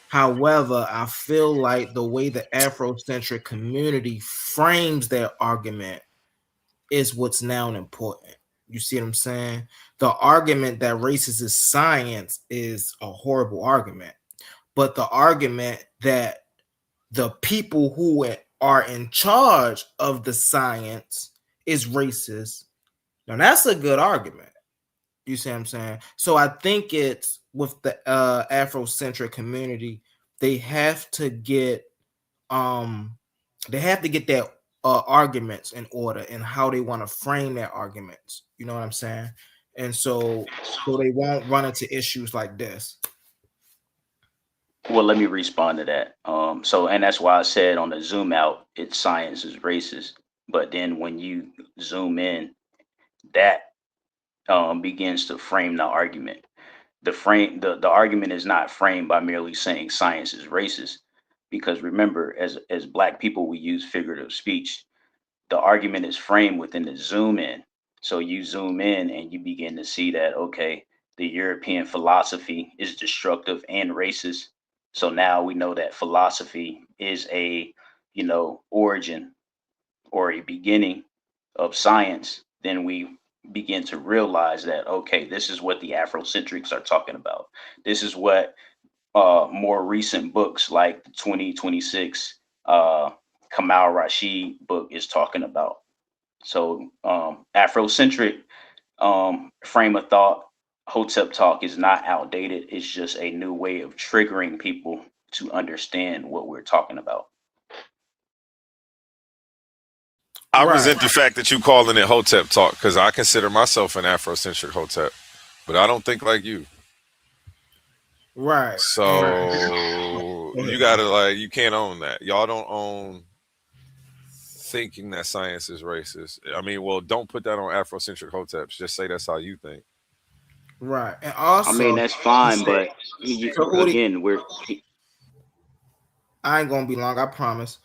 However, I feel like the way the Afrocentric community frames their argument is what's now important. You see what I'm saying? The argument that racist is science is a horrible argument, but the argument that the people who are in charge of the science is racist, now that's a good argument. You see what I'm saying? So I think it's with the Afrocentric community, they have to get um their arguments in order and how they want to frame their arguments. You know what I'm saying? And so they won't run into issues like this. Well, let me respond to that. And that's why I said on the zoom out, it's science is racist. But then when you zoom in, that begins to frame the argument. The argument is not framed by merely saying science is racist, because remember, as black people, we use figurative speech. The argument is framed within the zoom in. So you zoom in and you begin to see that, okay, the European philosophy is destructive and racist. So now we know that philosophy is a, origin or a beginning of science. Then we begin to realize that, okay, this is what the Afrocentrics are talking about. This is what more recent books like the 2026 Kamal Rashid book is talking about. So Afrocentric frame of thought, Hotep talk is not outdated. It's just a new way of triggering people to understand what we're talking about. I Right, resent the fact that you calling it Hotep talk because I consider myself an Afrocentric Hotep, but I don't think like you. right. So Go you ahead, bro. gotta you can't own that. Y'all don't own thinking that science is racist. I mean, well, don't put that on Afrocentric hoteps. Just say that's how you think. Right. And I mean, also, that's he fine, said, but Tahuti, again, I ain't gonna be long, I promise.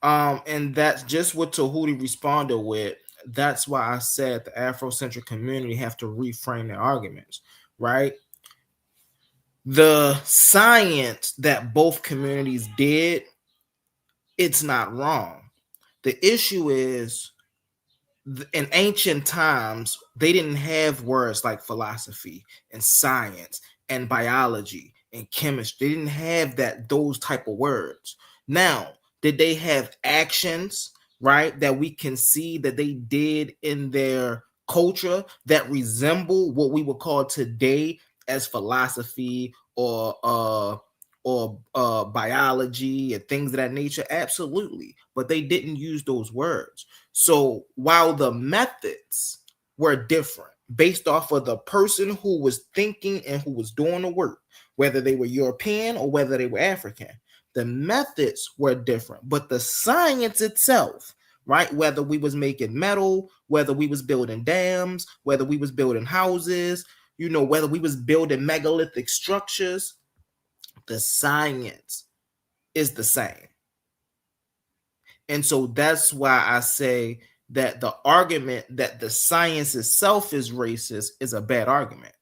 And that's just what Tahuti responded with. That's why I said the Afrocentric community have to reframe their arguments, right? The science that both communities did, it's not wrong. The issue is in ancient times, they didn't have words like philosophy and science and biology and chemistry. They didn't have those type of words. Now, did they have actions, right, that we can see that they did in their culture that resemble what we would call today as philosophy or biology and things of that nature? Absolutely. But they didn't use those words. So while the methods were different based off of the person who was thinking and who was doing the work, whether they were European or whether they were African, the methods were different. But the science itself, right, whether we was making metal, whether we was building dams, whether we was building houses, whether we was building megalithic structures, the science is the same. And so that's why I say that the argument that the science itself is racist is a bad argument.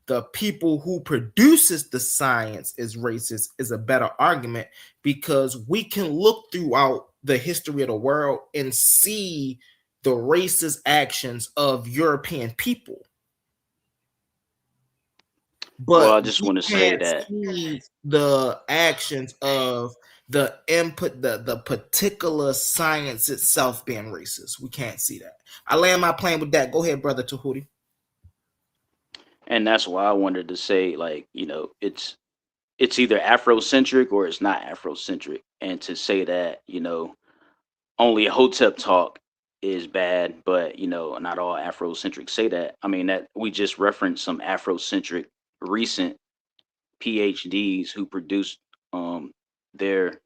The people who produces the science is racist is a better argument, because we can look throughout the history of the world and see the racist actions of European people. well, I But just we want to say can't that, see the actions of the input, the particular science itself being racist. We can't see that. I land my plane with that. Go ahead, brother Tahuti. and that's why I wanted to say, like, it's either Afrocentric or it's not Afrocentric, and to say that, only Hotep talk is bad, but not all Afrocentric say that. I mean, that we just referenced some Afrocentric recent PhDs who produced their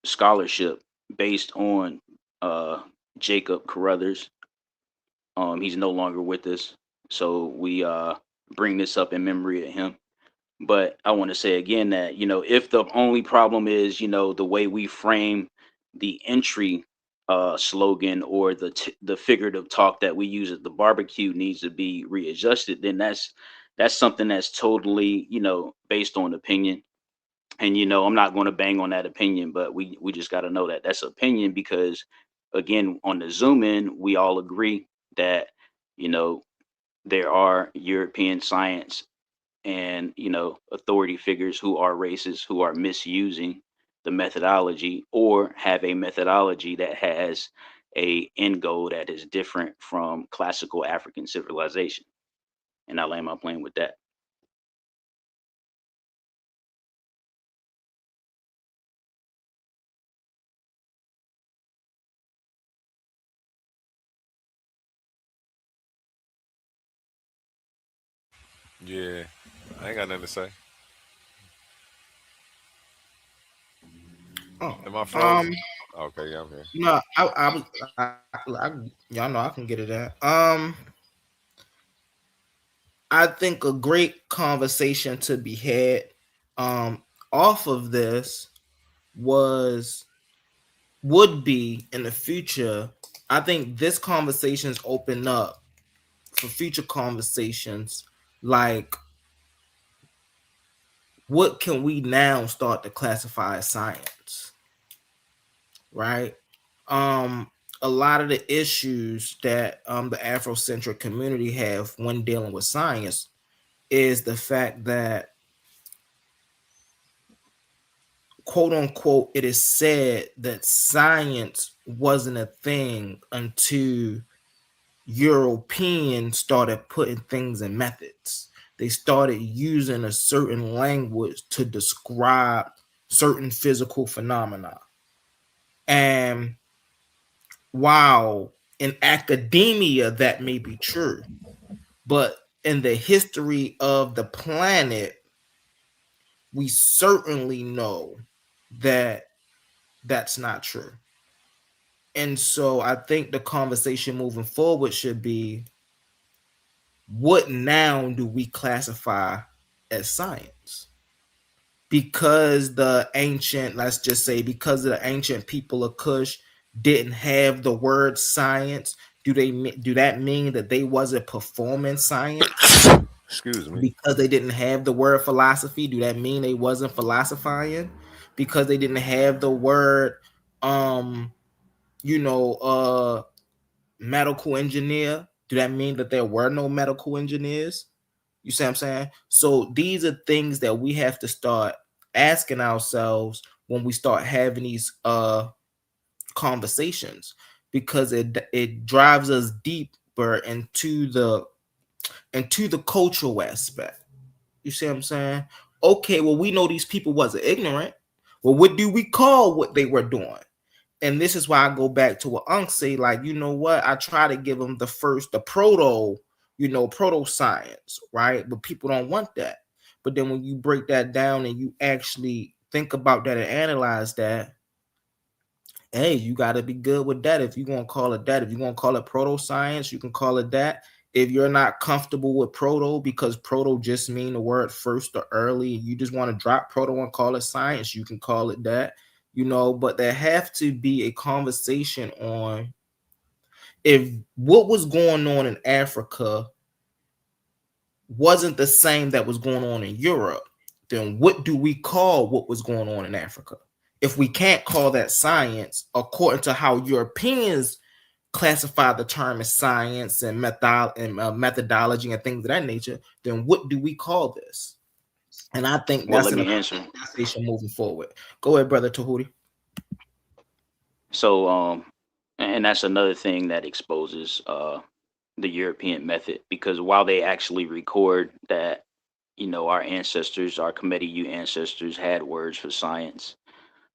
scholarship based on uh Jacob Carruthers. He's no longer with us, so we bring this up in memory of him. But I want to say again that, if the only problem is, the way we frame the entry slogan, or the figurative talk that we use at the barbecue needs to be readjusted, then that's something that's totally, based on opinion. And I'm not going to bang on that opinion, but we just got to know that that's opinion, because again, on the Zoom in, we all agree that, you know there are European science and authority figures who are racist, who are misusing the methodology, or have a methodology that has a end goal that is different from classical African civilization. And I land my plane with that. Yeah, I ain't got nothing to say. Oh, Am I frozen? Okay, yeah, I'm here. no, I was, y'all know I can get it at. I think a great conversation to be had, off of this was would be in the future. I think this conversation's open up for future conversations, like what can we now start to classify as science, right? um a lot of the issues that the Afrocentric community have when dealing with science is the fact that, quote unquote, it is said that science wasn't a thing until Europeans started putting things in methods. They started using a certain language to describe certain physical phenomena. And while in academia that may be true, but in the history of the planet, we certainly know that that's not true. And so I think the conversation moving forward should be, what now do we classify as science? Because the ancient, let's just say, because the ancient people of Kush didn't have the word science, do that mean that they wasn't performing science? Excuse me. Because they didn't have the word philosophy, do that mean they wasn't philosophizing? Because they didn't have the word you know, medical engineer, do that mean that there were no medical engineers? You see what I'm saying? So these are things that we have to start asking ourselves when we start having these conversations, because it drives us deeper into the cultural aspect. You see what I'm saying? Okay, well, we know these people wasn't ignorant. Well, what do we call what they were doing? And this is why I go back to what Unc say, like, you know what? I try to give them the proto science, right? But people don't want that. But then when you break that down and you actually think about that and analyze that, hey, you got to be good with that. If you're going to call it that, if you're going to call it proto science, you can call it that. If you're not comfortable with proto, because proto just mean the word first or early, you just want to drop proto and call it science, you can call it that, but there have to be a conversation on, if what was going on in Africa wasn't the same that was going on in Europe, then what do we call what was going on in Africa? If we can't call that science, according to how Europeans classify the term as science and methodology and things of that nature, then what do we call this? And I think Well, that's let an me answer. conversation moving forward. Go ahead, brother Tahuti. So, and that's another thing that exposes the European method, because while they actually record that, our ancestors, our Kemetic ancestors had words for science,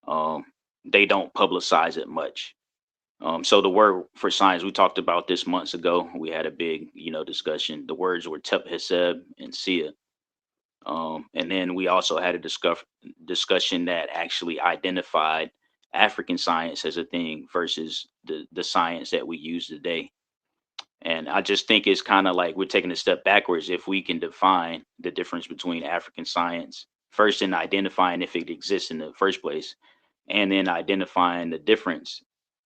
um, they don't publicize it much. So the word for science, we talked about this months ago. We had a big, discussion. The words were Tep Heseb and Sia. And then we also had a discussion that actually identified African science as a thing versus the science that we use today. And I just think it's kind of like we're taking a step backwards if we can define the difference between African science first, in identifying if it exists in the first place, and then identifying the difference,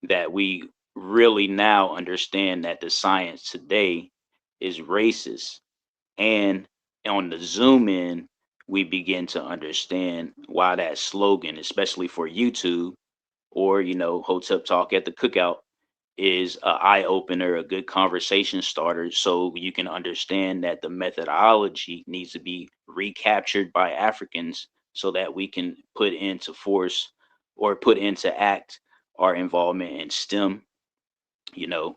that we really now understand that the science today is racist. And on the zoom in, we begin to understand why that slogan, especially for YouTube or, Hotep Talk at the Cookout, is a eye opener, a good conversation starter, so you can understand that the methodology needs to be recaptured by Africans so that we can put into force or put into act our involvement in STEM,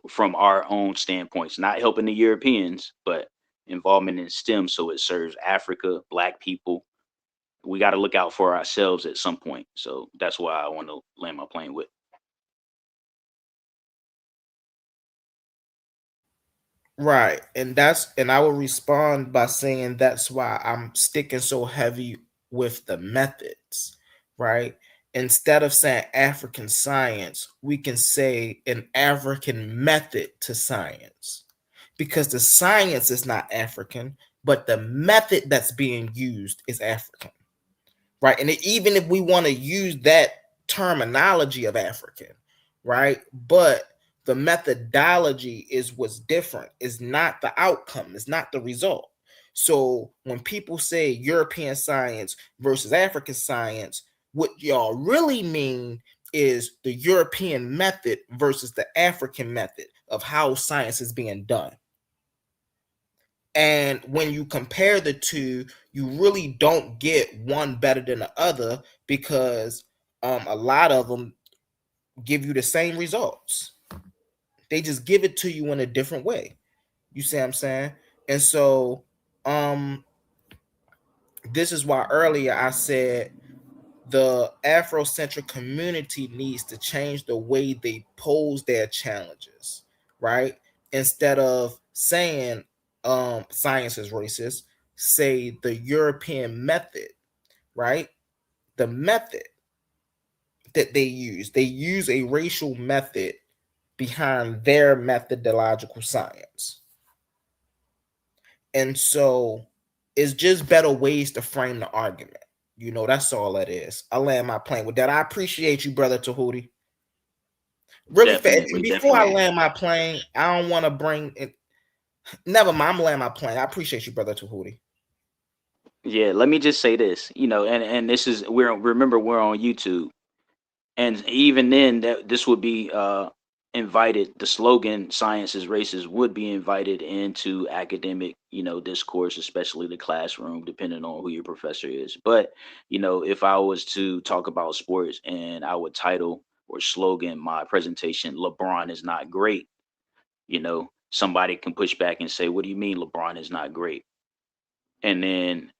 from our own standpoints, not helping the Europeans, but involvement in STEM so it serves Africa, Black people. We got to look out for ourselves at some point. So that's why I want to land my plane with. Right. And I will respond by saying that's why I'm sticking so heavy with the methods, right? Instead of saying African science, we can say an African method to science, because the science is not African, but the method that's being used is African, right? And even if we want to use that terminology of African, right? But the methodology is what's different, is not the outcome, it's not the result. So when people say European science versus African science, what y'all really mean is the European method versus the African method of how science is being done. And when you compare the two, you really don't get one better than the other, because a lot of them give you the same results. They just give it to you in a different way. You see what I'm saying? And so this is why earlier I said the Afrocentric community needs to change the way they pose their challenges, right? Instead of saying science is racist, say the European method, right? The method that they use a racial method behind their methodological science. And so it's just better ways to frame the argument. You know, that's all that is. I land my plane with that. I appreciate you, brother Tahuti. Really fast. Before I land my plane, I don't want to bring it. Never mind, I'm gonna land my plane. I appreciate you, brother Tahuti. Yeah, let me just say this, you know, and this is we're on YouTube, and even then that this would be invited. The slogan "Science is Racist" would be invited into academic, you know, discourse, especially the classroom, depending on who your professor is. But you know, if I was to talk about sports and I would title or slogan my presentation "LeBron is not great," you know, somebody can push back and say, "What do you mean LeBron is not great?" And then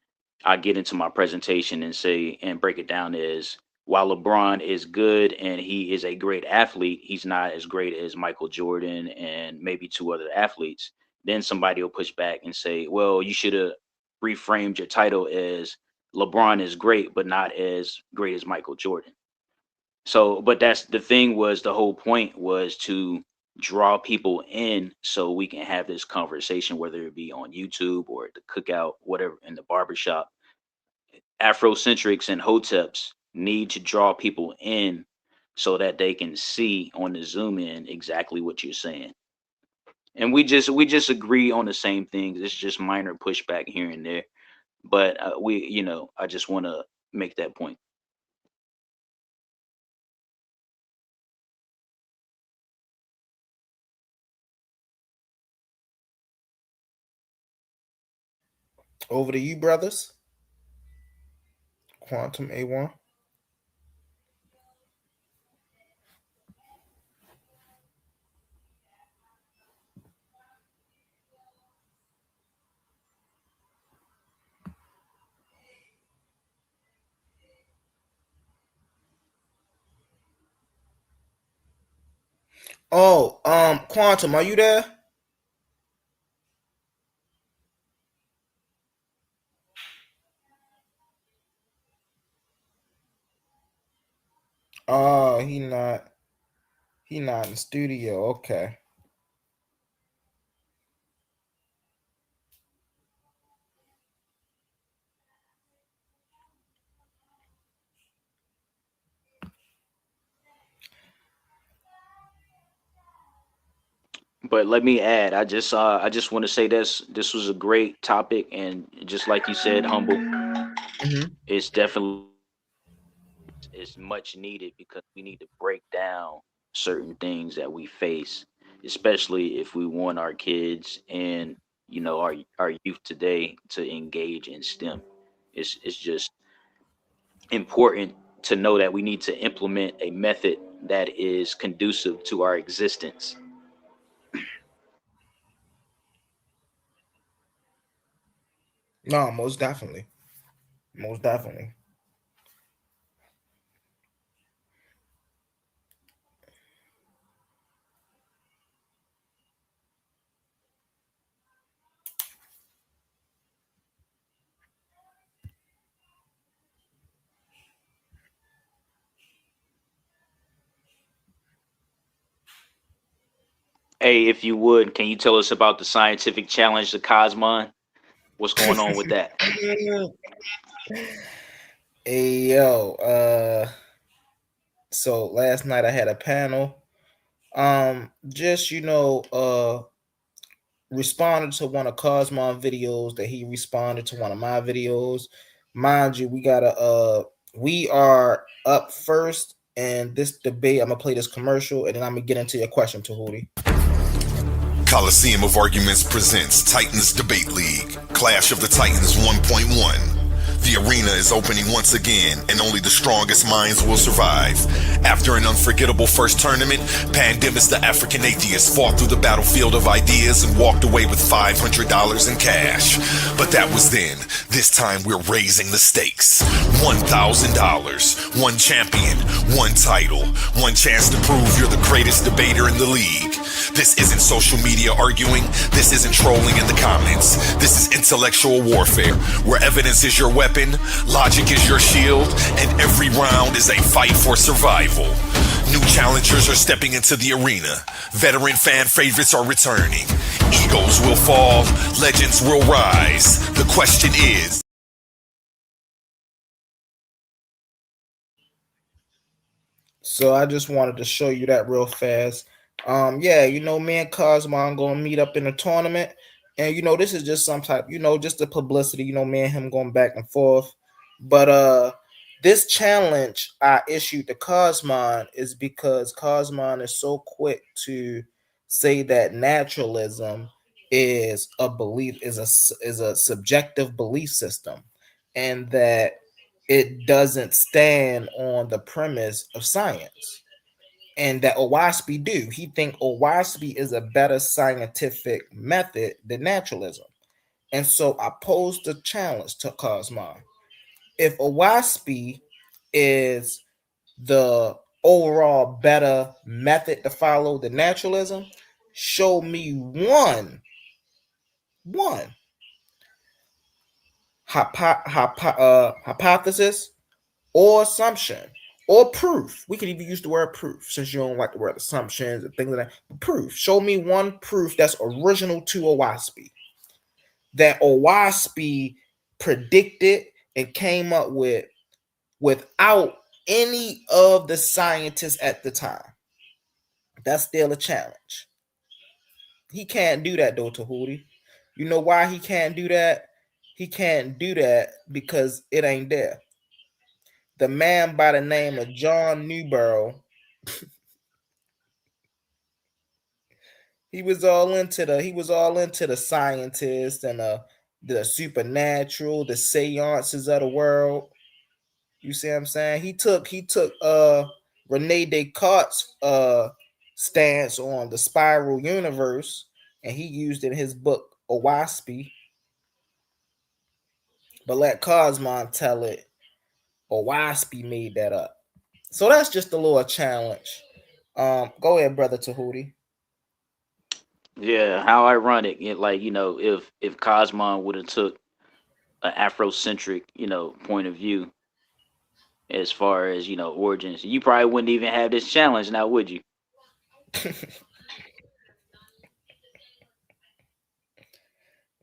I get into my presentation and say and break it down as while LeBron is good and he is a great athlete, he's not as great as Michael Jordan and maybe two other athletes. Then somebody will push back and say, well, you should have reframed your title as LeBron is great, but not as great as Michael Jordan. So, but that's the thing, was the whole point was to draw people in so we can have this conversation, whether it be on YouTube or the cookout, whatever, in the barbershop. Afrocentrics and hoteps need to draw people in so that they can see on the zoom in exactly what you're saying. And we just agree on the same things. It's just minor pushback here and there. But you know, I just want to make that point. Over to you, brothers. Quantum A1. Oh, Quantum, are you there? Oh, he not in the studio. Okay. But let me add, I just want to say this was a great topic, and just like you said, Humble, it's definitely is much needed because we need to break down certain things that we face, especially if we want our kids and, you know, our youth today to engage in STEM. It's just important to know that we need to implement a method that is conducive to our existence. No, most definitely. Most definitely. Hey, if you would, can you tell us about the scientific challenge, the Cosmon? What's going on with that? Hey yo, so last night I had a panel. Just responded to one of Cosmon videos that he responded to one of my videos. Mind you, we are up first in this debate. I'm gonna play this commercial and then I'm gonna get into your question, Tahuti. Coliseum of Arguments presents Titans Debate League, Clash of the Titans 1.1. The arena is opening once again, and only the strongest minds will survive. After an unforgettable first tournament, Pandemus the African Atheist fought through the battlefield of ideas and walked away with $500 in cash. But that was then. This time we're raising the stakes. $1,000, one champion, one title, one chance to prove you're the greatest debater in the league. This isn't social media arguing. This isn't trolling in the comments. This is intellectual warfare, where evidence is your weapon, logic is your shield, and every round is a fight for survival. New challengers are stepping into the arena. Veteran fan favorites are returning. Egos will fall, legends will rise. The question is, So I just wanted to show you that real fast. Yeah, me and Cosmo gonna meet up in a tournament, and this is just some type, just the publicity. Me and him going back and forth. But this challenge I issued to Cosmon is because Cosmon is so quick to say that naturalism is a belief, is a subjective belief system, and that it doesn't stand on the premise of science, and that Owaspi do. He think Owaspi is a better scientific method than naturalism. And so I posed a challenge to Cosmo. If Owaspi is the overall better method to follow than naturalism, show me one hypothesis or assumption or proof. We could even use the word proof since you don't like the word assumptions and things like that. Proof. Show me one proof that's original to Owaspi, that Owaspi predicted and came up with without any of the scientists at the time. That's still a challenge. He can't do that though, Tahuti. You know why he can't do that? He can't do that because it ain't there. The man by the name of John Newborough, he was all into the scientists and the supernatural, the seances of the world. You see what I'm saying? He took Rene Descartes' stance on the spiral universe, and he used it in his book Owaspi. But let Cosmon tell it, Owaspi made that up. So that's just a little challenge. Go ahead, brother Tahuti. Yeah, how ironic. Like, if Cosmon would have took an Afrocentric, point of view as far as, origins, you probably wouldn't even have this challenge now, would you?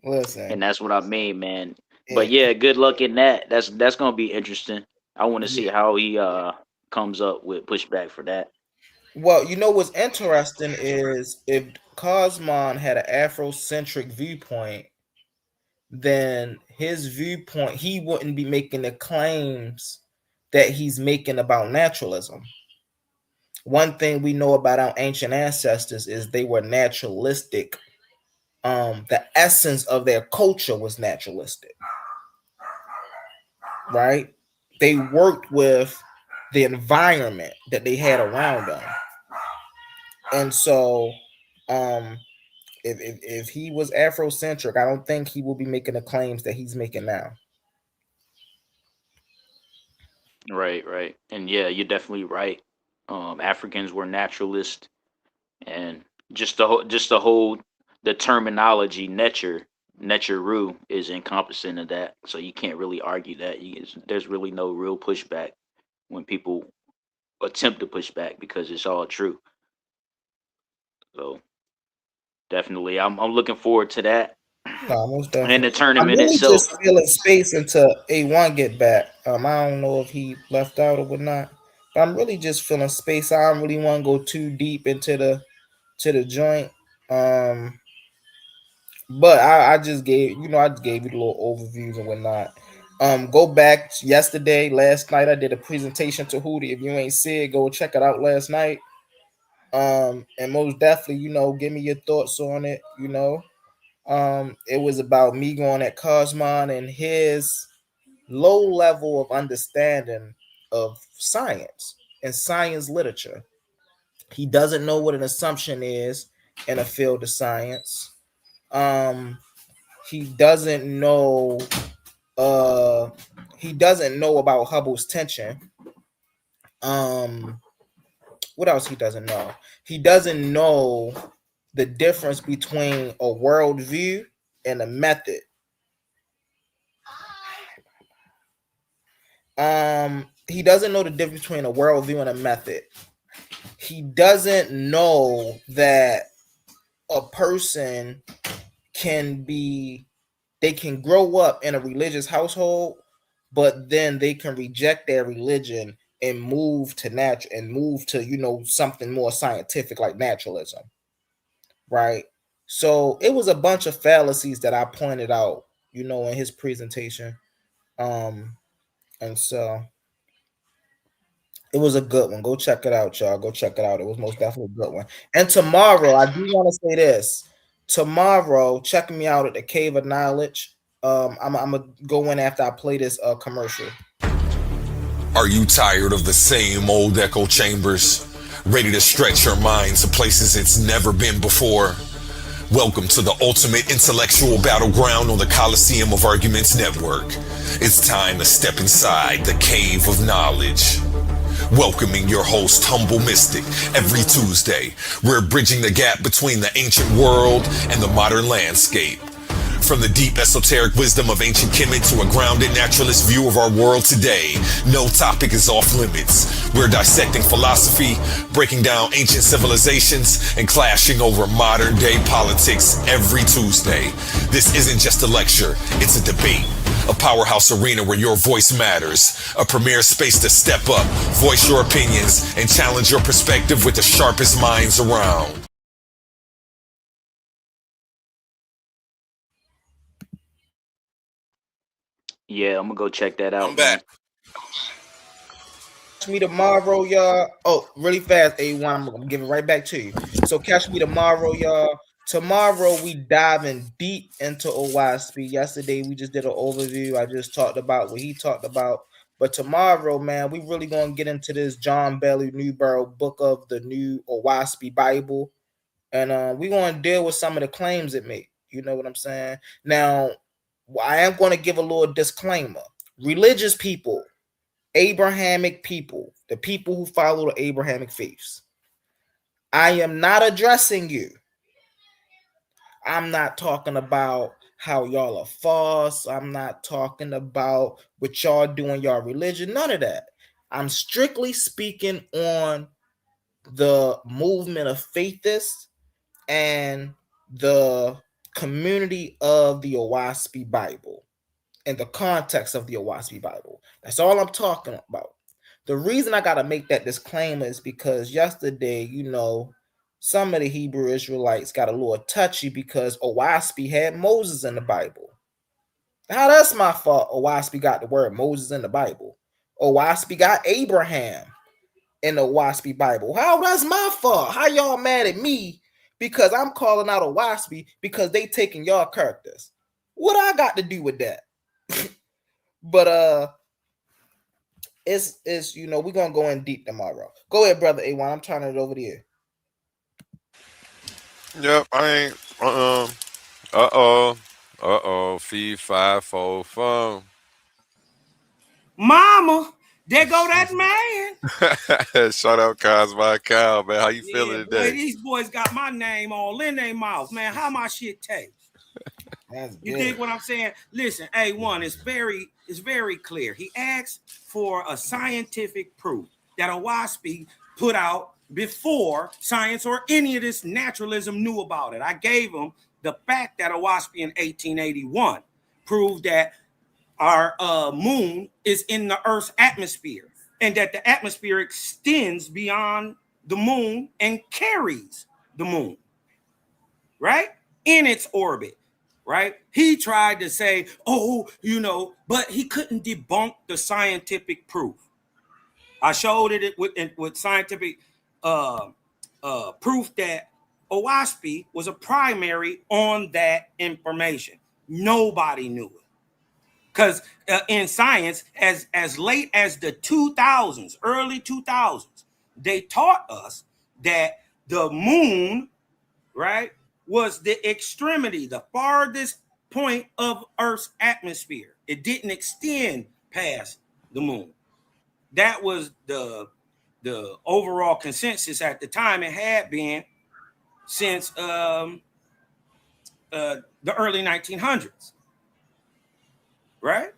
Listen, And that's what I mean, man. But it, yeah, good luck in that. That's gonna be interesting. I want to see yeah. how he comes up with pushback for that. Well, what's interesting is if Cosmon had an Afrocentric viewpoint, then his viewpoint, he wouldn't be making the claims that he's making about naturalism. One thing we know about our ancient ancestors is they were naturalistic. The essence of their culture was naturalistic, right? They worked with the environment that they had around them. And so if he was Afrocentric, I don't think he will be making the claims that he's making now. Right, right. And yeah, you're definitely right. Africans were naturalists, and the terminology Necheru is encompassing of that. So you can't really argue that. There's really no real pushback when people attempt to push back because it's all true. So definitely, I'm looking forward to that No, most and definitely. the I'm tournament really itself. just filling space until A1 get back. I don't know if he left out or whatnot, but I'm really just filling space. I don't really want to go too deep into the joint. Um, but I just gave I just gave you the little overviews and whatnot. Go back yesterday, last night. I did a presentation to Hootie. If you ain't see it, go check it out last night. And most definitely, give me your thoughts on it. It was about me going at Cosmon and his low level of understanding of science and science literature. He doesn't know what an assumption is in a field of science. Um, he doesn't know. Uh, he doesn't know about Hubble's tension. Um, what else he doesn't know? He doesn't know the difference between a worldview and a method. He doesn't know the difference between a worldview and a method. he doesn't know that a person they can grow up in a religious household, but then they can reject their religion and move to something more scientific like naturalism, right? So it was a bunch of fallacies that I pointed out, in his presentation. And so it was a good one. Go check it out, y'all. Go check it out. It was most definitely a good one. And tomorrow, I do want to say this. Tomorrow, check me out at the Cave of Knowledge. I'm gonna go in after I play this commercial. Are you tired of the same old echo chambers? Ready to stretch your mind to places it's never been before? Welcome to the ultimate intellectual battleground on the Coliseum of Arguments Network. It's time to step inside the Cave of Knowledge. Welcoming your host, Humble Mystic, every Tuesday. We're bridging the gap between the ancient world and the modern landscape. From the deep esoteric wisdom of ancient Kemet to a grounded naturalist view of our world today, no topic is off limits. We're dissecting philosophy, breaking down ancient civilizations, and clashing over modern day politics every Tuesday. This isn't just a lecture, it's a debate. A powerhouse arena where your voice matters. A premier space to step up, voice your opinions, and challenge your perspective with the sharpest minds around. Yeah, I'm gonna go check that out. I'm back. Catch me tomorrow, y'all. Oh, really fast, A1. I'm gonna give it right back to you. So catch me tomorrow, y'all. Tomorrow we diving deep into OYSP. Yesterday we just did an overview. I just talked about what he talked about. But tomorrow, man, we really gonna get into this John Bailey Newborough book of the new OYSP Bible, and we're gonna deal with some of the claims it made. You know what I'm saying? Now, I am gonna give a little disclaimer. Religious people, Abrahamic people, the people who follow the Abrahamic faiths, I am not addressing you. I'm not talking about how y'all are false. I'm not talking about what y'all do in your religion. None of that. I'm strictly speaking on the movement of faithists and the community of the OYSP Bible and the context of the OYSP Bible. That's all I'm talking about. The reason I got to make that disclaimer is because yesterday, some of the Hebrew Israelites got a little touchy because OYSP had Moses in the Bible. Now, that's my fault. OYSP got the word Moses in the Bible. OYSP got Abraham in the OYSP Bible. How that's my fault? How y'all mad at me because I'm calling out OYSP because they taking y'all characters? What I got to do with that? But it's we're gonna go in deep tomorrow. Go ahead, brother A1. I'm turning it over to you. Yep, I ain't. Fee, 5, 4, fun. Mama, there go that man. Shout out Cosby Kyle, man. How you feeling Boy, today? these boys got my name all in their mouth, man. How my shit taste? You dig what I'm saying? Listen, A1, it's very clear. He asked for a scientific proof that OYSP put out before science or any of this naturalism knew about it. I gave him the fact that OYSP in 1881 proved that our moon is in the Earth's atmosphere and that the atmosphere extends beyond the moon and carries the moon, right? In its orbit, right? He tried to say, but he couldn't debunk the scientific proof. I showed it with scientific proof that OYSP was a primary on that information. Nobody knew it. Because in science, as late as the 2000s, early 2000s, they taught us that the moon, right, was the extremity, the farthest point of Earth's atmosphere. It didn't extend past the moon. That was the overall consensus at the time. It had been since the early 1900s, right?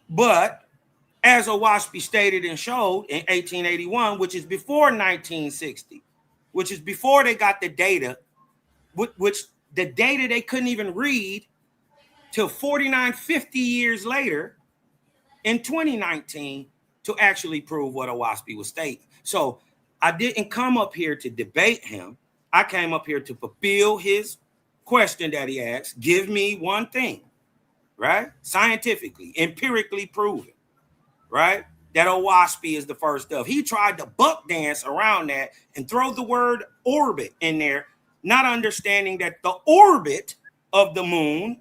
But as Owaspy stated and showed in 1881, which is before 1960, which is before they got the data, which the data they couldn't even read till 49, 50 years later in 2019 to actually prove what Owaspy was stating. So I didn't come up here to debate him. I came up here to fulfill his question that he asked. Give me one thing, right? Scientifically, empirically proven, right? That Owaspy is the first dove. He tried to buck dance around that and throw the word orbit in there, not understanding that the orbit of the moon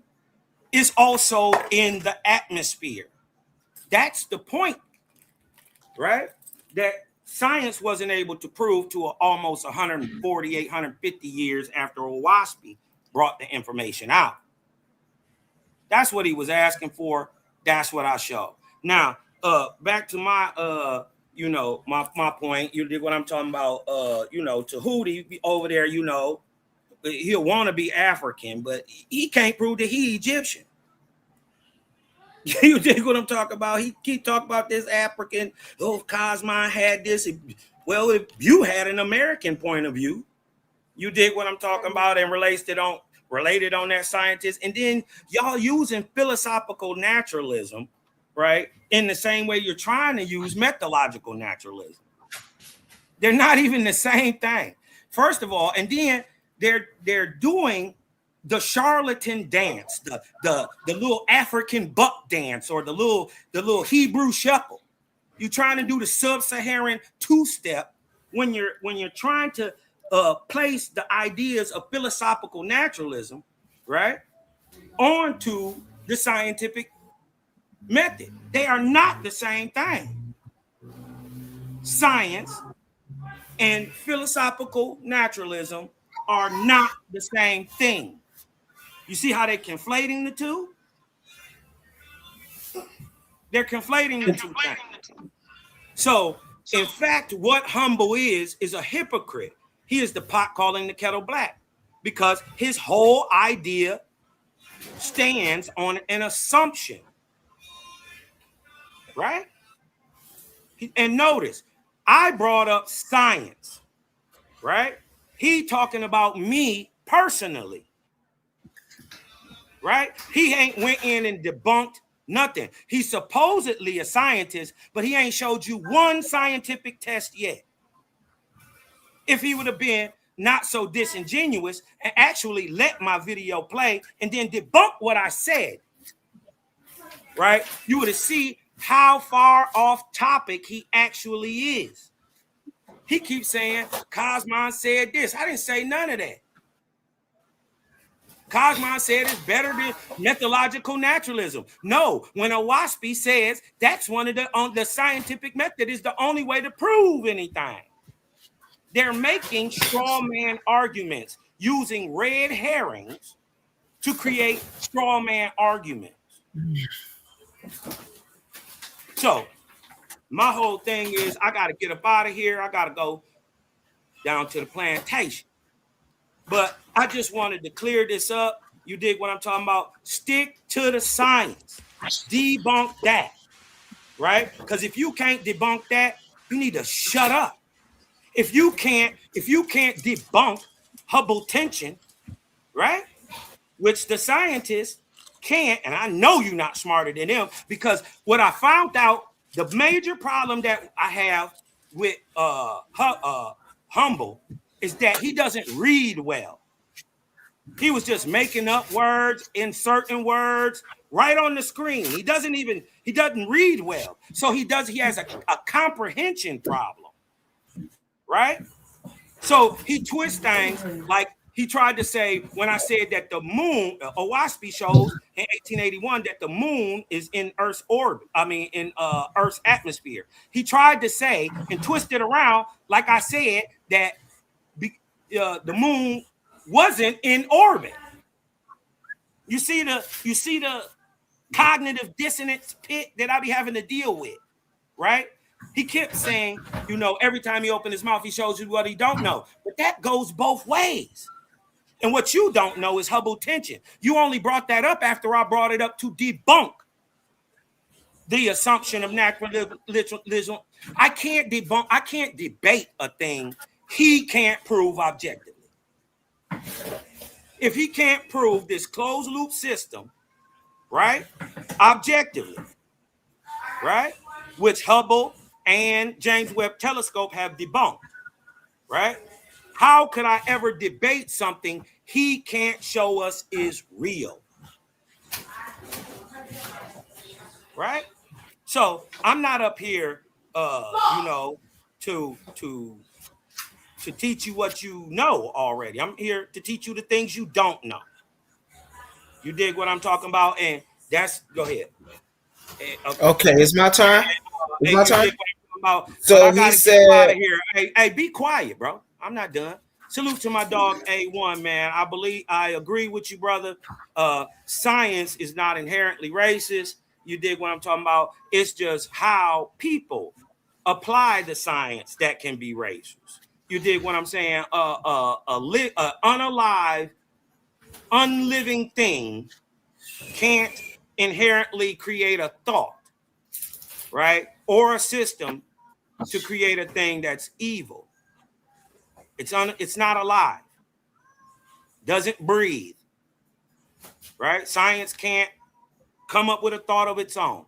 is also in the atmosphere. That's the point, right? That science wasn't able to prove to almost 148, 150 years after Owaspy brought the information out. That's what he was asking for. That's what I showed. Now, back to my my point. You did what I'm talking about. Tahuti over there, he'll want to be African, but he can't prove that he Egyptian. You dig what I'm talking about? He keep talking about this African. Oh, Cosmine had this. Well, if you had an American point of view, you dig what I'm talking about, and related on that scientist, and then y'all using philosophical naturalism, right? In the same way you're trying to use methodological naturalism. They're not even the same thing. First of all, and then they're doing the charlatan dance, the little African buck dance, or the little Hebrew shuffle. You're trying to do the sub-Saharan two-step when you're trying to place the ideas of philosophical naturalism, right, onto the scientific method. They are not the same thing. Science and philosophical naturalism are not the same thing. You see how they're conflating the two? They're conflating the two things. So, in fact, what Humble is a hypocrite. He is the pot calling the kettle black, because his whole idea stands on an assumption, right? And notice, I brought up science, right? He talking about me personally, right? He ain't went in and debunked nothing. He's supposedly a scientist, but he ain't showed you one scientific test yet. If he would have been not so disingenuous and actually let my video play and then debunk what I said, right, you would have seen how far off topic he actually is. He keeps saying, Cosmine said this. I didn't say none of that. Cosmine said it's better than methodological naturalism. No, when Owaspy says that's one of the scientific method is the only way to prove anything. They're making straw man arguments using red herrings to create straw man arguments. So my whole thing is I got to get up out of here. I got to go down to the plantation. But I just wanted to clear this up. You dig what I'm talking about? Stick to the science. Debunk that, right? Because if you can't debunk that, you need to shut up. If you can't debunk Hubble tension, right? Which the scientists can't, and I know you're not smarter than them, because what I found out, the major problem that I have with Humble is that he doesn't read well. He was just making up words, inserting words right on the screen. He doesn't read well. So he has a comprehension problem, right? So he twists things, like he tried to say when I said that the moon, Owaspy shows in 1881 that the moon is in Earth's orbit, in Earth's atmosphere. He tried to say and twist it around, like I said, that the moon wasn't in orbit. You see the cognitive dissonance pit that I be having to deal with, right? He kept saying, every time he opened his mouth, he shows you what he don't know. But that goes both ways. And what you don't know is Hubble tension. You only brought that up after I brought it up to debunk the assumption of naturalism. I can't debate a thing he can't prove objectively. If he can't prove this closed loop system, right, objectively, right, which Hubble and James Webb Telescope have debunked, right? How could I ever debate something he can't show us is real? Right? So I'm not up here, to teach you what you know already. I'm here to teach you the things you don't know. You dig what I'm talking about? And that's, go ahead. Okay, it's my turn. It's my turn. About, so but I gotta he said, get out of here. Hey, be quiet, bro. I'm not done. Salute to my dog A1, man. I agree with you, brother. Science is not inherently racist. You dig what I'm talking about? It's just how people apply the science that can be racist. You dig what I'm saying? Unalive, unliving thing can't inherently create a thought, right? Or a system to create a thing that's evil. It's not alive. Doesn't breathe. Right? Science can't come up with a thought of its own.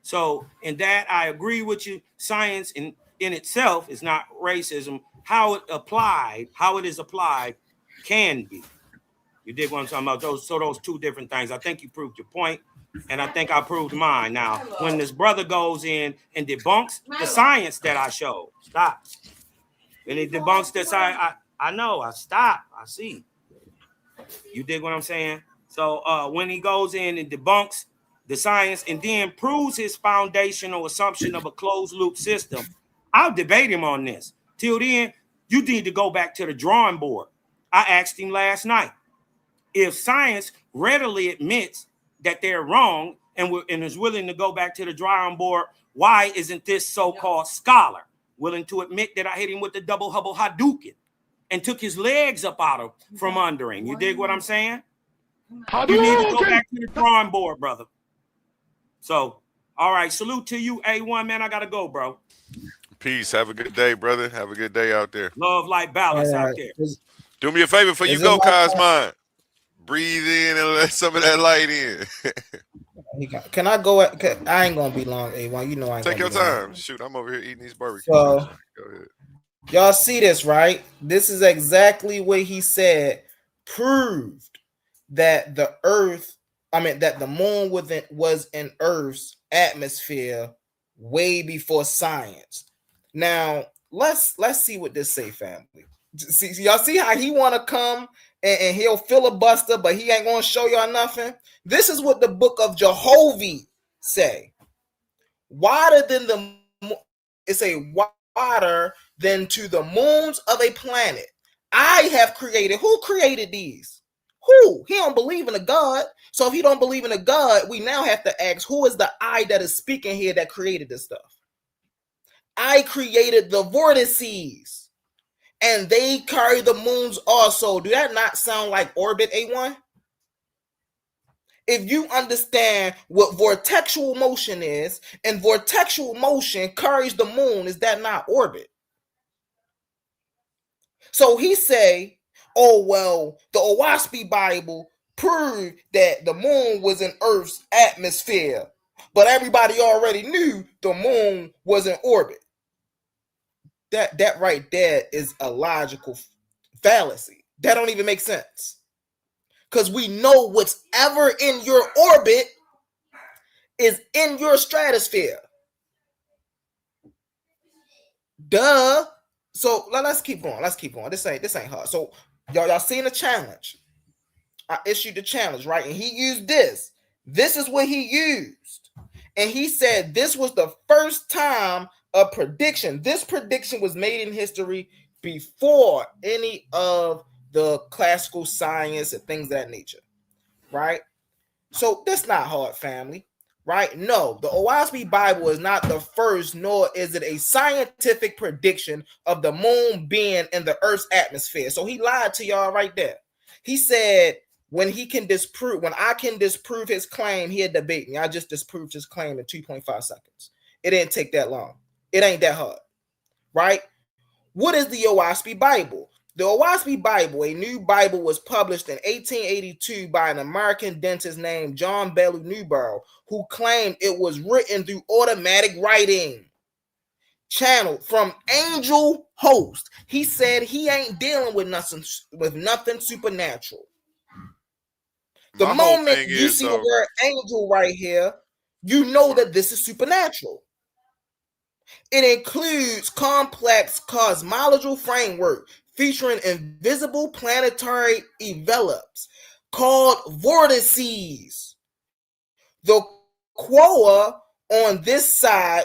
So in that, I agree with you. Science in itself is not racism. How it is applied can be. You dig what I'm talking about? Those two different things. I think you proved your point, and I think I proved mine. Now, when this brother goes in and debunks the science that I showed, stop. And he debunks this. I know. I stop. I see. You dig what I'm saying? So when he goes in and debunks the science and then proves his foundational assumption of a closed loop system, I'll debate him on this. Till then, you need to go back to the drawing board. I asked him last night, if science readily admits that they're wrong and is willing to go back to the drawing board, why isn't this so-called scholar willing to admit that I hit him with the double Hubble Hadouken and took his legs up from under him? You dig what I'm saying? You need to go back to the drawing board, brother. So, all right, salute to you, A1, man. I gotta go, bro. Peace. Have a good day, brother. Have a good day out there. Love, light, balance out there. Do me a favor before you go, Cosmine. Breathe in and let some of that light in. Can I go? I ain't gonna be long, A1. You know I ain't Take gonna your time. Long. Shoot, I'm over here eating these barbecues. So, go ahead. Y'all see this, right? This is exactly what he said. Proved that the moon was in Earth's atmosphere way before science. Now let's see what this say, family. See, y'all see how he want to come and he'll filibuster, but he ain't gonna show y'all nothing. This is what the book of Jehovah say. Wider than water than to the moons of a planet. I have created. Who created these? Who? He don't believe in a God. So if he don't believe in a God, we now have to ask, who is the I that is speaking here that created this stuff? I created the vortices, and they carry the moons also. Do that not sound like orbit, A1? If you understand what vortexual motion is, and vortexual motion carries the moon, is that not orbit? So he say, oh, well, the Owaspy Bible proved that the moon was in Earth's atmosphere, but everybody already knew the moon was in orbit. That right there is a logical fallacy. That don't even make sense. Because we know what's ever in your orbit is in your stratosphere. Duh. So let's keep going. This ain't hard. So y'all seen the challenge. I issued the challenge, right? And he used this. This is what he used. And he said this was the first time a prediction. This prediction was made in history before any of the classical science and things of that nature, right? So that's not hard, family, right? No, the Owaspy Bible is not the first, nor is it a scientific prediction of the moon being in the Earth's atmosphere. So he lied to y'all right there. He said when I can disprove his claim, he'll debate me. I just disproved his claim in 2.5 seconds. It didn't take that long. It ain't that hard, right? What is the Owaspy Bible? The Owaspy Bible, a new Bible, was published in 1882 by an American dentist named John Bellew Newborough, who claimed it was written through automatic writing, channeled from angel host. He said he ain't dealing with nothing supernatural. The moment you see the word angel right here, you know that this is supernatural. It includes complex cosmological framework featuring invisible planetary envelopes called vortices. The quoa on this side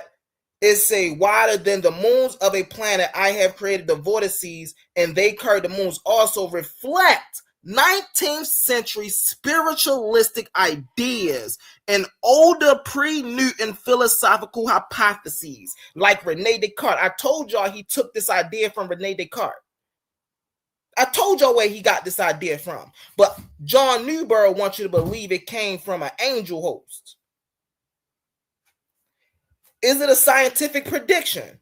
is say wider than the moons of a planet. I have created the vortices, and they curve. The moons also reflect 19th century spiritualistic ideas and older pre-Newton philosophical hypotheses, like Rene Descartes. I told y'all he took this idea from Rene Descartes. I told y'all where he got this idea from. But John Newborough wants you to believe it came from an angel host. Is it a scientific prediction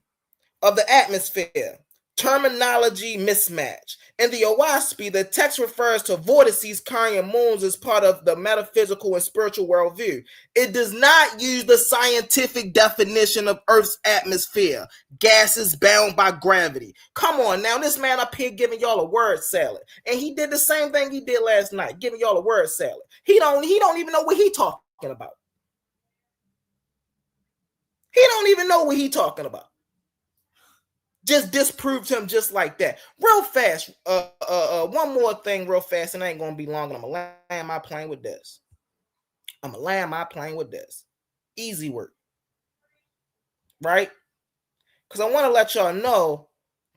of the atmosphere? Terminology mismatch. In the Owaspy, the text refers to vortices carrying moons as part of the metaphysical and spiritual worldview. It does not use the scientific definition of Earth's atmosphere, gases bound by gravity. Come on now, this man up here giving y'all a word salad. And he did the same thing he did last night, giving y'all a word salad. He don't even know what he talking about. He don't even know what he talking about. Just disproved him just like that. Real fast. One more thing real fast, and it ain't going to be long, and I'm going to land my plane with this. Easy work. Right? Because I want to let y'all know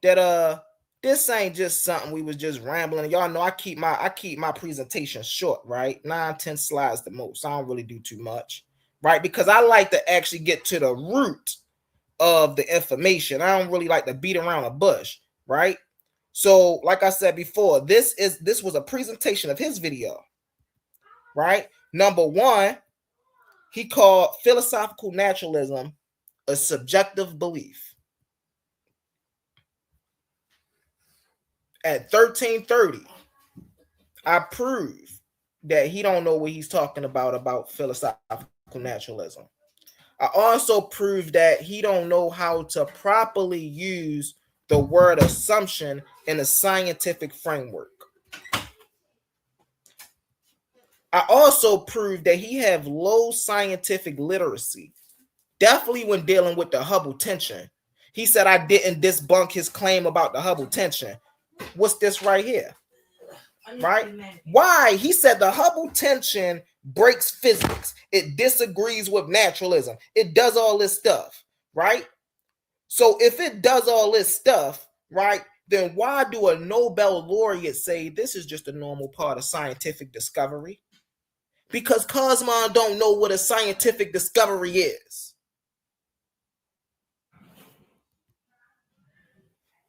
that this ain't just something we was just rambling. Y'all know I keep my presentation short, right? 9-10 slides the most. I don't really do too much, right? Because I like to actually get to the root of the information. I don't really like to beat around a bush, right? So, like I said before, this was a presentation of his video, right? Number one, he called philosophical naturalism a subjective belief. At 13:30, I prove that he don't know what he's talking about philosophical naturalism. I also proved that he don't know how to properly use the word assumption in a scientific framework. I also proved that he have low scientific literacy, definitely when dealing with the Hubble tension. He said I didn't debunk his claim about the Hubble tension. What's this right here? Right? Why? He said the Hubble tension breaks physics. It disagrees with naturalism. It does all this stuff, right? So if it does all this stuff, right, then why do a Nobel laureate say this is just a normal part of scientific discovery? Because Cosmon don't know what a scientific discovery is.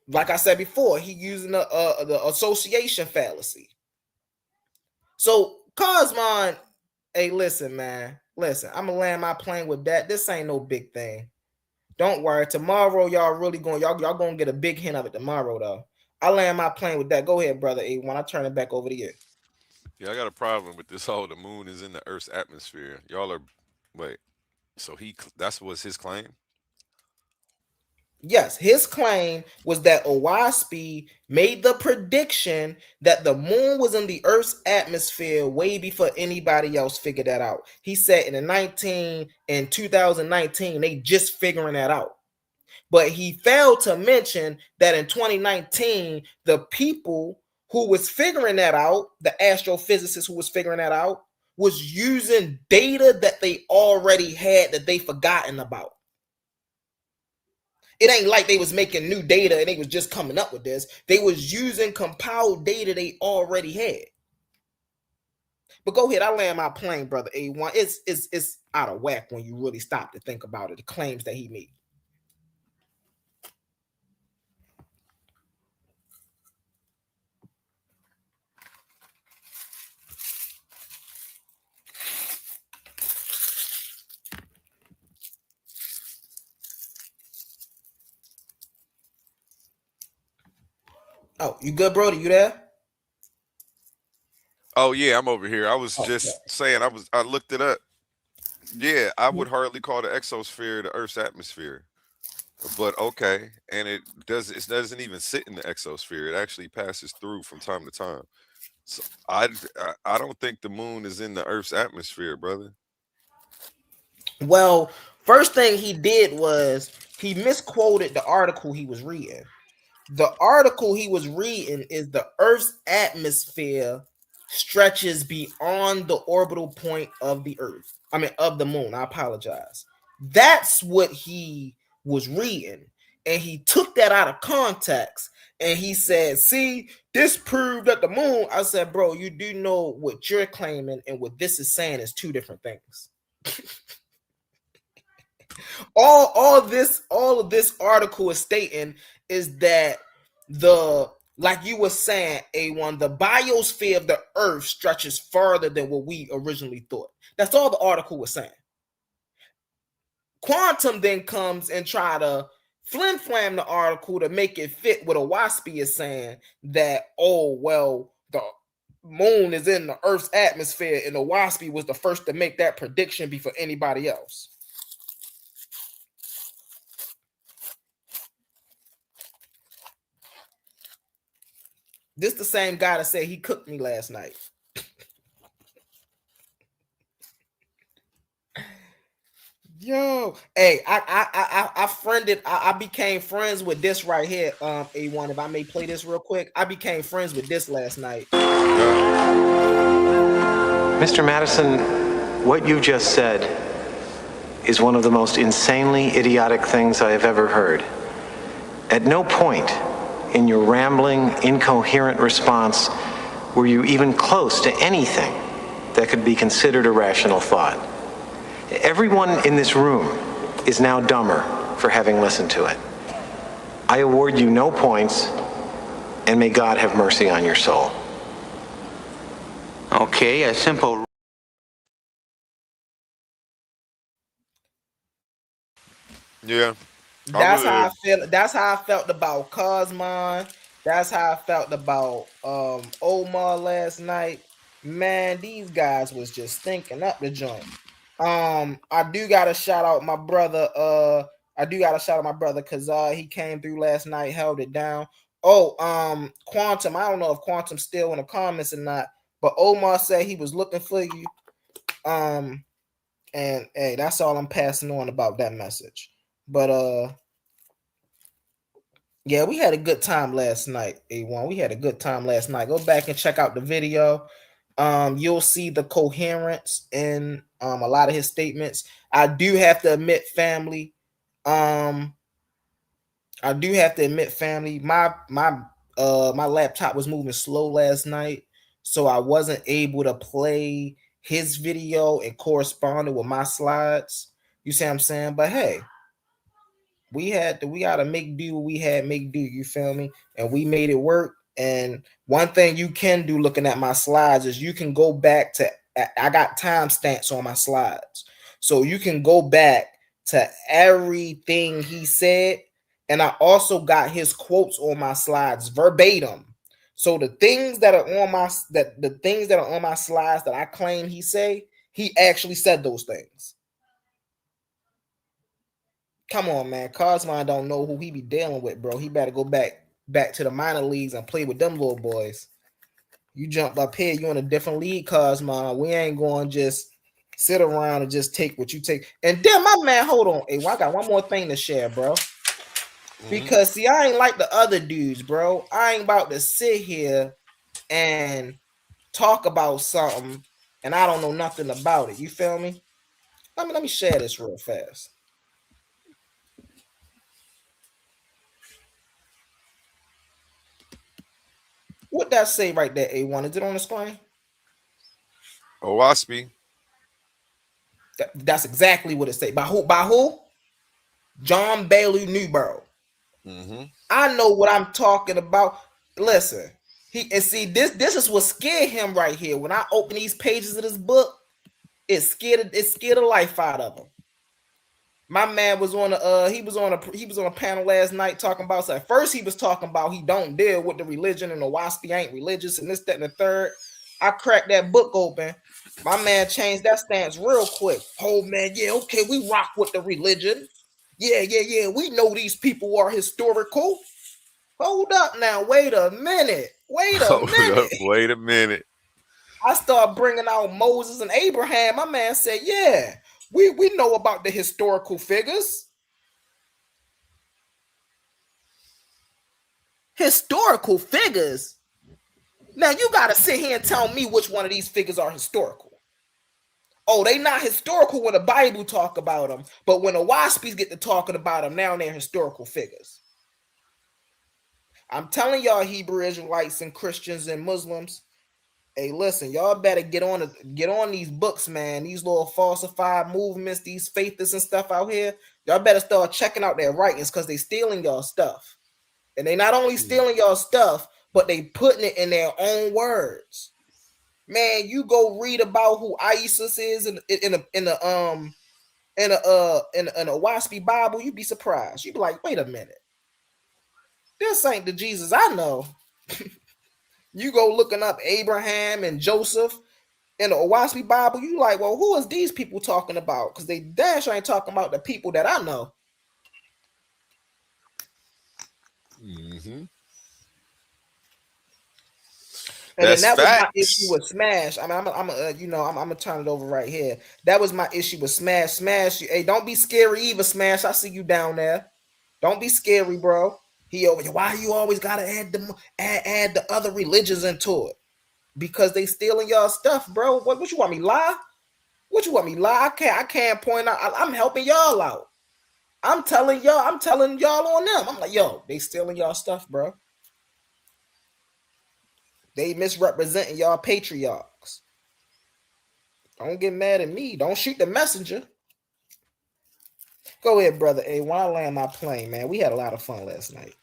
Like I said before, he using the association fallacy. So Cosmon, hey, listen, man. Listen, I'm gonna land my plane with that. This ain't no big thing. Don't worry. Tomorrow, y'all really y'all gonna get a big hint of it tomorrow, though. I land my plane with that. Go ahead, brother A1. I turn it back over to you. Yeah, I got a problem with this whole the moon is in the Earth's atmosphere. Y'all are wait. So that's what's his claim? Yes, his claim was that Owaspy made the prediction that the moon was in the Earth's atmosphere way before anybody else figured that out. He said in 2019, they just figuring that out. But he failed to mention that in 2019, the people who was figuring that out, the astrophysicists who was figuring that out, was using data that they already had that they forgotten about. It ain't like they was making new data and they was just coming up with this. They was using compiled data they already had. But go ahead, I land my plane, brother A1. It's out of whack when you really stop to think about it, the claims that he made. Oh, you good, Brody? You there? Oh yeah, I'm over here. I was Oh, just saying I looked it up. Yeah, I would hardly call the exosphere the Earth's atmosphere. But okay, and it doesn't even sit in the exosphere. It actually passes through from time to time. So I don't think the moon is in the Earth's atmosphere, brother. well, first thing he did was he misquoted the article he was reading. The article he was reading is the Earth's atmosphere stretches beyond the orbital point of the Earth. I mean, of the moon. I apologize. That's what he was reading. And he took that out of context and he said, see, this proved that the moon. I said, bro, you do know what you're claiming and what this is saying is two different things. all of this article is stating is that the like you were saying, A1, the biosphere of the earth stretches farther than what we originally thought. That's all the article was saying. Quantum then comes and try to flim-flam the article to make it fit what a waspy is saying, that, oh, well, the moon is in the Earth's atmosphere and the waspy was the first to make that prediction before anybody else. This the same guy that said he cooked me last night. Yo, hey, I became friends with this right here, A1. If I may play this real quick, I became friends with this last night. Mr. Madison, what you just said is one of the most insanely idiotic things I have ever heard. At no point in your rambling, incoherent response were you even close to anything that could be considered a rational thought. Everyone in this room is now dumber for having listened to it. I award you no points, and may God have mercy on your soul. Okay, a simple... Yeah. That's how I feel. That's how I felt about Cosmon. That's how I felt about Omar last night. Man, these guys was just thinking up the joint. I do gotta shout out my brother. Because he came through last night, held it down. Oh, Quantum. I don't know if Quantum's still in the comments or not, but Omar said he was looking for you. And hey, that's all I'm passing on about that message. But yeah, we had a good time last night, A1. We had a good time last night. Go back and check out the video. You'll see the coherence in a lot of his statements. I do have to admit, family. My laptop was moving slow last night, so I wasn't able to play his video and corresponded with my slides. You see what I'm saying? But hey, we gotta make do what we had make do, you feel me? And we made it work. And one thing you can do looking at my slides is you can go back to, I got timestamps on my slides. So you can go back to everything he said. And I also got his quotes on my slides verbatim. So the things that are on my slides that I claim he say, he actually said those things. Come on, man. Cosmon don't know who he be dealing with, bro. He better go back to the minor leagues and play with them little boys. You jump up here, you in a different league, Cosmon. We ain't going to just sit around and just take what you take. And then my man, hold on. Hey, I got one more thing to share, bro. Because see, I ain't like the other dudes, bro. I ain't about to sit here and talk about something and I don't know nothing about it. You feel me? Let me share this real fast. What that say right there, A1? Is it on the screen? Owaspy. That's exactly what it say. By who? John Bailey Newborough. I know what I'm talking about. Listen, this is what scared him right here. When I open these pages of this book, it scared the life out of him. My man was on he was on a panel last night talking about, so at first he was talking about he don't deal with the religion and the WASP ain't religious and this, that, and the third. I cracked that book open. My man changed that stance real quick. Oh man, yeah, okay, we rock with the religion. Yeah. We know these people are historical. Hold up now. Wait a minute. Hold up. Wait a minute. I start bringing out Moses and Abraham. My man said, yeah, we know about the historical figures. Historical figures? Now you got to sit here and tell me which one of these figures are historical. Oh, they not historical when the Bible talk about them, but when the Waspies get to talking about them, now they're historical figures. I'm telling y'all, Hebrew Israelites and Christians and Muslims, hey, listen, y'all better get on these books, man. These little falsified movements, these faithists and stuff out here, y'all better start checking out their writings because they stealing y'all stuff. And they not only stealing y'all stuff, but they putting it in their own words. Man, you go read about who ISIS is in a Waspy Bible, you'd be surprised. You'd be like, wait a minute. This ain't the Jesus I know. You go looking up Abraham and Joseph in the Waspy Bible, you like, well, who is these people talking about? Because they dash ain't talking about the people that I know. Mm-hmm. And then that was my issue with Smash. I mean, I'm gonna turn it over right here. That was my issue with Smash. Smash, hey, don't be scary either, Smash. I see you down there. Don't be scary, bro. He over here. Why you always gotta add the other religions into it? Because they stealing y'all stuff, bro. What you want me lie? What you want me lie? I can't point out. I'm helping y'all out. I'm telling y'all on them. I'm like, yo, they stealing y'all stuff, bro. They misrepresenting y'all patriarchs. Don't get mad at me. Don't shoot the messenger. Go ahead, brother. Hey, when I land my plane, man, we had a lot of fun last night.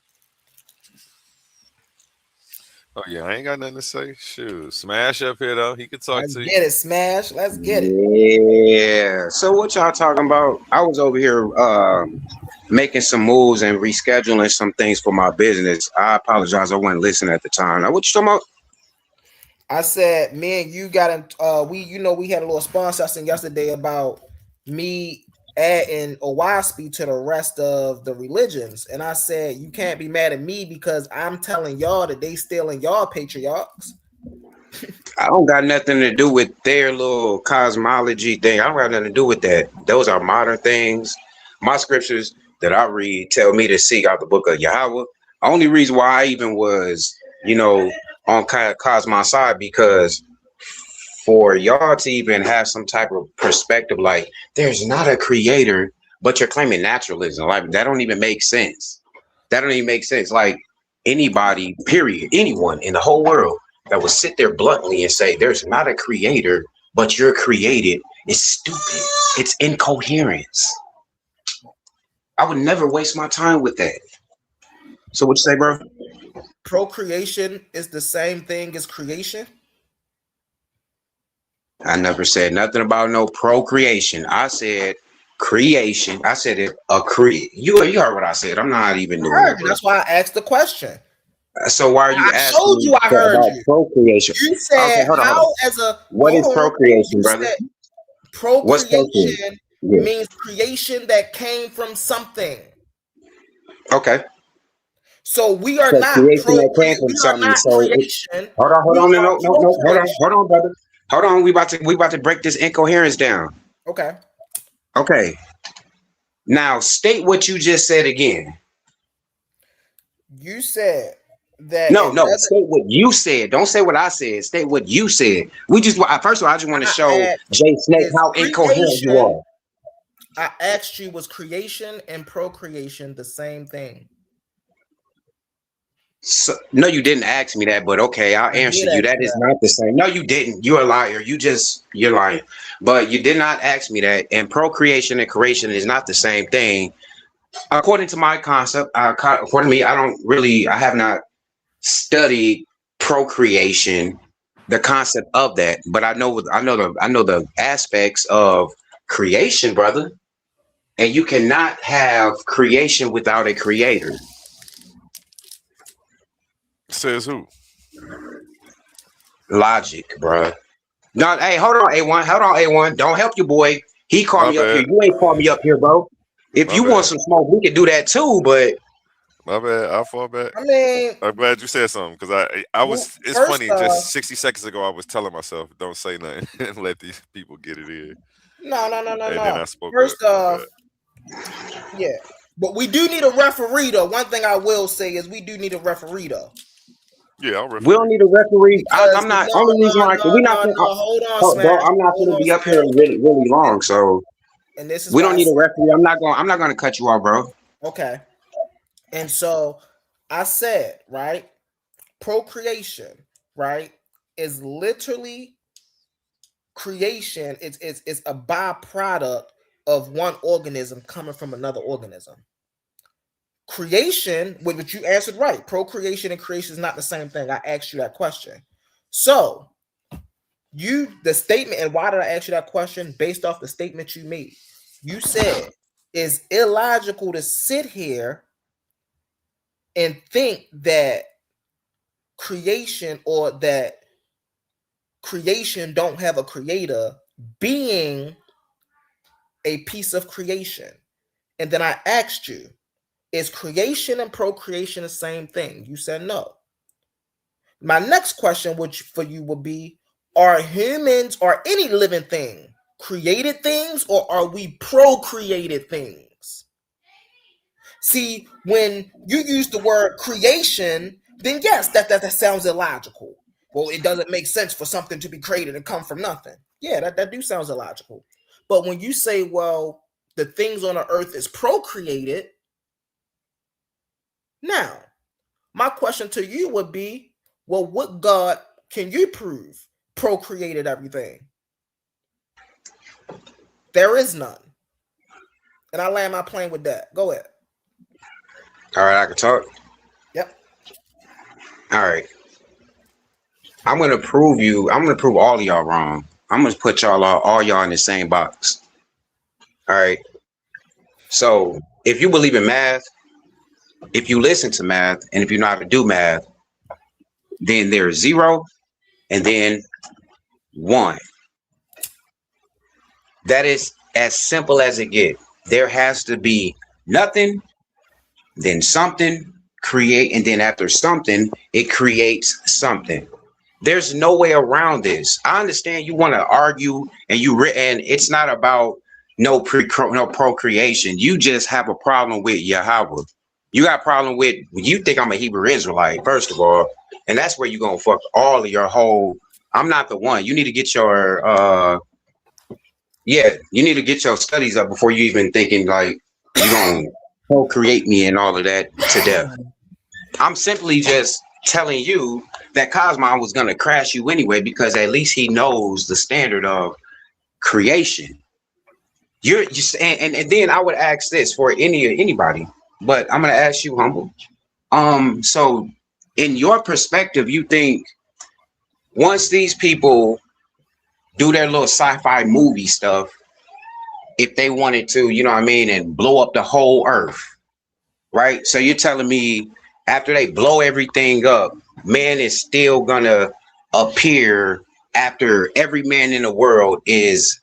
Oh yeah, I ain't got nothing to say. Shoot, Smash up here though. He could talk to you. Get it, Smash. Let's get it. Yeah. So what y'all talking about? I was over here making some moves and rescheduling some things for my business. I apologize. I wasn't listening at the time. Now, what you talking about? I said, me and you got we had a little sponsor session yesterday about me adding Owaspy to the rest of the religions. And I said, you can't be mad at me because I'm telling y'all that they stealing y'all patriarchs. I don't got nothing to do with their little cosmology thing. I don't have nothing to do with that. Those are modern things. My scriptures that I read tell me to seek out the book of Yahweh. Only reason why I even was, on Cosmos side, because for y'all to even have some type of perspective, like there's not a creator, but you're claiming naturalism. Like that don't even make sense. Like anybody, period, anyone in the whole world that would sit there bluntly and say there's not a creator, but you're created is stupid. It's incoherence. I would never waste my time with that. So what you say, bro? Procreation is the same thing as creation? I never said nothing about no procreation. I said creation. I said it You heard what I said. I'm not even doing that. That's why I asked the question. So why are you asking? I told you I heard about you. Procreation. You said what is procreation, brother? Procreation means creation that came from something. Okay. So we are not creation that came from something. Creation. Hold on, no, hold on, brother. Hold on, we about to break this incoherence down. Okay. Now state what you just said again. You said that. No. State what you said. Don't say what I said. State what you said. First of all, I just want to show Jay Snake how incoherent you are. I asked you, was creation and procreation the same thing? So, no, you didn't ask me that, but okay, I'll answer you. That is not the same. No, you didn't. You're a liar. You're lying. But you did not ask me that. And procreation and creation is not the same thing. According to my concept, according to me, I have not studied procreation, the concept of that. But I know the aspects of creation, brother. And you cannot have creation without a creator. Says who? Logic, bro. No, hey, hold on, A1. Hold on, A1. Don't help your boy. He called My me up here. bad. You ain't called me up here, bro. If My you bad. want some smoke, we can do that too, but My bad. I fall back. I mean, I'm glad you said something because I was. It's first funny. Just 60 seconds ago, I was telling myself, "Don't say nothing and let these people get it in." No. And then I spoke First up. off, yeah, but we do need a referee though. One thing I will say is we do need a referee though. Yeah, I'll referee. we don't need a referee. I'm not. No, only reason why we not. hold on, Bro, Smash. I'm not going to be up here really, really long. So And this is we why don't need a referee. I'm not going to cut you off, bro. Okay. And so I said, right, procreation, right, is literally creation. It's a byproduct of one organism coming from another organism. Creation, which you answered right, procreation and creation is not the same thing. I asked you that question. So the statement, and why did I ask you that question? Based off the statement you made. You said it's illogical to sit here and think that creation or that creation don't have a creator being a piece of creation. And then I asked you, is creation and procreation the same thing? You said no. My next question for you would be, are humans or any living thing created things, or are we procreated things? See, when you use the word creation, then yes, that sounds illogical. Well, it doesn't make sense for something to be created and come from nothing. Yeah, that do sounds illogical. But when you say, well, the things on the earth is procreated, now, my question to you would be, well, what God can you prove procreated everything? There is none. And I land my plane with that. Go ahead. All right, I can talk. Yep. All right. I'm gonna prove all of y'all wrong. I'm gonna put all y'all in the same box. All right. So if you believe in math, if you listen to math, and if you know how to do math, then there's 0 and then 1. That is as simple as it gets. There has to be nothing, then something, create, and then after something, it creates something. There's no way around this. I understand you want to argue, and it's not about no procreation. You just have a problem with Yahweh. You got a problem with, you think I'm a Hebrew Israelite, first of all, and that's where you're gonna fuck all of your whole. I'm not the one. You need to get your you need to get your studies up before you even thinking like you're gonna co-create me and all of that to death. I'm simply just telling you that Cosmon was gonna crash you anyway, because at least he knows the standard of creation. You're just and then I would ask this for anybody, but I'm gonna ask you, Humble. So in your perspective, you think once these people do their little sci-fi movie stuff, if they wanted to, you know what I mean, and blow up the whole earth, right? So you're telling me after they blow everything up, man is still gonna appear after every man in the world is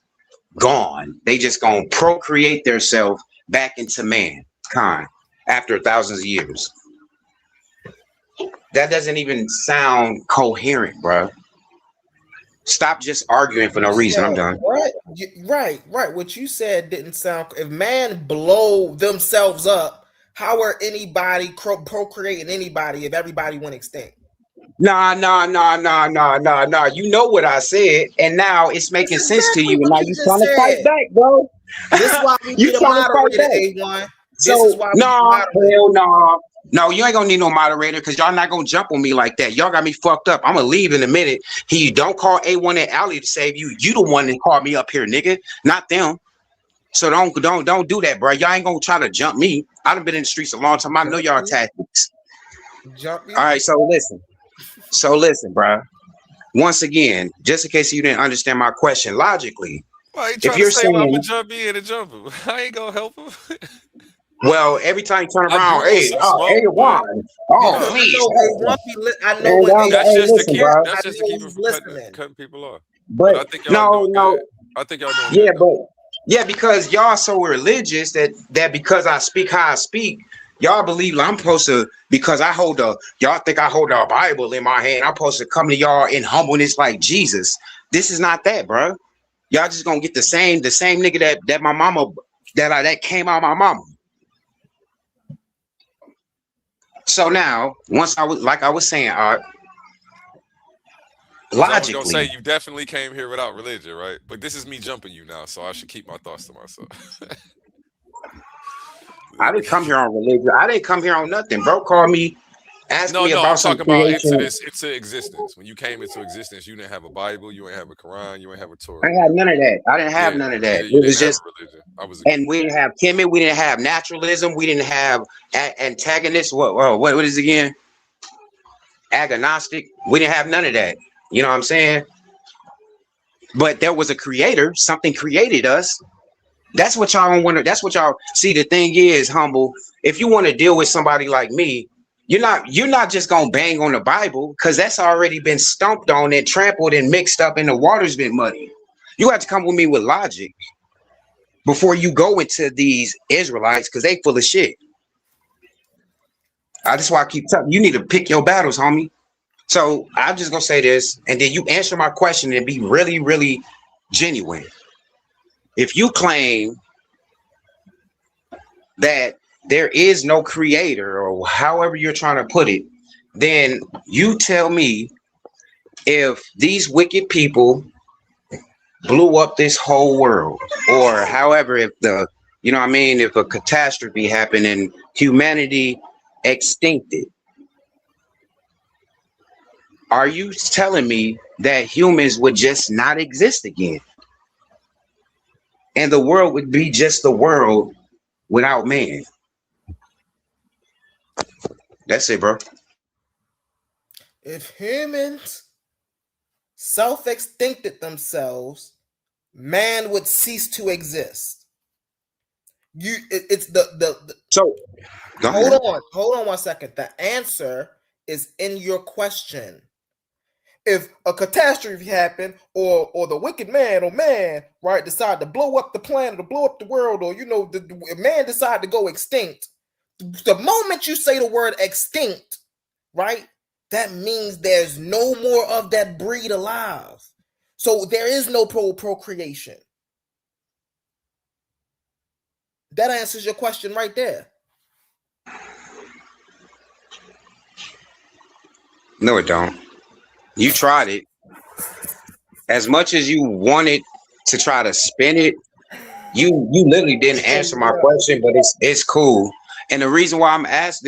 gone. They just gonna procreate themselves back into mankind after thousands of years. That doesn't even sound coherent, bro. Stop just arguing for no reason. I'm done. Right. What you said didn't sound. If man blow themselves up, how are anybody procreating anybody if everybody went extinct? Nah. You know what I said, and now it's making sense to you, and now you trying to fight back, bro. This is why we need a moderator, A1. No, you ain't gonna need no moderator, because y'all not gonna jump on me like that. Y'all got me fucked up. I'm gonna leave in a minute. Don't call A1 and Ali to save you. You the one that called me up here, nigga, not them. So don't do that, bro. Y'all ain't gonna try to jump me. I done been in the streets a long time. I know y'all tactics. Jump me. All right, so listen, bro. Once again, just in case you didn't understand my question, logically, Why he If trying to you're say, well, I'm gonna saying, jump in and jump him? I ain't gonna help him. well, every time you turn I do around, want hey, some oh, smoke, but A1, oh, no. I please, know hey, A1 I know and when That's hey, A1 just to listen, keep. bro. I That's just to know keep him he's from listening. cutting people off. But But I think y'all no, doing good. no, I think y'all doing yeah, good though. but yeah, because y'all so religious that because I speak how I speak, y'all believe I'm supposed to, because y'all think I hold a Bible in my hand. I'm supposed to come to y'all in humbleness like Jesus. This is not that, bro. Y'all just gonna get the same nigga that my mama that came out of my mama. So now, once I was saying, Because I was gonna say logically, you definitely came here without religion, right? But this is me jumping you now, so I should keep my thoughts to myself. I didn't come here on religion. I didn't come here on nothing, bro. Call me, ask No, me no, I'm about some talking about creation. into existence. When you came into existence, you didn't have a Bible, you ain't have a Quran, you ain't have a I Torah. had none of that. I didn't Yeah, have none of that. yeah, you It didn't was have just, a religion. I was and agreeing. we didn't have Kemet. We didn't have naturalism. We didn't have antagonists. What is it again? Agnostic. We didn't have none of that. You know what I'm saying? But there was a creator. Something created us. That's what y'all don't want to. That's what y'all see. The thing is, humble. If you want to deal with somebody like me, you're not just gonna bang on the Bible, because that's already been stomped on and trampled and mixed up, and the water's been muddy. You have to come with me with logic before you go into these Israelites, because they full of shit. That's why I keep telling you, you need to pick your battles, homie. So I'm just gonna say this, and then you answer my question and be really, really genuine. If you claim that there is no creator, or however you're trying to put it, then you tell me, if these wicked people blew up this whole world, or however, if you know what I mean, if a catastrophe happened and humanity extincted, are you telling me that humans would just not exist again? And the world would be just the world without man? That's it, bro. If humans self-extincted themselves, man would cease to exist. It's the So go hold ahead. on 1 second. The answer is in your question. If a catastrophe happened, or the wicked man or man, right, decide to blow up the planet or blow up the world, or the man decide to go extinct, the moment you say the word extinct, right, that means there's no more of that breed alive. So there is no procreation. That answers your question right there. No, it don't. You tried it. As much as you wanted to try to spin it, you literally didn't answer my question, but it's cool. And the reason why I'm just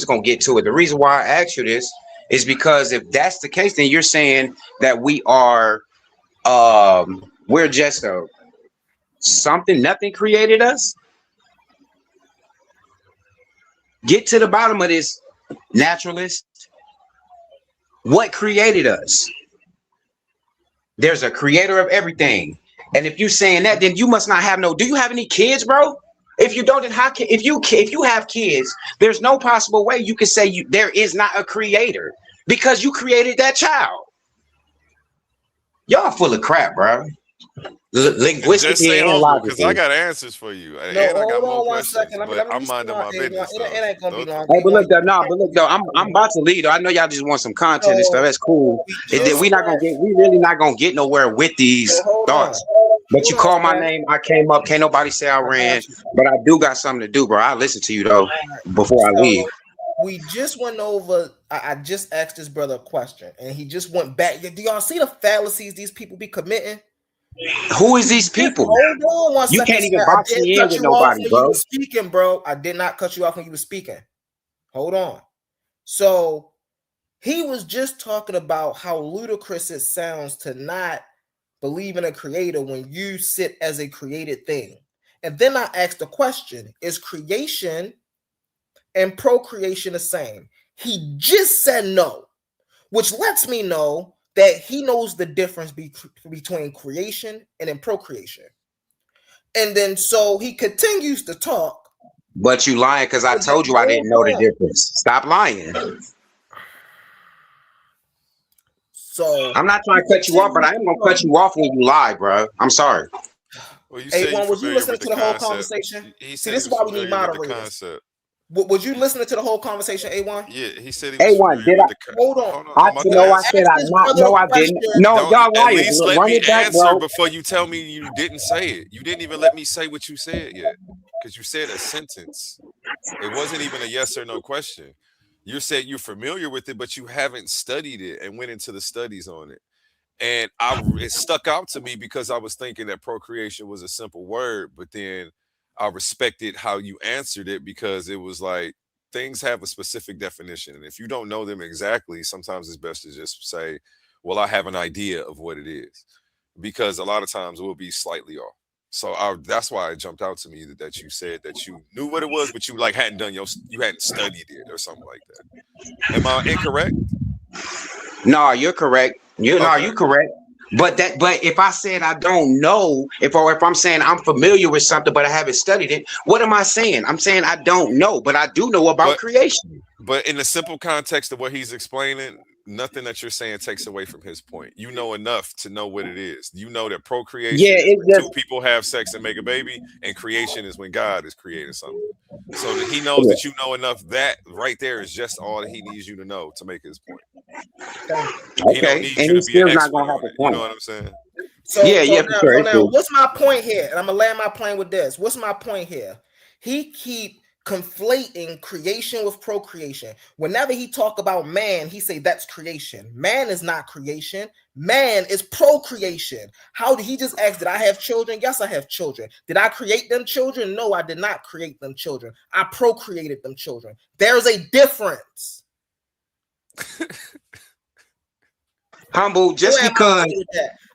gonna get to it. The reason why I asked you this is because if that's the case, then you're saying that we're just nothing created us. Get to the bottom of this, naturalist. What created us? There's a creator of everything. And if you're saying that, then you must not have do you have any kids, bro? If you don't, then how can, if you have kids, there's no possible way you can say there is not a creator, because you created that child. Y'all full of crap, bro. Just Linguistically stay and humble, because I logically. got answers for you, No, and I got hold more on 1 questions. second. But Let me I'm minding respond. my business It though. ain't gonna be Don't. long. Hey, but look though, I'm about to leave. I know y'all just want some content and stuff. So That's cool. we just We really not gonna get nowhere with these hold on. thoughts. But you Hold on, call my Smash. name, I came up. Can't nobody say I I got ran. you. But I do got something to do, bro. I listen to you though before I leave. So we just went over. I just asked this brother a question, and he just went back. Do y'all see the fallacies these people be committing? Who is these people? Hold on 1 You second, can't even Smash. I box didn't me in cut with you off nobody, when you bro. were speaking, bro. I did not cut you off when you were speaking. Hold on. So he was just talking about how ludicrous it sounds to not believe in a creator when you sit as a created thing. And then I asked the question, is creation and procreation the same? He just said no, which lets me know that he knows the difference between creation and in procreation. And then so he continues to talk. But you lying because I told you I didn't know the difference. Stop lying. So I'm not trying to cut you off, but I am gonna cut you off when you lie, bro. I'm sorry. Well, you Hey, said was you listening the to the whole concept. conversation? He See, said this he is was why we need familiar with the moderators. concept. Was you listening to the whole conversation, A1? Yeah, he said he was A1, familiar did with I? the Hold on. Hold on, I I'm about to know I answer. said I not. No, I didn't. No, Don't y'all at liars. least let Run me it back, answer bro. before you tell me you didn't say it. You didn't even let me say what you said yet, because you said a sentence. It wasn't even a yes or no question. You said you're familiar with it, but you haven't studied it and went into the studies on it. And it stuck out to me because I was thinking that procreation was a simple word, but then I respected how you answered it because it was like things have a specific definition. And if you don't know them exactly, sometimes it's best to just say, well, I have an idea of what it is, because a lot of times we'll be slightly off. So that's why it jumped out to me that you said that you knew what it was, but you like hadn't you hadn't studied it or something like that. Am I incorrect? No, you're correct. You're correct. But if I said I don't know, if I'm saying I'm familiar with something but I haven't studied it, what am I saying? I'm saying I don't know, but I do know about creation. But in the simple context of what he's explaining, nothing that you're saying takes away from his point. You know enough to know what it is. You know that procreation is when two people have sex and make a baby, and creation is when God is creating something. So that he knows that you know enough. That right there is just all that he needs you to know to make his point. Okay. He don't need and you he's to be an still not expert gonna have on a it. point. You know what I'm saying? So for now, what's my point here? And I'm gonna land my plane with this. What's my point here? He keep conflating creation with procreation. Whenever he talk about man, he say that's creation. Man is not creation. Man is procreation. How did he just ask? Did I have children? Yes, I have children. Did I create them children? No, I did not create them children. I procreated them children. There's a difference. Humble, just because.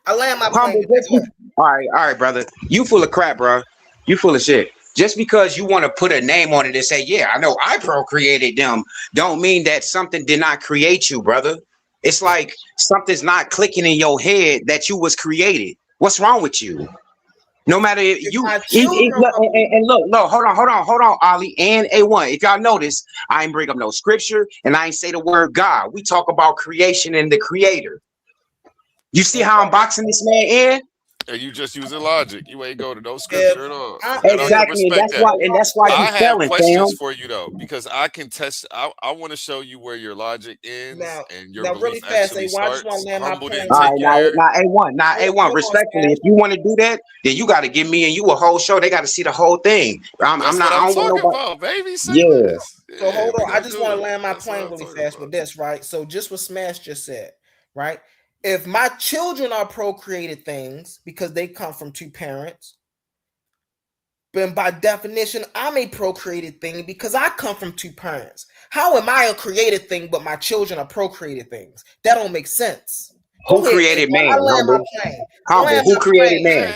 I land my plane with that. All right, brother. You full of crap, bro. You full of shit. Just because you want to put a name on it and say, yeah, I know I procreated them, don't mean that something did not create you, brother. It's like something's not clicking in your head that you was created. What's wrong with you? No matter if you and look, hold on, Ali and A1. If y'all notice, I ain't bring up no scripture and I ain't say the word God. We talk about creation and the creator. You see how I'm boxing this man in? And you just using logic. You ain't go to no scripture at all. Exactly. That's why I he's have selling, questions fam. for you though, because I can test. I want to show you where your logic ends and your belief really fast, actually A1, I just want starts. to land my Humble plane. didn't All take right, you there. now A1, respectfully, if you want to do that, then you got to give me and you a whole show. They got to see the whole thing. That's I'm what not. I I'm don't want talking nobody. about, baby. Say Yeah. less. So hold on. I just do want to it. land my That's what plane I'm really talking fast about. with this, right? So just what Smash just said, right? If my children are procreated things because they come from two parents, then by definition, I'm a procreated thing because I come from two parents. How am I a created thing, but my children are procreated things? That don't make sense. Who created man? I land my Humble. plane. Humble. Who created man?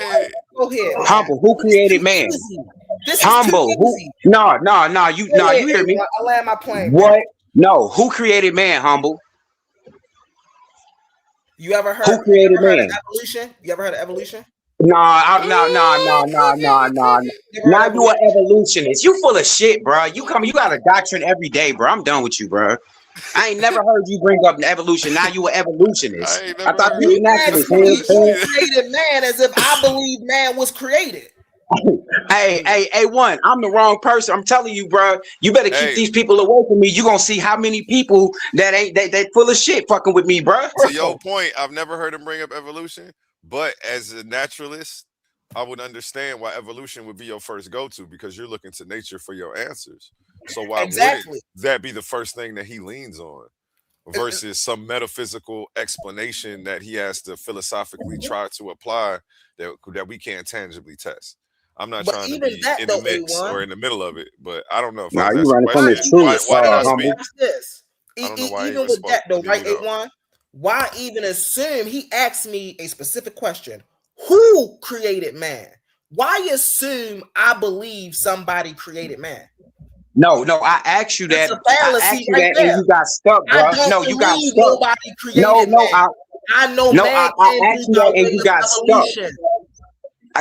Go ahead, man. Humble. Who created man? This Humble. is too Who? easy. You hear me? I land my plane. What? No. Who created man? Humble. You ever heard? Who created man? Of evolution? You ever heard of evolution? No. Now you an evolutionist. You full of shit, bro. You got a doctrine every day, bro. I'm done with you, bro. I ain't never heard you bring up evolution. Now you an evolutionist. I thought you was naturalist. Who created man as if I believe man was created? Hey, A1, I'm the wrong person. I'm telling you, bro. You better keep these people away from me. You gonna see how many people that ain't they full of shit fucking with me, bro. To your point, I've never heard him bring up evolution, but as a naturalist, I would understand why evolution would be your first go-to, because you're looking to nature for your answers. So why wouldn't that be the first thing that he leans on versus some metaphysical explanation that he has to philosophically try to apply that we can't tangibly test? I'm not trying to be in the mix or in the middle of it, but I don't know if I was asking questions. Why did I speak? I don't know why Even with that though, right, A1? Why even assume? He asked me a specific question. Who created man? Why assume I believe somebody created man? No, I asked you that. I asked you that, and you got stuck, bro. No, you got stuck. Nobody created man. I know no, man I came asked through you by that and way you of got stuck. evolution.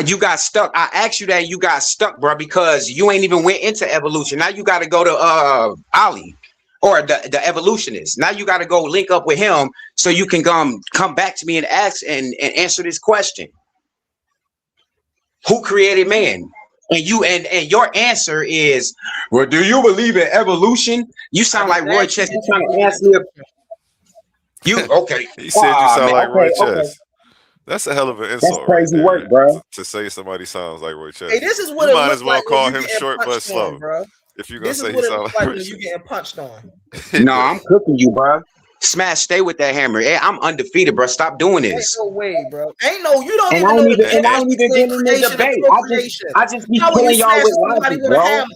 You got stuck. I asked you that and you got stuck, bro, because you ain't even went into evolution. Now you got to go to Ali or the evolutionist. Now you got to go link up with him so you can come back to me and ask and answer this question. Who created man? And you and your answer is, well, do you believe in evolution? You sound like Roy Chess. You trying to ask me you okay. He said you sound Man, like Roy okay. Chess. That's a hell of an That's insult right crazy there. work, bro. To say somebody sounds like Roy Chess. Hey, this is what you it might looks as well like when call you him getting short but punched slow. on, bro. If you're gonna This is say what he it sound looks like like Roy when you Chess. getting punched on. No, I'm cooking you, bro. Smash, stay with that hammer. Hey, I'm undefeated, bro. Stop doing Ain't this. no way, bro. Ain't no. You don't And even I know ain't the even and I difference ain't even between getting in the creation and debate. procreation. I just be How will you killing y'all smash with somebody logic, with a bro. hammer?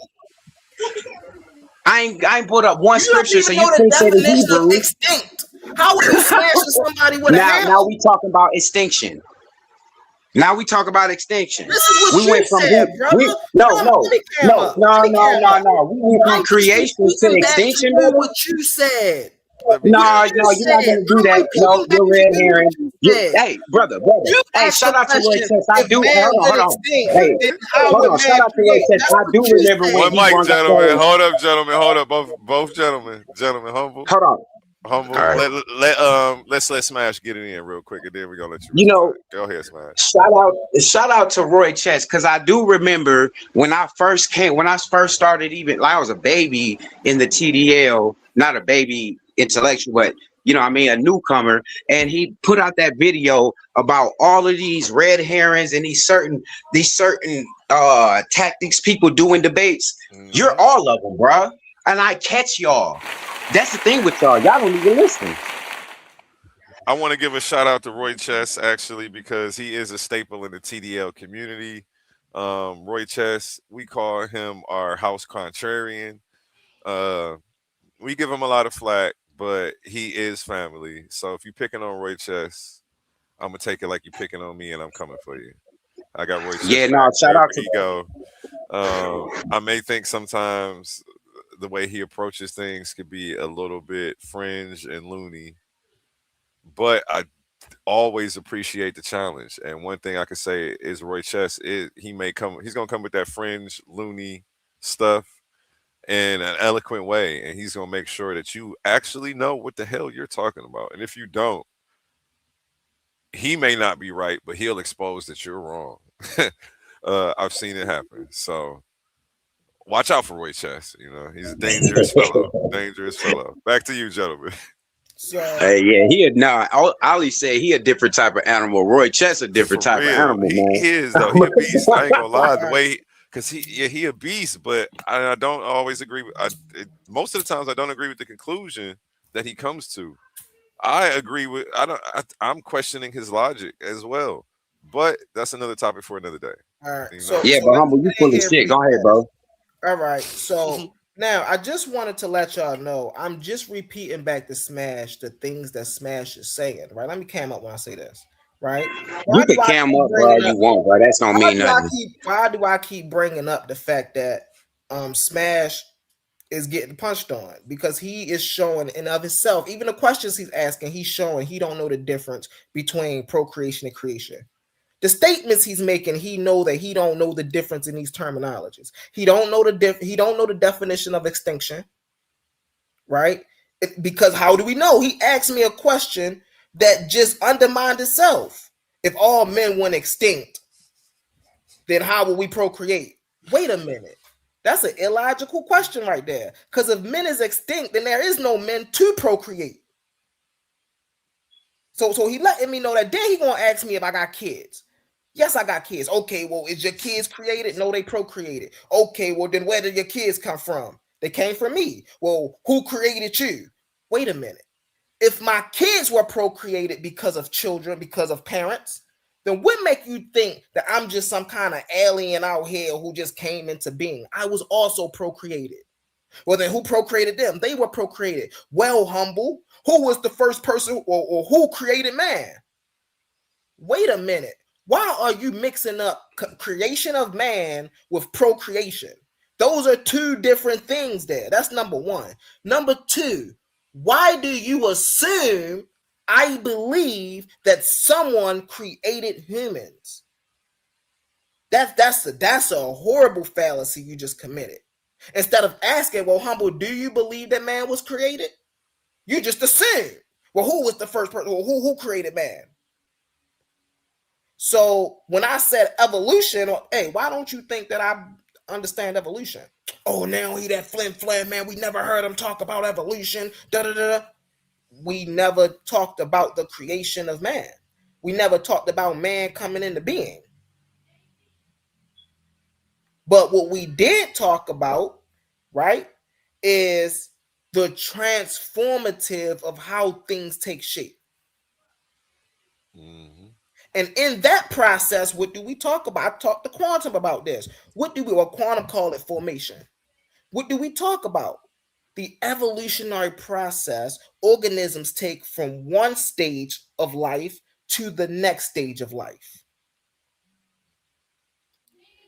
I ain't put up one You don't scripture, so even know you the can't say the definition of Hebrew. extinct. How are you smashing somebody with a Now hammer? we talking about extinction. Now we talk about extinction. This is what We you went from said, brother. we no Let me cam up. We went from I'm just creation to repeating back to extinction, you brother. what you said. No, What you you're not said. gonna do I'm that. No, repeating back you're to red you what herring. you said. Hey, brother. You Hey, asked the shout out to Roy question, Chess. I if do. Hey, man hold went on. extinct, Hey, then how hold would on. Shout man out to Roy create? Chess. That's I what do you remember when One said. he mic, brung up gentlemen. those. Hold up, gentlemen. Hold up, both gentlemen. Gentlemen, humble. Hold on. Humble. All right. Let's let Smash get it in real quick, and then we're gonna let you You know, respond. Go ahead, Smash. shout out to Roy Chess, because I do remember when I first started, even like I was a baby in the TDL, not a baby intellectual, but you know what I mean, a newcomer, and he put out that video about all of these red herrings and these certain tactics people do in debates. You're all of them, bruh. And I catch y'all. That's the thing with y'all. Y'all don't even listen. I want to give a shout out to Roy Chess actually because he is a staple in the TDL community. Roy Chess, we call him our house contrarian. We give him a lot of flack, but he is family. So if you're picking on Roy Chess, I'm gonna take it like you're picking on me, and I'm coming for you. I got Roy Chess Yeah, back no, shout wherever out to he go. I may think sometimes the way he approaches things could be a little bit fringe and loony, but I always appreciate the challenge. And one thing I can say is Roy Chess is he's gonna come with that fringe loony stuff in an eloquent way, and he's gonna make sure that you actually know what the hell you're talking about. And if you don't, he may not be right, but he'll expose that you're wrong. I've seen it happen. So watch out for Roy Chess. You know, he's a dangerous fellow. Dangerous fellow. Back to you, gentlemen. So Ali said he a different type of animal. Roy Chess a different For type of real. animal, He man. is though. He a beast. I ain't gonna lie. The way because he a beast, but I don't always agree with most of the times I don't agree with the conclusion that he comes to. I agree with I'm questioning his logic as well. But that's another topic for another day. all right. You know? Yeah, So but let's humble, you get in full of here shit. real Go ahead, fast. bro. All right. So now I just wanted to let y'all know I'm just repeating back to Smash the things that Smash is saying. Right. Let me cam up when I say this. Right. Why You do could I cam keep up, bro. bringing up? You won't, bro. That's don't mean nothing. Why do I keep bringing up the fact that Smash is getting punched on? Because he is showing in of himself, even the questions he's asking, he's showing he don't know the difference between procreation and creation. The statements he's making, he know that he don't know the difference in these terminologies. He don't know the definition of extinction, right? Because how do we know? He asked me a question that just undermined itself. If all men went extinct, then how will we procreate? Wait a minute. That's an illogical question right there. Because if men is extinct, then there is no men to procreate. So he letting me know that then he gonna ask me if I got kids. Yes, I got kids. Okay, well, is your kids created? No, they procreated. Okay, well, then where did your kids come from? They came from me. Well, who created you? Wait a minute. If my kids were procreated because of children, because of parents, then what make you think that I'm just some kind of alien out here who just came into being? I was also procreated. Well, then who procreated them? They were procreated. Well, humble, who was the first person or who created man? Wait a minute. Why are you mixing up creation of man with procreation? Those are two different things there. That's number one. Number two, why do you assume I believe that someone created humans. That's a horrible fallacy you just committed. Instead of asking, well, Humble, do you believe that man was created? You just assume. Well, who was the first person? Who created man? So when I said evolution, hey, why don't you think that I understand evolution? Oh, now he that flim flam, man. We never heard him talk about evolution. Da da da. We never talked about the creation of man. We never talked about man coming into being. But what we did talk about, right, is the transformative of how things take shape. Mm-hmm. And in that process, what do we talk about? I talked to Quantum about this. Quantum call it formation. What do we talk about? The evolutionary process organisms take from one stage of life to the next stage of life.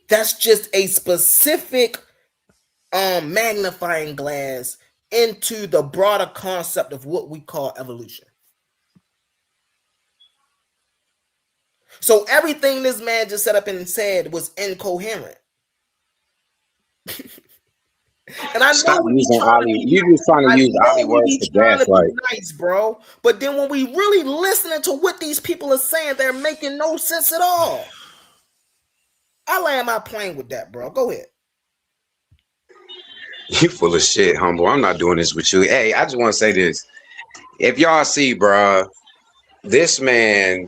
That's just a specific magnifying glass into the broader concept of what we call evolution. So everything this man just set up and said was incoherent. And I Stop know using Ali. You just trying to use Ali words to gaslight. Nice, bro. But then when we really listening to what these people are saying, they're making no sense at all. I land my plane with that, bro. Go ahead. You full of shit, Humble. I'm not doing this with you. Hey, I just want to say this. If y'all see, bro, this man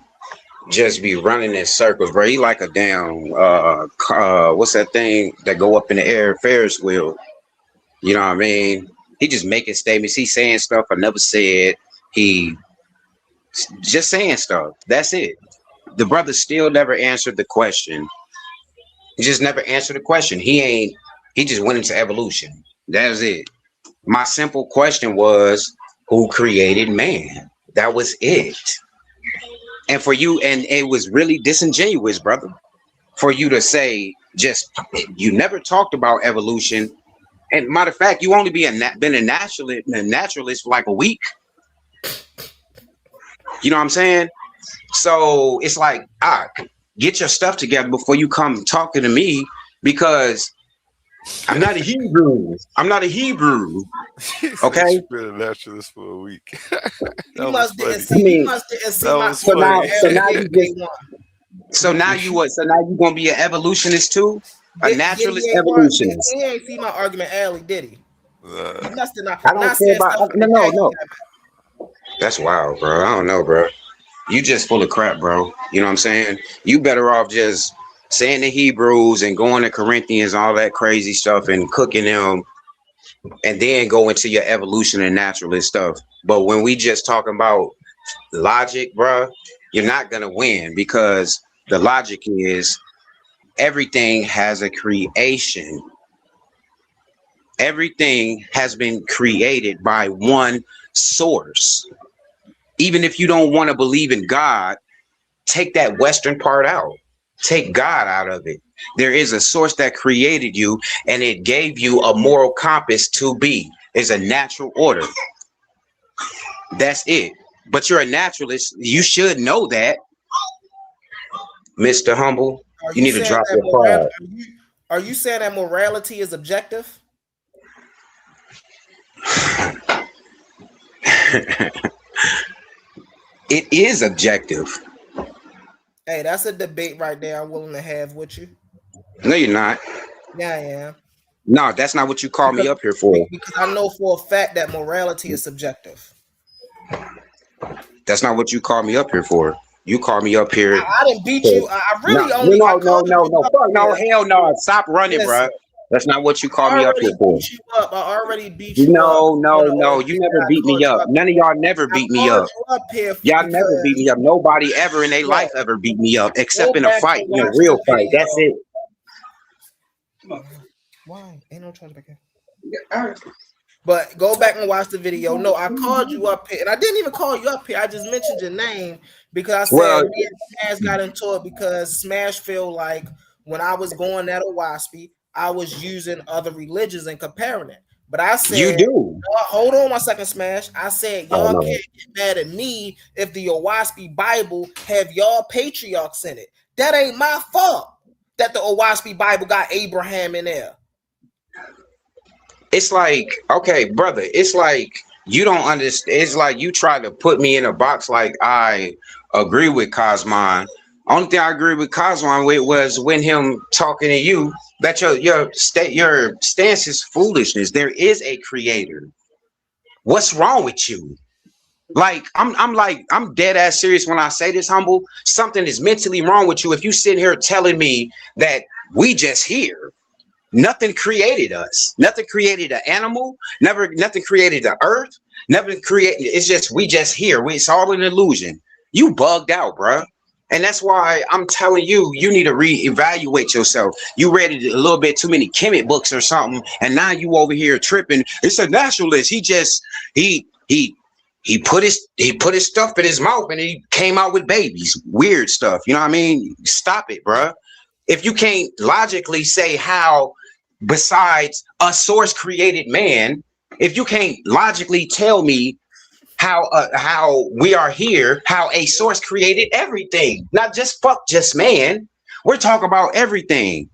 just be running in circles, bro. He like a damn what's that thing that go up in the air, Ferris wheel. You know what I mean? He just making statements. He saying stuff I never said. He just saying stuff. That's it. The brother still never answered the question. He just never answered the question. He just went into evolution. That was it. My simple question was, who created man? That was it. And for you, and it was really disingenuous, brother, for you to say you never talked about evolution. And matter of fact, you only been a naturalist for like a week. You know what I'm saying? So it's like, get your stuff together before you come talking to me, because I'm not a Hebrew. Okay. Been a naturalist for a week. You must didn't see my so now you gonna be an evolutionist too? A naturalist evolutionist. He ain't see my argument early, did he? He must have not. I don't care about no. That's wild, bro. I don't know, bro. You just full of crap, bro. You know what I'm saying? You better off just saying the Hebrews and going to Corinthians, all that crazy stuff, and cooking them, and then go into your evolution and naturalist stuff. But when we just talking about logic, bro, you're not gonna win, because the logic is everything has a creation. Everything has been created by one source. Even if you don't want to believe in God, take that Western part out. Take God out of it. There is a source that created you, and it gave you a moral compass to be. It's a natural order. That's it. But you're a naturalist. You should know that, Mr. Humble. You need to drop your pride. Are you saying that morality is objective? It is objective. Hey, that's a debate right there I'm willing to have with you. No, you're not. Yeah, I am. No, that's not what you call me up here for. Because I know for a fact that morality is subjective. That's not what you call me up here for. You call me up here. I didn't beat you. I really no, hell no. Stop running, bro. That's not what you call me up here for. I already beat you up. No. You never beat me up. None of y'all never beat me up. Y'all never beat me up. Nobody ever in their life ever beat me up, except in a fight, in a real fight. That's it. Why? Ain't no charge back here. But go back and watch the video. No, I called you up here, and I didn't even call you up here. I just mentioned your name because I said me and Smash got into it because Smash feel like when I was going at a WASPy, I was using other religions and comparing it. But I said, You do. hold on 1 second, Smash. I said, Oh y'all no. can't get mad at me if the Owaspy Bible have y'all patriarchs in it. That ain't my fault that the Owaspy Bible got Abraham in there. It's like, okay, brother, it's like you don't understand. It's like you try to put me in a box like I agree with Cosmon. Only thing I agree with Cosmon with was when him talking to you that your stance is foolishness. There is a creator. What's wrong with you? Like I'm dead ass serious when I say this, Humble. Something is mentally wrong with you if you sit here telling me that we just here. Nothing created us. Nothing created an animal. Nothing created the earth. Never created. It's just we just here. It's all an illusion. You bugged out, bruh. And that's why I'm telling you, you need to reevaluate yourself. You read a little bit too many Kemet books or something, and now you over here tripping. It's a naturalist. He put his stuff in his mouth and he came out with babies. Weird stuff. You know what I mean? Stop it, bruh. If you can't logically say how, besides a source created man, if you can't logically tell me how we are here, how a source created everything, not just man. We're talking about everything.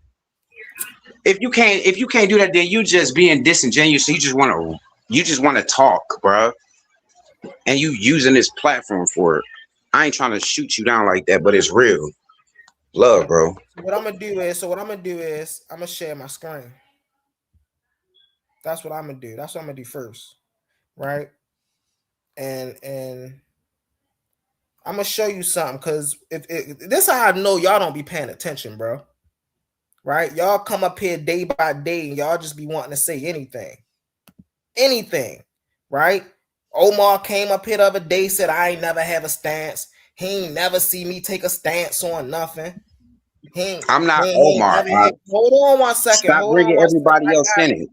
If you can't do that, then you just being disingenuous. You just want to talk, bro. And you using this platform for it. I ain't trying to shoot you down like that, but it's real. Love, bro. What I'm gonna do is I'm gonna share my screen. That's what I'm gonna do. That's what I'm gonna do first, right? And I'm gonna show you something because if this is how I know y'all don't be paying attention, bro. Right? Y'all come up here day by day and y'all just be wanting to say anything, right? Omar came up here the other day, said I ain't never have a stance. He ain't never see me take a stance on nothing. I'm not Omar. Hold on 1 second. Stop bringing everybody else in it.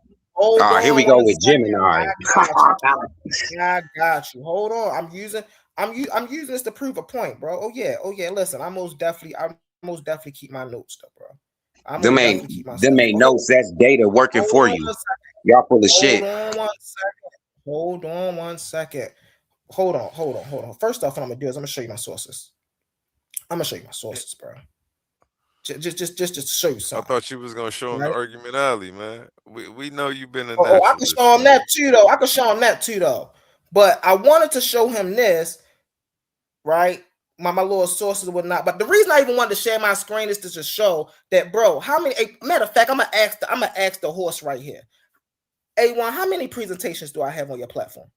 Here we go with Gemini. I got you. Hold on. I'm using this to prove a point, bro. Oh yeah. Listen, I most definitely keep my notes though, bro. Them ain't notes. That's data working for you. Y'all full of shit. Hold on 1 second. Hold on. First off, what I'm gonna do is I'm gonna show you my sources. Bro. Just to show you something. I thought you was gonna show him the argument alley, man. We know you've been a naturalist. I can show him that too, though. But I wanted to show him this, right? My little sources and whatnot. But the reason I even wanted to share my screen is to just show that, bro. How many? Matter of fact, I'm gonna ask the horse right here. A1, how many presentations do I have on your platform?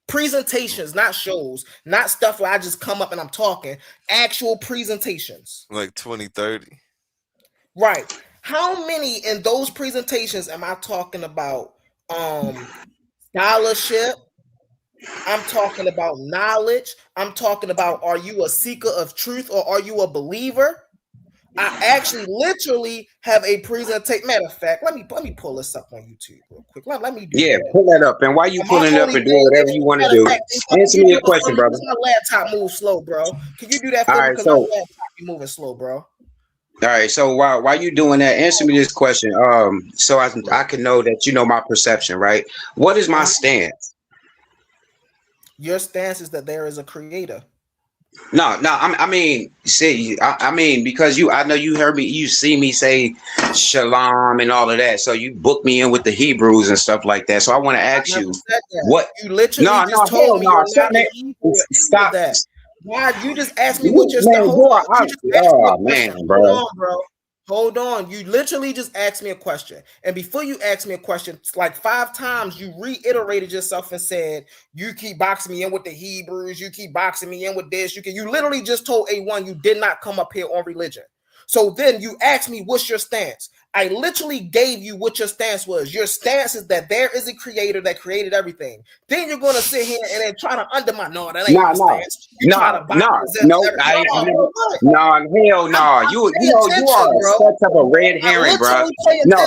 Presentations, not shows, not stuff where I just come up and I'm talking. Actual presentations. Like 20, 30. Right. How many in those presentations am I talking about? Scholarship. I'm talking about knowledge. I'm talking about, are you a seeker of truth or are you a believer? I actually literally have a presentation. Matter of fact, let me pull this up on YouTube real quick. Let me do that. Pull that up. And while you pulling it up and doing whatever you want to do, answer me a question, brother. My laptop moves slow, bro. Can you do that for me? Because my laptop be moving slow, bro. All right. So while you doing that, answer me this question. So I can know that you know my perception, right? What is my stance? Your stance is that there is a creator. No. I mean, because I know you heard me. You see me say shalom and all of that. So you booked me in with the Hebrews and stuff like that. So I want to ask you, what? You literally just told me stop that. Why you just asked me what your Hold on. You literally just asked me a question. And before you asked me a question, it's like 5 times you reiterated yourself and said, you keep boxing me in with the Hebrews. You keep boxing me in with this. You literally just told A1 you did not come up here on religion. So then you asked me, what's your stance? I literally gave you what your stance was. Your stance is that there is a creator that created everything. Then you're going to sit here and then try to undermine. No, that ain't my stance. Hell no. You are such a red herring, bro. No,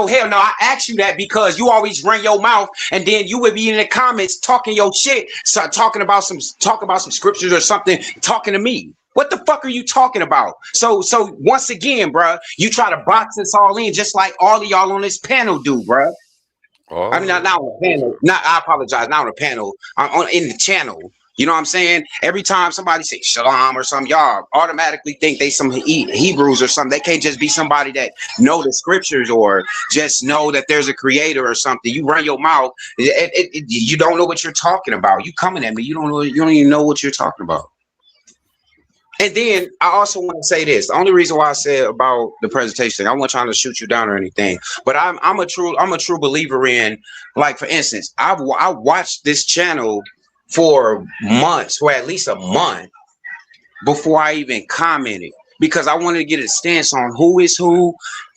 hell no. I asked you that because you always run your mouth and then you would be in the comments talking your shit, talking about some scriptures or something, talking to me. What the fuck are you talking about? So once again, bruh, you try to box us all in just like all of y'all on this panel do, bruh. I mean, not on the panel. I apologize. Not on the panel. In the channel. You know what I'm saying? Every time somebody say shalom or something, y'all automatically think they some Hebrews or something. They can't just be somebody that know the scriptures or just know that there's a creator or something. You run your mouth. You don't know what you're talking about. You coming at me. You don't know. You don't even know what you're talking about. And then I also want to say this. The only reason why I said about the presentation, I wasn't trying to shoot you down or anything, but I'm a true believer in, like, for instance, I watched this channel for months, or at least a month, before I even commented, because I wanted to get a stance on who is who,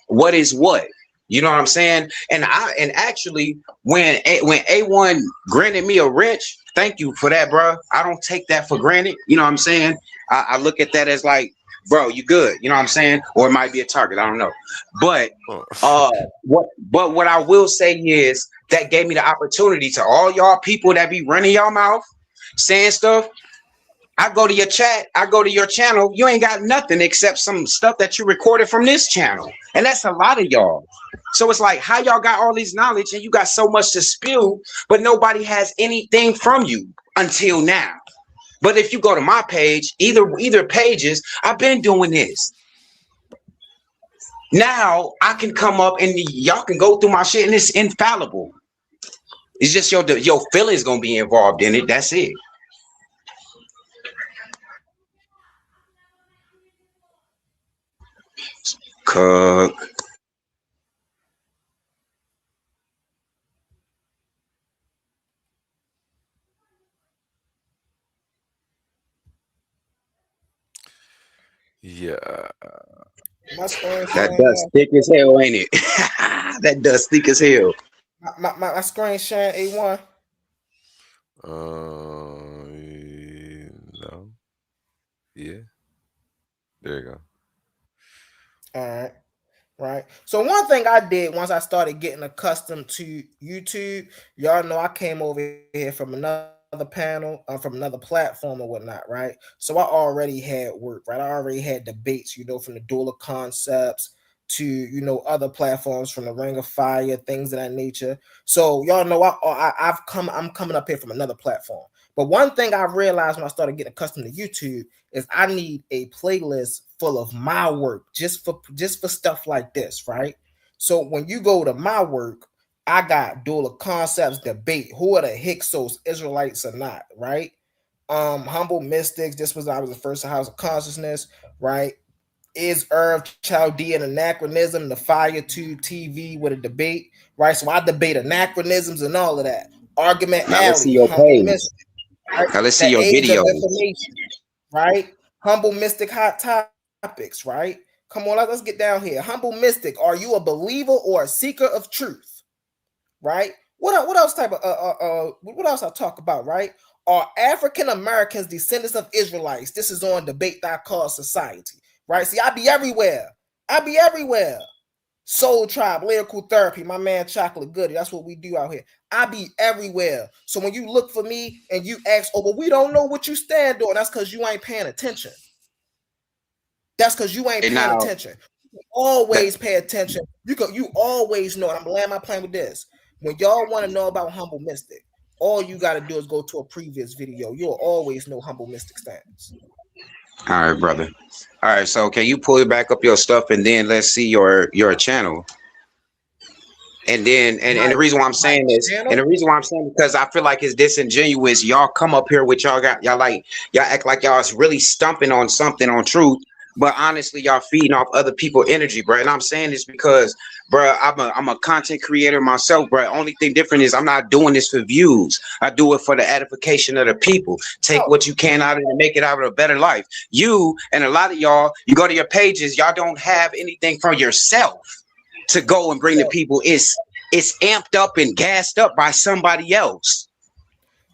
what is what. You know what I'm saying? And actually, when A1 granted me a wrench, thank you for that, bro. I don't take that for granted. You know what I'm saying? I look at that as like, bro, you good. You know what I'm saying? Or it might be a target. I don't know. But what I will say is that gave me the opportunity to all y'all people that be running y'all mouth, saying stuff. I go to your chat, I go to your channel, you ain't got nothing except some stuff that you recorded from this channel. And that's a lot of y'all. So it's like, how y'all got all these knowledge and you got so much to spill, but nobody has anything from you until now. But if you go to my page, either pages, I've been doing this. Now I can come up and y'all can go through my shit and it's infallible. It's just your feelings gonna be involved in it. That's it. Cook. Yeah. That dust thick as hell, ain't it? That dust thick as hell. My screen sharing A1. No. Yeah. There you go. All right. Right. So one thing I did once I started getting accustomed to YouTube, y'all know I came over here from another panel, from another platform or whatnot, right? So I already had work, right? I already had debates, from the Duel of Concepts to other platforms, from the Ring of Fire, things of that nature. So y'all know I'm coming up here from another platform. But one thing I realized when I started getting accustomed to YouTube is I need a playlist full of my work just for stuff like this, right? So when you go to my work, I got Duel of Concepts, debate, who are the Hyksos, Israelites or not, right? Humble Mystics, this was the first House of Consciousness, right? Is Earth Chaldean anachronism, the Fire Tube TV with a debate, right? So I debate anachronisms and all of that. Argument Now let's see Alley, your Humble page. Mystic, right? Now let's see The your Age video. of Information, right? Humble Mystic Hot Topics, right? Come on, let's get down here. Humble Mystic, are you a believer or a seeker of truth? Right? What else type of what else I talk about, right? Are African Americans descendants of Israelites? This is on debate.com society, right? See, I be everywhere. Soul Tribe, Lyrical Therapy, my man Chocolate Goody. That's what we do out here. I be everywhere. So when you look for me and you ask, oh, but we don't know what you stand on, that's because you ain't paying attention. That's because you ain't paying attention. You always pay attention. You always know. I'm laying my plan with this. When y'all want to know about Humble Mystic, all you got to do is go to a previous video. You'll always know Humble Mystic stands. All right, brother. All right, so can you pull back up your stuff and then let's see your channel? And then and the reason why I'm saying this, because I feel like it's disingenuous. Y'all come up here with y'all act like y'all is really stumping on something on truth, but honestly y'all feeding off other people's energy, bro. And I'm saying this because, bro, I'm a content creator myself, bro. Only thing different is I'm not doing this for views. I do it for the edification of the people. Take what you can out of it and make it out of a better life. You and a lot of y'all, you go to your pages, y'all don't have anything from yourself to go and bring the people. It's amped up and gassed up by somebody else.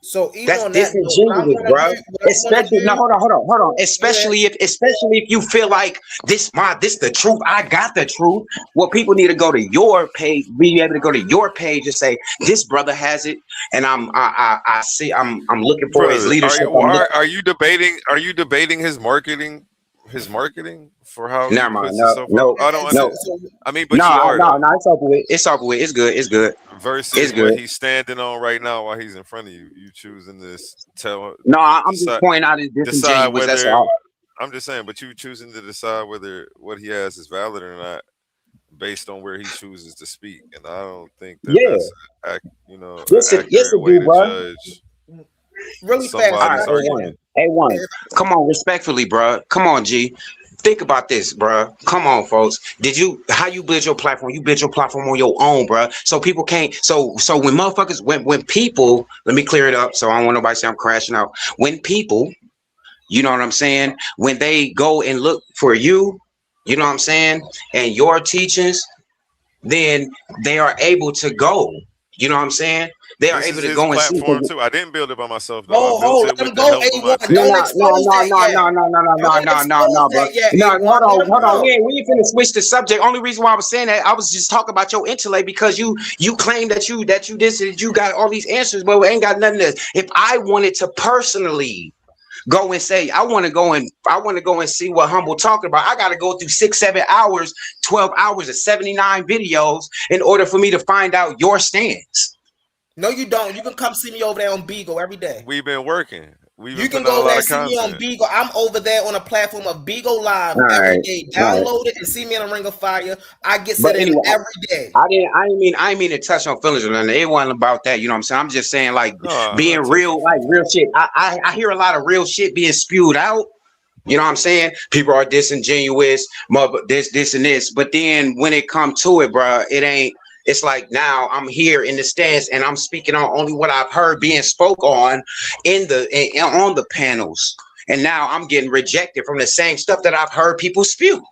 So even That's on that note, disingenuous, bro. what I'm gonna Especially no, do, hold on. yeah, Especially if you feel like this the truth. I got the truth. Well, people need to go to your page, be able to go to your page and say, this brother has it, and I see I'm looking for his Brother, are leadership. you I'm looking. are you debating his marketing for how he Never mind. puts No, himself out? no, I don't so, under, no. so I mean, but you No, are no, though. no. It's over with. It's over with. It's good. It's good. It's Versus what good. he's standing on right now while he's in front of you. You choosing this No, I'm just decide pointing out his decide disingenuous. That's whether all. I'm just saying, but you choosing to decide whether what he has is valid or not based on where he chooses to speak, and I don't think that Yeah. that's an Yes, accurate it way do, to bro. judge really fast, All somebody's right, man. argument. A1. Come on, respectfully, bro. Come on, G. Think about this, bro. Come on, folks. How you build your platform? You build your platform on your own, bro. So people can't. So when motherfuckers, when people, let me clear it up. So I don't want nobody to say I'm crashing out. When people, you know what I'm saying? When they go and look for you, you know what I'm saying, and your teachings, then they are able to go. You know what I'm saying? They are This is able to his go and see. platform too. I didn't build it by myself though. I built Hold, it let with him the go, help of my A1. No, Don't no, no, expose no, that no, yet. no, no, no, no, no, Don't no, no, expose no, bro. that yet, No, A1. hold Let on, him hold on. go. We ain't finna switch the subject. Only reason why I was saying that, I was just talking about your intellect because you claim that you this that you got all these answers, but we ain't got nothing to. If I wanted to personally go and say I want to go and see what Humble talking about, I got to go through 6-7 hours, 12 hours of 79 videos in order for me to find out your stance. No, you don't. You can come see me over there on Beagle every day. We've been working. We've been You can putting out go a over there lot and of see me on content. Beagle. I'm over there on a platform of Beagle Live All every right, day. all right. Download it and see me in a Ring of Fire. I get But set in anyway, every day. I didn't mean to touch on feelings or nothing. It wasn't about that. You know what I'm saying? I'm just saying like No, I'm being not touching real, like feelings. real shit. I hear a lot of real shit being spewed out. You know what I'm saying? People are disingenuous, mother, this, and this. But then when it come to it, bro, it ain't. It's like now I'm here in the stands and I'm speaking on only what I've heard being spoke on on the panels. And now I'm getting rejected from the same stuff that I've heard people spew.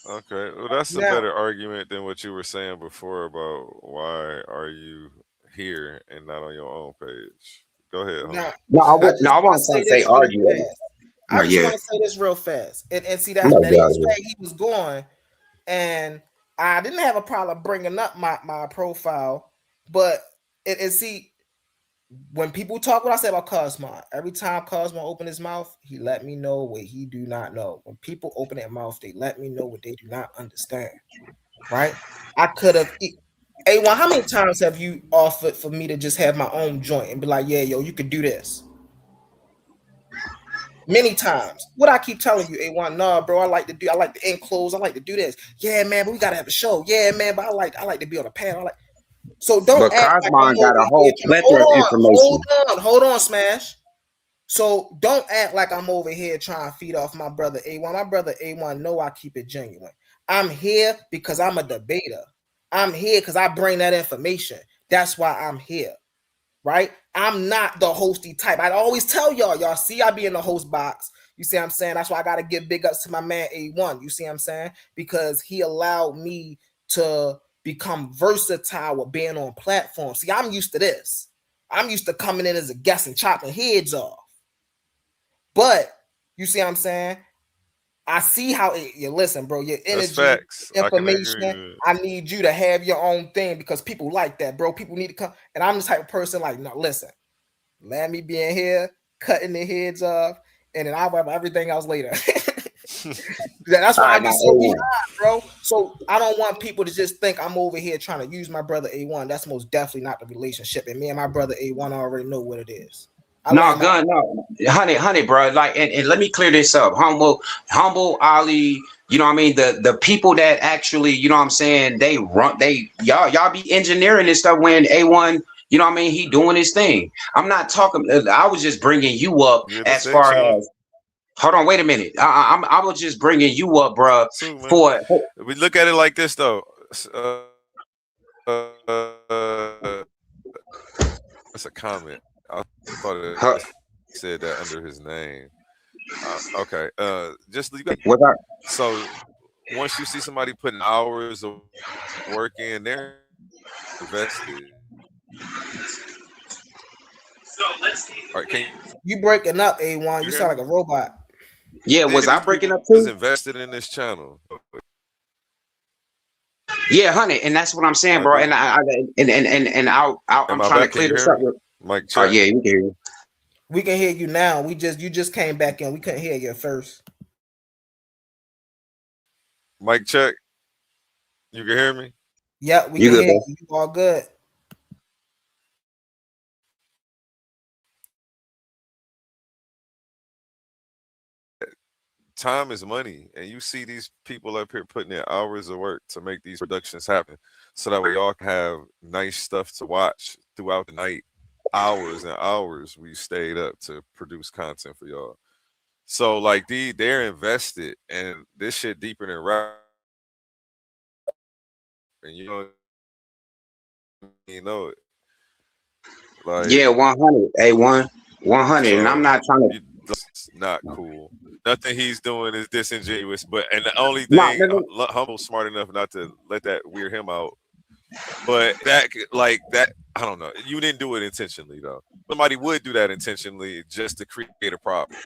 Okay, well, that's a Now, better argument than what you were saying before about why are you here and not on your own page. Go ahead, now, humble. No, I I wasn't trying say to say this really argue. fast. No, I just yeah. want to say this real fast. And see I'm about to that get out of is here. where he was going. And I didn't have a problem bringing up my profile, but it see when people talk what I say about Cosmo, every time Cosmo open his mouth, he let me know what he do not know. When people open their mouth, they let me know what they do not understand. Right? I could have A1, how many times have you offered for me to just have my own joint and be like, yeah, yo, you could do this? Many times. What I keep telling you, A1, nah, bro, I like to enclose, I like to do this. Yeah, man, but we gotta have a show. Yeah, man, but I like to be on a panel. So don't But act like I'm Cosmon got over a here whole trying to plethora of information. hold on, Smash. So don't act like I'm over here trying to feed off my brother A1. My brother A1 know I keep it genuine. I'm here because I'm a debater. I'm here because I bring that information. That's why I'm here. Right? I'm not the hosty type. I always tell y'all see I be in the host box. You see what I'm saying? That's why I got to give big ups to my man A1. You see what I'm saying? Because he allowed me to become versatile with being on platforms. See, I'm used to this. I'm used to coming in as a guest and chopping heads off. But you see what I'm saying? I see how you listen, bro. Your That's energy, facts. I can agree information. with it. I need you to have your own thing because people like that, bro. People need to come. And I'm the type of person like, no, listen, let me be in here cutting their heads off, and then I'll have everything else later. That's All why I right, get now so behind, A1. bro. So I don't want people to just think I'm over here trying to use my brother A1. That's most definitely not the relationship. And me and my brother A1 already know what it is. I No, learned my gun, no, honey, bro. Like, and let me clear this up. Humble, Ali. You know what I mean? The people that actually, you know what I'm saying, y'all be engineering this stuff when A1. You know what I mean? He doing his thing. I'm not talking. I was just bringing you up Yeah, as stay far chilling as. Hold on, wait a minute. I was just bringing you up, bro. too, man. For We look at it like this though. Uh, that's a comment. I thought it her, said that under his name. Okay. Just you got what I, so once you see somebody putting hours of work in, they're invested. All right, can You breaking up, A1? you You hear sound me? like a robot. Yeah, was I These breaking people up is too? invested in this channel. Yeah, honey, and that's what I'm saying, I bro. do. And I'm Am I trying to back? Can clear you this hear up. me? Mic Oh check. yeah, you can hear you. We can hear you now. You just came back in. We couldn't hear you at first. Mic check. You can hear me? Yeah, we You can good, hear bro? you. You all good. Time is money, and you see these people up here putting in hours of work to make these productions happen, so that way y'all can have nice stuff to watch throughout the night. Hours and hours we stayed up to produce content for y'all. So like they're invested, and this shit deeper than rap, and you know it. Yeah, Like 100. A1, 100. And I'm so, not trying to. that's not cool. Nothing he's doing is disingenuous. But and the only No, thing, no, no. Humble's smart enough not to let that weird him out. But like that, I don't know. You didn't do it intentionally though. Somebody would do that intentionally just to create a problem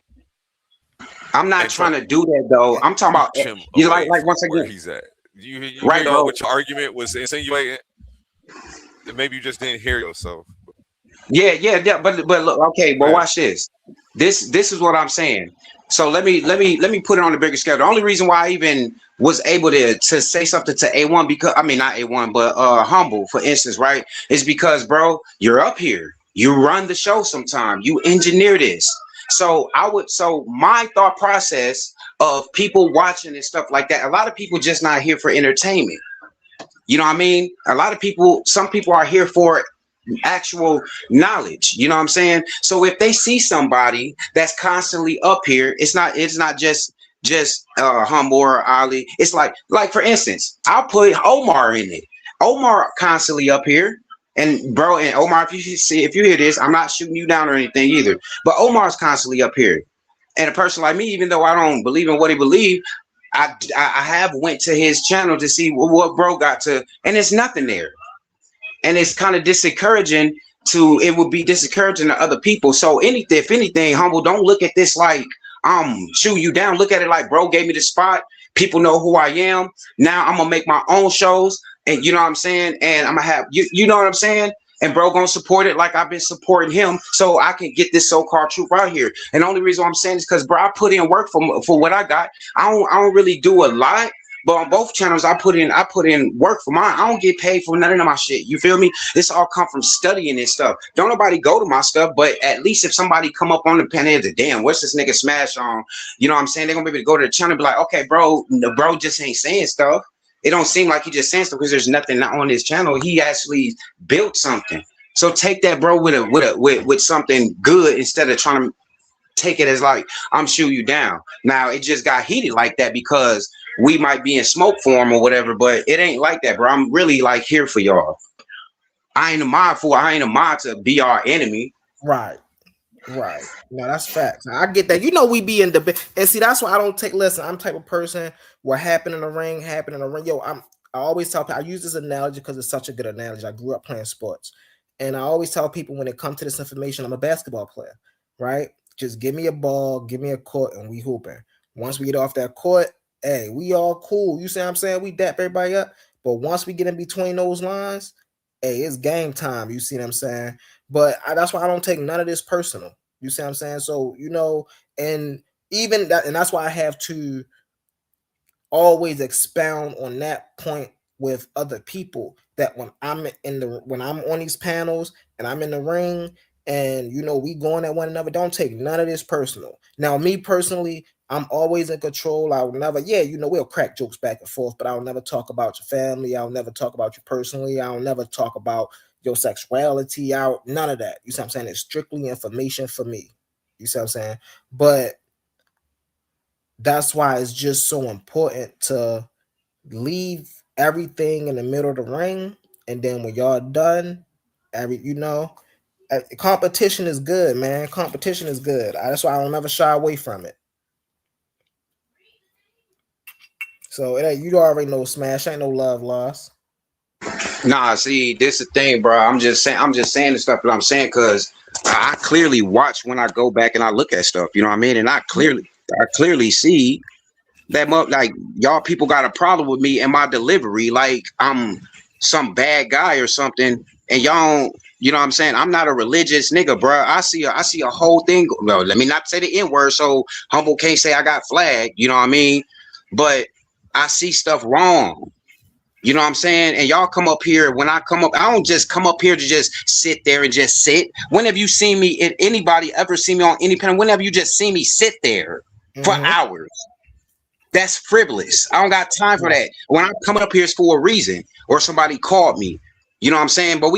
I'm not and try trying to do that though. I'm talking to about push him you away like from once where again, he's at. You right, hear y'all bro? what your argument was insinuating? Maybe you just didn't hear yourself. Yeah. But look, okay, Go but ahead. watch this. This is what I'm saying. So let me put it on the bigger scale. The only reason why I even was able to say something to A1, because I mean not A1, but Humble, for instance, right? Is because, bro, you're up here. You run the show sometime. You engineer this. So my thought process of people watching and stuff like that, a lot of people just not here for entertainment. You know what I mean? A lot of people, some people are here for actual knowledge. You know what I'm saying? So if they see somebody that's constantly up here, it's not just Humble or Ali. It's like for instance, I'll put Omar in it. Omar constantly up here. And bro, and Omar, if you hear this, I'm not shooting you down or anything either. But Omar's constantly up here. And a person like me, even though I don't believe in what he believes, I have went to his channel to see what bro got to, and it's nothing there. And it's kind of discouraging it would be discouraging to other people. So if anything, Humble, don't look at this like I'm shooting you down. Look at it like, bro gave me the spot. People know who I am. Now I'm gonna make my own shows, and you know what I'm saying. And I'm gonna have you know what I'm saying. And bro gonna support it like I've been supporting him, so I can get this so-called truth out here. And the only reason why I'm saying is because, bro, I put in work for what I got. I don't really do a lot. But on both channels, I put in work for mine. I don't get paid for none of my shit. You feel me? This all come from studying and stuff. Don't nobody go to my stuff, but at least if somebody come up on the pen, they're damn, what's this nigga smash on? You know what I'm saying? They're gonna be able to go to the channel and be like, okay, bro, the bro just ain't saying stuff. It don't seem like he just saying stuff because there's nothing on his channel. He actually built something. So take that, bro, with something good instead of trying to take it as like I'm shooting you down. Now it just got heated like that because we might be in smoke form or whatever, but it ain't like that, bro. I'm really like here for y'all. I ain't a mod to be our enemy. Right. Right. No, that's facts. I get that. You know, we be in debate. And see, that's why I don't take listen. I'm the type of person what happened in the ring, happened in the ring. I always tell people I use this analogy because it's such a good analogy. I grew up playing sports. And I always tell people when it comes to this information, I'm a basketball player, right? Just give me a ball, give me a court, and we hooping. Once we get off that court, hey, we all cool. You see what I'm saying? We dap everybody up. But once we get in between those lines, hey, it's game time. You see what I'm saying? But that's why I don't take none of this personal. You see what I'm saying? So, and even that, and that's why I have to always expound on that point with other people that when I'm on these panels and I'm in the ring and we going at one another, don't take none of this personal. Now, me personally, I'm always in control. I'll never, we'll crack jokes back and forth, but I'll never talk about your family. I'll never talk about you personally. I'll never talk about your sexuality out, none of that. You see what I'm saying? It's strictly information for me. You see what I'm saying? But that's why it's just so important to leave everything in the middle of the ring, and then when y'all done, competition is good, man. Competition is good. That's why I don't ever shy away from it. So you already know, Smash ain't no love lost. Nah, see, this is the thing, bro. I'm just saying the stuff that I'm saying because I clearly watch when I go back and I look at stuff. You know what I mean? And I clearly see that like y'all people got a problem with me and my delivery, like I'm some bad guy or something. And y'all don't, you know what I'm saying? I'm not a religious nigga, bro. I see a whole thing. No, let me not say the N word, so Humble can't say I got flagged. You know what I mean? But I see stuff wrong. You know what I'm saying? And y'all come up here. When I come up, I don't just come up here to just sit there and just sit. When have you seen me? If anybody ever seen me on any panel? When have you just seen me sit there for hours? That's frivolous. I don't got time for that. When I come up here, it's for a reason, or somebody called me. You know what I'm saying? But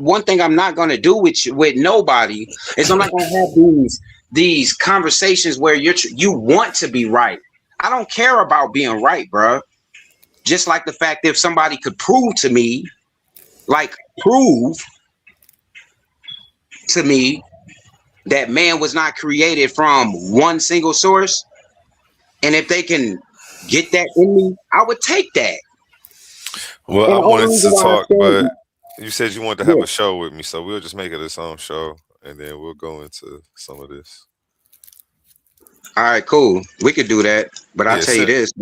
one thing I'm not gonna do with nobody is I'm not gonna have these conversations where you want to be right. I don't care about being right, bro. Just like the fact that if somebody could prove to me that man was not created from one single source, and if they can get that in me, I would take that. Well, And I the only wanted reason to why I talk, said, but you said you wanted to have a show with me, so we'll just make it its own show, and then we'll go into some of this. all right, cool, we could do that. But I'll Yeah, tell you this.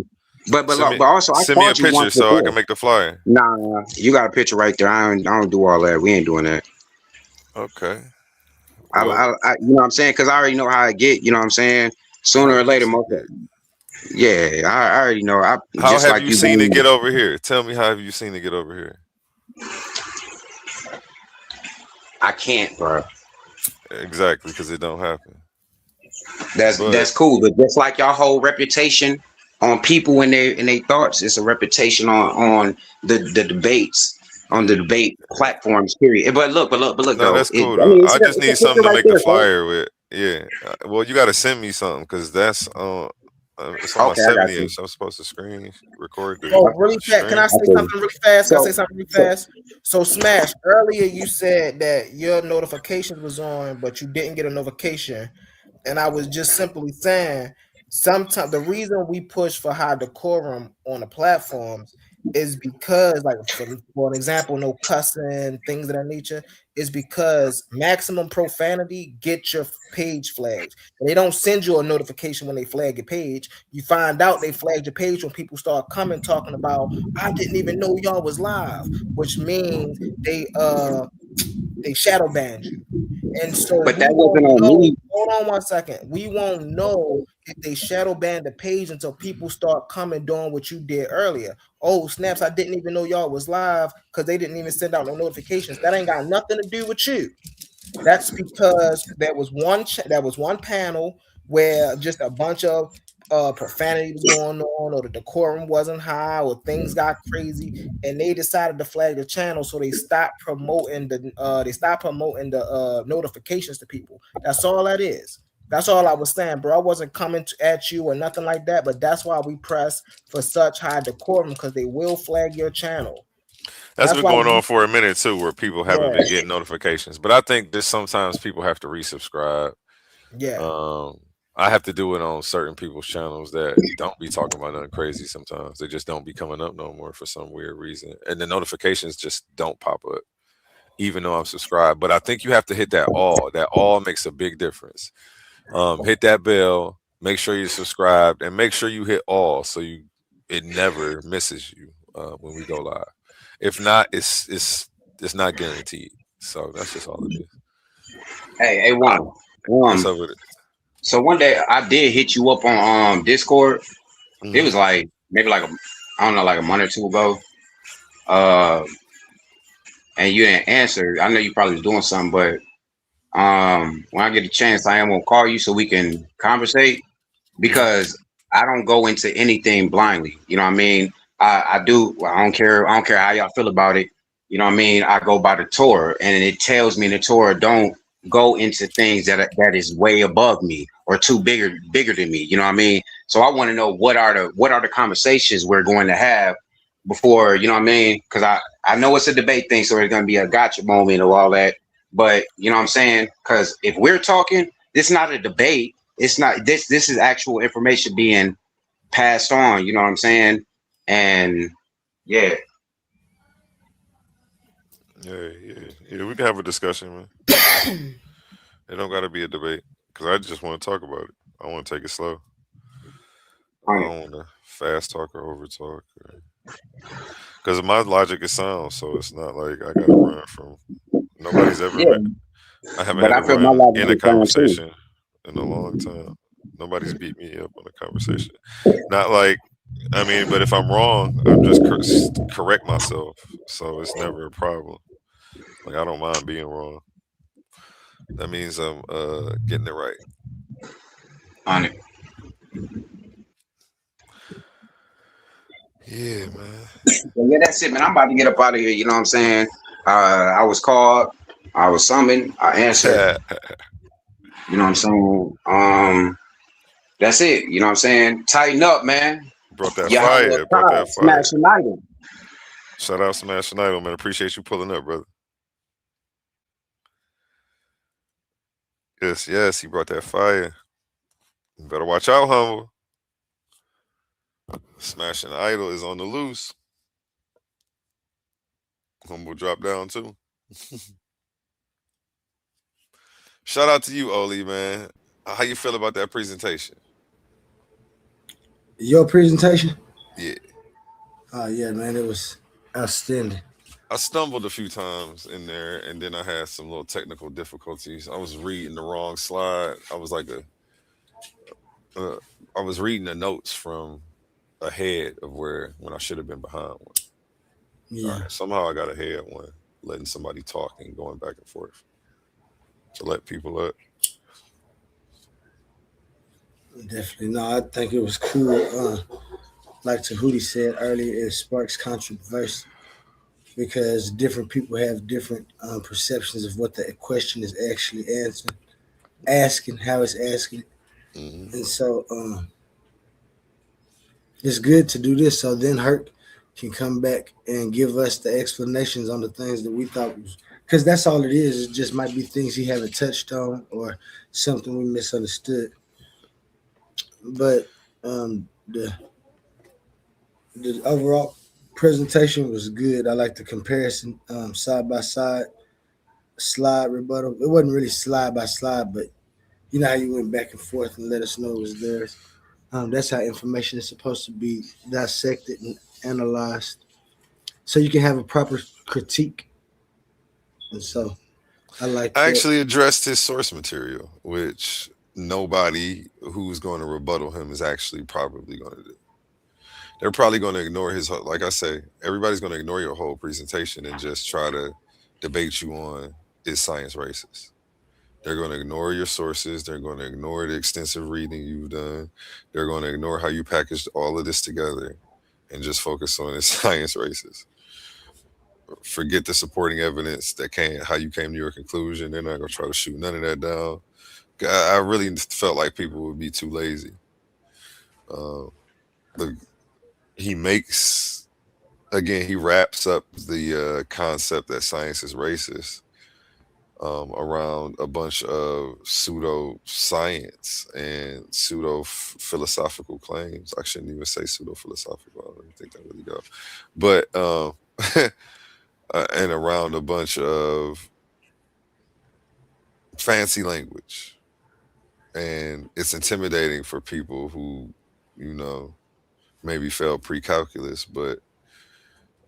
But send also, I me a called you picture once so I before. can make the flyer. Nah, you got a picture right there. I don't do all that. We ain't doing that. Okay. I you know what I'm saying? Because I already know how I get. You know what I'm saying? Sooner or later, 100%. yeah, I already know. I How just have like you you seen it being. get over here? Tell me, how have you seen it get over here? I can't, bro. Exactly, because it don't happen. That's cool, but just like y'all whole reputation on people and their thoughts, it's a reputation on the debates, on the debate platforms. Period. But look No, though. that's cool I though. mean, I just it's a need something picture to right make the there, bro. flyer with. Yeah. Well, you got to send me something because that's it's on my Okay, I got 70 you. inch. I'm supposed to screen record the Oh, really fast. Can I stream. say something really fast? Can I say So, something really fast? So, Smash, earlier you said that your notifications was on, but you didn't get a notification. And I was just simply saying, sometimes the reason we push for high decorum on the platforms is because, like, for an example, no cussing, things of that nature, is because maximum profanity get your page flagged. And they don't send you a notification when they flag your page. You find out they flagged your page when people start coming talking about, I didn't even know y'all was live, which means they shadow banned you. And so but we that won't wasn't on know. me. Hold on 1 second. We won't know if they shadow ban the page until people start coming doing what you did earlier. Oh, snaps, I didn't even know y'all was live because they didn't even send out no notifications. That ain't got nothing to do with you. That's because there was one panel where just a bunch of profanity was going on, or the decorum wasn't high, or things got crazy, and they decided to flag the channel, so they stopped promoting the notifications to people. That's all that is. That's all I was saying, bro. I wasn't coming at you or nothing like that, but that's why we press for such high decorum, because they will flag your channel. That's That's been why going on for a minute too, where people haven't yeah, been getting notifications. But I think that sometimes people have to resubscribe. yeah. I have to do it on certain people's channels that don't be talking about nothing crazy. Sometimes they just don't be coming up no more for some weird reason, and the notifications just don't pop up, even though I'm subscribed. But I think you have to hit that all. That all makes a big difference. Hit that bell. Make sure you're subscribed, and make sure you hit all so it never misses you when we go live. If not, it's not guaranteed. So that's just all it is. Hey, A1. What's up with it? So one day I did hit you up on Discord. It was like maybe like I don't know, like a month or two ago. And you didn't answer. I know you probably was doing something, but when I get a chance, I am gonna call you so we can conversate, because I don't go into anything blindly. You know what I mean? I do. I don't care. I don't care how y'all feel about it. You know what I mean? I go by the Torah, and it tells me in the Torah don't go into things that is way above me or too bigger than me. You know what I mean? So I want to know what are the conversations we're going to have before, you know what I mean? Because I know it's a debate thing, so it's going to be a gotcha moment or all that. But you know what I'm saying? Because if we're talking, this is not a debate. It's not this is actual information being passed on, you know what I'm saying? And yeah. Yeah. We can have a discussion, man. It don't got to be a debate because I just want to talk about it. I want to take it slow. I don't want to fast talk or over talk. Because my logic is sound, so it's not like I got to run from. Nobody's ever Yeah, met. I haven't but had I to feel my run logic in a is sound too. conversation in a long time. Nobody's beat me up on a conversation. Not like, I mean, but if I'm wrong, I'm just correct myself. So it's never a problem. Like, I don't mind being wrong. That means I'm getting it right. On it. Yeah, man. Well, yeah, that's it, man. I'm about to get up out of here. You know what I'm saying? I was called. I was summoned. I answered. You know what I'm saying? That's it. You know what I'm saying? Tighten up, man. Brought that Yahweh fire. Brought that God, fire. smash an idol. Shout out Smash Night, man. Appreciate you pulling up, brother. Yes, he brought that fire. You better watch out, humble. Smashing Idol is on the loose. Humble drop down too. Shout out to you, Oli, man. How you feel about that presentation? Your presentation? Yeah. Oh yeah, man, it was outstanding. I stumbled a few times in there, and then I had some little technical difficulties. I was reading the wrong slide. I was like uh, I was reading the notes from ahead of where when I should have been behind one. All Yeah, right, somehow I got ahead one, letting somebody talk and going back and forth to let people up. definitely. No, I think it was cool. Like Tahuti said earlier, it sparks controversy because different people have different perceptions of what the question is actually asking, how it's asking, Hmm. and so it's good to do this. So then Herc can come back and give us the explanations on the things that we thought was because that's all it is. It just might be things he haven't touched on or something we misunderstood. But the overall presentation was good. I like the comparison side by side slide rebuttal. It wasn't really slide by slide, but you know how you went back and forth and let us know it was theirs. That's how information is supposed to be dissected and analyzed, so you can have a proper critique. And so I like I that. actually addressed his source material, which nobody who's going to rebuttal him is actually probably going to do. They're probably going to ignore his, like I say, everybody's going to ignore your whole presentation and just try to debate you on is science racist. They're going to ignore your sources. They're going to ignore the extensive reading you've done. They're going to ignore how you packaged all of this together and just focus on is science racist. Forget the supporting evidence that came, how you came to your conclusion. They're not going to try to shoot none of that down. I really felt like people would be too lazy. Uh, the, he makes, again, he wraps up the concept that science is racist around a bunch of pseudo science and pseudo philosophical claims. I shouldn't even say pseudo philosophical. I don't even think that really go. But and around a bunch of fancy language, and it's intimidating for people who, you know, maybe failed pre-calculus, but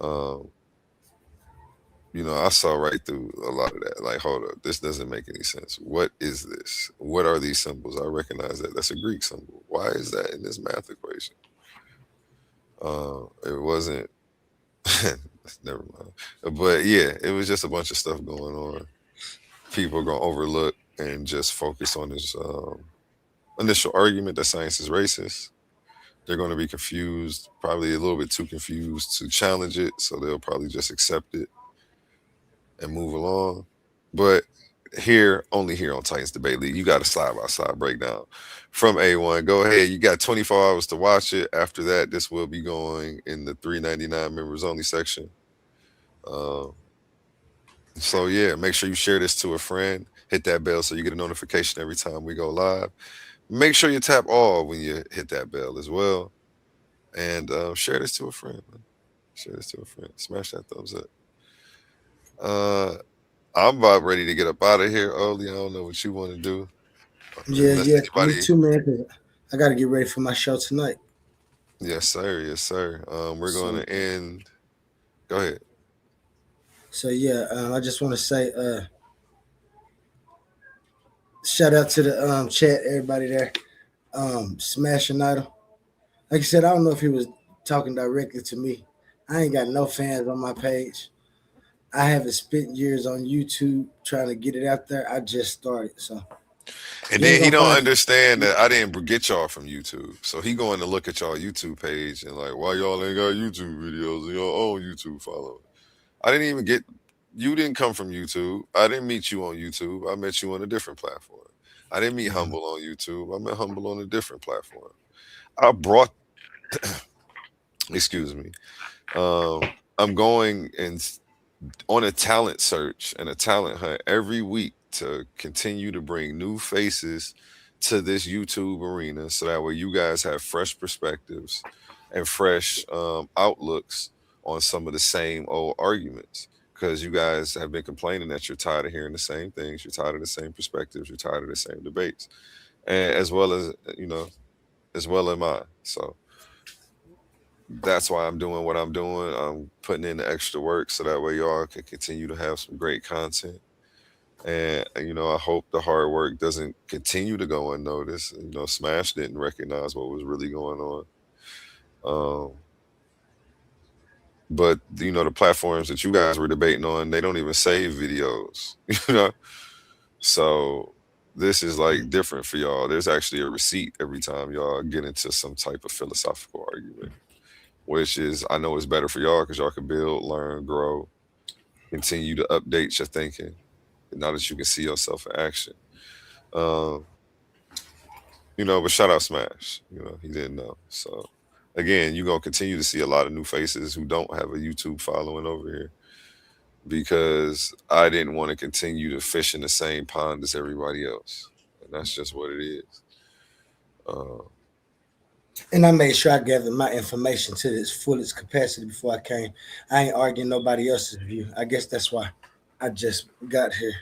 um, you know, I saw right through a lot of that. Like, hold up, this doesn't make any sense. What is this? What are these symbols? I recognize that that's a Greek symbol. Why is that in this math equation? It wasn't. Never mind. But yeah, it was just a bunch of stuff going on. People are gonna overlook and just focus on this initial argument that science is racist. They're going to be confused, probably a little bit too confused to challenge it, so they'll probably just accept it and move along. But here, only here on Titans Debate League, you got a side by side breakdown from A1. Go ahead. You got 24 hours to watch it. After that, this will be going in the 399 members only section. Um, so yeah, make sure you share this to a friend. Hit that bell so you get a notification every time we go live. Make sure you tap all when you hit that bell as well. And share this to a friend, man. Share this to a friend. Smash that thumbs up. I'm about ready to get up out of here, Oli. I don't know what you want to do. Unless Yeah, me anybody. too, man. 'Cause I got to get ready for my show tonight. Yes, sir. Yes, sir. We're going So, to end. Go ahead. so yeah, I just want to say, shout out to the chat, everybody there. Smashing Idol. Like I said, I don't know if he was talking directly to me. I ain't got no fans on my page. I haven't spent years on YouTube trying to get it out there. I just started, so And you ain't then he gonna don't find. understand that I didn't get y'all from YouTube. So he going to look at y'all YouTube page and like, why y'all ain't got YouTube videos and your own YouTube following? I didn't even get. You didn't come from YouTube. I didn't meet you on YouTube. I met you on a different platform. I didn't meet Humble on YouTube. I met Humble on a different platform. I brought. Excuse me. I'm going and on a talent search and a talent hunt every week to continue to bring new faces to this YouTube arena so that way you guys have fresh perspectives and fresh outlooks on some of the same old arguments because you guys have been complaining that you're tired of hearing the same things, you're tired of the same perspectives, you're tired of the same debates, and as well as as well am I. So that's why I'm doing what I'm doing. I'm putting in the extra work so that way y'all can continue to have some great content. And I hope the hard work doesn't continue to go unnoticed. Smash didn't recognize what was really going on. But the platforms that you guys were debating on, they don't even save videos. You know, so this is like different for y'all. There's actually a receipt every time y'all get into some type of philosophical argument, which is I know it's better for y'all because y'all can build, learn, grow, continue to update your thinking. Now that you can see yourself in action. Um, but shout out Smash. He didn't know. So again, you're gonna continue to see a lot of new faces who don't have a YouTube following over here because I didn't want to continue to fish in the same pond as everybody else. And that's just what it is. Uh, And I made sure I gathered my information to its fullest capacity before I came. I ain't arguing nobody else's view. I guess that's why I just got here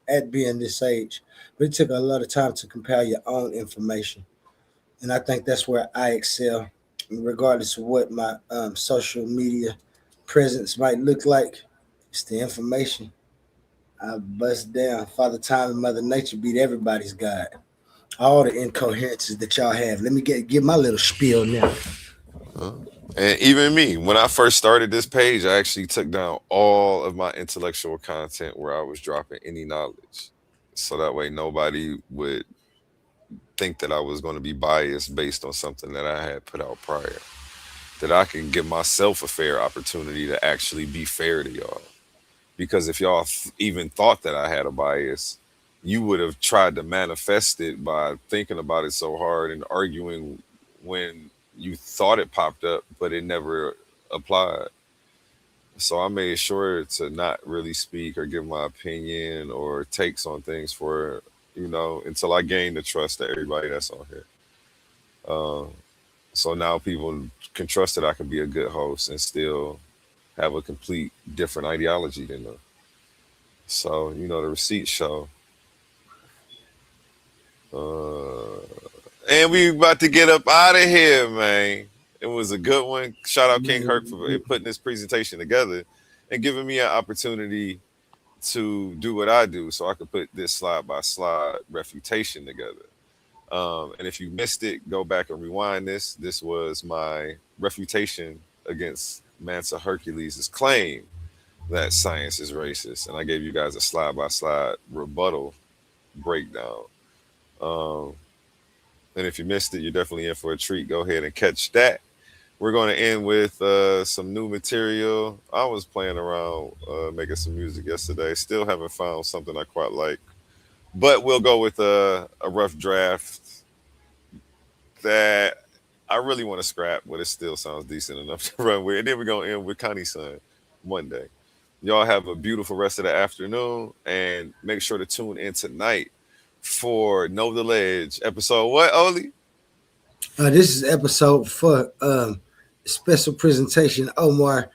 at being this age. But it took a lot of time to compile your own information. And I think that's where I excel, regardless of what my social media presence might look like. It's the information. I bust down. Father Time and Mother Nature beat everybody's God. All the incoherences that y'all have. Let me give my little spiel now. and even me, when I first started this page, I actually took down all of my intellectual content where I was dropping any knowledge. So that way nobody would think that I was going to be biased based on something that I had put out prior. That I can give myself a fair opportunity to actually be fair to y'all. Because if y'all even thought that I had a bias, you would have tried to manifest it by thinking about it so hard and arguing when you thought it popped up, but it never applied. So I made sure to not really speak or give my opinion or takes on things for, until I gained the trust of everybody that's on here. Um, so now people can trust that I can be a good host and still have a complete different ideology than them. So, the receipts show. And we about to get up out of here, man. It was a good one. Shout out King Herc for putting this presentation together and giving me an opportunity to do what I do so I could put this slide by slide refutation together. And if you missed it, go back and rewind this. This was my refutation against Mansa Hercules' claim that science is racist. And I gave you guys a slide by slide rebuttal breakdown. And if you missed it, you're definitely in for a treat. Go ahead and catch that. We're going to end with some new material. I was playing around making some music yesterday. Still haven't found something I quite like. But we'll go with a rough draft that I really want to scrap, but it still sounds decent enough to run with. And then we're going to end with Connie's son Monday. Y'all have a beautiful rest of the afternoon. And make sure to tune in tonight for Know the Ledge episode. What, Oli? This is episode for special presentation Omar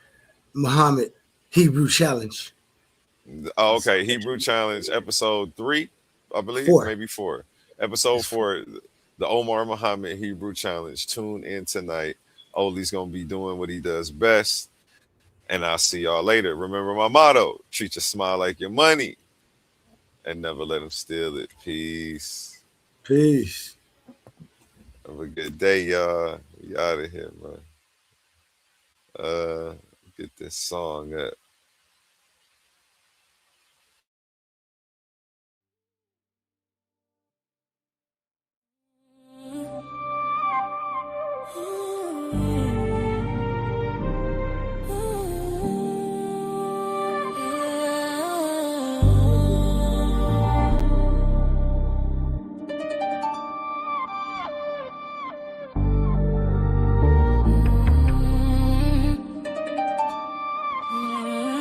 Muhammad Hebrew Challenge. Oh, okay. Hebrew Challenge episode 3, I believe, 4. maybe 4. Episode 4, the Omar Muhammad Hebrew Challenge. Tune in tonight. Oli's gonna be doing what he does best, and I'll see y'all later. Remember my motto: treat your smile like your money, and never let them steal it. Peace. Peace. Have a good day, y'all. We out of here, man. Get this song up.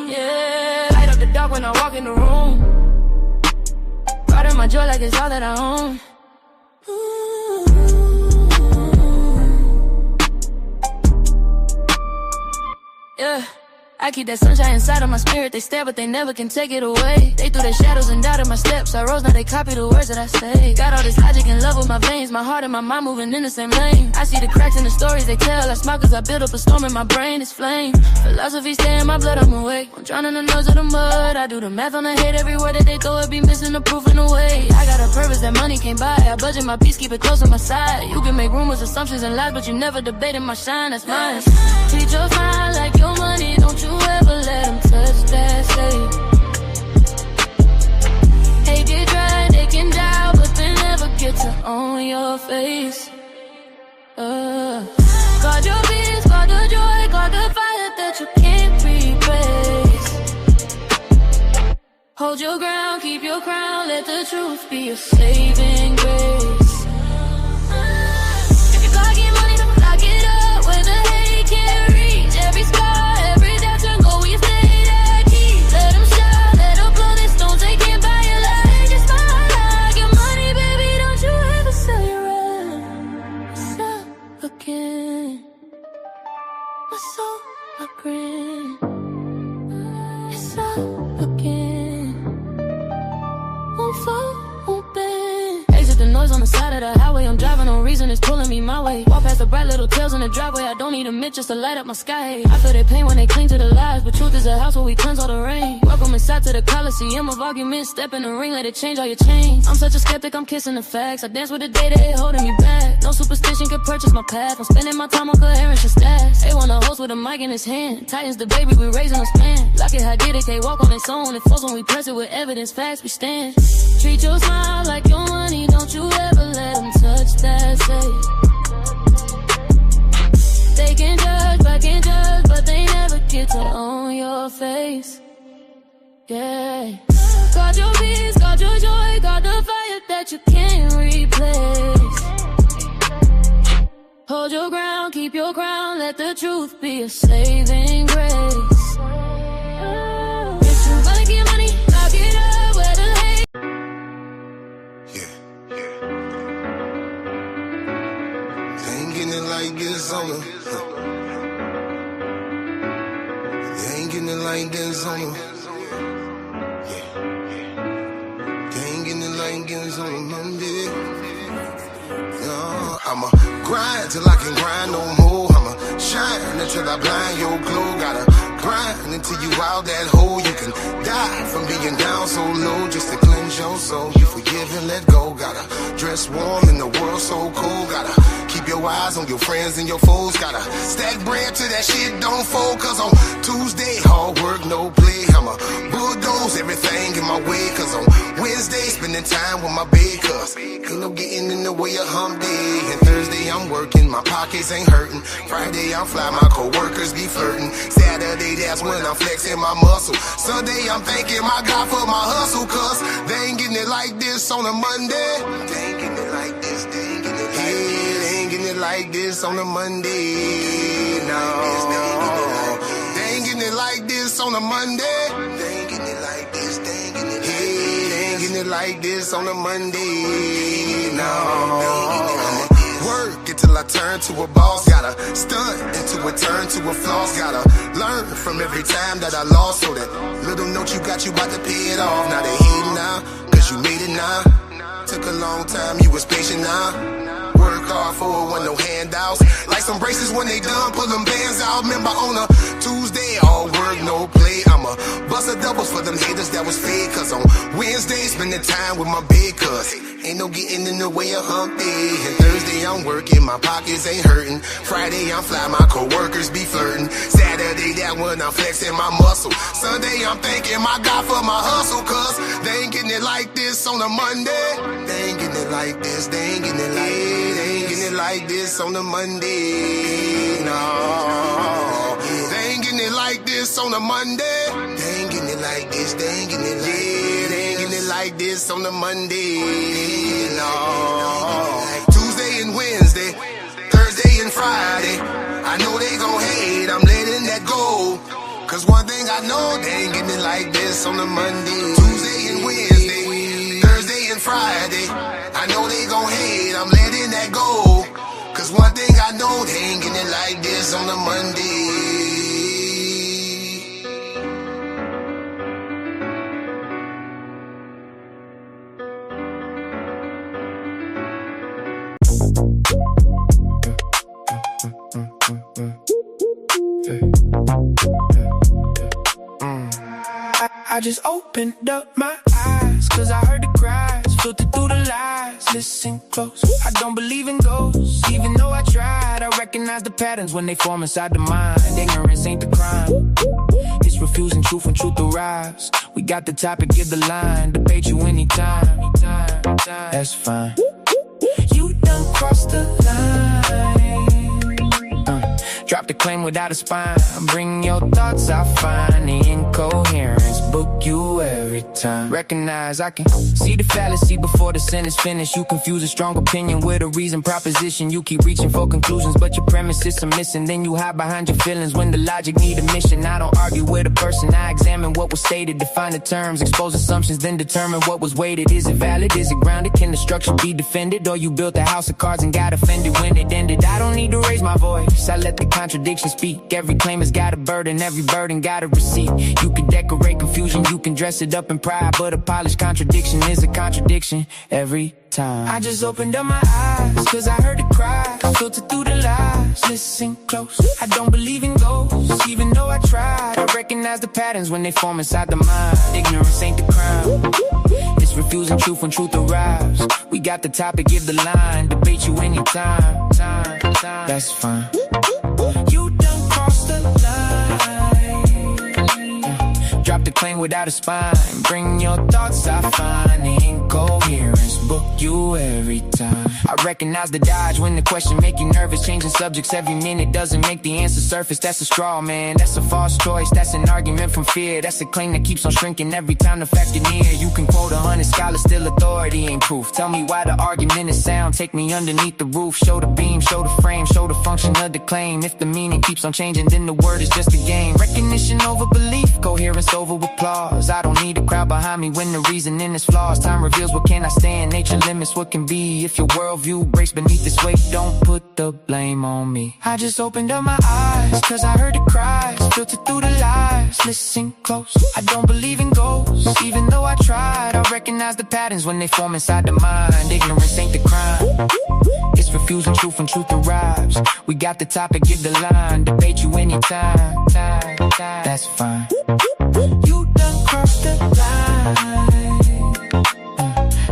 Yeah, light up the dark when I walk in the room. Proud of my joy like it's all that I own. Yeah, I keep that sunshine inside of my spirit. They stare, but they never can take it away. They threw their shadows and doubted my steps. I rose, now they copy the words that I say. Got all this logic and love with my veins. My heart and my mind moving in the same lane. I see the cracks in the stories they tell. I smile cause I build up a storm in my brain. It's flame. Philosophy stay in my blood, I'm awake. I'm drowning in the noise of the mud. I do the math on the hate. Every word that they throw, it be missing the proof in a way. I got a purpose that money can't buy. I budget my peace, keep it close on my side. You can make rumors, assumptions, and lies, but you never debated my shine, that's mine. Treat your smile like your money. Don't you ever let them touch that, say. Hate get dry, they can die, but they never get to own your face. Guard your peace, guard the joy, guard the fire that you can't replace. Hold your ground, keep your crown, let the truth be your saving grace. If you're blocking money, don't lock it up where the hate can't reach. Every scar, every doubt turn gold when you stay that key. Let them shine, let them blow their stones, they can't buy your life. Just smile like your money, baby, don't you ever sell your right. It's up again. My soul, my grin. It's up again. Won't fall, won't bend. Exit the noise on the side of the highway. I'm driving, no reason it's pulling me my way. Walk past the bright little tails in the driveway. I don't need a mitt just to light up my sky. I feel their pain when they cling to the lies, but truth is a house where we cleanse all the rain. Welcome inside to the Coliseum of arguments. Step in the ring, let it change all your chains. I'm such a skeptic, I'm kissing the facts. I dance with the day that ain't holding me back. No superstition can purchase my path. I'm spending my time on coherence and stats. They want a host with a mic in his hand. Titans the baby, we raising a span. Lock it, how did it, can't walk on its own. It falls when we press it with evidence, facts we stand. Treat your smile like your money, don't you ever let them touch that, say. They can judge, but they never get to own your face. Yeah. Guard your peace, guard your joy, guard the fire that you can't replace. Hold your ground, keep your crown, let the truth be a saving grace. If you wanna get money, lock it up where the hate. They ain't getting it like this on them. They ain't getting it like this on them. They ain't getting it like this on a Monday. I'ma grind till I can grind no more. I'ma shine until I blind your glow. Gotta grind until you out that hole. You can die from being down so low just to cleanse your soul. You forgive and let go. Gotta dress warm in the world so cold. Gotta keep your eyes on your friends and your foes. Gotta stack bread till that shit don't fold. Cause on Tuesday, hard work, no play. I'ma bulldoze everything in my way. Cause on Wednesday, spending time with my babe. Cause ain't no getting in the way of hump day. And Thursday, I'm working, my pockets ain't hurting. Friday, I'm fly, my co-workers be flirting. Saturday, that's when I'm flexing my muscle. Sunday, I'm thanking my God for my hustle. Cause they ain't getting it like this on a Monday. They ain't getting it like this, they ain't getting it like this. They ain't getting it like this on a Monday. No, they ain't getting it like this on a Monday. They ain't getting it like this, they ain't getting it like this. They ain't getting it like this on a Monday. No, work it till till I turn to a boss. Gotta stunt into a turn to a floss. Gotta learn from every time that I lost. So that little note you got, you about to pay it off. Now they hating now, cause you made it now. Took a long time, you was patient now. Work hard for it, wasn't no handouts. Like some braces when they done, pull them bands out. Remember on a Tuesday, all work, no play. I'ma bust a doubles for them haters that was fake. Cause on Wednesday, spending time with my big cuz ain't no getting in the way of hump day. And Thursday, I'm working, my pockets ain't hurting. Friday, I'm fly, my coworkers be flirting. Saturday, that one, I'm flexing my muscle. Sunday, I'm thanking my God for my hustle. Cause they ain't getting it like this on a Monday. They ain't getting it like this, they ain't getting it like this. They ain't getting it like this on a Monday. No, they ain't getting it like this on a Monday. They ain't getting it like this, they ain't getting it like this. They ain't getting it like this on a Monday. No, Tuesday and Wednesday, Thursday and Friday. I know they gon' hate, I'm letting that go. Cause one thing I know, they ain't getting it like this on a Monday. Tuesday and Wednesday, Thursday and Friday. I know they gon' hate, I'm letting that go. Cause one thing I know, they ain't getting it like this on a Monday. I just opened up my eyes, cause I heard the cries, filtered through the lies. Listen close, I don't believe in ghosts, even though I tried. I recognize the patterns when they form inside the mind. Ignorance ain't the crime, it's refusing truth when truth arrives. We got the topic, give the line, debate you anytime. That's fine. You done crossed the line. Drop the claim without a spine. Bring your thoughts, I find the incoherence. Book you every time. Recognize I can see the fallacy before the sentence finished. You confuse a strong opinion with a reason proposition. You keep reaching for conclusions, but your premises are missing. Then you hide behind your feelings when the logic need a mission. I don't argue with a person, I examine what was stated, define the terms, expose assumptions, then determine what was weighted. Is it valid? Is it grounded? Can the structure be defended? Or you built a house of cards and got offended when it ended? I don't need to raise my voice, I let the contradiction speak. Every claim has got a burden, every burden got a receipt. You can decorate confusion, you can dress it up in pride, but a polished contradiction is a contradiction every time. I just opened up my eyes, cause I heard the cry, filtered through the lies. Listen close, I don't believe in ghosts, even though I tried. I recognize the patterns when they form inside the mind. Ignorance ain't the crime, it's refusing truth when truth arrives. We got the topic, give the line, debate you anytime. That's fine. You done crossed the line. Drop the claim without a spine. Bring your thoughts, I find the incoherence. Book you every time. I recognize the dodge when the question make you nervous. Changing subjects every minute doesn't make the answer surface. That's a straw man, that's a false choice. That's an argument from fear. That's a claim that keeps on shrinking every time the fact is near. You can quote 100 scholars, still authority ain't proof. Tell me why the argument is sound. Take me underneath the roof. Show the beam, show the frame, show the function of the claim. If the meaning keeps on changing, then the word is just a game. Recognition over belief, coherence over applause. I don't need a crowd behind me when the reasoning is flaws. Time reveals what can I stand, nature limits what can be. If your worldview breaks beneath this weight, don't put the blame on me. I just opened up my eyes, cause I heard the cries, filtered through the lies. Listen close, I don't believe in ghosts, even though I tried. I recognize the patterns when they form inside the mind. Ignorance ain't the crime, it's refusing truth when truth arrives. We got the topic, give the line, debate you anytime. That's fine. You done crossed the line.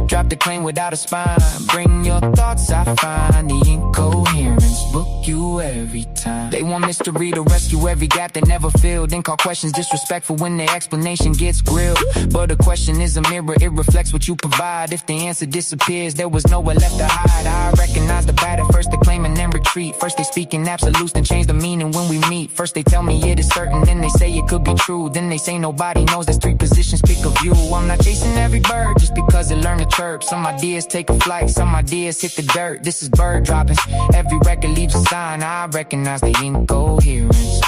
Drop the claim without a spine. Bring your thoughts, I find the incoherence. Book you every time. They want mystery to rescue every gap they never filled. Then call questions disrespectful when their explanation gets grilled. But a question is a mirror, it reflects what you provide. If the answer disappears, there was nowhere left to hide. I recognize the pattern, first they claim and then retreat. First they speak in absolutes, then change the meaning when we meet. First they tell me it is certain, then they say it could be true. Then they say nobody knows, there's three positions, pick a view. I'm not chasing every bird just because it learned to chirp. Some ideas take a flight, some ideas hit the dirt. This is bird dropping, every record leaves a sign. I recognize the incoherence.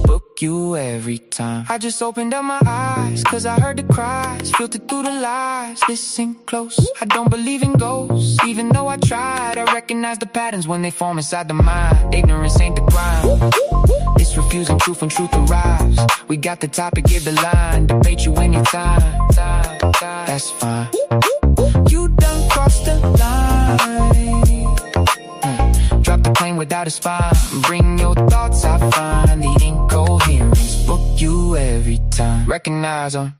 Book you every time. I just opened up my eyes, cause I heard the cries, filtered through the lies. Listen close, I don't believe in ghosts, even though I tried. I recognize the patterns when they form inside the mind. Ignorance ain't the crime, it's refusing truth when truth arrives. We got the topic, give the line, debate you anytime. That's fine. You done crossed the line. Drop the plane without a spine. Bring your thoughts, I find the incoherence. Book you every time. Recognize them.